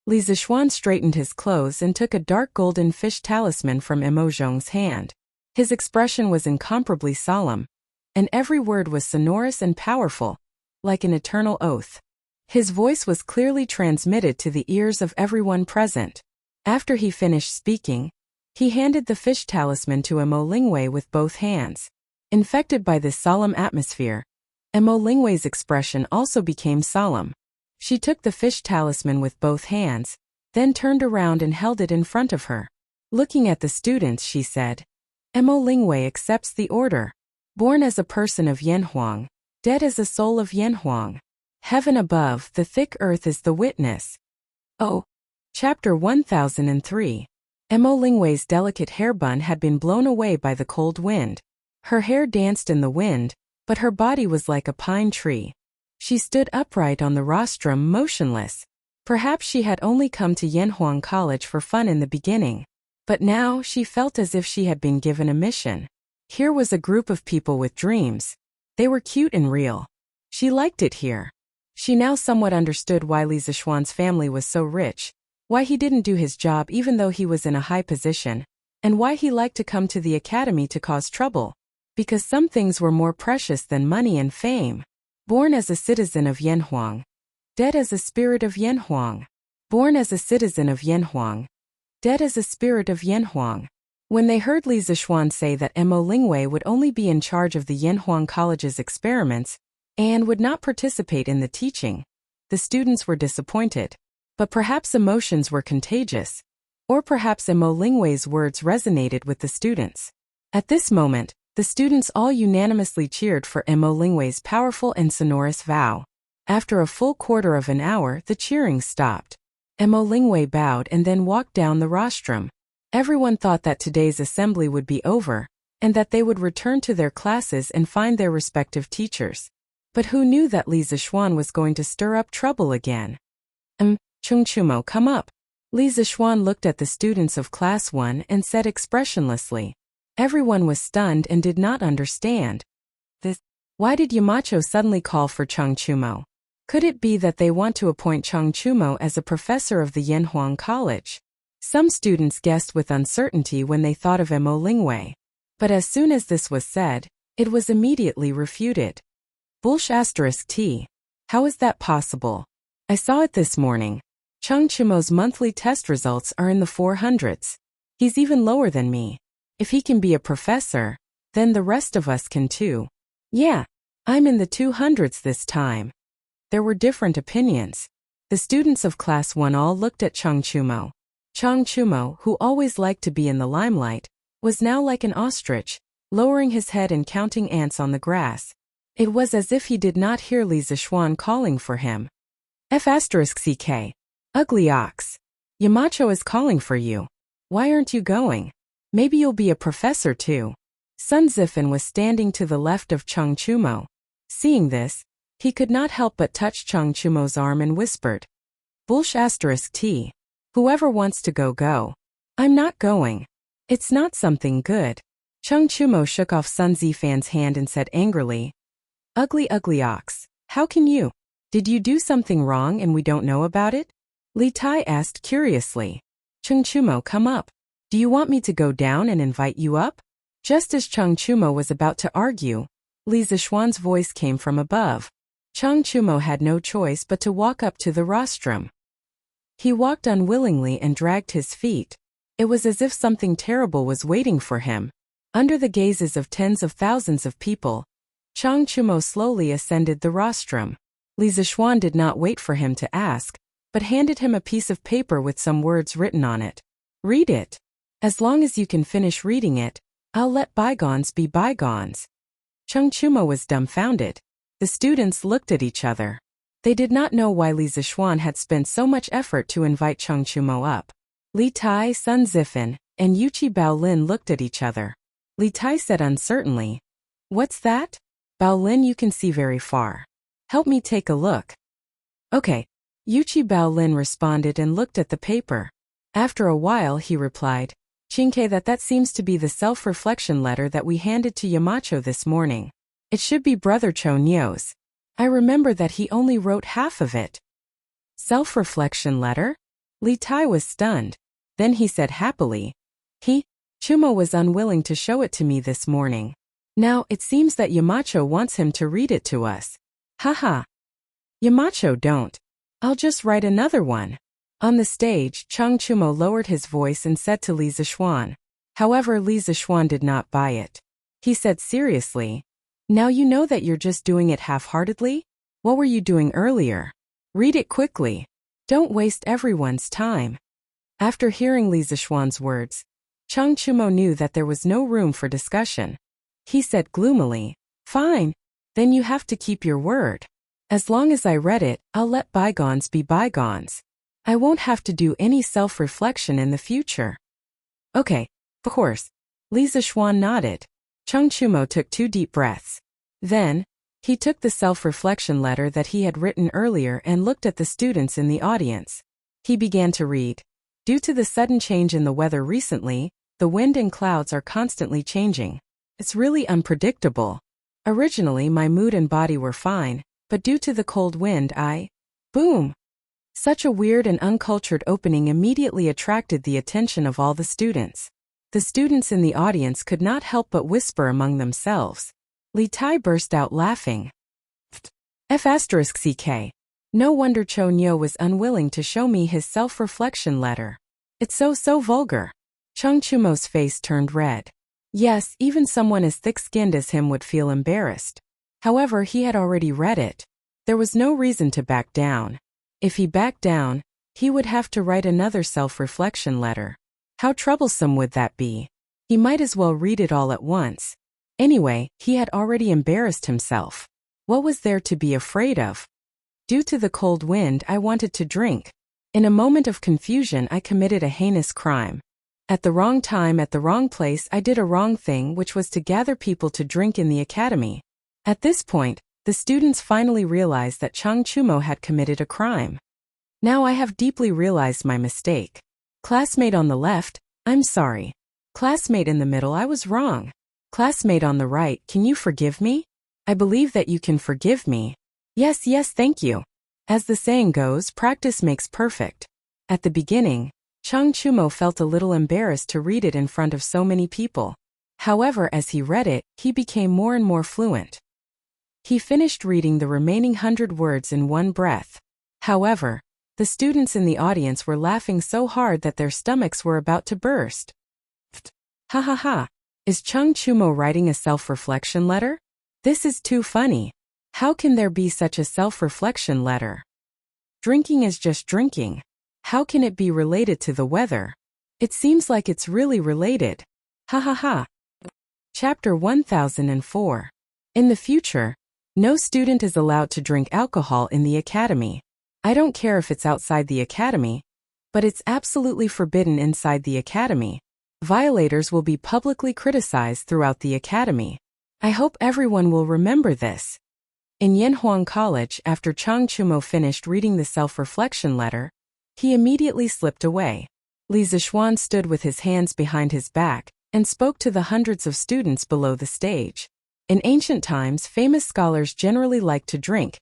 Li Zixuan straightened his clothes and took a dark golden fish talisman from Mo Zhong's hand. His expression was incomparably solemn, and every word was sonorous and powerful, like an eternal oath. His voice was clearly transmitted to the ears of everyone present. After he finished speaking, he handed the fish talisman to Mo Lingwei with both hands. Infected by this solemn atmosphere, Mo Lingwei's expression also became solemn. She took the fish talisman with both hands, then turned around and held it in front of her. Looking at the students, she said, Mo Lingwei accepts the order. Born as a person of Yanhuang, dead as a soul of Yanhuang. Heaven above, the thick earth is the witness. Oh. Chapter 1003. Mo Lingwei's delicate hair bun had been blown away by the cold wind. Her hair danced in the wind, but her body was like a pine tree. She stood upright on the rostrum, motionless. Perhaps she had only come to Yanhuang College for fun in the beginning, but now she felt as if she had been given a mission. Here was a group of people with dreams. They were cute and real. She liked it here. She now somewhat understood why Li Zixuan's family was so rich, why he didn't do his job even though he was in a high position, and why he liked to come to the academy to cause trouble. Because some things were more precious than money and fame. Born as a citizen of Yanhuang, dead as a spirit of Yanhuang. Born as a citizen of Yanhuang, dead as a spirit of Yanhuang. When they heard Li Zixuan say that Mo Lingwei would only be in charge of the Yanhuang College's experiments and would not participate in the teaching, the students were disappointed. But perhaps emotions were contagious, or perhaps Mo Lingwei's words resonated with the students. At this moment, the students all unanimously cheered for Mo Lingwei's powerful and sonorous vow. After a full quarter of an hour, the cheering stopped. Mo Lingwei bowed and then walked down the rostrum. Everyone thought that today's assembly would be over, and that they would return to their classes and find their respective teachers. But who knew that Li Zixuan was going to stir up trouble again? Chung Chumo, come up. Li Zixuan looked at the students of Class 1 and said expressionlessly. Everyone was stunned and did not understand. Why did Yamacho suddenly call for Chung Chumo? Could it be that they want to appoint Chung Chumo as a professor of the Yanhuang College? Some students guessed with uncertainty when they thought of Mo Lingwei. But as soon as this was said, it was immediately refuted. T. How is that possible? I saw it this morning. Chung Chumo's monthly test results are in the 400s. He's even lower than me. If he can be a professor, then the rest of us can too. Yeah, I'm in the 200s this time. There were different opinions. The students of Class 1 all looked at Chung Chumo. Chung Chumo, who always liked to be in the limelight, was now like an ostrich, lowering his head and counting ants on the grass. It was as if he did not hear Li Zixuan calling for him. F***CK. Ugly ox. Yamacho is calling for you. Why aren't you going? Maybe you'll be a professor too. Sun Zifan was standing to the left of Chung Chumo. Seeing this, he could not help but touch Chung Chumo's arm and whispered. T. Whoever wants to go, go. I'm not going. It's not something good. Chung Chumo shook off Sun Zifan's hand and said angrily. Ugly ox. How can you? Did you do something wrong and we don't know about it? Li Tai asked curiously. Chung Chumo, come up. Do you want me to go down and invite you up? Just as Chung Chumo was about to argue, Li Zixuan's voice came from above. Chung Chumo had no choice but to walk up to the rostrum. He walked unwillingly and dragged his feet. It was as if something terrible was waiting for him. Under the gazes of tens of thousands of people, Chang Chumo slowly ascended the rostrum. Li Zixuan did not wait for him to ask, but handed him a piece of paper with some words written on it. Read it. As long as you can finish reading it, I'll let bygones be bygones. Chang Chumo was dumbfounded. The students looked at each other. They did not know why Li Zixuan had spent so much effort to invite Chang Chumo up. Li Tai, Sun Zifan, and Yuchi Baolin looked at each other. Li Tai said uncertainly, "What's that?" "Baolin, you can see very far. Help me take a look." "Okay." Yuchi Baolin responded and looked at the paper. After a while he replied, "Chinke, that seems to be the self-reflection letter that we handed to Yamacho this morning. It should be Brother Cho Nyo's. I remember that he only wrote half of it." "Self-reflection letter?" Li Tai was stunned. Then he said happily, Chumo was unwilling to show it to me this morning. Now it seems that Yamacho wants him to read it to us. Haha. Yamacho, don't. I'll just write another one." On the stage, Chang Chumo lowered his voice and said to Li Zixuan. However, Li Zixuan did not buy it. He said seriously, "Now you know that you're just doing it half-heartedly? What were you doing earlier? Read it quickly. Don't waste everyone's time." After hearing Li Zixuan's words, Chang Chumo knew that there was no room for discussion. He said gloomily, "Fine. Then you have to keep your word. As long as I read it, I'll let bygones be bygones. I won't have to do any self-reflection in the future." "Okay, of course." Li Zixuan nodded. Chang Chumo took 2 deep breaths. Then, he took the self-reflection letter that he had written earlier and looked at the students in the audience. He began to read. "Due to the sudden change in the weather recently, the wind and clouds are constantly changing. It's really unpredictable. Originally my mood and body were fine, but due to the cold wind Boom!" Such a weird and uncultured opening immediately attracted the attention of all the students. The students in the audience could not help but whisper among themselves. Li Tai burst out laughing. F***ck. No wonder Cho Nyo was unwilling to show me his self-reflection letter. It's so vulgar. Chang Chumo's face turned red. Yes, even someone as thick-skinned as him would feel embarrassed. However, he had already read it. There was no reason to back down. If he backed down, he would have to write another self-reflection letter. How troublesome would that be? He might as well read it all at once. Anyway, he had already embarrassed himself. What was there to be afraid of? Due to the cold wind, I wanted to drink. In a moment of confusion, I committed a heinous crime. At the wrong time, at the wrong place, I did a wrong thing, which was to gather people to drink in the academy. At this point, the students finally realized that Chang Chumo had committed a crime. Now I have deeply realized my mistake. Classmate on the left, I'm sorry. Classmate in the middle, I was wrong. Classmate on the right, can you forgive me? I believe that you can forgive me. Yes, thank you. As the saying goes, practice makes perfect. At the beginning, Chang Chumo felt a little embarrassed to read it in front of so many people. However, as he read it, he became more and more fluent. He finished reading the remaining 100 words in one breath. However, the students in the audience were laughing so hard that their stomachs were about to burst. Ha ha ha. Is Chang Chumo writing a self-reflection letter? This is too funny. How can there be such a self-reflection letter? Drinking is just drinking. How can it be related to the weather? It seems like it's really related. Ha ha ha. Chapter 1004. In the future, no student is allowed to drink alcohol in the academy. I don't care if it's outside the academy, but it's absolutely forbidden inside the academy. Violators will be publicly criticized throughout the academy. I hope everyone will remember this. In Yanhuang College, after Chang Chumo finished reading the self-reflection letter, he immediately slipped away. Li Zixuan stood with his hands behind his back and spoke to the hundreds of students below the stage. In ancient times, famous scholars generally liked to drink,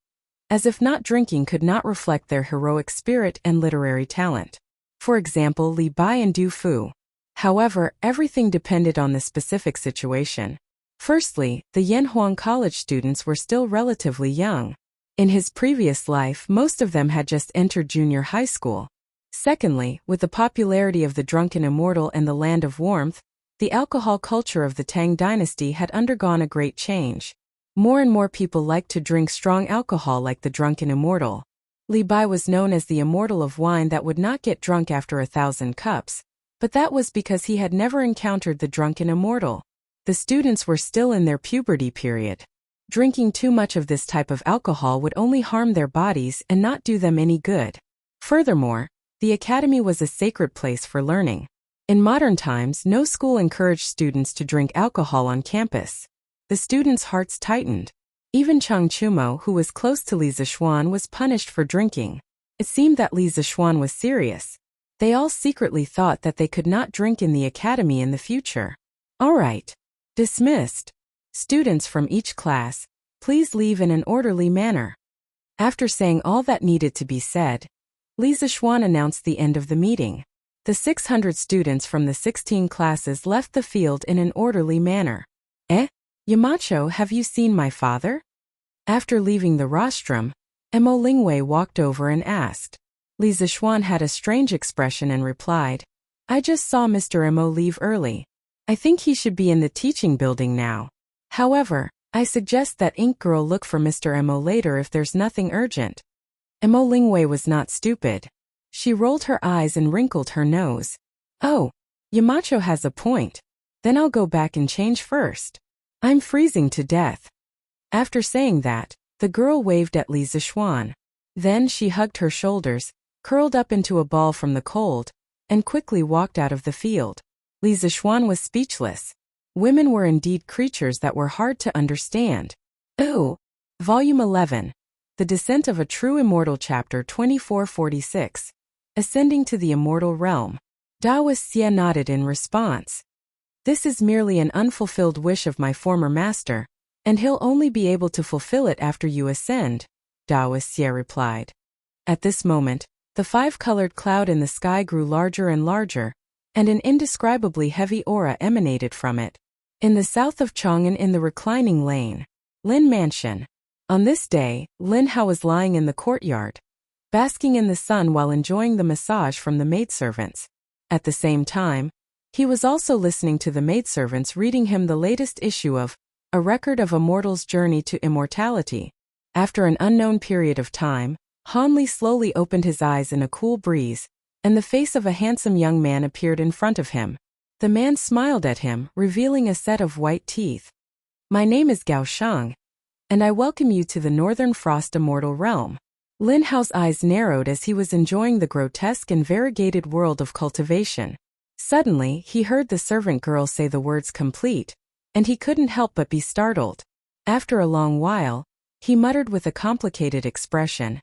as if not drinking could not reflect their heroic spirit and literary talent. For example, Li Bai and Du Fu. However, everything depended on the specific situation. Firstly, the Yanhuang College students were still relatively young. In his previous life, most of them had just entered junior high school. Secondly, with the popularity of the drunken immortal and the land of warmth, the alcohol culture of the Tang dynasty had undergone a great change. More and more people liked to drink strong alcohol like the drunken immortal. Li Bai was known as the immortal of wine that would not get drunk after 1,000 cups, but that was because he had never encountered the drunken immortal. The students were still in their puberty period. Drinking too much of this type of alcohol would only harm their bodies and not do them any good. Furthermore, the academy was a sacred place for learning. In modern times, no school encouraged students to drink alcohol on campus. The students' hearts tightened. Even Chang Chumo, who was close to Li Zixuan, was punished for drinking. It seemed that Li Zixuan was serious. They all secretly thought that they could not drink in the academy in the future. All right. Dismissed. Students from each class, please leave in an orderly manner. After saying all that needed to be said, Li Zixuan announced the end of the meeting. The 600 students from the 16 classes left the field in an orderly manner. Yamacho, have you seen my father? After leaving the rostrum, Mo Lingwei walked over and asked. Li Zixuan had a strange expression and replied, I just saw Mr. Mo leave early. I think he should be in the teaching building now. However, I suggest that Ink Girl look for Mr. Mo later if there's nothing urgent. Mo Lingwei was not stupid. She rolled her eyes and wrinkled her nose. Oh, Yamacho has a point. Then I'll go back and change first. I'm freezing to death. After saying that, the girl waved at Li Zixuan. Then she hugged her shoulders, curled up into a ball from the cold, and quickly walked out of the field. Li Zixuan was speechless. Women were indeed creatures that were hard to understand. Ooh. Volume 11. The Descent of a True Immortal, Chapter 2446. Ascending to the Immortal Realm. Daoist Xie nodded in response. This is merely an unfulfilled wish of my former master, and he'll only be able to fulfill it after you ascend, Daoist Xie replied. At this moment, the five-colored cloud in the sky grew larger and larger, and an indescribably heavy aura emanated from it. In the south of Chang'an, in the reclining lane, Lin Mansion. On this day, Lin Hao was lying in the courtyard, basking in the sun while enjoying the massage from the maidservants. At the same time, he was also listening to the maidservants reading him the latest issue of A Record of a Mortal's Journey to Immortality. After an unknown period of time, Han Li slowly opened his eyes in a cool breeze, and the face of a handsome young man appeared in front of him. The man smiled at him, revealing a set of white teeth. My name is Gao Shang, and I welcome you to the Northern Frost Immortal Realm. Lin Hao's eyes narrowed as he was enjoying the grotesque and variegated world of cultivation. Suddenly, he heard the servant girl say the words complete, and he couldn't help but be startled. After a long while, he muttered with a complicated expression,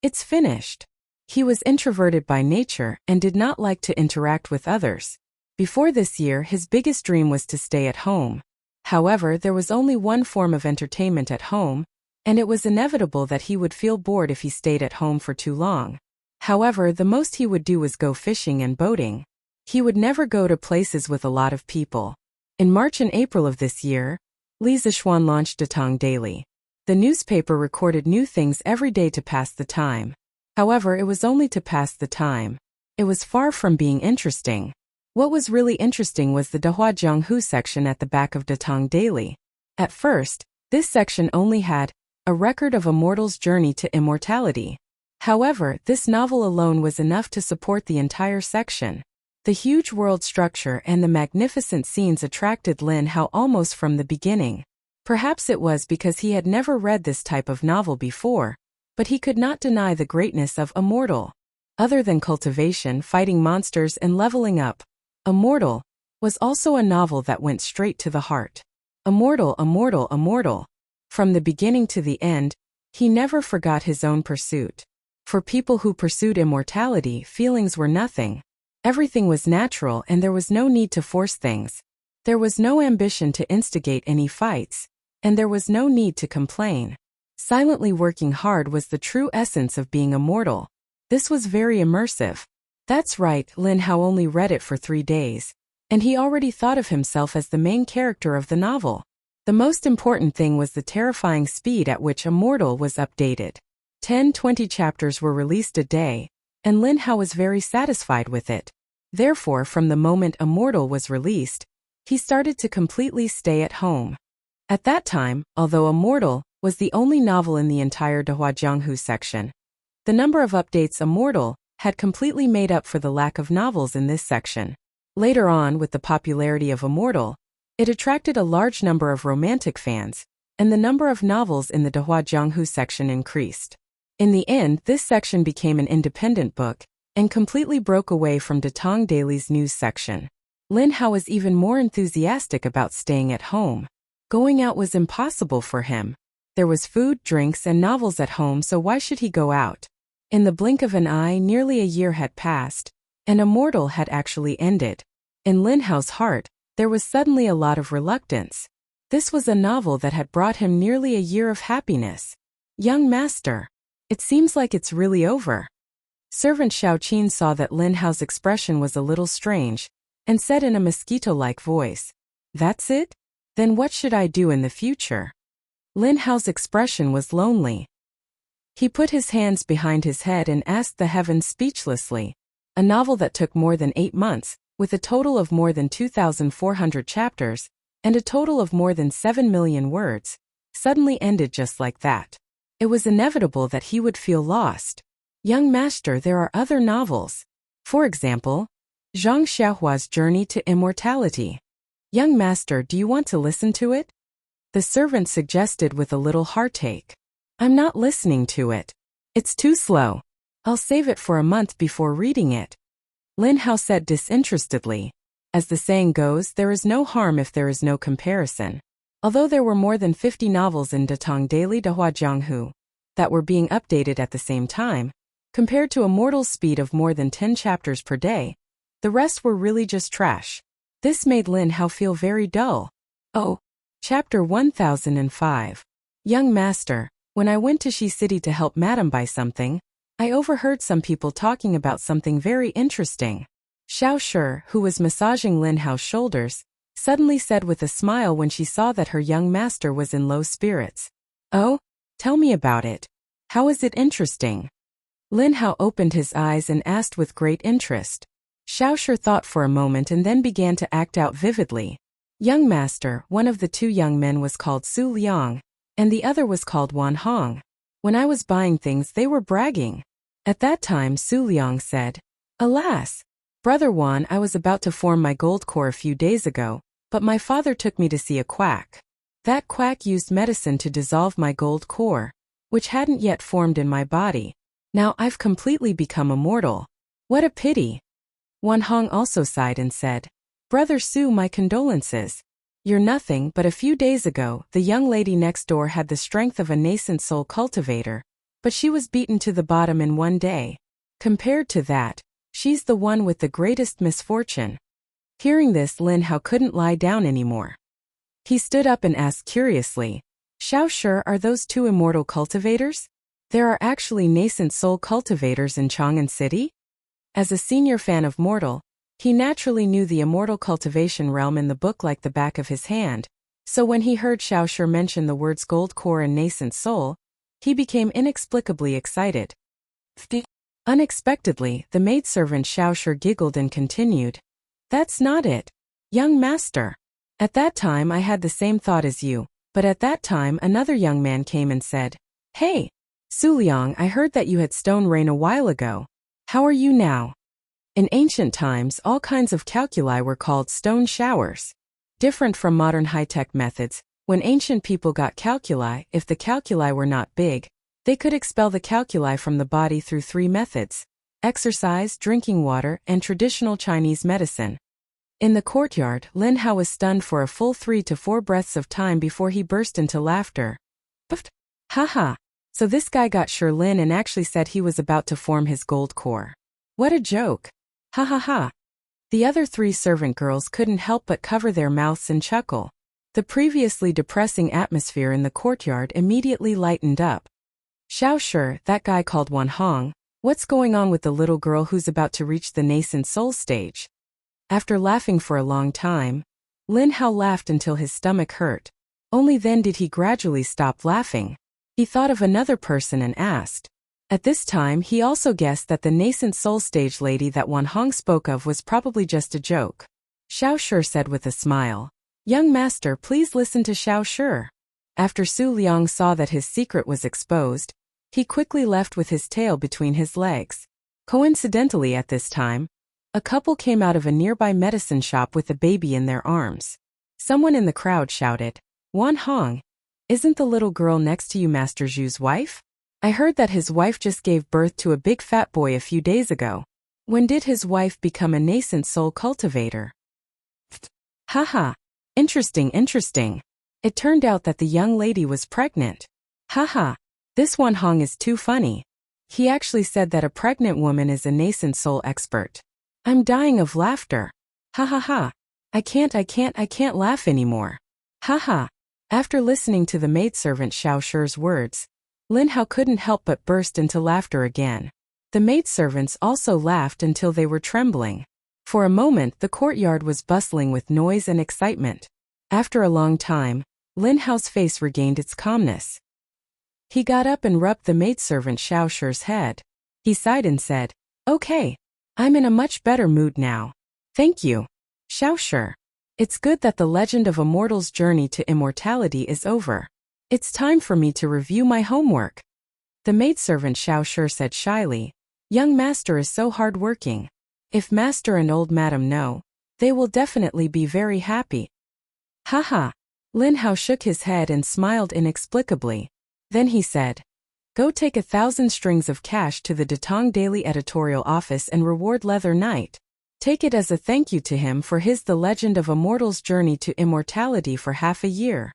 It's finished. He was introverted by nature and did not like to interact with others. Before this year, his biggest dream was to stay at home. However, there was only one form of entertainment at home, and it was inevitable that he would feel bored if he stayed at home for too long. However, the most he would do was go fishing and boating. He would never go to places with a lot of people. In March and April of this year, Li Zixuan launched Datang Daily. The newspaper recorded new things every day to pass the time. However, it was only to pass the time. It was far from being interesting. What was really interesting was the Dahua Jianghu section at the back of Datang Daily. At first, this section only had A Record of a Mortal's Journey to Immortality. However, this novel alone was enough to support the entire section. The huge world structure and the magnificent scenes attracted Lin Hao almost from the beginning. Perhaps it was because he had never read this type of novel before, but he could not deny the greatness of Immortal. Other than cultivation, fighting monsters, and leveling up, Immortal was also a novel that went straight to the heart. Immortal, immortal, immortal. From the beginning to the end, he never forgot his own pursuit. For people who pursued immortality, feelings were nothing. Everything was natural and there was no need to force things. There was no ambition to instigate any fights, and there was no need to complain. Silently working hard was the true essence of being immortal. This was very immersive. That's right, Lin Hao only read it for 3 days, and he already thought of himself as the main character of the novel. The most important thing was the terrifying speed at which Immortal was updated. 10-20 chapters were released a day, and Lin Hao was very satisfied with it. Therefore, from the moment Immortal was released, he started to completely stay at home. At that time, although Immortal was the only novel in the entire Dehua Jianghu section, the number of updates Immortal had completely made up for the lack of novels in this section. Later on, with the popularity of Immortal, it attracted a large number of romantic fans, and the number of novels in the Dehua Jianghu section increased. In the end, this section became an independent book and completely broke away from Datang Daily's news section. Lin Hao was even more enthusiastic about staying at home. Going out was impossible for him. There was food, drinks, and novels at home, so why should he go out? In the blink of an eye, nearly a year had passed, and Immortal had actually ended. In Lin Hao's heart, there was suddenly a lot of reluctance. This was a novel that had brought him nearly a year of happiness. Young master, it seems like it's really over. Servant Xiaoqin saw that Lin Hao's expression was a little strange, and said in a mosquito-like voice, "That's it? Then what should I do in the future?" Lin Hao's expression was lonely. He put his hands behind his head and asked the heavens speechlessly. A novel that took more than 8 months, with a total of more than 2,400 chapters, and a total of more than 7 million words, suddenly ended just like that. It was inevitable that he would feel lost. Young master, there are other novels. For example, Zhang Xiaohua's Journey to Immortality. Young master, do you want to listen to it? The servant suggested with a little heartache. I'm not listening to it. It's too slow. I'll save it for a month before reading it. Lin Hao said disinterestedly. As the saying goes, there is no harm if there is no comparison. Although there were more than 50 novels in Datang Daily Dehua Jianghu that were being updated at the same time, compared to Immortal's speed of more than 10 chapters per day, the rest were really just trash. This made Lin Hao feel very dull. Oh, Chapter 1005. Young master, when I went to Shi City to help Madam buy something, I overheard some people talking about something very interesting. Xiao Shi, who was massaging Lin Hao's shoulders, suddenly said with a smile when she saw that her young master was in low spirits. Oh? Tell me about it. How is it interesting? Lin Hao opened his eyes and asked with great interest. Xiao Shi thought for a moment and then began to act out vividly. Young master, one of the 2 young men was called Su Liang, and the other was called Wan Hong. When I was buying things, they were bragging. At that time, Su Liang said, "Alas! Brother Wan, I was about to form my gold core a few days ago, but my father took me to see a quack. That quack used medicine to dissolve my gold core, which hadn't yet formed in my body. Now I've completely become immortal. What a pity." Wan Hong also sighed and said, "Brother Su, my condolences. You're nothing, but a few days ago, the young lady next door had the strength of a nascent soul cultivator, but she was beaten to the bottom in one day. Compared to that, she's the one with the greatest misfortune." Hearing this, Lin Hao couldn't lie down anymore. He stood up and asked curiously, "Xiao Shi, are those 2 immortal cultivators? There are actually nascent soul cultivators in Chang'an City?" As a senior fan of Mortal, he naturally knew the immortal cultivation realm in the book like the back of his hand, so when he heard Xiao Shi mention the words gold core and nascent soul, he became inexplicably excited. Unexpectedly, the maidservant Xiao Shi giggled and continued, "That's not it. Young master. At that time I had the same thought as you, but at that time another young man came and said, 'Hey, Su Liang, I heard that you had stone rain a while ago. How are you now?' In ancient times, all kinds of calculi were called stone showers. Different from modern high-tech methods, when ancient people got calculi, if the calculi were not big, they could expel the calculi from the body through 3 methods: exercise, drinking water, and traditional Chinese medicine." In the courtyard, Lin Hao was stunned for a full 3 to 4 breaths of time before he burst into laughter. Haha! So this guy got Shi Lin and actually said he was about to form his gold core. What a joke! Ha ha ha! The other 3 servant girls couldn't help but cover their mouths and chuckle. The previously depressing atmosphere in the courtyard immediately lightened up. "Xiao Shi, that guy called Wan Hong, what's going on with the little girl who's about to reach the nascent soul stage?" After laughing for a long time, Lin Hao laughed until his stomach hurt. Only then did he gradually stop laughing. He thought of another person and asked, At this time he also guessed that the nascent soul stage lady that Wan Hong spoke of was probably just a joke. Xiao Shi said with a smile. Young master, please listen to Xiao Shi. After Su Liang saw that his secret was exposed, he quickly left with his tail between his legs. Coincidentally at this time, a couple came out of a nearby medicine shop with a baby in their arms. Someone in the crowd shouted, Wan Hong, isn't the little girl next to you Master Zhu's wife? I heard that his wife just gave birth to a big fat boy a few days ago. When did his wife become a nascent soul cultivator? Haha. Interesting. It turned out that the young lady was pregnant. Haha. This Wan Hong is too funny. He actually said that a pregnant woman is a nascent soul expert. I'm dying of laughter. Ha ha ha. I can't laugh anymore. Haha. After listening to the maidservant Xiao Shi's words, Lin Hao couldn't help but burst into laughter again. The maidservants also laughed until they were trembling. For a moment the courtyard was bustling with noise and excitement. After a long time, Lin Hao's face regained its calmness. He got up and rubbed the maidservant Xiao Shi's head. He sighed and said, Okay, I'm in a much better mood now. Thank you, Xiao Shi. It's good that the legend of a mortal's journey to immortality is over. It's time for me to review my homework. The maidservant Xiao Shi said shyly, Young master is so hard-working. If master and old madam know, they will definitely be very happy. Haha. Lin Hao shook his head and smiled inexplicably. Then he said, Go take 1,000 strings of cash to the Datong Daily editorial office and reward Leather Knight. Take it as a thank you to him for his The Legend of a Mortal's Journey to Immortality for half a year.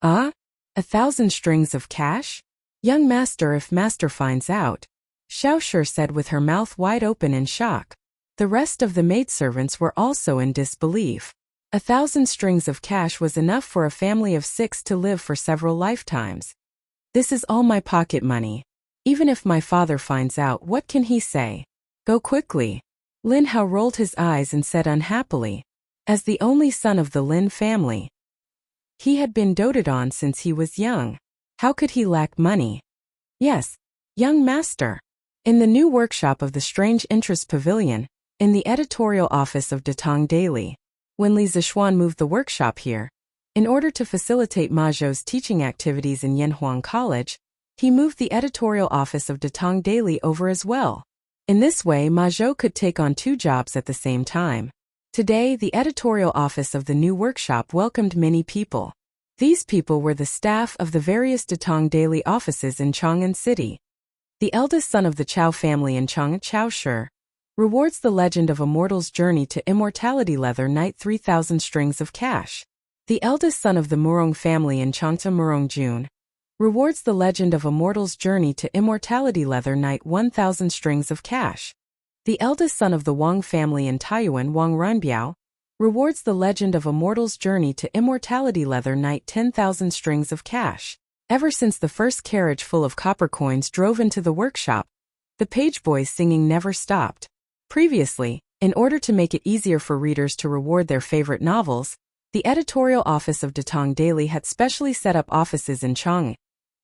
1,000 strings of cash? Young master, if master finds out, Xiao Shi said with her mouth wide open in shock. The rest of the maidservants were also in disbelief. 1,000 strings of cash was enough for a family of 6 to live for several lifetimes. This is all my pocket money. Even if my father finds out, what can he say? Go quickly. Lin Hao rolled his eyes and said unhappily. As the only son of the Lin family, he had been doted on since he was young. How could he lack money? Yes, young master. In the new workshop of the Strange Interest Pavilion, in the editorial office of Datong Daily, when Li Zixuan moved the workshop here, in order to facilitate Ma Zhou's teaching activities in Yanhuang College, he moved the editorial office of Datong Daily over as well. In this way, Ma Zhou could take on 2 jobs at the same time. Today, the editorial office of the new workshop welcomed many people. These people were the staff of the various Datong Daily offices in Chang'an City. The eldest son of the Chao family in Chang'an, Xiao Shi, rewards The Legend of a Mortal's Journey to Immortality Leather Knight 3,000 strings of cash. The eldest son of the Murong family in Chang'an, Murong Jun, rewards The Legend of a Mortal's Journey to Immortality Leather Knight 1,000 strings of cash. The eldest son of the Wang family in Taiyuan, Wang Runbiao, rewards The Legend of a Mortal's Journey to Immortality Leather Knight 10,000 strings of cash. Ever since the first carriage full of copper coins drove into the workshop, the page boys' singing never stopped. Previously, in order to make it easier for readers to reward their favorite novels, the editorial office of Datong Daily had specially set up offices in Chang'an,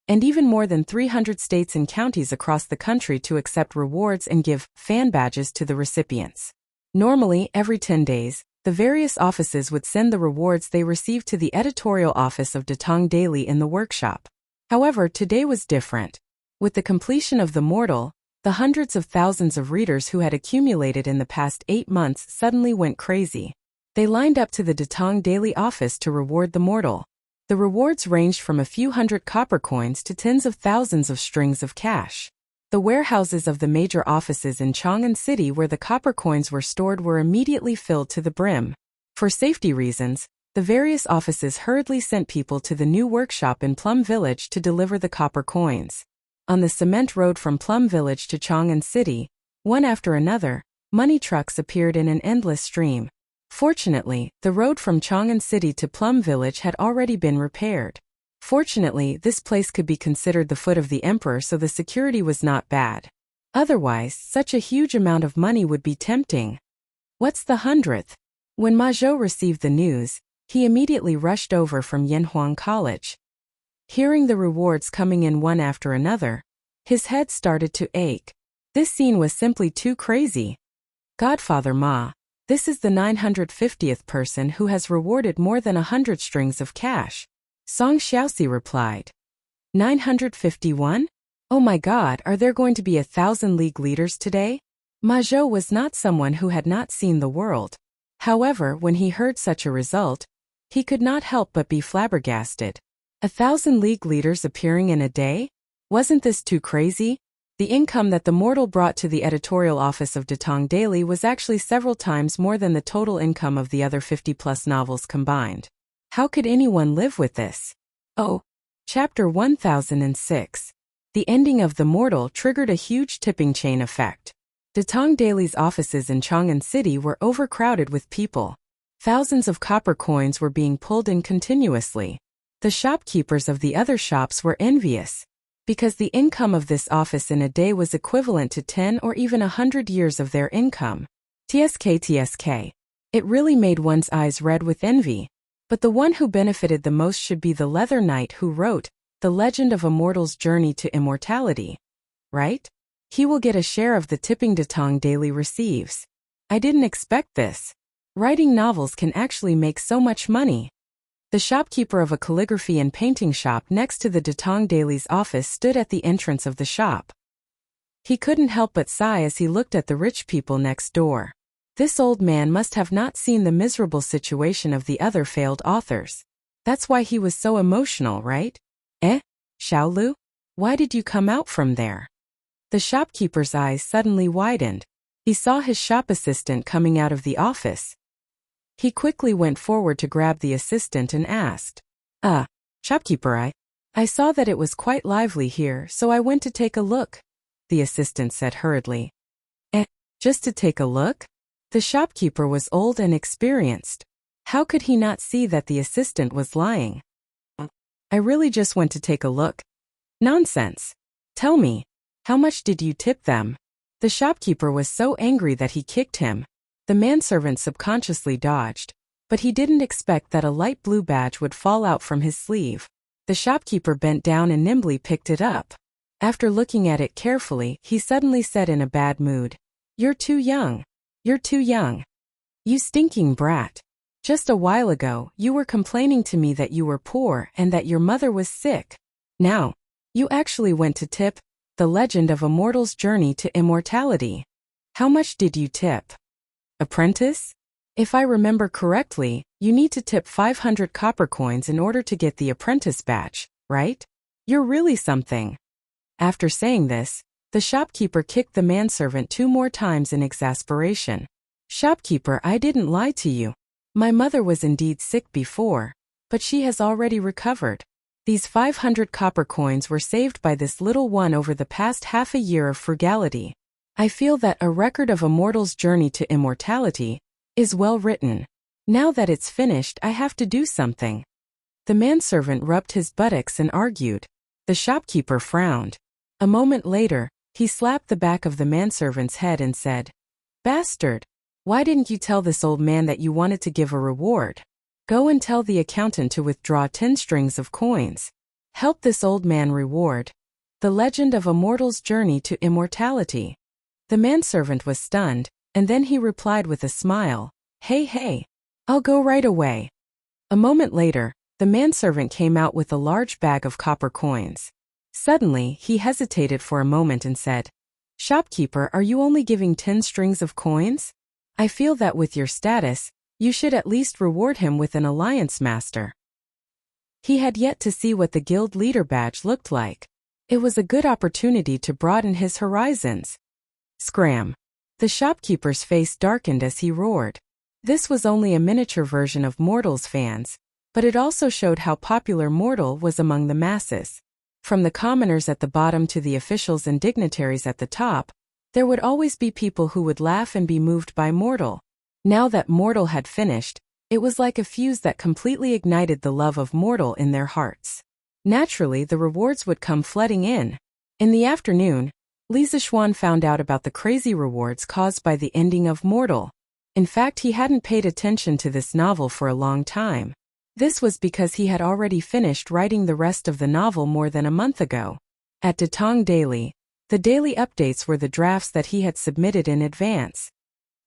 and even more than 300 states and counties across the country to accept rewards and give fan badges to the recipients. Normally, every 10 days, the various offices would send the rewards they received to the editorial office of Datong Daily in the workshop. However, today was different. With the completion of The Mortal, the hundreds of thousands of readers who had accumulated in the past 8 months suddenly went crazy. They lined up to the Datong Daily office to reward The Mortal. The rewards ranged from a few hundred copper coins to tens of thousands of strings of cash. The warehouses of the major offices in Chang'an City where the copper coins were stored were immediately filled to the brim. For safety reasons, the various offices hurriedly sent people to the new workshop in Plum Village to deliver the copper coins. On the cement road from Plum Village to Chang'an City, one after another, money trucks appeared in an endless stream. Fortunately, the road from Chang'an City to Plum Village had already been repaired. Fortunately, this place could be considered the foot of the emperor, so the security was not bad. Otherwise, such a huge amount of money would be tempting. What's the 100th? When Ma Zhou received the news, he immediately rushed over from Yanhuang College. Hearing the rewards coming in one after another, His head started to ache. This scene was simply too crazy. Godfather Ma, this is the 950th person who has rewarded more than 100 strings of cash. Song Xiaoxi replied. 951? Oh my God, are there going to be 1,000 league leaders today? Ma Zhou was not someone who had not seen the world. However, when he heard such a result, he could not help but be flabbergasted. 1,000 league leaders appearing in a day? Wasn't this too crazy? The income that the mortal brought to the editorial office of Datong Daily was actually several times more than the total income of the other 50-plus novels combined. How could anyone live with this? Oh. Chapter 1006. The ending of The Mortal triggered a huge tipping chain effect. Datong Daily's offices in Chang'an City were overcrowded with people. Thousands of copper coins were being pulled in continuously. The shopkeepers of the other shops were envious, because the income of this office in a day was equivalent to 10 or even 100 years of their income. TSK. It really made one's eyes red with envy. But the one who benefited the most should be the Leather Knight who wrote The Legend of a Mortal's Journey to Immortality. Right? He will get a share of the tipping Datong Daily receives. I didn't expect this. Writing novels can actually make so much money. The shopkeeper of a calligraphy and painting shop next to the Datong Daily's office stood at the entrance of the shop. He couldn't help but sigh as he looked at the rich people next door. This old man must have not seen the miserable situation of the other failed authors. That's why he was so emotional, right? Xiaolu? Why did you come out from there? The shopkeeper's eyes suddenly widened. He saw his shop assistant coming out of the office. He quickly went forward to grab the assistant and asked, Shopkeeper, I saw that it was quite lively here, so I went to take a look, the assistant said hurriedly. Just to take a look? The shopkeeper was old and experienced. How could he not see that the assistant was lying? I really just went to take a look. Nonsense. Tell me, how much did you tip them? The shopkeeper was so angry that he kicked him. The manservant subconsciously dodged, but he didn't expect that a light blue badge would fall out from his sleeve. The shopkeeper bent down and nimbly picked it up. After looking at it carefully, he suddenly said in a bad mood, You're too young. You're too young. You stinking brat. Just a while ago, you were complaining to me that you were poor and that your mother was sick. Now, you actually went to tip The Legend of a Mortal's Journey to Immortality. How much did you tip? Apprentice? If I remember correctly, you need to tip 500 copper coins in order to get the apprentice badge, right? You're really something. After saying this, the shopkeeper kicked the manservant 2 more times in exasperation. Shopkeeper, I didn't lie to you. My mother was indeed sick before, but she has already recovered. These 500 copper coins were saved by this little one over the past half a year of frugality. I feel that A Record of a Mortal's Journey to Immortality is well written. Now that it's finished, I have to do something. The manservant rubbed his buttocks and argued. The shopkeeper frowned. A moment later, he slapped the back of the manservant's head and said, Bastard! Why didn't you tell this old man that you wanted to give a reward? Go and tell the accountant to withdraw 10 strings of coins. Help this old man reward. The Legend of a Mortal's Journey to Immortality. The manservant was stunned, and then he replied with a smile, Hey, I'll go right away. A moment later, the manservant came out with a large bag of copper coins. Suddenly, he hesitated for a moment and said, Shopkeeper, are you only giving 10 strings of coins? I feel that with your status, you should at least reward him with an alliance master. He had yet to see what the guild leader badge looked like. It was a good opportunity to broaden his horizons. Scram. The shopkeeper's face darkened as he roared. This was only a miniature version of Mortal's fans, but it also showed how popular Mortal was among the masses. From the commoners at the bottom to the officials and dignitaries at the top, there would always be people who would laugh and be moved by Mortal. Now that Mortal had finished, it was like a fuse that completely ignited the love of Mortal in their hearts. Naturally, the rewards would come flooding in. In the afternoon, Li Zixuan found out about the crazy rewards caused by the ending of Mortal. In fact, he hadn't paid attention to this novel for a long time. This was because he had already finished writing the rest of the novel more than a month ago. At Datong Daily, the daily updates were the drafts that he had submitted in advance.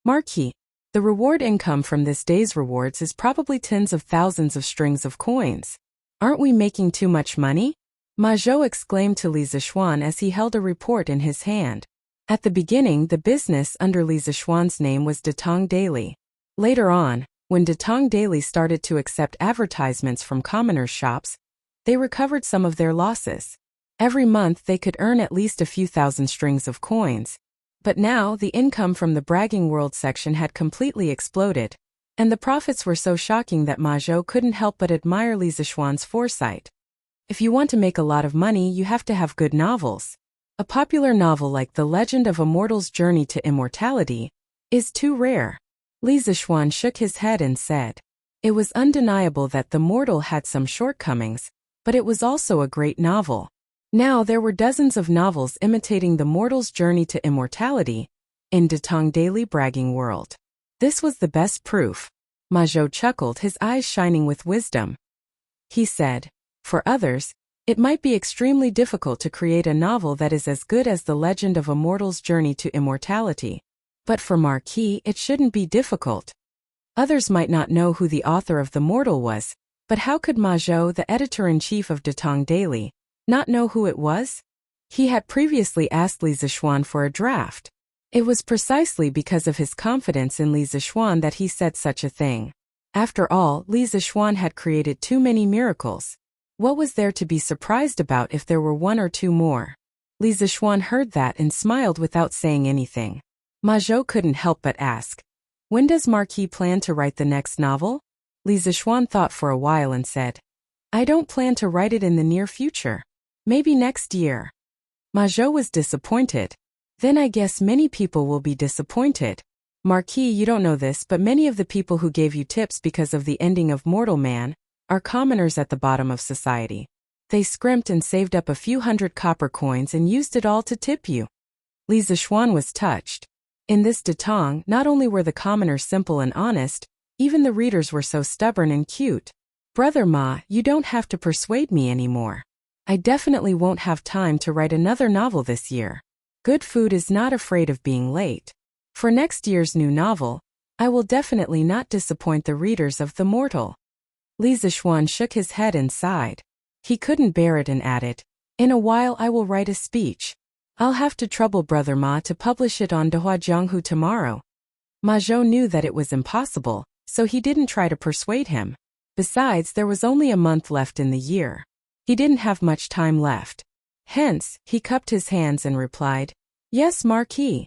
Marquis, the reward income from this day's rewards is probably tens of thousands of strings of coins. Aren't we making too much money? Ma Zhou exclaimed to Li Zishuan as he held a report in his hand. At the beginning, the business under Li Zishuan's name was Datong Daily. Later on, when Datong Daily started to accept advertisements from commoners' shops, they recovered some of their losses. Every month they could earn at least a few thousand strings of coins. But now the income from the Bragging World section had completely exploded, and the profits were so shocking that Ma Zhou couldn't help but admire Li Zishuan's foresight. If you want to make a lot of money, you have to have good novels. A popular novel like The Legend of a Mortal's Journey to Immortality is too rare. Li Zishuan shook his head and said, it was undeniable that The Mortal had some shortcomings, but it was also a great novel. Now there were dozens of novels imitating The Mortal's Journey to Immortality in Datong Daily Bragging World. This was the best proof. Ma Zhou chuckled, his eyes shining with wisdom. He said, for others, it might be extremely difficult to create a novel that is as good as The Legend of a Mortal's Journey to Immortality. But for Marquis, it shouldn't be difficult. Others might not know who the author of The Mortal was, but how could Ma Zhou, the editor-in-chief of Datong Daily, not know who it was? He had previously asked Li Zishuan for a draft. It was precisely because of his confidence in Li Zishuan that he said such a thing. After all, Li Zishuan had created too many miracles. What was there to be surprised about if there were one or two more? Li Zishuan heard that and smiled without saying anything. Ma Zhou couldn't help but ask, when does Marquis plan to write the next novel? Li Zishuan thought for a while and said, I don't plan to write it in the near future. Maybe next year. Ma Zhou was disappointed. Then I guess many people will be disappointed. Marquis, you don't know this, but many of the people who gave you tips because of the ending of Mortal Man are commoners at the bottom of society. They scrimped and saved up a few hundred copper coins and used it all to tip you. Li Zishuan was touched. In this Datong, not only were the commoners simple and honest, even the readers were so stubborn and cute. Brother Ma, you don't have to persuade me anymore. I definitely won't have time to write another novel this year. Good food is not afraid of being late. For next year's new novel, I will definitely not disappoint the readers of The Mortal. Li Zishuan shook his head and sighed. He couldn't bear it and added, in a while I will write a speech. I'll have to trouble Brother Ma to publish it on Dehua Jianghu tomorrow. Ma Zhou knew that it was impossible, so he didn't try to persuade him. Besides, there was only a month left in the year. He didn't have much time left. Hence, he cupped his hands and replied, yes, Marquis.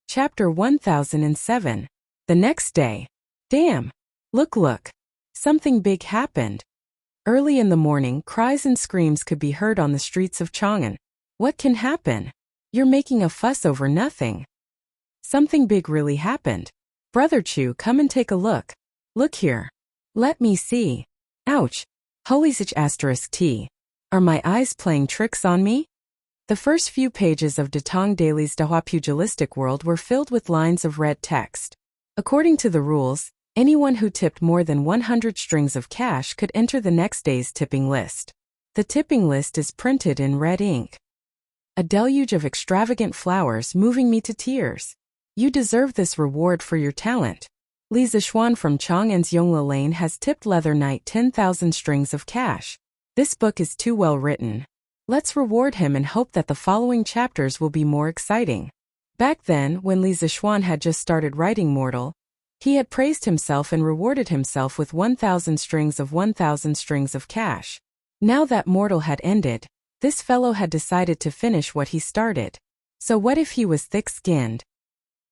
Chapter 1007. The next day. Damn. Look. Something big happened. Early in the morning, cries and screams could be heard on the streets of Chang'an. What can happen? You're making a fuss over nothing. Something big really happened. Brother Chu, come and take a look. Look here. Let me see. Ouch. Holy **T. Are my eyes playing tricks on me? The first few pages of Datong Daily's Dehua pugilistic world were filled with lines of red text. According to the rules, anyone who tipped more than 100 strings of cash could enter the next day's tipping list. The tipping list is printed in red ink. A deluge of extravagant flowers moving me to tears. You deserve this reward for your talent. Li Zishuan from Chang'an's Yongla Lane has tipped Leather Knight 10,000 strings of cash. This book is too well written. Let's reward him and hope that the following chapters will be more exciting. Back then, when Li Zishuan had just started writing Mortal, he had praised himself and rewarded himself with 1,000 strings of cash. Now that Mortal had ended, this fellow had decided to finish what he started. So what if he was thick-skinned?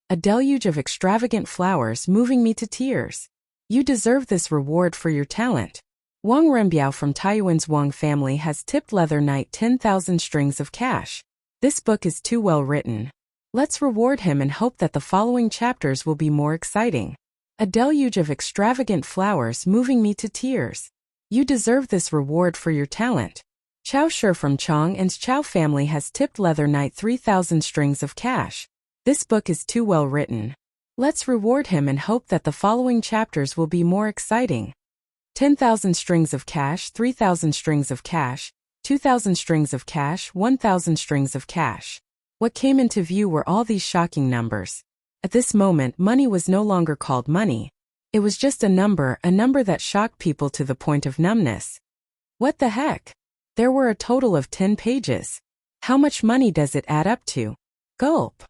A deluge of extravagant flowers moving me to tears. You deserve this reward for your talent. Wang Renbiao from Taiyuan's Wang family has tipped Leather Knight 10,000 strings of cash. This book is too well written. Let's reward him and hope that the following chapters will be more exciting. A deluge of extravagant flowers moving me to tears. You deserve this reward for your talent. Chao Shi from Chang'an's Chao family has tipped Leather Knight 3,000 strings of cash. This book is too well written. Let's reward him and hope that the following chapters will be more exciting. 10,000 strings of cash, 3,000 strings of cash. 2,000 strings of cash, 1,000 strings of cash. What came into view were all these shocking numbers. At this moment, money was no longer called money. It was just a number that shocked people to the point of numbness. What the heck? There were a total of 10 pages. How much money does it add up to? Gulp.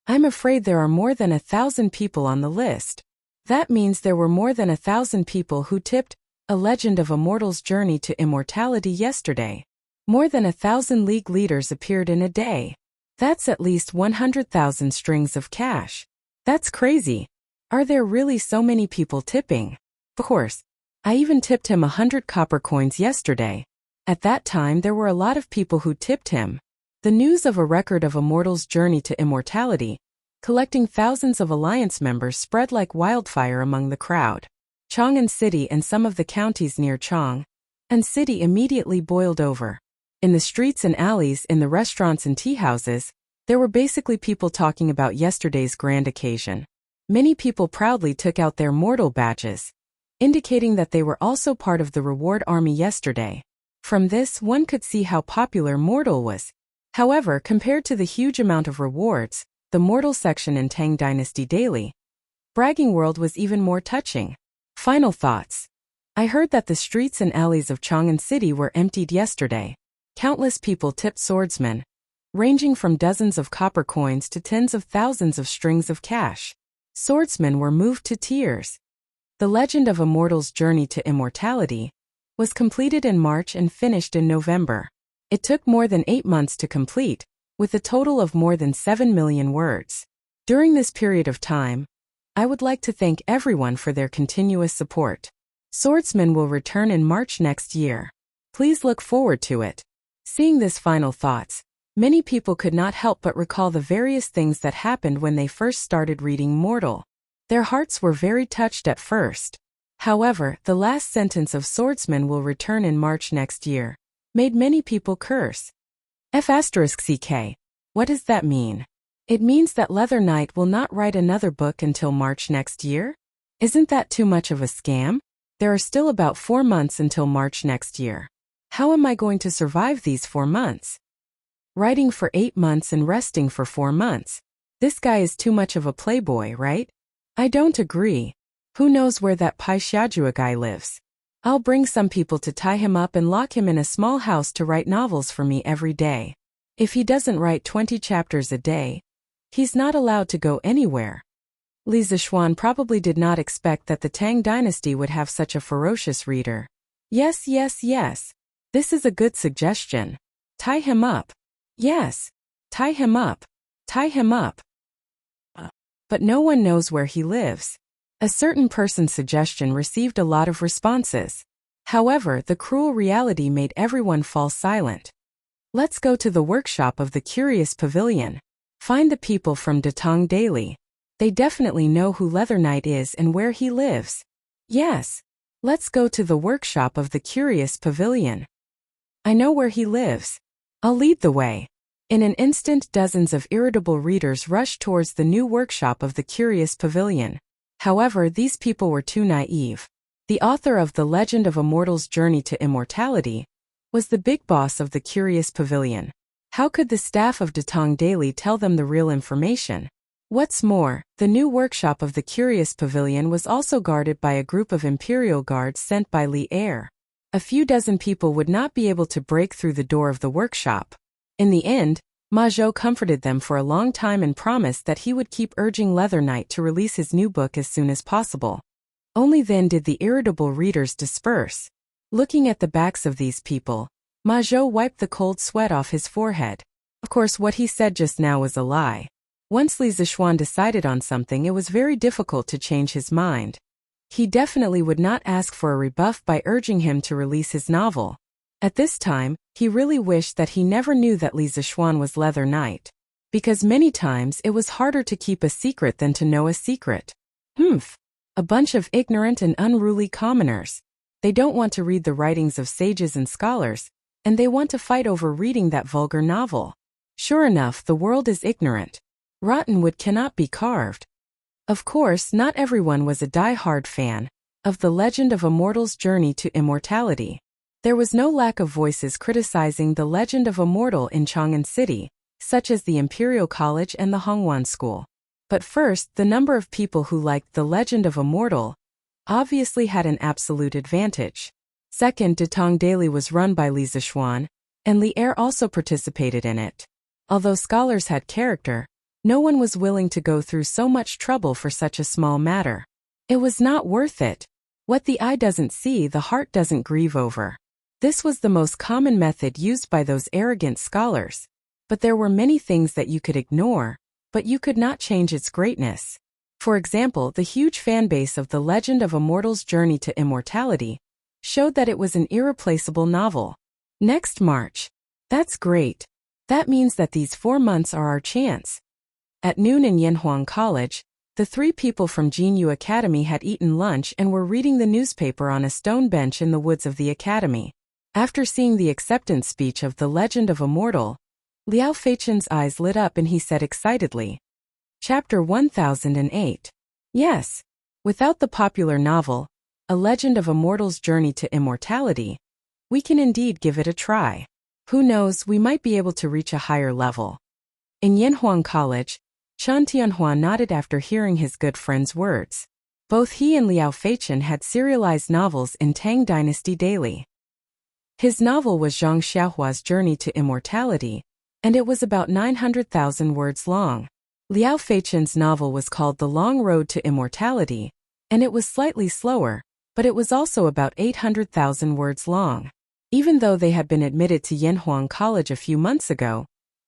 I'm afraid there are more than 1,000 people on the list. That means there were more than 1,000 people who tipped A Legend of a Mortal's Journey to Immortality yesterday. More than 1,000 league leaders appeared in a day. That's at least 100,000 strings of cash. That's crazy. Are there really so many people tipping? Of course. I even tipped him 100 copper coins yesterday. At that time there were a lot of people who tipped him. The news of a record of a mortal's journey to immortality, collecting thousands of alliance members, spread like wildfire among the crowd. Chang'an City and some of the counties near Chang'an City immediately boiled over. In the streets and alleys, in the restaurants and tea houses, there were basically people talking about yesterday's grand occasion. Many people proudly took out their mortal badges, indicating that they were also part of the reward army yesterday. From this, one could see how popular mortal was. However, compared to the huge amount of rewards, the mortal section in Tang Dynasty Daily Bragging World was even more touching. Final thoughts. I heard that the streets and alleys of Chang'an City were emptied yesterday. Countless people tipped swordsmen, ranging from dozens of copper coins to tens of thousands of strings of cash. Swordsmen were moved to tears. The Legend of a Mortal's Journey to Immortality was completed in March and finished in November. It took more than 8 months to complete, with a total of more than 7 million words. During this period of time, I would like to thank everyone for their continuous support. Swordsman will return in March next year. Please look forward to it. Seeing this final thoughts, many people could not help but recall the various things that happened when they first started reading Mortal. Their hearts were very touched at first. However, the last sentence of Swordsman will return in March next year made many people curse. F***CK. What does that mean? It means that Leather Knight will not write another book until March next year? Isn't that too much of a scam? There are still about 4 months until March next year. How am I going to survive these 4 months? Writing for 8 months and resting for 4 months. This guy is too much of a playboy, right? I don't agree. Who knows where that Pai Xiajua guy lives? I'll bring some people to tie him up and lock him in a small house to write novels for me every day. If he doesn't write 20 chapters a day, he's not allowed to go anywhere. Li Zixuan probably did not expect that the Tang dynasty would have such a ferocious reader. Yes. This is a good suggestion. Tie him up. Yes. Tie him up. Tie him up. But no one knows where he lives. A certain person's suggestion received a lot of responses. However, the cruel reality made everyone fall silent. Let's go to the workshop of the Curious Pavilion. Find the people from Datong Daily. They definitely know who Leather Knight is and where he lives. Yes. Let's go to the workshop of the Curious Pavilion. I know where he lives. I'll lead the way. In an instant, dozens of irritable readers rushed towards the new workshop of the Curious Pavilion. However, these people were too naive. The author of The Legend of a Mortal's Journey to Immortality was the big boss of the Curious Pavilion. How could the staff of Datong Daily tell them the real information? What's more, the new workshop of the Curious Pavilion was also guarded by a group of Imperial Guards sent by Li Er. A few dozen people would not be able to break through the door of the workshop. In the end, Ma Zhou comforted them for a long time and promised that he would keep urging Leather Knight to release his new book as soon as possible. Only then did the irritable readers disperse. Looking at the backs of these people, Ma Zhou wiped the cold sweat off his forehead. Of course, what he said just now was a lie. Once Li Zixuan decided on something, it was very difficult to change his mind. He definitely would not ask for a rebuff by urging him to release his novel. At this time, he really wished that he never knew that Li Zixuan was Leather Knight. Because many times it was harder to keep a secret than to know a secret. A bunch of ignorant and unruly commoners. They don't want to read the writings of sages and scholars, and they want to fight over reading that vulgar novel. Sure enough, the world is ignorant. Rotten wood cannot be carved. Of course, not everyone was a die-hard fan of The Legend of a Mortal's Journey to Immortality. There was no lack of voices criticizing the legend of a mortal in Chang'an City, such as the Imperial College and the Hongwan School. But first, the number of people who liked the legend of a mortal obviously had an absolute advantage. Second, Datong Daily was run by Li Zixuan, and Li Er also participated in it. Although scholars had character, no one was willing to go through so much trouble for such a small matter. It was not worth it. What the eye doesn't see, the heart doesn't grieve over. This was the most common method used by those arrogant scholars. But there were many things that you could ignore, but you could not change its greatness. For example, the huge fanbase of The Legend of a Mortal's Journey to Immortality showed that it was an irreplaceable novel. Next March. That's great. That means that these 4 months are our chance. At noon in Yanhuang College, the 3 people from Jinyu Academy had eaten lunch and were reading the newspaper on a stone bench in the woods of the academy. After seeing the acceptance speech of The Legend of a Mortal, Liao Feichen's eyes lit up and he said excitedly, Chapter 1008. Yes. Without the popular novel, A Legend of a Mortal's Journey to Immortality, we can indeed give it a try. Who knows, we might be able to reach a higher level. In Yanhuang College, Chen Tianhua nodded after hearing his good friend's words. Both he and Liao Feichen had serialized novels in Tang Dynasty Daily. His novel was Zhang Xiaohua's Journey to Immortality, and it was about 900,000 words long. Liao Feichen's novel was called The Long Road to Immortality, and it was slightly slower, but it was also about 800,000 words long. Even though they had been admitted to Yanhuang College a few months ago,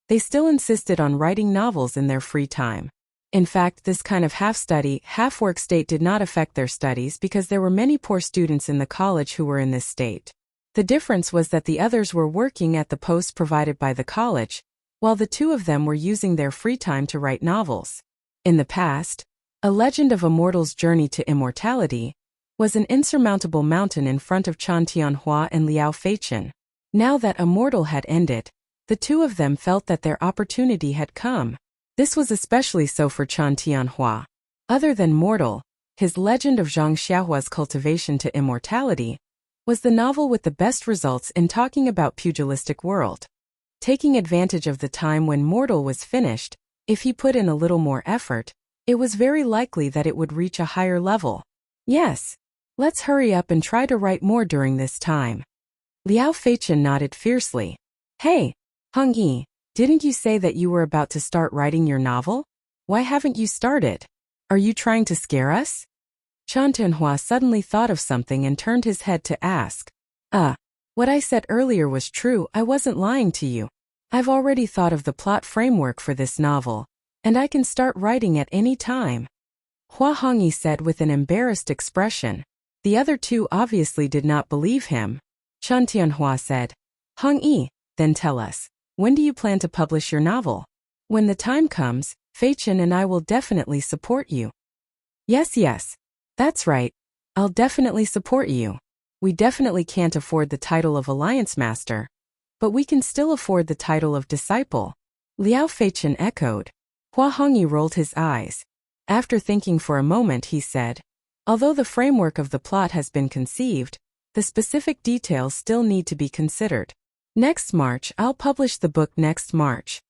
they still insisted on writing novels in their free time. In fact, this kind of half-study, half-work state did not affect their studies because there were many poor students in the college who were in this state. The difference was that the others were working at the posts provided by the college, while the 2 of them were using their free time to write novels. In the past, A Legend of a Mortal's Journey to Immortality was an insurmountable mountain in front of Chen Tianhua and Liao Feichen. Now that Immortal had ended, the 2 of them felt that their opportunity had come. This was especially so for Chen Tianhua. Other than Mortal, his Legend of Zhang Xiaohua's Cultivation to Immortality was the novel with the best results in talking about pugilistic world. Taking advantage of the time when Mortal was finished, if he put in a little more effort, it was very likely that it would reach a higher level. Yes. Let's hurry up and try to write more during this time. Liao Feichen nodded fiercely. Hey, Heng Yi, didn't you say that you were about to start writing your novel? Why haven't you started? Are you trying to scare us? Chen Tianhua suddenly thought of something and turned his head to ask. What I said earlier was true, I wasn't lying to you. I've already thought of the plot framework for this novel, and I can start writing at any time. Hua Hongyi said with an embarrassed expression. The other 2 obviously did not believe him. Chen Tianhua said, Heng Yi, then tell us, when do you plan to publish your novel? When the time comes, Feichen and I will definitely support you. Yes, that's right. I'll definitely support you. We definitely can't afford the title of Alliance Master, but we can still afford the title of Disciple. Liao Feichen echoed. Hua Hongyi rolled his eyes. After thinking for a moment, he said, although the framework of the plot has been conceived, the specific details still need to be considered. Next March, I'll publish the book next March.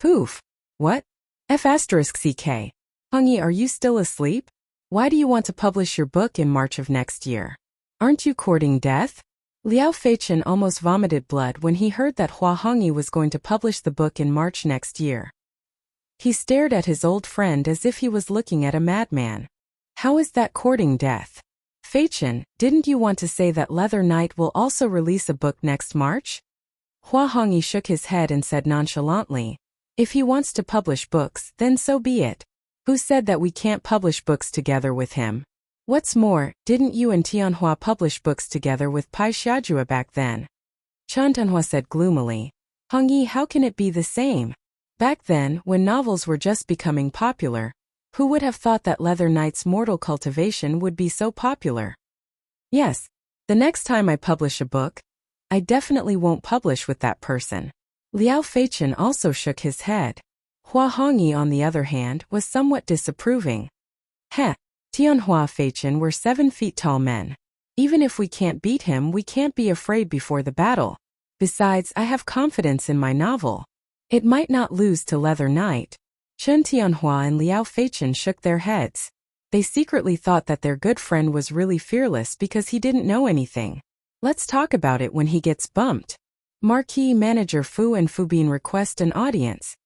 Poof. What? F***CK. Hongyi, are you still asleep? Why do you want to publish your book in March of next year? Aren't you courting death? Liao Feichen almost vomited blood when he heard that Hua Hongyi was going to publish the book in March next year. He stared at his old friend as if he was looking at a madman. How is that courting death? Feichen, didn't you want to say that Leather Knight will also release a book next March? Hua Hongyi shook his head and said nonchalantly, if he wants to publish books, then so be it. Who said that we can't publish books together with him? What's more, didn't you and Tianhua publish books together with Pai Xiajua back then? Chen Tianhua said gloomily. Heng Yi, how can it be the same? Back then, when novels were just becoming popular, who would have thought that Leather Knight's Mortal Cultivation would be so popular? Yes, the next time I publish a book, I definitely won't publish with that person. Liao Feichen also shook his head. Hua Hongyi, on the other hand, was somewhat disapproving. Tianhua Feichen were 7 feet tall men. Even if we can't beat him, we can't be afraid before the battle. Besides, I have confidence in my novel. It might not lose to Leather Knight. Chen Tianhua and Liao Feichen shook their heads. They secretly thought that their good friend was really fearless because he didn't know anything. Let's talk about it when he gets bumped. Marquee Manager Fu and Fubin request an audience.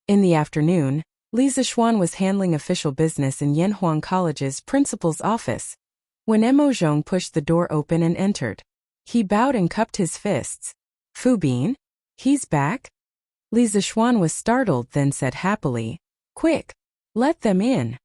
In the afternoon, Li Zixuan was handling official business in Yanhuang College's principal's office. When Mo Zhong pushed the door open and entered, he bowed and cupped his fists. Fubin? He's back? Li Zixuan was startled, then said happily, "Quick! Let them in."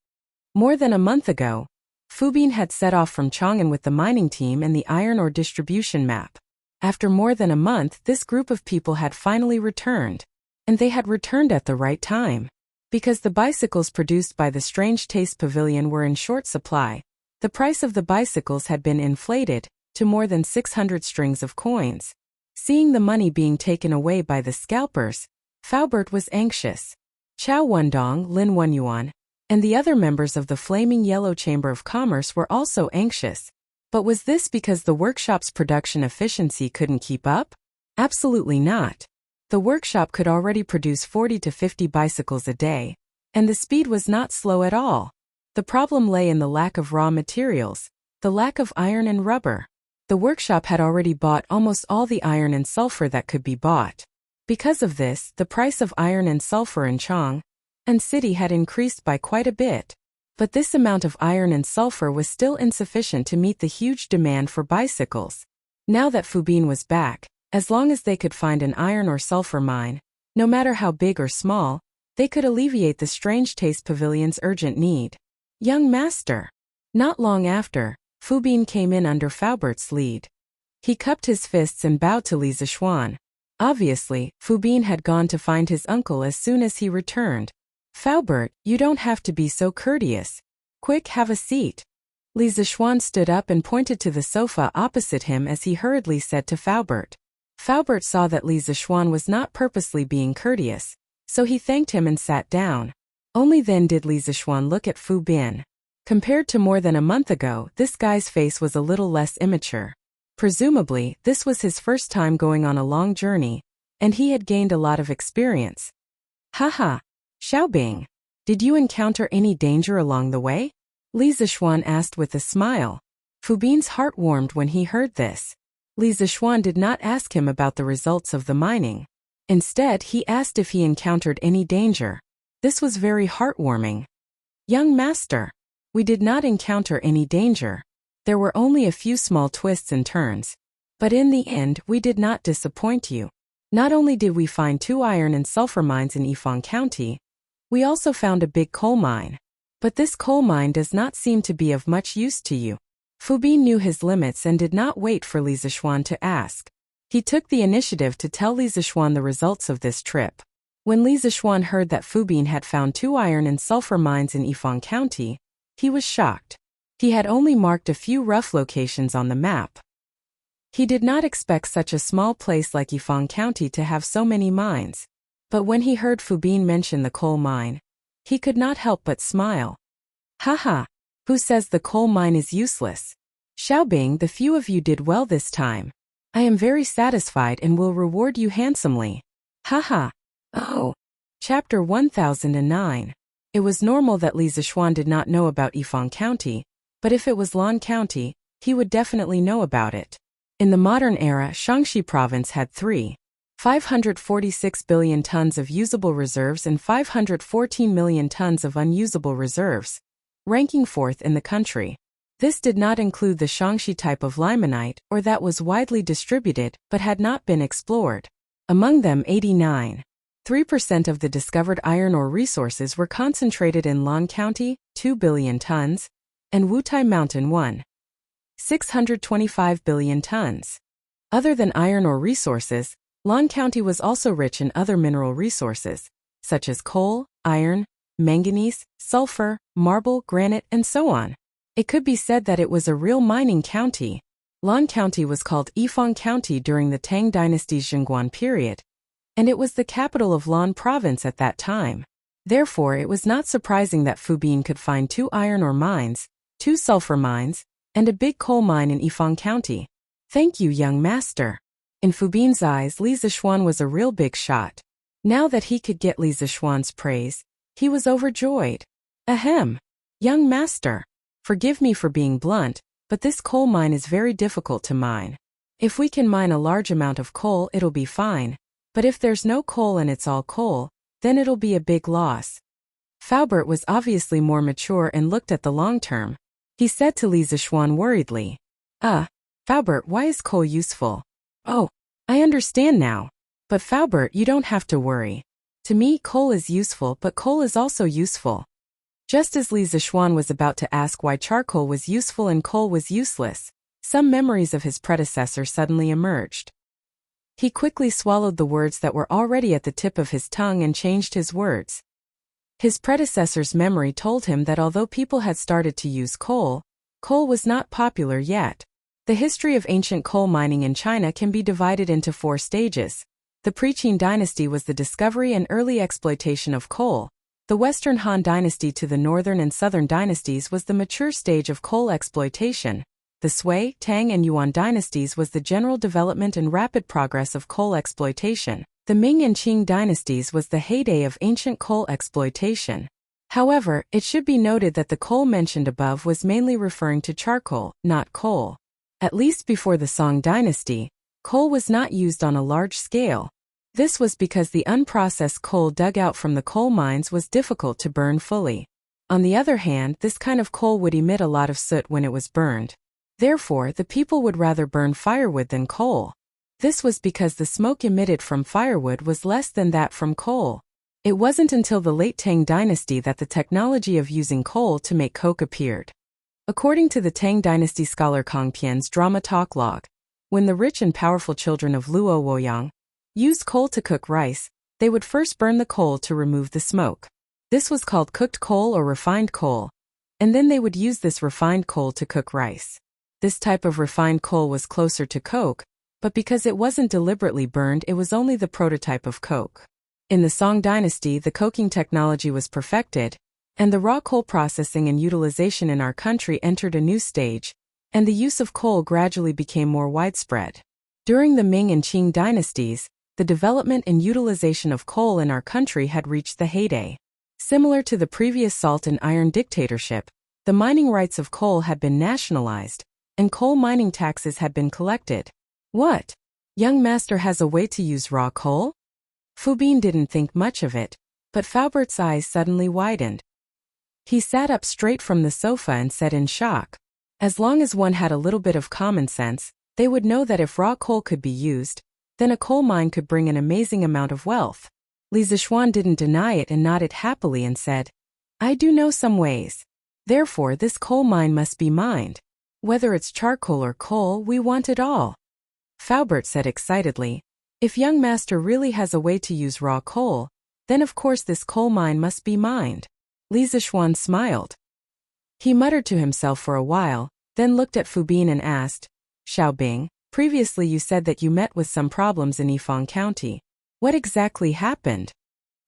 More than a month ago, Fubin had set off from Chang'an with the mining team and the iron ore distribution map. After more than a month, this group of people had finally returned. And they had returned at the right time. Because the bicycles produced by the Strange Taste Pavilion were in short supply, the price of the bicycles had been inflated to more than 600 strings of coins. Seeing the money being taken away by the scalpers, Faubert was anxious. Chao Wendong, Lin Wenyuan, and the other members of the Flaming Yellow Chamber of Commerce were also anxious. But was this because the workshop's production efficiency couldn't keep up? Absolutely not. The workshop could already produce 40 to 50 bicycles a day, and the speed was not slow at all. The problem lay in the lack of raw materials, the lack of iron and rubber. The workshop had already bought almost all the iron and sulfur that could be bought. Because of this, the price of iron and sulfur in Chang'an City had increased by quite a bit. But this amount of iron and sulfur was still insufficient to meet the huge demand for bicycles. Now that Fubin was back, as long as they could find an iron or sulfur mine, no matter how big or small, they could alleviate the Strange Taste Pavilion's urgent need. Young master. Not long after, Fubin came in under Faubert's lead. He cupped his fists and bowed to Li Zixuan. Obviously, Fubin had gone to find his uncle as soon as he returned. "Faubert, you don't have to be so courteous. Quick, have a seat." Li Zixuan stood up and pointed to the sofa opposite him as he hurriedly said to Faubert. Faubert saw that Li Zixuan was not purposely being courteous, so he thanked him and sat down. Only then did Li Zixuan look at Fu Bin. Compared to more than a month ago, this guy's face was a little less immature. Presumably, this was his first time going on a long journey, and he had gained a lot of experience. "Haha, Xiaobing, did you encounter any danger along the way?" Li Zixuan asked with a smile. Fu Bin's heart warmed when he heard this. Li Zixuan did not ask him about the results of the mining. Instead, he asked if he encountered any danger. This was very heartwarming. "Young master, we did not encounter any danger. There were only a few small twists and turns. But in the end, we did not disappoint you. Not only did we find 2 iron and sulfur mines in Yifang County, we also found a big coal mine. But this coal mine does not seem to be of much use to you." Fu Bin knew his limits and did not wait for Li Zixuan to ask. He took the initiative to tell Li Zixuan the results of this trip. When Li Zixuan heard that Fu Bin had found 2 iron and sulfur mines in Yifang County, he was shocked. He had only marked a few rough locations on the map. He did not expect such a small place like Yifang County to have so many mines. But when he heard Fu Bin mention the coal mine, he could not help but smile. "Haha, who says the coal mine is useless? Xiaobing, the few of you did well this time. I am very satisfied and will reward you handsomely. Haha." Oh. Chapter 1009. It was normal that Li Zixuan did not know about Yifang County, but if it was Lan County, he would definitely know about it. In the modern era, Shaanxi province had 546 billion tons of usable reserves and 514 million tons of unusable reserves, ranking 4th in the country. This did not include the Shaanxi type of limonite or that was widely distributed but had not been explored. Among them, 89.3% of the discovered iron ore resources were concentrated in Lan County, 2 billion tons, and Wutai Mountain 625 billion tons. Other than iron ore resources, Lan County was also rich in other mineral resources, such as coal, iron, manganese, sulfur, marble, granite, and so on. It could be said that it was a real mining county. Lan County was called Yifang County during the Tang Dynasty's Zhengguan period, and it was the capital of Lan Province at that time. Therefore, it was not surprising that Fu Bin could find 2 iron ore mines, 2 sulfur mines, and a big coal mine in Yifang County. Thank you, young master. In Fubin's eyes, Li Zishuan was a real big shot. Now that he could get Li Zishuan's praise, he was overjoyed. Ahem. Young master. Forgive me for being blunt, but this coal mine is very difficult to mine. If we can mine a large amount of coal, it'll be fine. But if there's no coal and it's all coal, then it'll be a big loss. Faubert was obviously more mature and looked at the long term. He said to Li Zishuan worriedly, Faubert, why is coal useful? Oh, I understand now. But Faubert, you don't have to worry. To me, coal is useful, but coal is also useful. Just as Li Zishuan was about to ask why charcoal was useful and coal was useless, some memories of his predecessor suddenly emerged. He quickly swallowed the words that were already at the tip of his tongue and changed his words. His predecessor's memory told him that although people had started to use coal, coal was not popular yet. The history of ancient coal mining in China can be divided into 4 stages. The Pre-Qin dynasty was the discovery and early exploitation of coal. The Western Han dynasty to the northern and southern dynasties was the mature stage of coal exploitation. The Sui, Tang and Yuan dynasties was the general development and rapid progress of coal exploitation. The Ming and Qing dynasties was the heyday of ancient coal exploitation. However, it should be noted that the coal mentioned above was mainly referring to charcoal, not coal. At least before the Song dynasty, coal was not used on a large scale. This was because the unprocessed coal dug out from the coal mines was difficult to burn fully. On the other hand, this kind of coal would emit a lot of soot when it was burned. Therefore, the people would rather burn firewood than coal. This was because the smoke emitted from firewood was less than that from coal. It wasn't until the late Tang dynasty that the technology of using coal to make coke appeared. According to the Tang dynasty scholar Kang Pian's drama talk log, when the rich and powerful children of Luo Woyang used coal to cook rice, they would first burn the coal to remove the smoke. This was called cooked coal or refined coal, and then they would use this refined coal to cook rice. This type of refined coal was closer to coke, but because it wasn't deliberately burned, it was only the prototype of coke. In the Song dynasty, the coking technology was perfected, and the raw coal processing and utilization in our country entered a new stage, and the use of coal gradually became more widespread. During the Ming and Qing dynasties, the development and utilization of coal in our country had reached the heyday. Similar to the previous salt and iron dictatorship, the mining rights of coal had been nationalized, and coal mining taxes had been collected. What? Young master has a way to use raw coal? Fubin didn't think much of it, but Faubert's eyes suddenly widened. He sat up straight from the sofa and said in shock, as long as one had a little bit of common sense, they would know that if raw coal could be used, then a coal mine could bring an amazing amount of wealth. Li Zishuan didn't deny it and nodded happily and said, I do know some ways. Therefore, this coal mine must be mined. Whether it's charcoal or coal, we want it all. Faubert said excitedly, if young master really has a way to use raw coal, then of course this coal mine must be mined. Li Zishuan smiled. He muttered to himself for a while, then looked at Fubin and asked, Xiaobing, previously you said that you met with some problems in Yifang County. What exactly happened?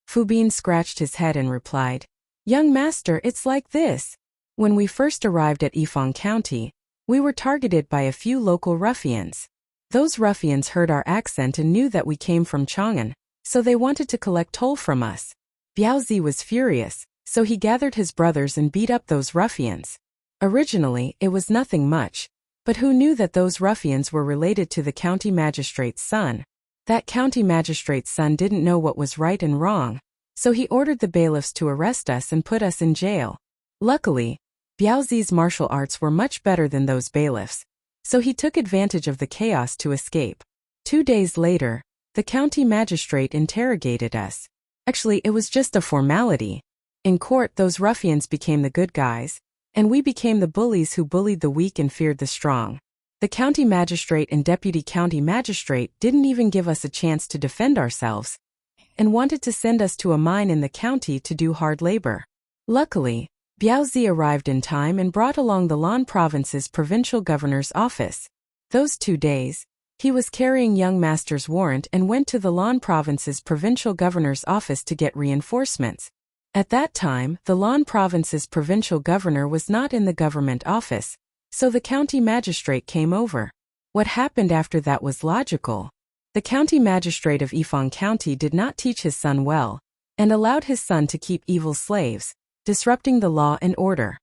Fubin scratched his head and replied, Young master, it's like this. When we first arrived at Yifang County, we were targeted by a few local ruffians. Those ruffians heard our accent and knew that we came from Chang'an, so they wanted to collect toll from us. Biaozi was furious, so he gathered his brothers and beat up those ruffians. Originally, it was nothing much, but who knew that those ruffians were related to the county magistrate's son? That county magistrate's son didn't know what was right and wrong, so he ordered the bailiffs to arrest us and put us in jail. Luckily, Biaozi's martial arts were much better than those bailiffs, so he took advantage of the chaos to escape. 2 days later, the county magistrate interrogated us. Actually, it was just a formality. In court, those ruffians became the good guys, and we became the bullies who bullied the weak and feared the strong. The county magistrate and deputy county magistrate didn't even give us a chance to defend ourselves, and wanted to send us to a mine in the county to do hard labor. Luckily, Biaozi arrived in time and brought along the Lan province's provincial governor's office. Those 2 days, he was carrying young master's warrant and went to the Lan province's provincial governor's office to get reinforcements. At that time, the Lan province's provincial governor was not in the government office, So the county magistrate came over. What happened after that was logical. The county magistrate of Ifong County did not teach his son well, and allowed his son to keep evil slaves, disrupting the law and order.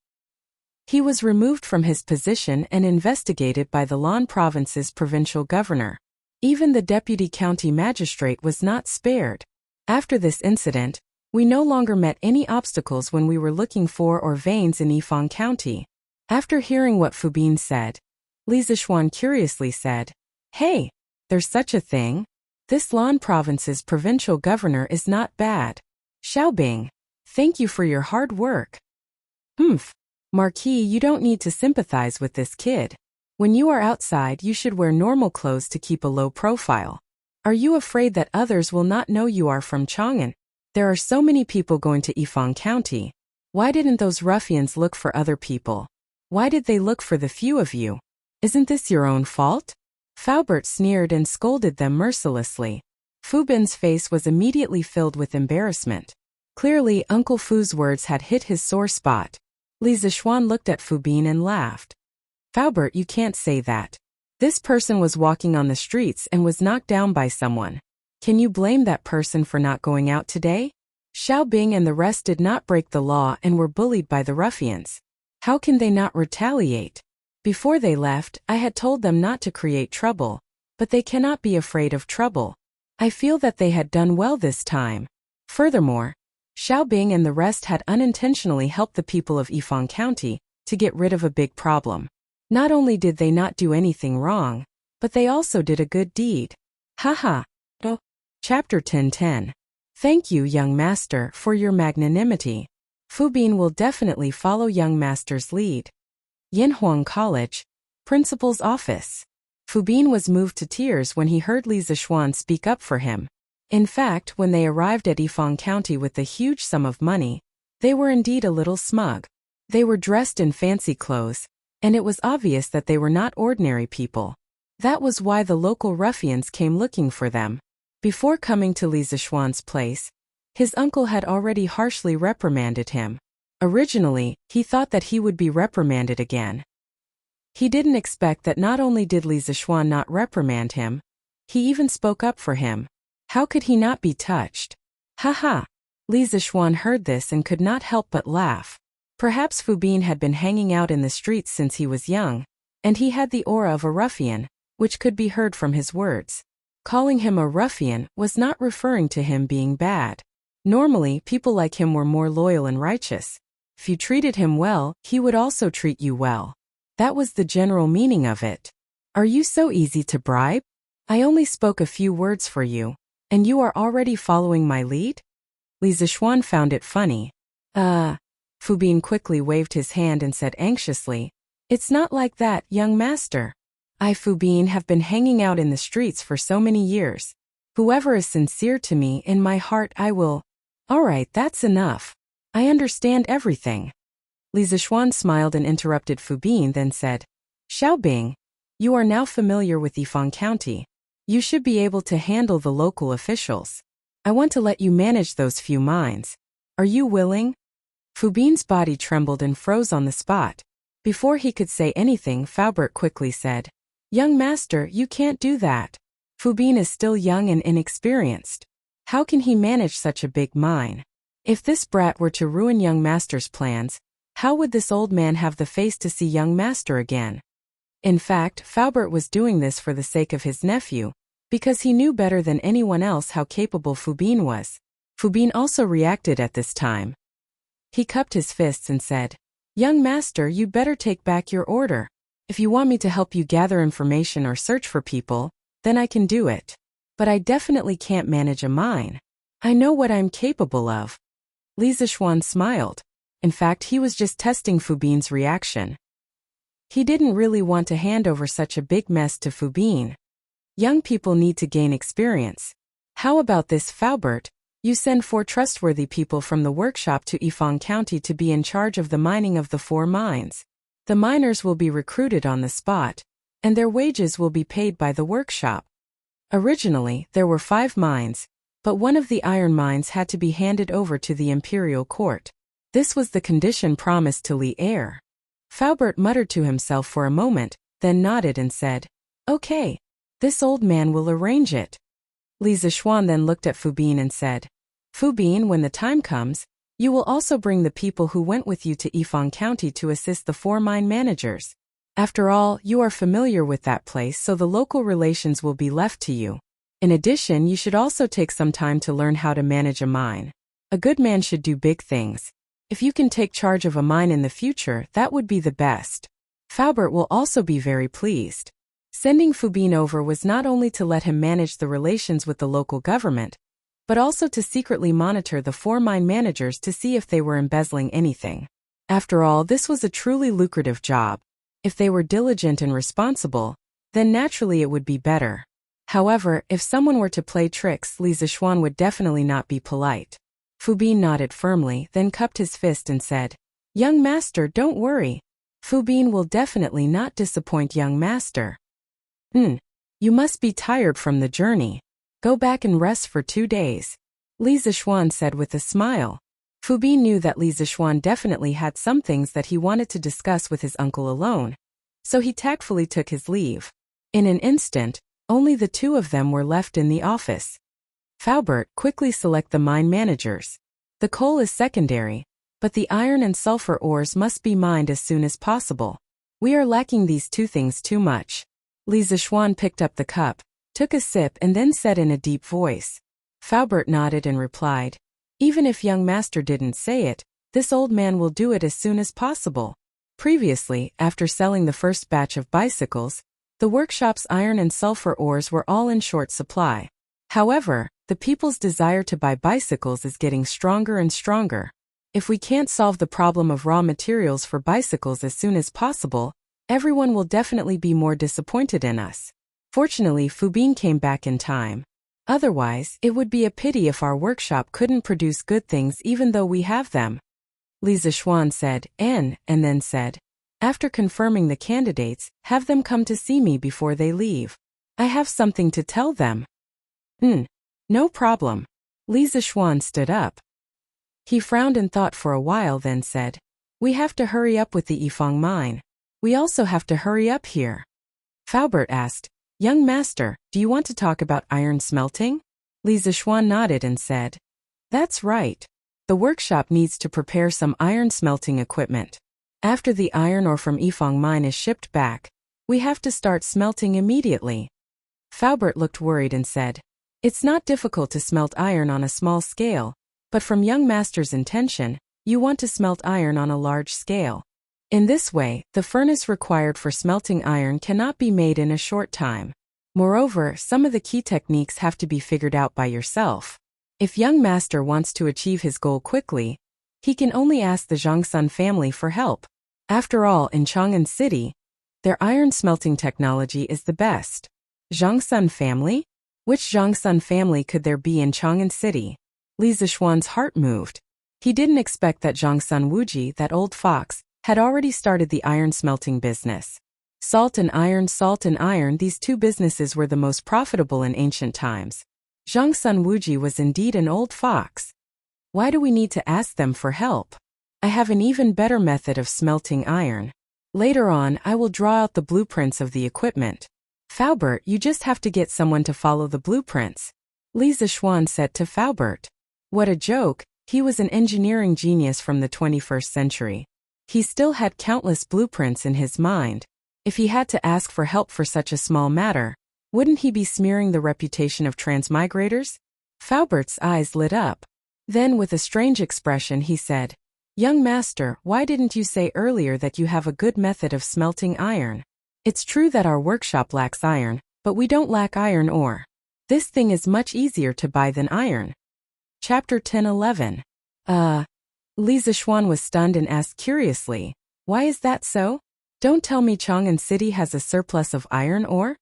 He was removed from his position and investigated by the Lan province's provincial governor. Even the deputy county magistrate was not spared. After this incident, we no longer met any obstacles when we were looking for or veins in Ifong County. After hearing what Fubin said, Li Zixuan curiously said, "Hey, there's such a thing? This Lan province's provincial governor is not bad. Xiaobing, thank you for your hard work." Marquis, you don't need to sympathize with this kid. When you are outside, you should wear normal clothes to keep a low profile. Are you afraid that others will not know you are from Chang'an? There are so many people going to Ifong County. Why didn't those ruffians look for other people? Why did they look for the few of you? Isn't this your own fault? Faubert sneered and scolded them mercilessly. Fubin's face was immediately filled with embarrassment. Clearly, Uncle Fu's words had hit his sore spot. Li Zixuan looked at Fubin and laughed. "Faubert, you can't say that. This person was walking on the streets and was knocked down by someone. Can you blame that person for not going out today? Xiaobing and the rest did not break the law and were bullied by the ruffians. How can they not retaliate? Before they left, I had told them not to create trouble, but they cannot be afraid of trouble. I feel that they had done well this time. Furthermore, Xiaobing and the rest had unintentionally helped the people of Ifong County to get rid of a big problem. Not only did they not do anything wrong, but they also did a good deed. Haha. Chapter 10:10. Thank you, young master, for your magnanimity. Fubin will definitely follow young master's lead. Yinhuang College, Principal's Office. Fubin was moved to tears when he heard Li Zixuan speak up for him. In fact, when they arrived at Ifong County with the huge sum of money, they were indeed a little smug. They were dressed in fancy clothes, and it was obvious that they were not ordinary people. That was why the local ruffians came looking for them. Before coming to Li Zixuan's place, his uncle had already harshly reprimanded him. Originally, he thought that he would be reprimanded again. He didn't expect that not only did Li Zixuan not reprimand him, he even spoke up for him. How could he not be touched? Haha. Li Zixuan heard this and could not help but laugh. Perhaps Fubin had been hanging out in the streets since he was young, and he had the aura of a ruffian, which could be heard from his words. Calling him a ruffian was not referring to him being bad. Normally, people like him were more loyal and righteous. If you treated him well, he would also treat you well. That was the general meaning of it. Are you so easy to bribe? I only spoke a few words for you, and you are already following my lead? Li Zixuan found it funny. Fubin quickly waved his hand and said anxiously, "It's not like that, young master. I, Fubin, have been hanging out in the streets for so many years. Whoever is sincere to me, in my heart I will—" "All right, that's enough. I understand everything." Li Zixuan smiled and interrupted Fubin, then said, "Xiaobing, you are now familiar with Ifong County. You should be able to handle the local officials. I want to let you manage those few mines. Are you willing?" Fubin's body trembled and froze on the spot. Before he could say anything, Faubert quickly said, "Young master, you can't do that. Fubin is still young and inexperienced. How can he manage such a big mine? If this brat were to ruin young master's plans, how would this old man have the face to see young master again?" In fact, Faubert was doing this for the sake of his nephew, because he knew better than anyone else how capable Fubin was. Fubin also reacted at this time. He cupped his fists and said, "Young master, you'd better take back your order. If you want me to help you gather information or search for people, then I can do it. But I definitely can't manage a mine. I know what I'm capable of." Li Zixuan smiled. In fact, he was just testing Fubin's reaction. He didn't really want to hand over such a big mess to Fubin. Young people need to gain experience. How about this, Faubert? You send 4 trustworthy people from the workshop to Ifong County to be in charge of the mining of the 4 mines. The miners will be recruited on the spot, and their wages will be paid by the workshop. Originally, there were 5 mines, but one of the iron mines had to be handed over to the imperial court. This was the condition promised to Li Air. Faubert muttered to himself for a moment, then nodded and said, "Okay. This old man will arrange it." Li Zixuan then looked at Fu Bin and said, "Fu Bin, when the time comes, you will also bring the people who went with you to Yifang County to assist the 4 mine managers. After all, you are familiar with that place, so the local relations will be left to you. In addition, you should also take some time to learn how to manage a mine. A good man should do big things. If you can take charge of a mine in the future, that would be the best." Faubert will also be very pleased. Sending Fu Bin over was not only to let him manage the relations with the local government, but also to secretly monitor the 4 mine managers to see if they were embezzling anything. After all, this was a truly lucrative job. If they were diligent and responsible, then naturally it would be better. However, if someone were to play tricks, Li Zixuan would definitely not be polite. Fu Bin nodded firmly, then cupped his fist and said, "Young master, don't worry. Fu Bin will definitely not disappoint young master." You must be tired from the journey. Go back and rest for 2 days," Li Zixuan said with a smile. Fu Bin knew that Li Zixuan definitely had some things that he wanted to discuss with his uncle alone, so he tactfully took his leave. In an instant, only the 2 of them were left in the office. "Faubert, quickly select the mine managers. The coal is secondary, but the iron and sulfur ores must be mined as soon as possible. We are lacking these 2 things too much." Li Zixuan picked up the cup, took a sip and then said in a deep voice. Faubert nodded and replied, "Even if young master didn't say it, this old man will do it as soon as possible." Previously, after selling the first batch of bicycles, the workshop's iron and sulfur ores were all in short supply. However, the people's desire to buy bicycles is getting stronger and stronger. If we can't solve the problem of raw materials for bicycles as soon as possible, everyone will definitely be more disappointed in us. Fortunately, Fu Bin came back in time. Otherwise, it would be a pity if our workshop couldn't produce good things even though we have them. Li Zixuan said, and then said, "After confirming the candidates, have them come to see me before they leave. I have something to tell them." No problem." Li Zixuan stood up. He frowned and thought for a while, then said, "We have to hurry up with the Yifang mine. We also have to hurry up here." Faubert asked, "Young master, do you want to talk about iron smelting?" Li Zixuan nodded and said, "That's right. The workshop needs to prepare some iron smelting equipment. After the iron ore from Yifang mine is shipped back, we have to start smelting immediately." Faubert looked worried and said, "It's not difficult to smelt iron on a small scale, but from young master's intention, you want to smelt iron on a large scale. In this way, the furnace required for smelting iron cannot be made in a short time. Moreover, some of the key techniques have to be figured out by yourself. If young master wants to achieve his goal quickly, he can only ask the Zhangsun family for help. After all, in Chang'an City, their iron smelting technology is the best." Zhangsun family? Which Zhangsun family could there be in Chang'an City? Li Zixuan's heart moved. He didn't expect that Zhangsun Wuji, that old fox, had already started the iron smelting business. Salt and iron, these 2 businesses were the most profitable in ancient times. Zhangsun Wuji was indeed an old fox. Why do we need to ask them for help? I have an even better method of smelting iron. Later on, I will draw out the blueprints of the equipment. Faubert, you just have to get someone to follow the blueprints," Li Zixuan said to Faubert. What a joke, he was an engineering genius from the 21st century. He still had countless blueprints in his mind. If he had to ask for help for such a small matter, wouldn't he be smearing the reputation of transmigrators? Faubert's eyes lit up. Then with a strange expression he said, "Young master, why didn't you say earlier that you have a good method of smelting iron? It's true that our workshop lacks iron, but we don't lack iron ore. This thing is much easier to buy than iron." Chapter 10:11. Li Zixuan was stunned and asked curiously, "Why is that so? Don't tell me Chang'an City has a surplus of iron ore?"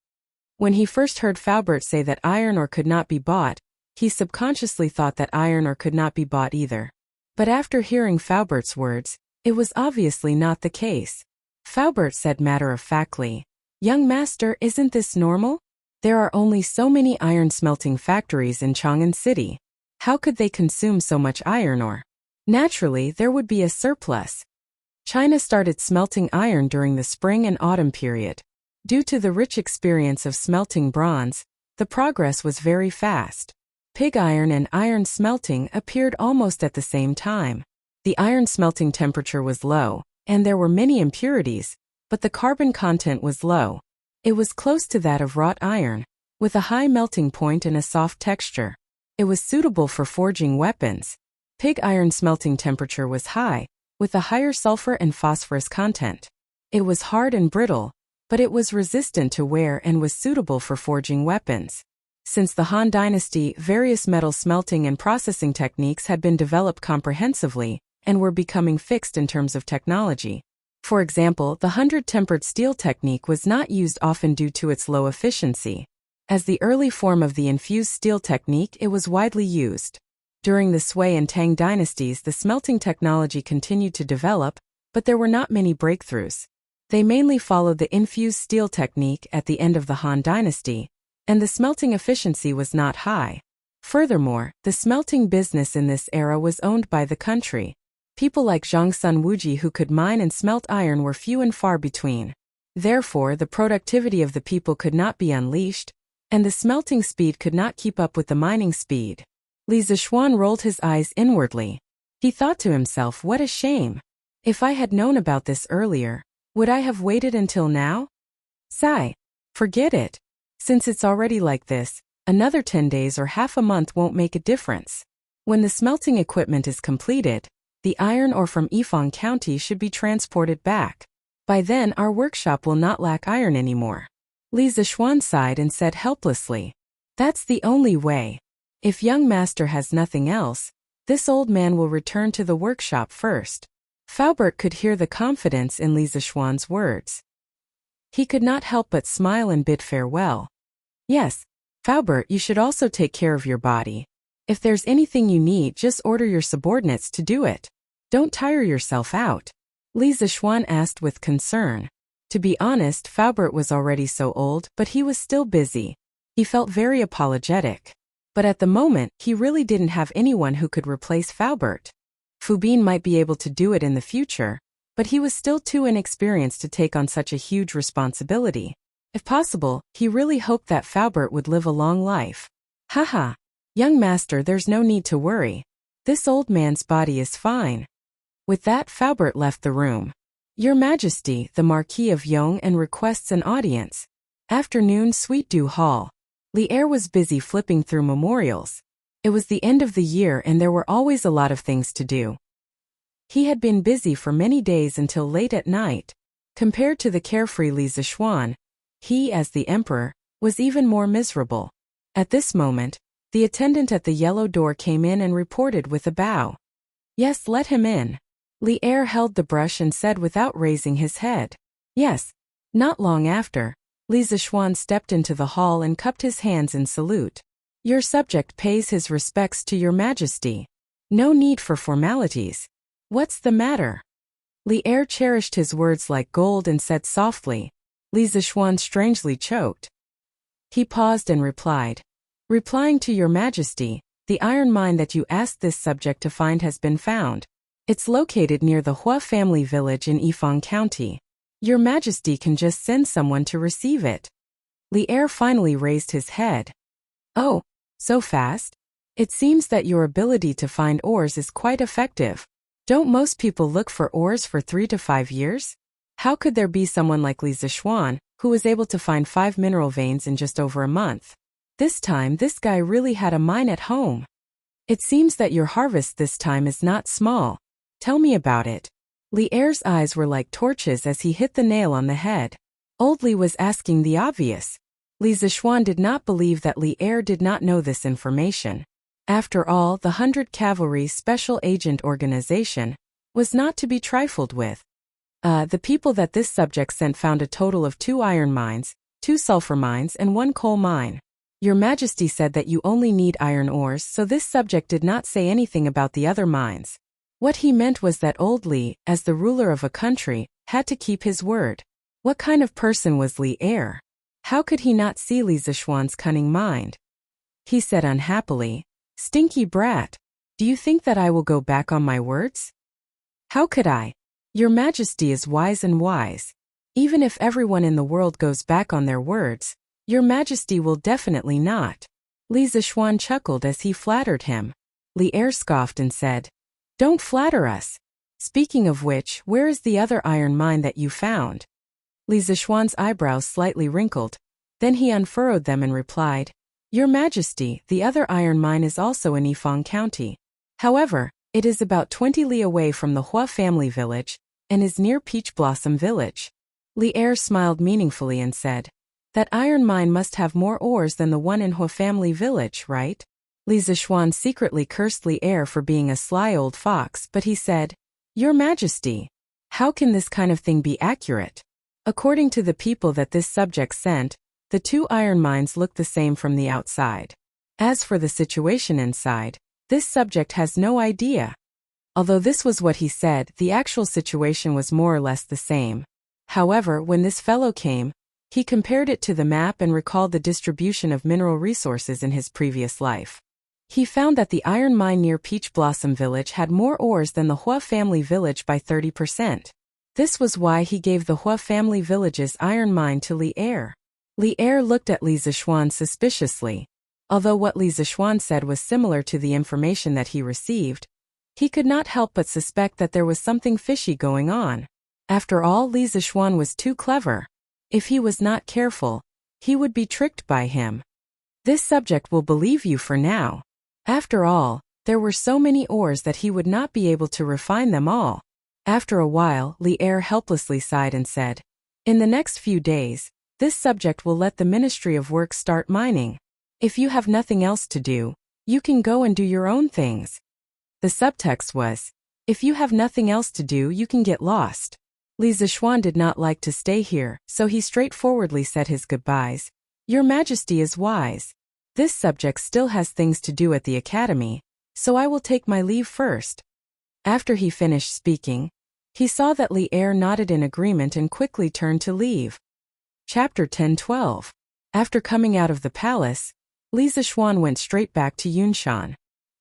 When he first heard Faubert say that iron ore could not be bought, he subconsciously thought that iron ore could not be bought either. But after hearing Faubert's words, it was obviously not the case. Faubert said matter-of-factly, "Young master, isn't this normal? There are only so many iron smelting factories in Chang'an City. How could they consume so much iron ore? Naturally, there would be a surplus." China started smelting iron during the spring and autumn period. Due to the rich experience of smelting bronze, the progress was very fast. Pig iron and iron smelting appeared almost at the same time. The iron smelting temperature was low, and there were many impurities, but the carbon content was low. It was close to that of wrought iron, with a high melting point and a soft texture. It was suitable for forging weapons. Pig iron smelting temperature was high, with a higher sulfur and phosphorus content. It was hard and brittle, but it was resistant to wear and was suitable for forging weapons. Since the Han Dynasty, various metal smelting and processing techniques had been developed comprehensively and were becoming fixed in terms of technology. For example, the 100-tempered steel technique was not used often due to its low efficiency. As the early form of the infused steel technique, it was widely used. During the Sui and Tang dynasties, the smelting technology continued to develop, but there were not many breakthroughs. They mainly followed the infused steel technique at the end of the Han Dynasty, and the smelting efficiency was not high. Furthermore, the smelting business in this era was owned by the country. People like Zhang Sun Wuji who could mine and smelt iron were few and far between. Therefore, the productivity of the people could not be unleashed, and the smelting speed could not keep up with the mining speed. Li Zishuan rolled his eyes inwardly. He thought to himself, what a shame. If I had known about this earlier, would I have waited until now? Sigh. Forget it. Since it's already like this, another 10 days or half a month won't make a difference. When the smelting equipment is completed, the iron ore from Yifang County should be transported back. By then our workshop will not lack iron anymore. Li Zishuan sighed and said helplessly, that's the only way. If young master has nothing else, this old man will return to the workshop first. Faubert could hear the confidence in Li Zishuan's words. He could not help but smile and bid farewell. Yes, Faubert, you should also take care of your body. If there's anything you need, just order your subordinates to do it. Don't tire yourself out. Li Zishuan asked with concern. To be honest, Faubert was already so old, but he was still busy. He felt very apologetic. But at the moment, he really didn't have anyone who could replace Faubert. Fubin might be able to do it in the future, but he was still too inexperienced to take on such a huge responsibility. If possible, he really hoped that Faubert would live a long life. Haha. Young master, there's no need to worry. This old man's body is fine. With that, Faubert left the room. Your Majesty, the Marquis of Yong and requests an audience. Afternoon, Sweet Dew Hall. Li Er was busy flipping through memorials. It was the end of the year and there were always a lot of things to do. He had been busy for many days until late at night. Compared to the carefree Li Zishuan, he, as the emperor, was even more miserable. At this moment, the attendant at the yellow door came in and reported with a bow. Yes, let him in. Li Er held the brush and said without raising his head. Yes. Not long after, Li Zishuan stepped into the hall and cupped his hands in salute. Your subject pays his respects to your Majesty. No need for formalities. What's the matter? Li Er cherished his words like gold and said softly. Li Zishuan strangely choked. He paused and replied. Replying to your Majesty, the iron mine that you asked this subject to find has been found. It's located near the Hua family village in Yifang County. Your Majesty can just send someone to receive it. Li Er finally raised his head. Oh, so fast? It seems that your ability to find ores is quite effective. Don't most people look for ores for 3 to 5 years? How could there be someone like Li Zishuan, who was able to find 5 mineral veins in just over a month? This time, this guy really had a mine at home. It seems that your harvest this time is not small. Tell me about it. Li Er's eyes were like torches as he hit the nail on the head. Old Li was asking the obvious. Li Zishuan did not believe that Li Er did not know this information. After all, the 100 Cavalry Special Agent Organization was not to be trifled with. The people that this subject sent found a total of 2 iron mines, 2 sulfur mines and 1 coal mine. Your Majesty said that you only need iron ores, so this subject did not say anything about the other mines. What he meant was that old Li, as the ruler of a country, had to keep his word. What kind of person was Li Er? How could he not see Li Zishuan's cunning mind? He said unhappily, Stinky brat. Do you think that I will go back on my words? How could I? Your Majesty is wise and wise. Even if everyone in the world goes back on their words, Your Majesty will definitely not. Li Zishuan chuckled as he flattered him. Li Er scoffed and said, Don't flatter us. Speaking of which, where is the other iron mine that you found? Li Zishuan's eyebrows slightly wrinkled. Then he unfurrowed them and replied, Your Majesty, the other iron mine is also in Yifang County. However, it is about 20 li away from the Hua family village, and is near Peach Blossom Village. Li Er smiled meaningfully and said, That iron mine must have more ores than the one in Hua family village, right? Li Zishuan secretly cursed Li Er for being a sly old fox, but he said, Your Majesty, how can this kind of thing be accurate? According to the people that this subject sent, the two iron mines look the same from the outside. As for the situation inside, this subject has no idea. Although this was what he said, the actual situation was more or less the same. However, when this fellow came, he compared it to the map and recalled the distribution of mineral resources in his previous life. He found that the iron mine near Peach Blossom Village had more ores than the Hua family village by 30%. This was why he gave the Hua family village's iron mine to Li Er. Li Er looked at Li Zishuan suspiciously. Although what Li Zishuan said was similar to the information that he received, he could not help but suspect that there was something fishy going on. After all, Li Zishuan was too clever. If he was not careful, he would be tricked by him. This subject will believe you for now. After all, there were so many ores that he would not be able to refine them all. After a while, Li Er helplessly sighed and said, In the next few days, this subject will let the Ministry of Works start mining. If you have nothing else to do, you can go and do your own things. The subtext was, If you have nothing else to do, you can get lost. Li Zishuan did not like to stay here, so he straightforwardly said his goodbyes. Your Majesty is wise. This subject still has things to do at the academy, so I will take my leave first. After he finished speaking, he saw that Li Er nodded in agreement and quickly turned to leave. Chapter 10-12. After coming out of the palace, Li Zishuan went straight back to Yunshan.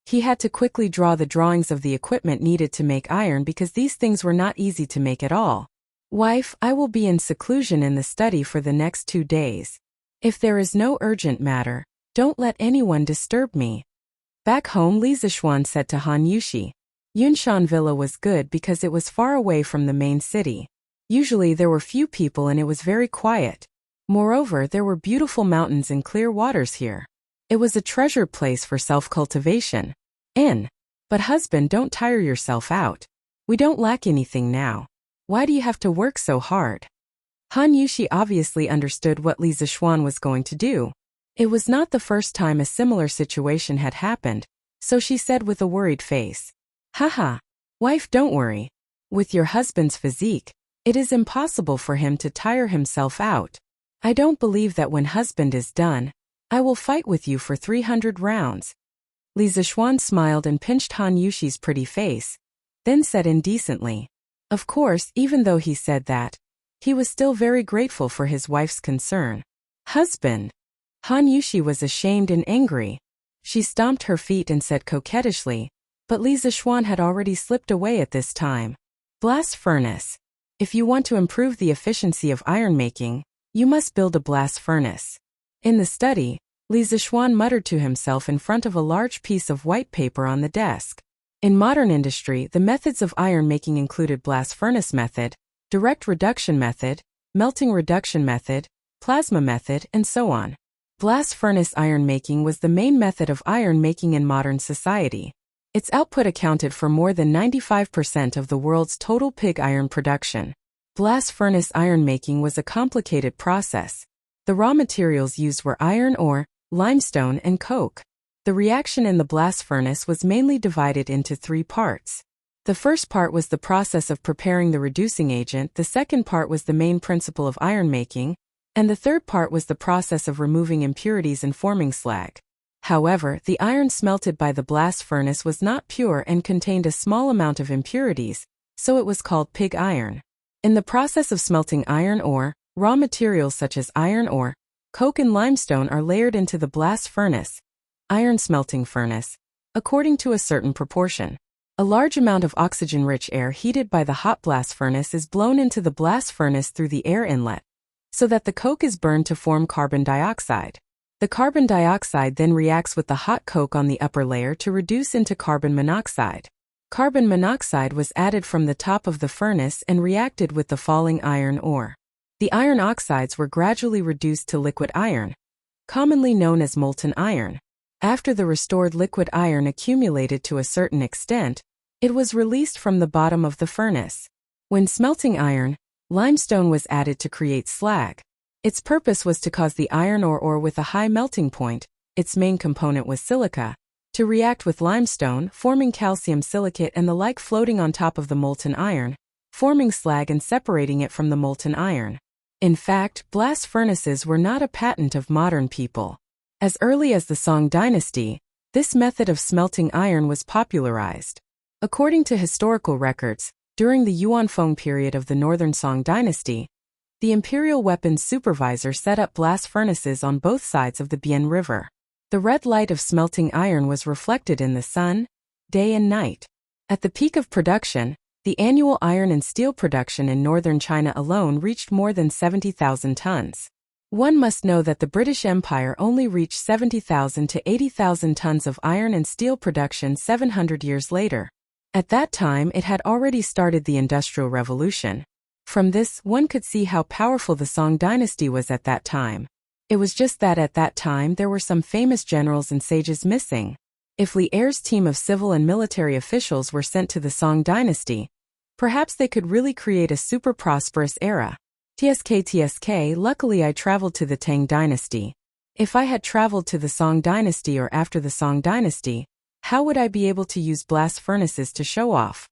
He had to quickly draw the drawings of the equipment needed to make iron because these things were not easy to make at all. Wife, I will be in seclusion in the study for the next 2 days. If there is no urgent matter, don't let anyone disturb me. Back home, Li Zishuan said to Han Yushi. Yunshan Villa was good because it was far away from the main city. Usually there were few people and it was very quiet. Moreover, there were beautiful mountains and clear waters here. It was a treasured place for self-cultivation. But husband, don't tire yourself out. We don't lack anything now. Why do you have to work so hard? Han Yushi obviously understood what Li Zishuan was going to do. It was not the first time a similar situation had happened, so she said with a worried face, Haha, wife, don't worry. With your husband's physique, it is impossible for him to tire himself out. I don't believe that when husband is done, I will fight with you for 300 rounds. Li Zishuan smiled and pinched Han Yushi's pretty face, then said indecently. Of course, even though he said that, he was still very grateful for his wife's concern. Husband. Han Yushi was ashamed and angry. She stomped her feet and said coquettishly, but Li Zishuan had already slipped away at this time. Blast furnace. If you want to improve the efficiency of iron making, you must build a blast furnace. In the study, Li Zishuan muttered to himself in front of a large piece of white paper on the desk. In modern industry, the methods of iron making included blast furnace method, direct reduction method, melting reduction method, plasma method, and so on. Blast furnace iron making was the main method of iron making in modern society. Its output accounted for more than 95% of the world's total pig iron production. Blast furnace iron making was a complicated process. The raw materials used were iron ore, limestone, and coke. The reaction in the blast furnace was mainly divided into 3 parts. The first part was the process of preparing the reducing agent, the second part was the main principle of iron making, and the third part was the process of removing impurities and forming slag. However, the iron smelted by the blast furnace was not pure and contained a small amount of impurities, so it was called pig iron. In the process of smelting iron ore, raw materials such as iron ore, coke and limestone are layered into the blast furnace, iron smelting furnace, according to a certain proportion. A large amount of oxygen-rich air heated by the hot blast furnace is blown into the blast furnace through the air inlet, so that the coke is burned to form carbon dioxide. The carbon dioxide then reacts with the hot coke on the upper layer to reduce into carbon monoxide. Carbon monoxide was added from the top of the furnace and reacted with the falling iron ore. The iron oxides were gradually reduced to liquid iron, commonly known as molten iron. After the restored liquid iron accumulated to a certain extent, it was released from the bottom of the furnace. When smelting iron, limestone was added to create slag. Its purpose was to cause the iron ore with a high melting point, its main component was silica, to react with limestone, forming calcium silicate and the like floating on top of the molten iron, forming slag and separating it from the molten iron. In fact, blast furnaces were not a patent of modern people. As early as the Song dynasty, this method of smelting iron was popularized. According to historical records, during the Yuanfeng period of the Northern Song dynasty, the imperial weapons supervisor set up blast furnaces on both sides of the Bian River. The red light of smelting iron was reflected in the sun, day and night. At the peak of production, the annual iron and steel production in northern China alone reached more than 70,000 tons. One must know that the British Empire only reached 70,000 to 80,000 tons of iron and steel production 700 years later. At that time, it had already started the Industrial Revolution. From this, one could see how powerful the Song dynasty was at that time. It was just that at that time there were some famous generals and sages missing. If Li Er's team of civil and military officials were sent to the Song dynasty, perhaps they could really create a super prosperous era. TSK, luckily I traveled to the Tang dynasty. If I had traveled to the Song dynasty or after the Song dynasty, how would I be able to use blast furnaces to show off?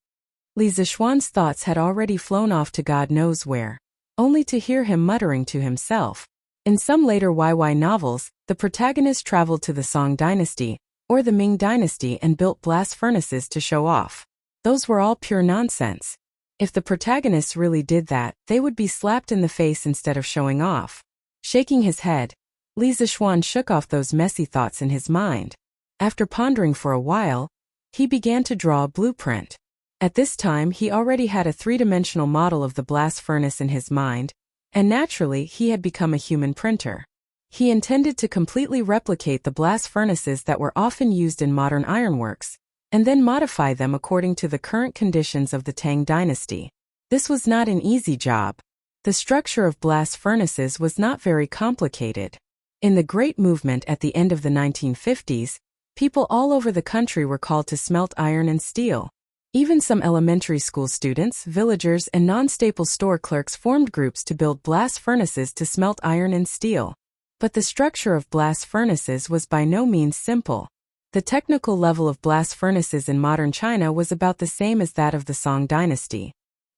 Li Zishuan's thoughts had already flown off to God knows where, only to hear him muttering to himself. In some later YY novels, the protagonist traveled to the Song dynasty, or the Ming dynasty and built blast furnaces to show off. Those were all pure nonsense. If the protagonists really did that, they would be slapped in the face instead of showing off. Shaking his head, Li Zishuan shook off those messy thoughts in his mind. After pondering for a while, he began to draw a blueprint. At this time he already had a three-dimensional model of the blast furnace in his mind, and naturally he had become a human printer. He intended to completely replicate the blast furnaces that were often used in modern ironworks, and then modify them according to the current conditions of the Tang dynasty. This was not an easy job. The structure of blast furnaces was not very complicated. In the Great Movement at the end of the 1950s, people all over the country were called to smelt iron and steel. Even some elementary school students, villagers, and non-staple store clerks formed groups to build blast furnaces to smelt iron and steel. But the structure of blast furnaces was by no means simple. The technical level of blast furnaces in modern China was about the same as that of the Song dynasty.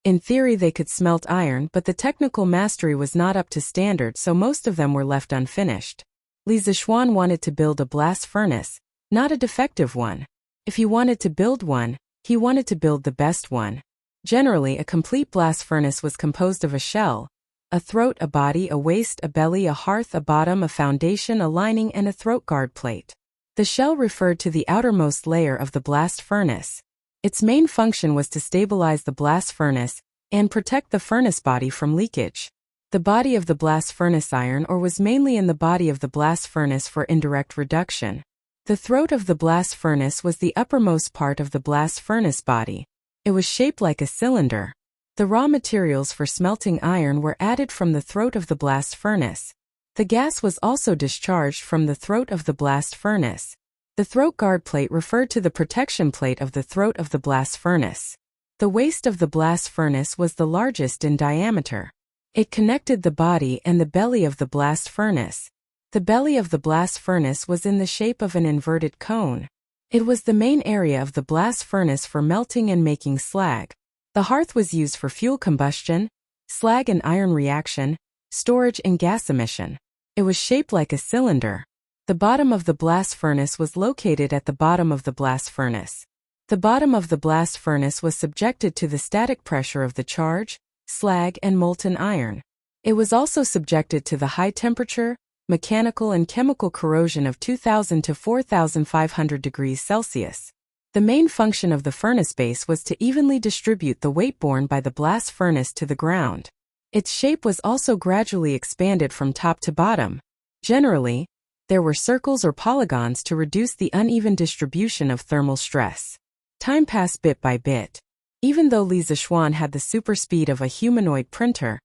In theory they could smelt iron, but the technical mastery was not up to standard, so most of them were left unfinished. Li Zishuan wanted to build a blast furnace, not a defective one. If he wanted to build one, he wanted to build the best one. Generally, a complete blast furnace was composed of a shell, a throat, a body, a waist, a belly, a hearth, a bottom, a foundation, a lining, and a throat guard plate. The shell referred to the outermost layer of the blast furnace. Its main function was to stabilize the blast furnace and protect the furnace body from leakage. The body of the blast furnace iron ore was mainly in the body of the blast furnace for indirect reduction. The throat of the blast furnace was the uppermost part of the blast furnace body. It was shaped like a cylinder. The raw materials for smelting iron were added from the throat of the blast furnace. The gas was also discharged from the throat of the blast furnace. The throat guard plate referred to the protection plate of the throat of the blast furnace. The waist of the blast furnace was the largest in diameter. It connected the body and the belly of the blast furnace. The belly of the blast furnace was in the shape of an inverted cone. It was the main area of the blast furnace for melting and making slag. The hearth was used for fuel combustion, slag and iron reaction, storage and gas emission. It was shaped like a cylinder. The bottom of the blast furnace was located at the bottom of the blast furnace. The bottom of the blast furnace was subjected to the static pressure of the charge, slag and molten iron. It was also subjected to the high temperature, mechanical and chemical corrosion of 2000 to 4500 degrees Celsius. The main function of the furnace base was to evenly distribute the weight borne by the blast furnace to the ground. Its shape was also gradually expanded from top to bottom. Generally, there were circles or polygons to reduce the uneven distribution of thermal stress. Time passed bit by bit. Even though Li Zixuan had the super speed of a humanoid printer,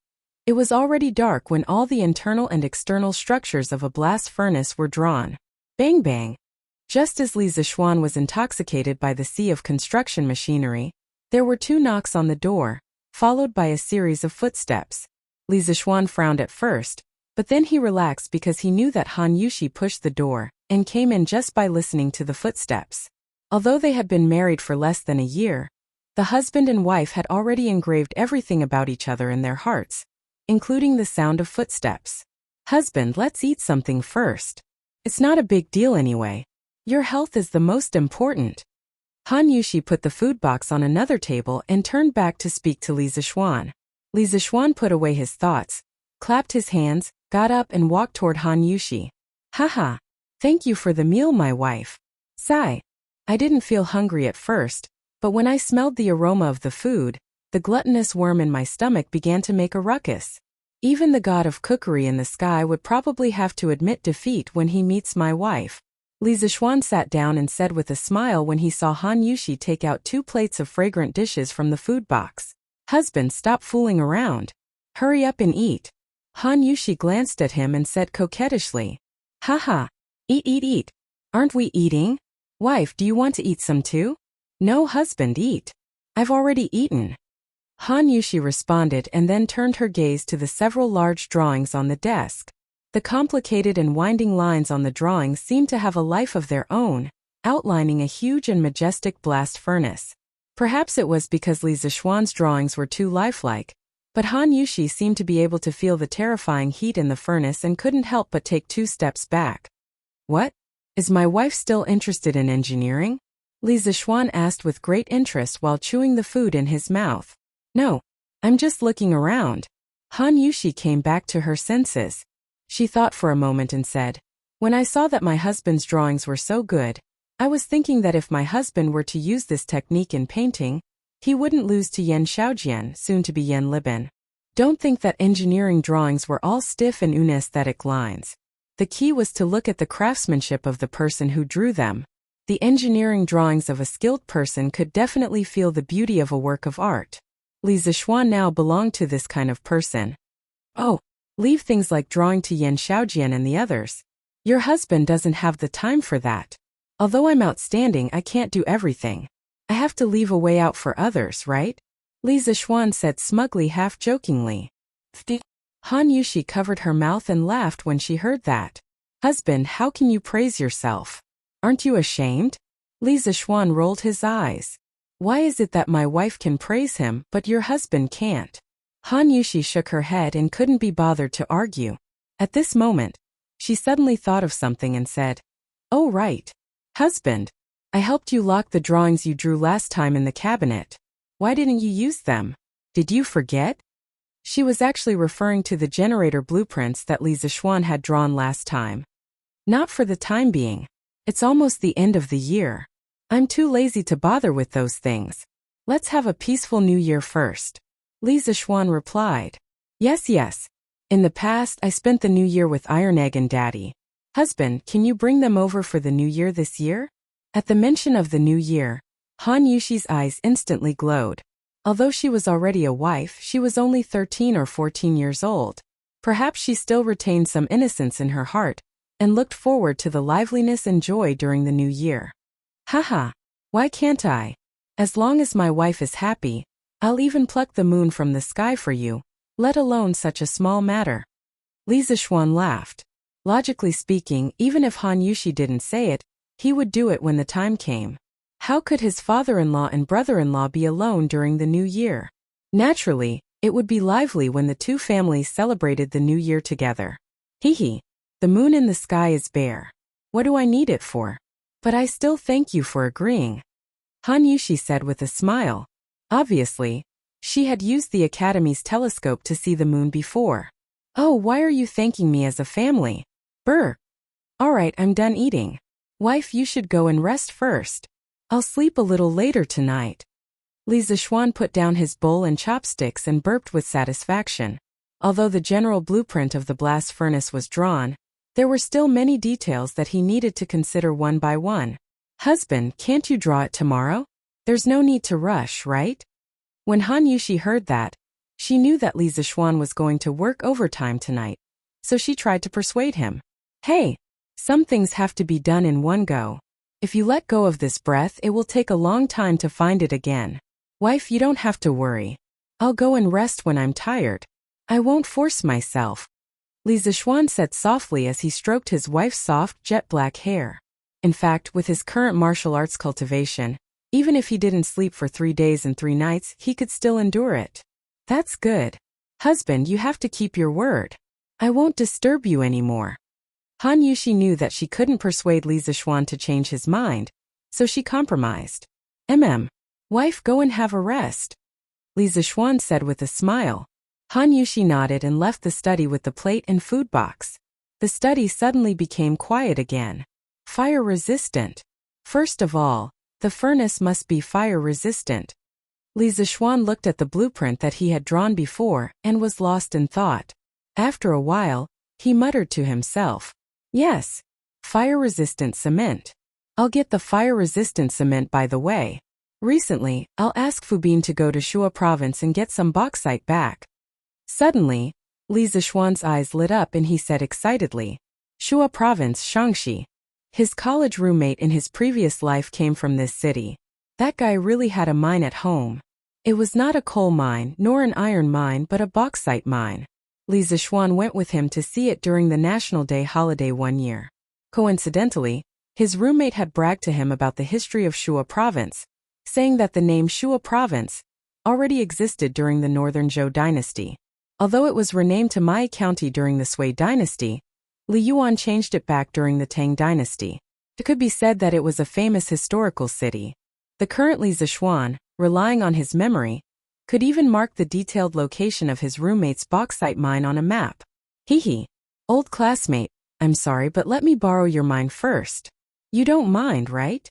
it was already dark when all the internal and external structures of a blast furnace were drawn. Bang bang! Just as Li Zixuan was intoxicated by the sea of construction machinery, there were 2 knocks on the door, followed by a series of footsteps. Li Zixuan frowned at first, but then he relaxed because he knew that Han Yushi pushed the door and came in just by listening to the footsteps. Although they had been married for less than a year, the husband and wife had already engraved everything about each other in their hearts, including the sound of footsteps. Husband, let's eat something first. It's not a big deal anyway. Your health is the most important. Han Yushi put the food box on another table and turned back to speak to Li Zixuan. Li Zixuan put away his thoughts, clapped his hands, got up and walked toward Han Yushi. Haha. Thank you for the meal, my wife. Sigh. I didn't feel hungry at first, but when I smelled the aroma of the food, the gluttonous worm in my stomach began to make a ruckus. Even the god of cookery in the sky would probably have to admit defeat when he meets my wife. Li Zixuan sat down and said with a smile when he saw Han Yushi take out 2 plates of fragrant dishes from the food box. Husband, stop fooling around. Hurry up and eat. Han Yushi glanced at him and said coquettishly, Haha. Eat, eat, eat. Aren't we eating? Wife, do you want to eat some too? No, husband, eat. I've already eaten. Han Yushi responded and then turned her gaze to the several large drawings on the desk. The complicated and winding lines on the drawings seemed to have a life of their own, outlining a huge and majestic blast furnace. Perhaps it was because Li Zixuan's drawings were too lifelike, but Han Yushi seemed to be able to feel the terrifying heat in the furnace and couldn't help but take 2 steps back. What? Is my wife still interested in engineering? Li Zixuan asked with great interest while chewing the food in his mouth. No, I'm just looking around. Han Yushi came back to her senses. She thought for a moment and said, When I saw that my husband's drawings were so good, I was thinking that if my husband were to use this technique in painting, he wouldn't lose to Yan Xiaojian, soon to be Yan Liban. Don't think that engineering drawings were all stiff and unesthetic lines. The key was to look at the craftsmanship of the person who drew them. The engineering drawings of a skilled person could definitely feel the beauty of a work of art. Li Zixuan now belonged to this kind of person. Oh, leave things like drawing to Yan Xiaojian and the others. Your husband doesn't have the time for that. Although I'm outstanding, I can't do everything. I have to leave a way out for others, right? Li Zixuan said smugly, half-jokingly. Han Yushi covered her mouth and laughed when she heard that. Husband, how can you praise yourself? Aren't you ashamed? Li Zixuan rolled his eyes. Why is it that my wife can praise him, but your husband can't? Han Yushi shook her head and couldn't be bothered to argue. At this moment, she suddenly thought of something and said, Oh right. Husband, I helped you lock the drawings you drew last time in the cabinet. Why didn't you use them? Did you forget? She was actually referring to the generator blueprints that Li Zixuan had drawn last time. Not for the time being. It's almost the end of the year. I'm too lazy to bother with those things. Let's have a peaceful new year first. Li Zixuan replied. Yes, yes. In the past, I spent the new year with Iron Egg and Daddy. Husband, can you bring them over for the new year this year? At the mention of the new year, Han Yushi's eyes instantly glowed. Although she was already a wife, she was only 13 or 14 years old. Perhaps she still retained some innocence in her heart, and looked forward to the liveliness and joy during the new year. Haha, why can't I? As long as my wife is happy, I'll even pluck the moon from the sky for you, let alone such a small matter. Li Zixuan laughed. Logically speaking, even if Han Yushi didn't say it, he would do it when the time came. How could his father-in-law and brother-in-law be alone during the new year? Naturally, it would be lively when the 2 families celebrated the new year together. Hee. The moon in the sky is bare. What do I need it for? But I still thank you for agreeing. Han Yushi said with a smile. Obviously, she had used the Academy's telescope to see the moon before. Oh, why are you thanking me as a family? Brr. Alright, I'm done eating. Wife, you should go and rest first. I'll sleep a little later tonight. Li Zixuan put down his bowl and chopsticks and burped with satisfaction. Although the general blueprint of the blast furnace was drawn, there were still many details that he needed to consider one by one. Husband, can't you draw it tomorrow? There's no need to rush, right? When Han Yushi heard that, she knew that Li Zixuan was going to work overtime tonight, so she tried to persuade him. Hey, some things have to be done in one go. If you let go of this breath, it will take a long time to find it again. Wife, you don't have to worry. I'll go and rest when I'm tired. I won't force myself. Li Zixuan said softly as he stroked his wife's soft, jet-black hair. In fact, with his current martial arts cultivation, even if he didn't sleep for 3 days and 3 nights, he could still endure it. That's good. Husband, you have to keep your word. I won't disturb you anymore. Han Yushi knew that she couldn't persuade Li Zixuan to change his mind, so she compromised. Wife, go and have a rest. Li Zixuan said with a smile. Han Yushi nodded and left the study with the plate and food box. The study suddenly became quiet again. Fire resistant. First of all, the furnace must be fire resistant. Li Zixuan looked at the blueprint that he had drawn before and was lost in thought. After a while, he muttered to himself. Yes, fire-resistant cement. I'll get the fire-resistant cement by the way. Recently, I'll ask Fubin to go to Shua province and get some bauxite back. Suddenly, Li Zixuan's eyes lit up and he said excitedly, Shua province, Shaanxi. His college roommate in his previous life came from this city. That guy really had a mine at home. It was not a coal mine nor an iron mine but a bauxite mine. Li Zixuan went with him to see it during the National Day holiday one year. Coincidentally, his roommate had bragged to him about the history of Shua province, saying that the name Shua province already existed during the Northern Zhou dynasty. Although it was renamed to Mai County during the Sui dynasty, Li Yuan changed it back during the Tang dynasty. It could be said that it was a famous historical city. The current Li Zixuan, relying on his memory, could even mark the detailed location of his roommate's bauxite mine on a map. Hee. Old classmate, I'm sorry but let me borrow your mine first. You don't mind, right?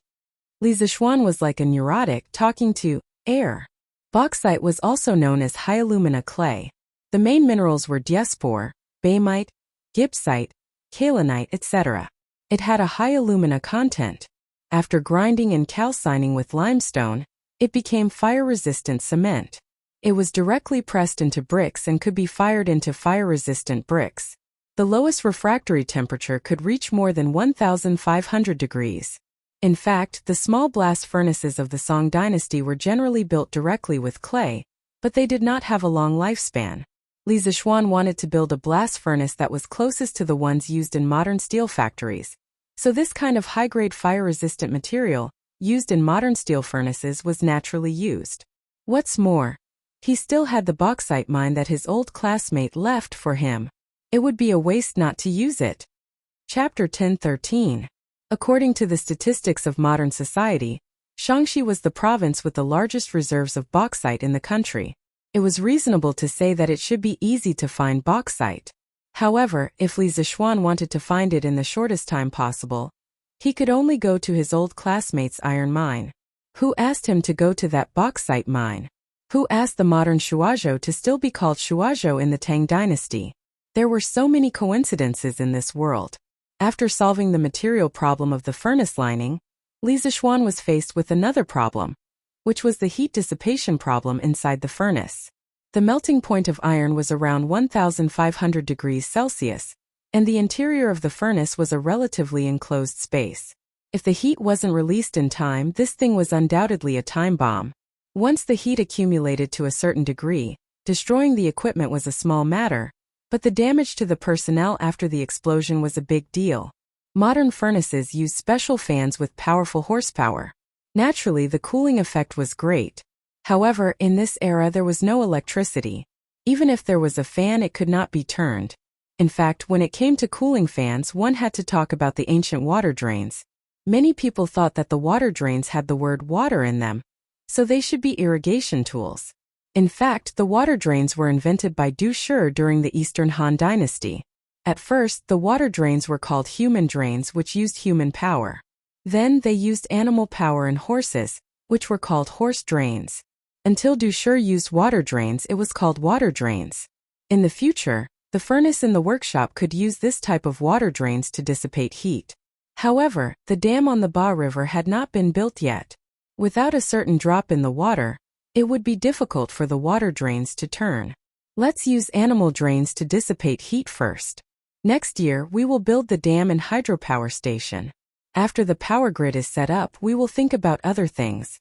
Li Zixuan was like a neurotic talking to air. Bauxite was also known as high alumina clay. The main minerals were diaspore, baemite, gibbsite, kaolinite, etc. It had a high alumina content. After grinding and calcining with limestone, it became fire-resistant cement. It was directly pressed into bricks and could be fired into fire-resistant bricks. The lowest refractory temperature could reach more than 1,500 degrees. In fact, the small blast furnaces of the Song dynasty were generally built directly with clay, but they did not have a long lifespan. Li Zixuan wanted to build a blast furnace that was closest to the ones used in modern steel factories. So this kind of high-grade fire-resistant material, used in modern steel furnaces, was naturally used. What's more, he still had the bauxite mine that his old classmate left for him. It would be a waste not to use it. Chapter 10:13. According to the statistics of modern society, Shaanxi was the province with the largest reserves of bauxite in the country. It was reasonable to say that it should be easy to find bauxite. However, if Li Zixuan wanted to find it in the shortest time possible, he could only go to his old classmate's iron mine. Who asked him to go to that bauxite mine? Who asked the modern Shuazhou to still be called Shuazhou in the Tang dynasty? There were so many coincidences in this world. After solving the material problem of the furnace lining, Li Zixuan was faced with another problem, which was the heat dissipation problem inside the furnace. The melting point of iron was around 1,500 degrees Celsius, and the interior of the furnace was a relatively enclosed space. If the heat wasn't released in time, this thing was undoubtedly a time bomb. Once the heat accumulated to a certain degree, destroying the equipment was a small matter, but the damage to the personnel after the explosion was a big deal. Modern furnaces use special fans with powerful horsepower. Naturally, the cooling effect was great. However, in this era there was no electricity. Even if there was a fan, it could not be turned. In fact, when it came to cooling fans, one had to talk about the ancient water drains. Many people thought that the water drains had the word water in them, so they should be irrigation tools. In fact, the water drains were invented by Du Shi during the Eastern Han Dynasty. At first, the water drains were called human drains, which used human power. Then they used animal power and horses, which were called horse drains. Until Dusher used water drains, it was called water drains. In the future, the furnace in the workshop could use this type of water drains to dissipate heat. However, the dam on the Ba River had not been built yet. Without a certain drop in the water, it would be difficult for the water drains to turn. Let's use animal drains to dissipate heat first. Next year, we will build the dam and hydropower station. After the power grid is set up, we will think about other things.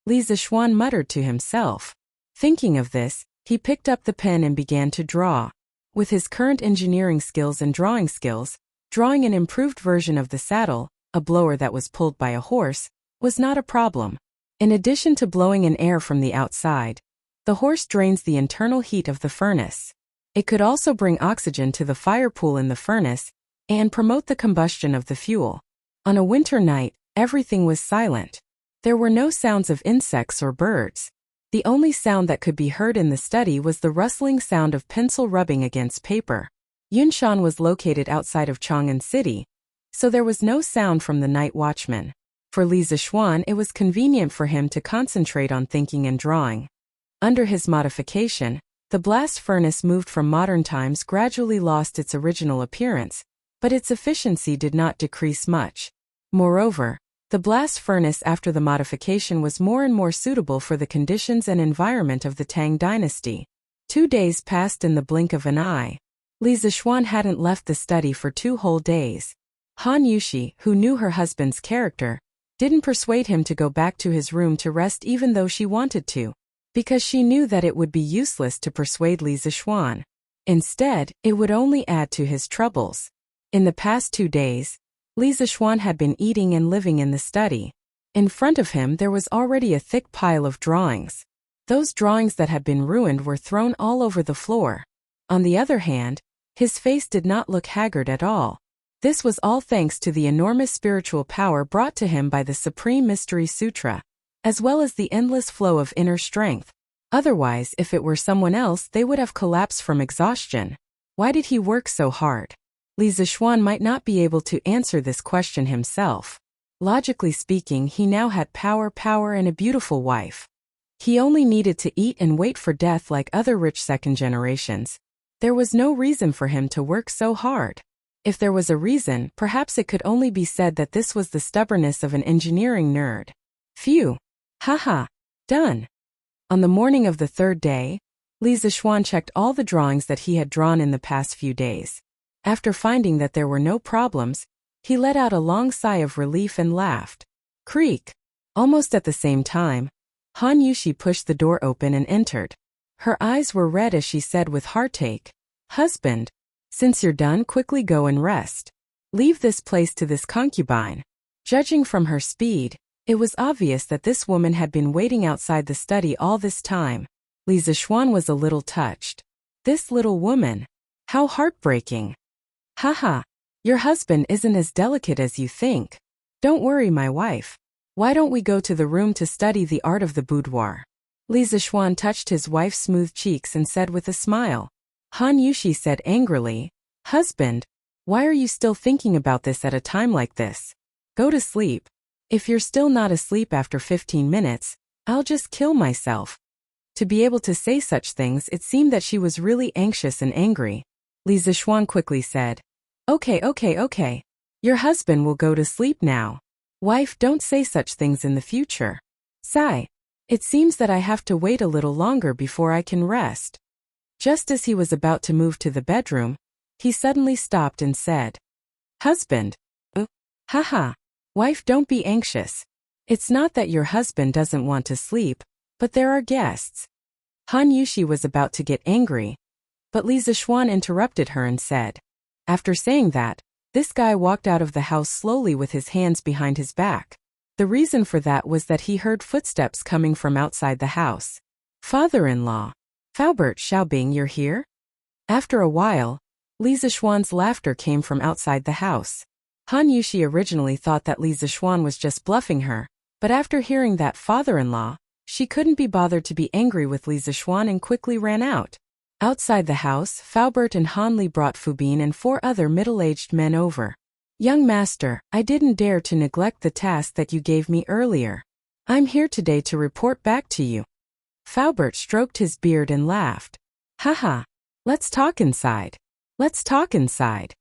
Li Zixuan muttered to himself. Thinking of this, he picked up the pen and began to draw. With his current engineering skills and drawing skills, drawing an improved version of the saddle, a blower that was pulled by a horse, was not a problem. In addition to blowing in air from the outside, the horse drains the internal heat of the furnace. It could also bring oxygen to the fire pool in the furnace and promote the combustion of the fuel. On a winter night, everything was silent. There were no sounds of insects or birds. The only sound that could be heard in the study was the rustling sound of pencil rubbing against paper. Yunshan was located outside of Chang'an City, so there was no sound from the night watchman. For Li Zixuan, it was convenient for him to concentrate on thinking and drawing. Under his modification, the blast furnace moved from modern times gradually lost its original appearance, but its efficiency did not decrease much. Moreover, the blast furnace after the modification was more and more suitable for the conditions and environment of the Tang dynasty. 2 days passed in the blink of an eye. Li Zixuan hadn't left the study for 2 whole days. Han Yushi, who knew her husband's character, didn't persuade him to go back to his room to rest even though she wanted to, because she knew that it would be useless to persuade Li Zixuan. Instead, it would only add to his troubles. In the past 2 days, Li Zixuan had been eating and living in the study. In front of him there was already a thick pile of drawings. Those drawings that had been ruined were thrown all over the floor. On the other hand, his face did not look haggard at all. This was all thanks to the enormous spiritual power brought to him by the Supreme Mystery Sutra, as well as the endless flow of inner strength. Otherwise, if it were someone else, they would have collapsed from exhaustion. Why did he work so hard? Li Zixuan might not be able to answer this question himself. Logically speaking, he now had power and a beautiful wife. He only needed to eat and wait for death like other rich second generations. There was no reason for him to work so hard. If there was a reason, perhaps it could only be said that this was the stubbornness of an engineering nerd. Phew. Haha. Done. On the morning of the 3rd day, Li Zixuan checked all the drawings that he had drawn in the past few days. After finding that there were no problems, he let out a long sigh of relief and laughed. Creak. Almost at the same time, Han Yushi pushed the door open and entered. Her eyes were red as she said with heartache, "Husband, since you're done, quickly go and rest. Leave this place to this concubine." Judging from her speed, it was obvious that this woman had been waiting outside the study all this time. Li Zixuan was a little touched. This little woman. How heartbreaking. Haha, your husband isn't as delicate as you think. Don't worry, my wife. Why don't we go to the room to study the art of the boudoir? Li Zixuan touched his wife's smooth cheeks and said with a smile. Han Yushi said angrily, "Husband, why are you still thinking about this at a time like this? Go to sleep. If you're still not asleep after 15 minutes, I'll just kill myself." To be able to say such things, it seemed that she was really anxious and angry. Li Zixuan quickly said, Okay. Your husband will go to sleep now. Wife, don't say such things in the future. Sigh. It seems that I have to wait a little longer before I can rest. Just as he was about to move to the bedroom, he suddenly stopped and said, "Husband." Haha. Wife, don't be anxious. It's not that your husband doesn't want to sleep, but there are guests. Han Yushi was about to get angry, but Li Zixuan interrupted her and said, after saying that, this guy walked out of the house slowly with his hands behind his back. The reason for that was that he heard footsteps coming from outside the house. Father-in-law. Faubert Xiaobing, you're here? After a while, Li Zixuan's laughter came from outside the house. Han Yushi originally thought that Li Zixuan was just bluffing her, but after hearing that father-in-law, she couldn't be bothered to be angry with Li Zixuan and quickly ran out. Outside the house, Faubert and Han Li brought Fubin and 4 other middle-aged men over. Young master, I didn't dare to neglect the task that you gave me earlier. I'm here today to report back to you. Faubert stroked his beard and laughed. Haha. Let's talk inside. Let's talk inside.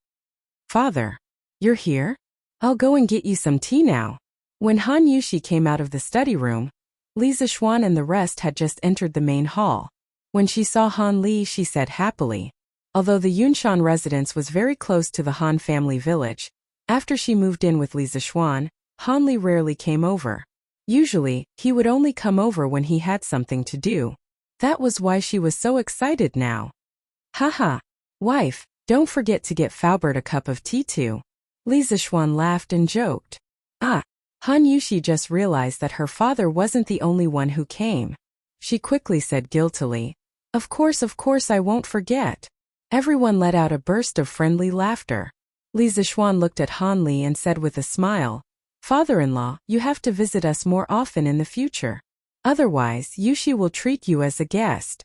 Father. You're here? I'll go and get you some tea now. When Han Yushi came out of the study room, Li Zixuan and the rest had just entered the main hall. When she saw Han Li, she said happily. Although the Yunshan residence was very close to the Han family village, after she moved in with Li Zixuan, Han Li rarely came over. Usually, he would only come over when he had something to do. That was why she was so excited now. Haha. Wife, don't forget to get Faubert a cup of tea too. Li Zixuan laughed and joked. Ah. Han Yushi just realized that her father wasn't the only one who came. She quickly said guiltily, of course I won't forget. Everyone let out a burst of friendly laughter. Li Zixuan looked at Han Li and said with a smile, Father-in-law, you have to visit us more often in the future. Otherwise, Yushi will treat you as a guest.